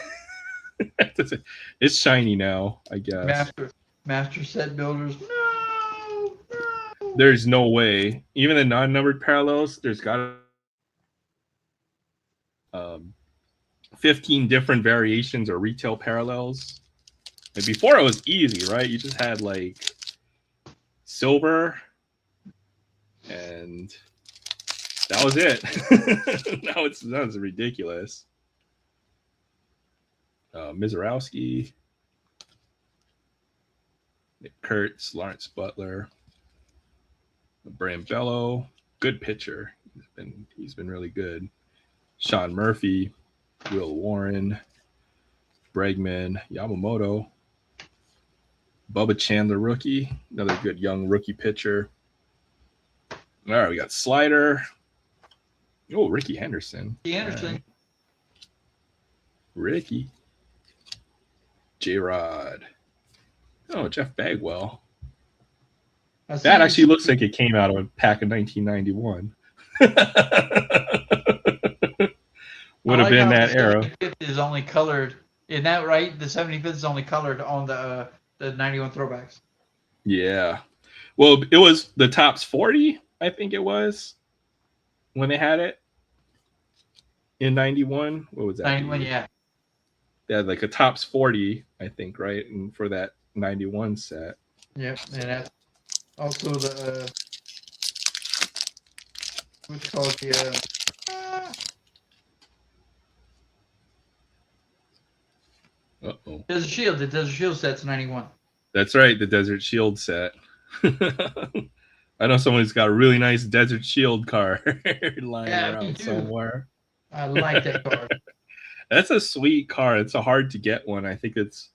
It's shiny now, I guess. Master set builders. No. There's no way. Even the non-numbered parallels, there's got 15 different variations or retail parallels. And before it was easy, right? You just had like silver and that was it. Now it's ridiculous. Mizorowski, Nick Kurtz, Lawrence Butler, Bram Bello, good pitcher. He's been really good. Sean Murphy, Will Warren, Bregman, Yamamoto, Bubba Chandler, rookie, another good young rookie pitcher. All right, we got Slider. Oh, Ricky Henderson. Right. Ricky. J-Rod. Oh, Jeff Bagwell. That actually looks like it came out of a pack of 1991. Would have been that era. The 75th is only colored. Isn't that right? The 75th is only colored on the 91 throwbacks. Yeah. Well, it was the Topps 40, I think it was, when they had it in 91. What was that? 91, yeah. They had like a Topps 40, I think, right? And for that 91 set. Yep, and that's also the what's called the Uh-oh. Desert Shield. The Desert Shield set's 91. That's right, the Desert Shield set. I know someone who's got a really nice Desert Shield card lying around somewhere. I like that card. That's a sweet card. It's a hard to get one. I think it's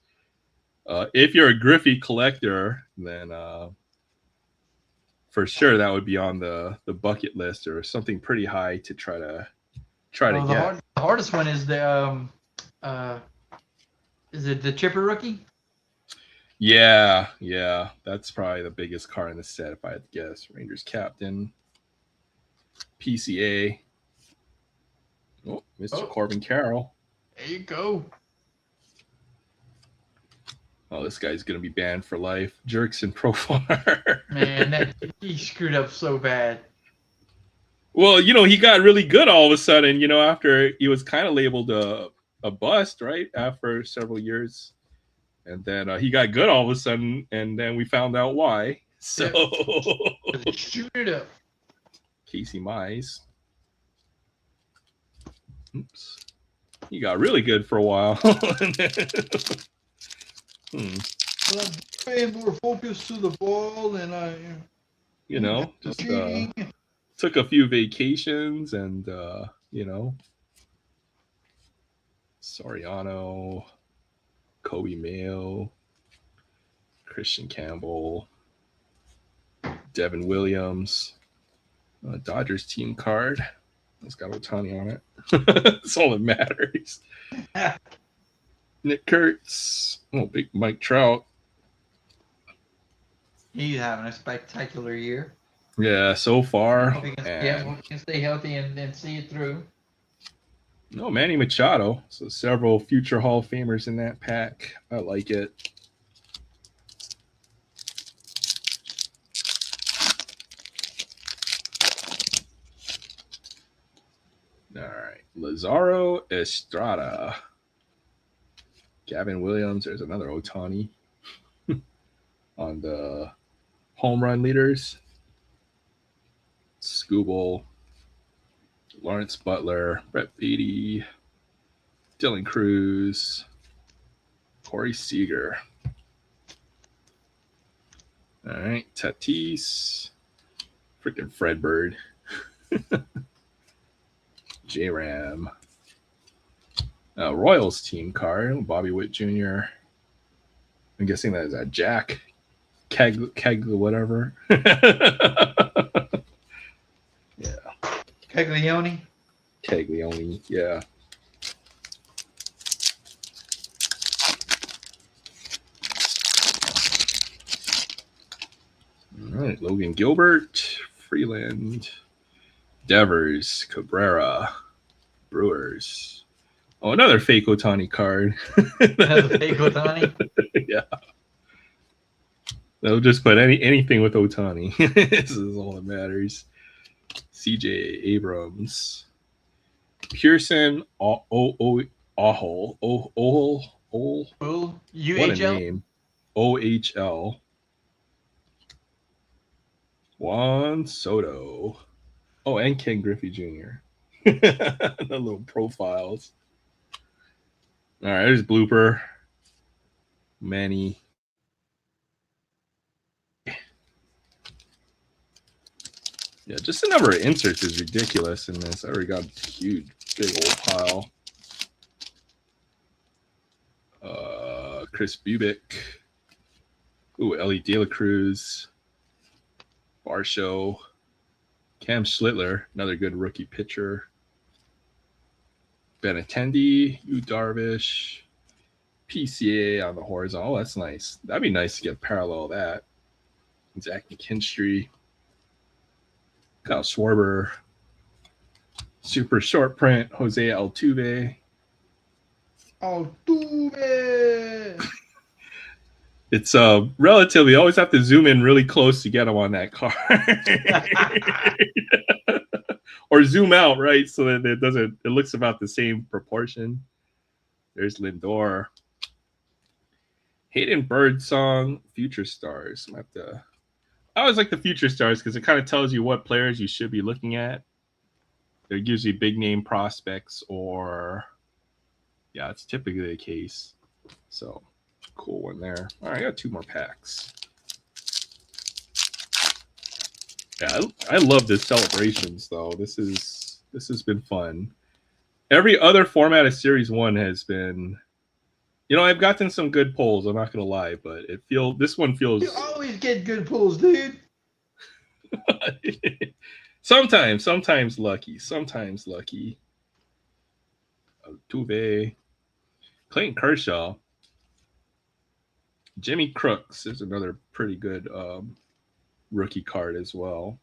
if you're a Griffey collector, then for sure that would be on the bucket list or something pretty high to try to get. The hardest one is the is it the Chipper rookie? Yeah, that's probably the biggest card in the set if I had to guess. Rangers captain, PCA. Oh, Mr. Corbin Carroll. There you go. Oh, this guy's gonna be banned for life. Jerkson Profar. Man, he screwed up so bad. Well, he got really good all of a sudden. After he was kind of labeled a bust, right? After several years. And then he got good all of a sudden, and then we found out why. So shoot it up. Casey Mize. Oops. He got really good for a while. Well, I'm paying more focus to the ball, and just took a few vacations, and Soriano, Kobe Mayo, Christian Campbell, Devin Williams, Dodgers team card. It's got Ohtani on it. That's all that matters. Nick Kurtz. Oh, big Mike Trout. He's having a spectacular year. Yeah, so far. Hope he can stay healthy and see it through. No, Manny Machado. So several future Hall of Famers in that pack. I like it. All right. Lazaro Estrada. Gavin Williams. There's another Ohtani. on the home run leaders. Scooble, Lawrence Butler, Brett Beatty, Dylan Cruz, Corey Seager. All right, Tatis, freaking Fred Bird, J Ram, Royals team card, Bobby Witt Jr. I'm guessing that is a Jack Keg whatever. Yeah, Caglione. Caglione. Yeah. All right, Logan Gilbert, Freeland, Devers, Cabrera, Brewers. Oh, another fake Otani card. Another fake Otani. Yeah. They'll just put anything with Otani. This is all that matters. CJ Abrams, Pearson, Ohol. What a UHL. name. OHL. Juan Soto. Oh, and Ken Griffey Jr. The little profiles. All right, there's Blooper. Manny. Yeah, just the number of inserts is ridiculous in this. I already got a huge, big old pile. Chris Bubick. Ooh, Ellie De La Cruz. Barshow. Cam Schlittler, another good rookie pitcher. Benintendi, Yu Darvish, PCA on the horizontal. Oh, that's nice. That'd be nice to get parallel that. Zach McKinstry, Kyle Schwarber, super short print, Jose Altuve. Altuve. It's relatively, always have to zoom in really close to get them on that card. Or zoom out, right? So that it looks about the same proportion. There's Lindor. Hayden Birdsong, Future Stars. I always like the Future Stars because it kind of tells you what players you should be looking at. They're usually big name prospects, or yeah, it's typically the case. So cool one there. All right, I got 2 more packs. Yeah, I love this celebrations though. This has been fun. Every other format of Series 1 has been, I've gotten some good pulls, I'm not gonna lie, but this one feels You always get good pulls, dude. sometimes lucky. Tuve, Clayton Kershaw, Jimmy Crooks is another pretty good rookie card as well.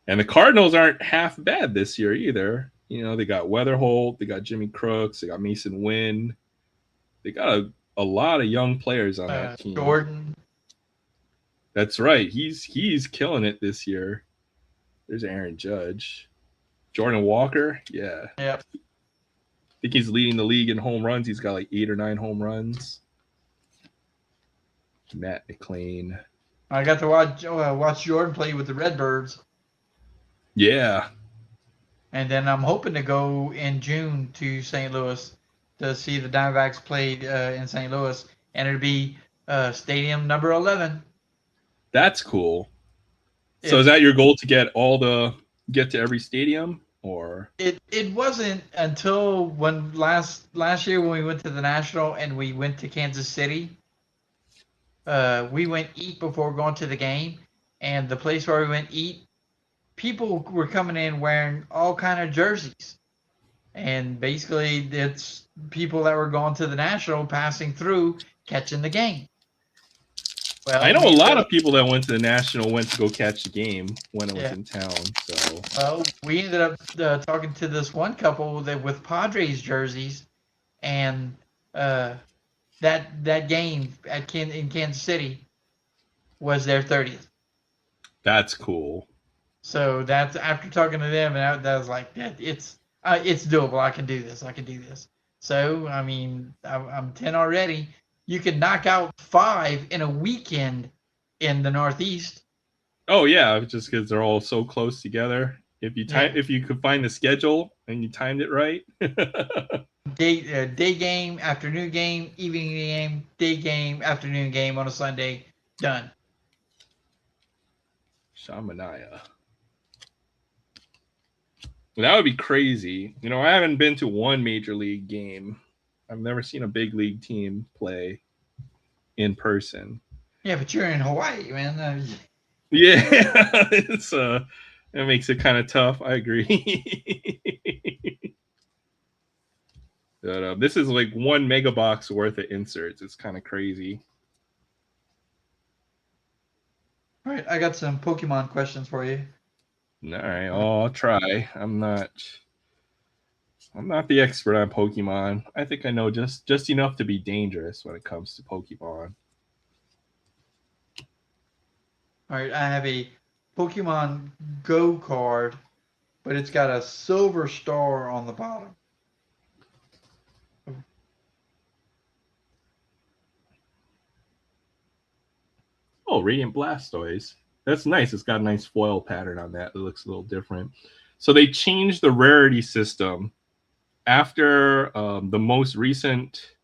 And the Cardinals aren't half bad this year either. They got Weatherholt, they got Jimmy Crooks, they got Mason Wynn. They got a lot of young players on that team. Jordan. That's right. He's killing it this year. There's Aaron Judge. Jordan Walker, yeah. Yep. I think he's leading the league in home runs. He's got like 8 or 9 home runs. Matt McLean. I got to watch Jordan play with the Redbirds. Yeah. And then I'm hoping to go in June to St. Louis to see the Diamondbacks play in St. Louis, and it'll be stadium number 11. That's cool. So is that your goal to get to every stadium, or? It wasn't until when last year when we went to the National and we went to Kansas City. We went eat before going to the game, and the place where we went eat, people were coming in wearing all kind of jerseys, and basically it's people that were going to the National passing through catching the game. Well, I know a lot of people that went to the National went to go catch the game when it was in town. So well, we ended up talking to this one couple with Padres jerseys, and that game in Kansas City was their 30th. That's cool. So that's after talking to them, and that was like, it's doable. I can do this. So I mean, I'm 10 already. you could knock out 5 in a weekend in the Northeast. Oh yeah, just because they're all so close together. Yeah. If you could find the schedule and you timed it right. Day game, afternoon game, evening game, day game, afternoon game on a Sunday. Done. Shamanaya. That would be crazy. You know, I haven't been to one major league game. I've never seen a big league team play in person. Yeah, but you're in Hawaii, man. Yeah, it's it makes it kind of tough. I agree. But this is like 1 megabox worth of inserts. It's kind of crazy. All right, I got some Pokemon questions for you. All right, I'll try. I'm not the expert on Pokemon. I think I know just enough to be dangerous when it comes to Pokemon. All right, I have a Pokemon Go card, but it's got a silver star on the bottom. Oh, Radiant Blastoise. That's nice. It's got a nice foil pattern on that. It looks a little different. So they changed the rarity system after the most recent,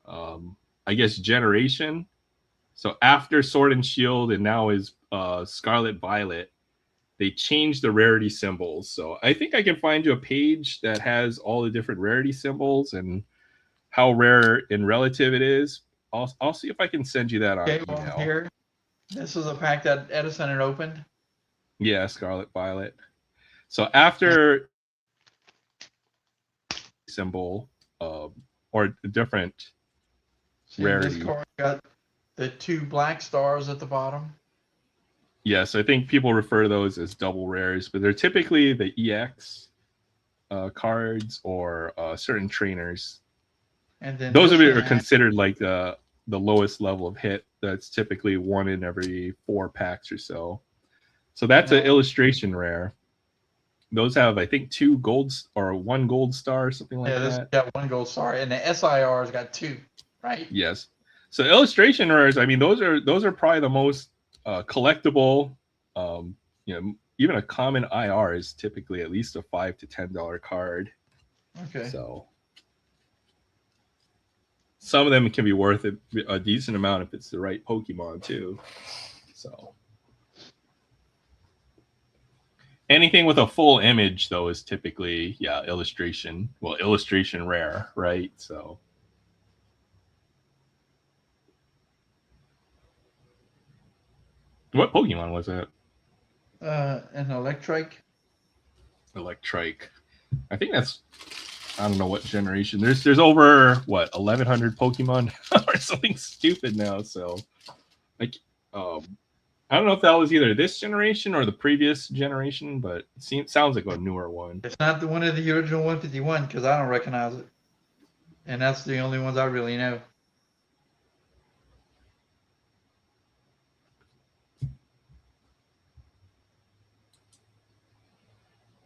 I guess, generation. So after Sword and Shield and now is Scarlet Violet, they changed the rarity symbols. So I think I can find you a page that has all the different rarity symbols and how rare in relative it is. I'll see if I can send you that on Okay, email. well, here. This is a pack that Edison had opened. Yeah, Scarlet Violet. So after symbol or different rarity. This card got the 2 black stars at the bottom. Yes, I think people refer to those as double rares, but they're typically the EX cards or certain trainers. And then those are considered like the lowest level of hit. That's typically 1 in every 4 packs or so. So that's an illustration rare. Those have, I think, 2 golds or 1 gold star or something like that. Yeah, this got 1 gold star, and the SIR's got 2, right? Yes. So illustration rares, I mean, those are probably the most collectible. Even a common IR is typically at least a $5 to $10 card. Okay. So some of them can be worth a decent amount if it's the right Pokemon too. So anything with a full image though is typically illustration. Well, illustration rare, right? So what Pokemon was that? An Electrike. Electrike. I think that's, I don't know what generation. There's over what 1,100 Pokemon or something stupid now. So like I don't know if that was either this generation or the previous generation, but it sounds like a newer one. It's not the one of the original 151 because I don't recognize it, and that's the only ones I really know.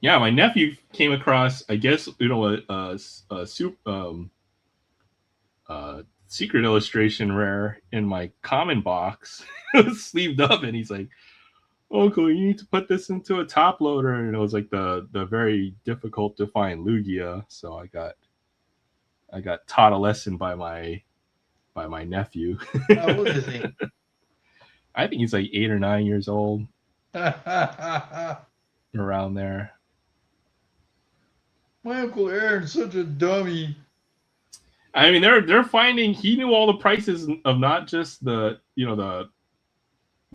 Yeah, my nephew came across, I guess, secret illustration rare in my common box. It was sleeved up, and he's like, "Uncle, you need to put this into a top loader." And it was like the very difficult to find Lugia. So I got taught a lesson by my nephew. How old is he? I think he's like 8 or 9 years old, around there. My Uncle Aaron's such a dummy. I mean, they're finding he knew all the prices of not just the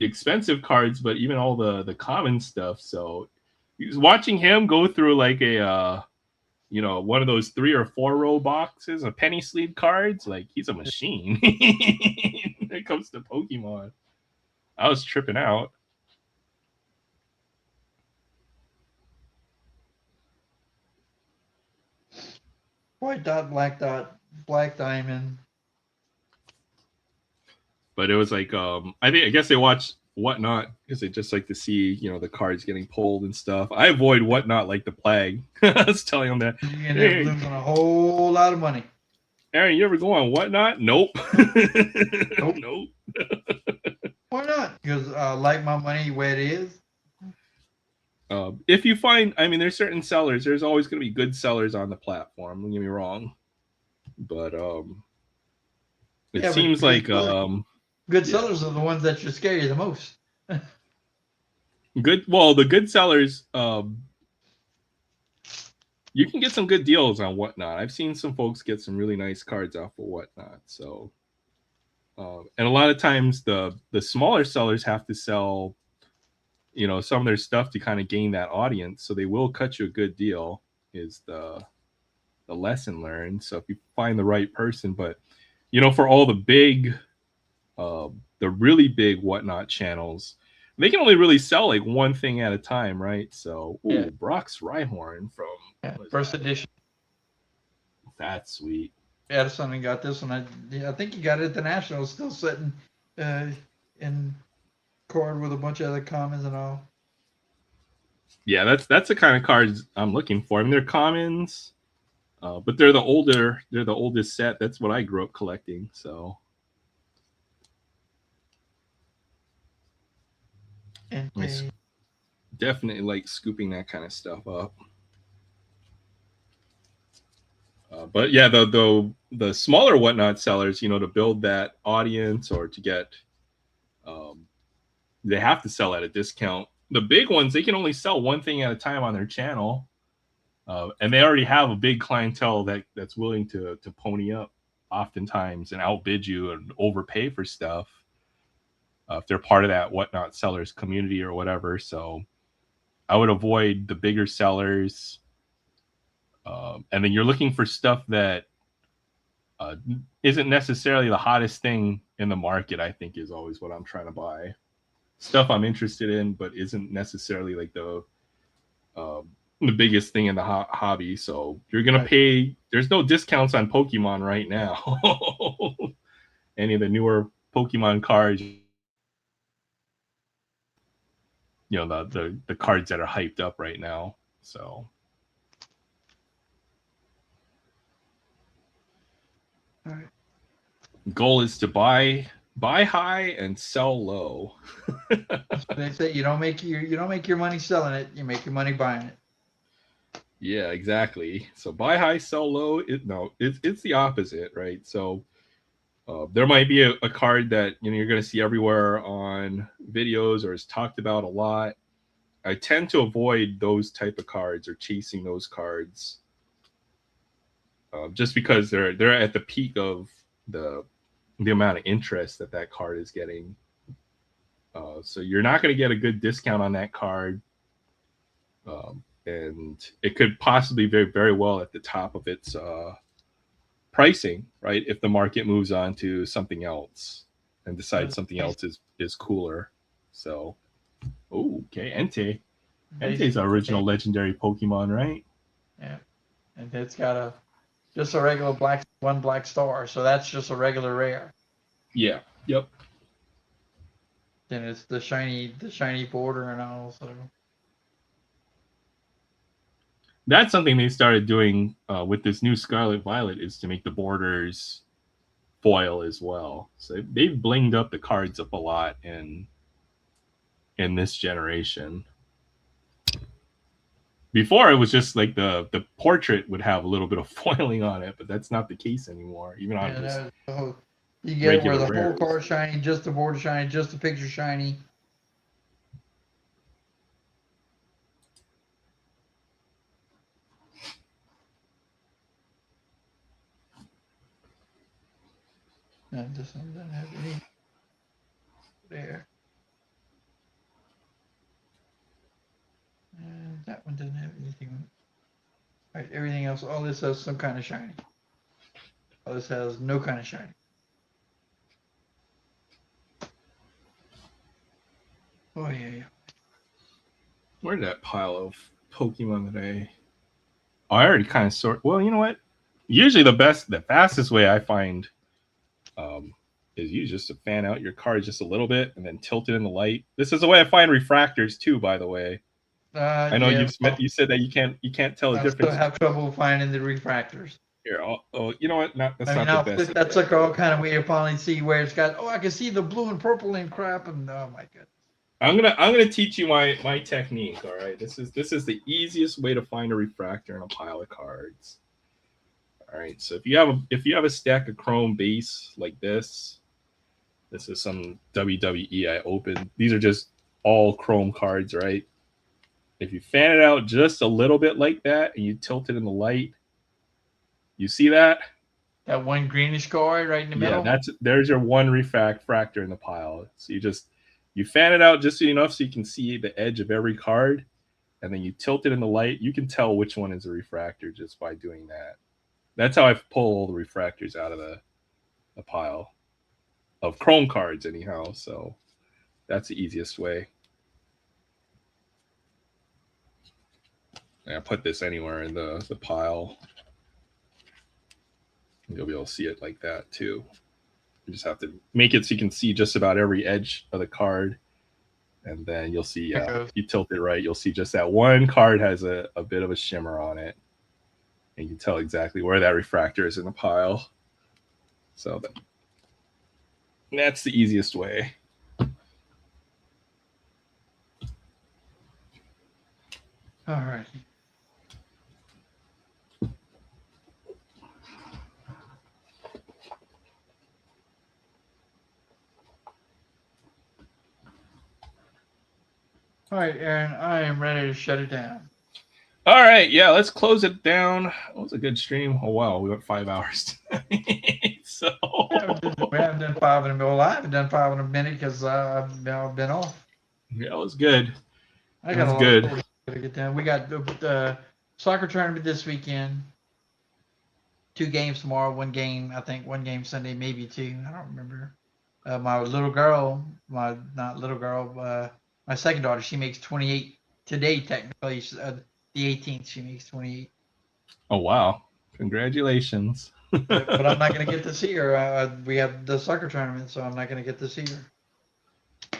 expensive cards, but even all the common stuff. So he's watching him go through like a one of those 3 or 4 row boxes of penny sleeve cards. Like he's a machine when it comes to Pokemon. I was tripping out. White dot, black diamond. But it was like I guess they watch Whatnot because they just like to see the cards getting pulled and stuff. I avoid Whatnot like the plague. I was telling them that You end up losing a whole lot of money. Aaron, you ever go on Whatnot? Nope. Nope. Nope. Why not? Because I like my money where it is. If you find, I mean, there's certain sellers. There's always going to be good sellers on the platform. Don't get me wrong, but it Yeah, but seems like good yeah. sellers are the ones that should scare you the most. Good. Well, the good sellers, you can get some good deals on Whatnot. I've seen some folks get some really nice cards off of Whatnot. So, and a lot of times the smaller sellers have to sell, some of their stuff to kind of gain that audience. So they will cut you a good deal. Is the lesson learned. So if you find the right person, but for all the big, the really big Whatnot channels, they can only really sell like one thing at a time, right? So, Yeah. Brock's Rhyhorn from First edition. That's sweet. Edison got this one. I think he got it at the National. Still sitting in card with a bunch of other commons and all. Yeah, that's the kind of cards I'm looking for. I mean, they're commons, but they're the oldest set. That's what I grew up collecting. So, And definitely like scooping that kind of stuff up. But yeah, the smaller Whatnot sellers, to build that audience or to get, they have to sell at a discount. The big ones, they can only sell one thing at a time on their channel, and they already have a big clientele that's willing to pony up, oftentimes, and outbid you and overpay for stuff if they're part of that Whatnot sellers community or whatever. So I would avoid the bigger sellers. And then you're looking for stuff that isn't necessarily the hottest thing in the market. I think is always what I'm trying to buy. Stuff I'm interested in, but isn't necessarily like the biggest thing in the hobby. So you're gonna pay. There's no discounts on Pokemon right now. Any of the newer Pokemon cards, the cards that are hyped up right now. So. all right. Goal is to buy high and sell low. They say you don't make your money selling it, you make your money buying it. Yeah, exactly. So buy high, sell low. It's the opposite, right? So there might be a card that you're going to see everywhere on videos or is talked about a lot. I tend to avoid those type of cards or chasing those cards, just because they're at the peak of the amount of interest that card is getting. So you're not going to get a good discount on that card. And it could possibly very, very well at the top of its pricing, right? If the market moves on to something else and decides something else is cooler. So, okay, Entei. Entei's our original legendary Pokemon, right? Yeah. And it's got just a regular one black star, so that's just a regular rare. Yeah. Yep. And it's the shiny border and all. So that's something they started doing with this new Scarlet Violet, is to make the borders foil as well. So they've blinged up the cards up a lot in this generation. Before, it was just like the portrait would have a little bit of foiling on it, but that's not the case anymore. Even on you get it where the regular whole card shiny, just the border shiny, just the picture shiny. And this one doesn't have any there. And that one doesn't have anything. All right, everything else, all this has some kind of shiny. All this has no kind of shiny. Oh yeah. Where did that pile of Pokemon that I already kind of sort. Well, you know what? Usually the fastest way I find is you just to fan out your card just a little bit and then tilt it in the light. This is the way I find refractors too, by the way. I know you said that you can't tell the difference. I still have trouble finding the refractors. Here, oh, you know what? That's I mean, not I'll the flip best. that sucker all kind of way to finally see where it's got. Oh, I can see the blue and purple and crap, and oh my goodness. I'm gonna teach you my technique. All right, this is the easiest way to find a refractor in a pile of cards. All right, so if you have a stack of chrome base like this is some WWE I opened. These are just all chrome cards, right? If you fan it out just a little bit like that and you tilt it in the light, you see that? That one greenish card right in the Yeah, middle. there's your one refractor in the pile. So you fan it out just enough so you can see the edge of every card, and then you tilt it in the light. You can tell which one is a refractor just by doing that. That's how I pull all the refractors out of the pile of chrome cards, anyhow. So that's the easiest way. And I put this anywhere in the pile. You'll be able to see it like that too. You just have to make it so you can see just about every edge of the card. And then you'll see, if you tilt it right, you'll see just that one card has a bit of a shimmer on it. And you can tell exactly where that refractor is in the pile. So that's the easiest way. All right. All right, Aaron, I am ready to shut it down. All right, yeah, let's close it down. It was a good stream. Oh wow, we went 5 hours. So we haven't done 5 in a minute. Well, I haven't done 5 in a minute because I've been off. Yeah, it was good. I got a lot to get done. We got the soccer tournament this weekend. 2 games tomorrow. 1 game, I think. 1 game Sunday, maybe 2. I don't remember. My little girl, my second daughter, she makes 28 today. Technically, the 18th, she makes 28. Oh wow! Congratulations. But I'm not going to get to see her. We have the soccer tournament, so I'm not going to get to see her.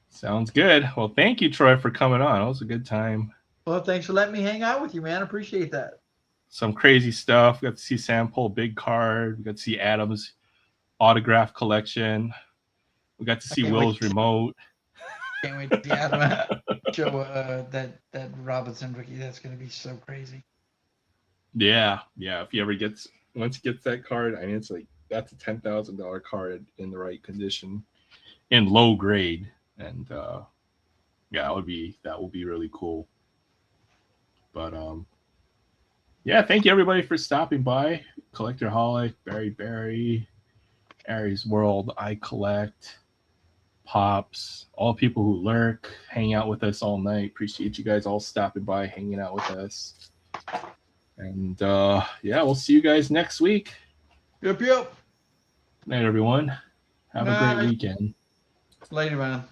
Sounds good. Well, thank you, Troy, for coming on. It was a good time. Well, thanks for letting me hang out with you, man. Appreciate that. Some crazy stuff. We got to see Sam pull a big card. We got to see Adam's autograph collection. We got to see Will's remote. Can't wait to see Adam show that Robinson rookie. That's going to be so crazy. Yeah. If he ever once he gets that card, I mean, it's like that's a $10,000 card in the right condition, in low grade, and that will be really cool. But yeah, thank you everybody for stopping by. Collectorholic, Barry, Aries World, I Collect, Pops, all people who lurk, hang out with us all night. Appreciate you guys all stopping by, hanging out with us. And yeah, we'll see you guys next week. Yep. Good night, everyone. Have a great weekend. Later, man.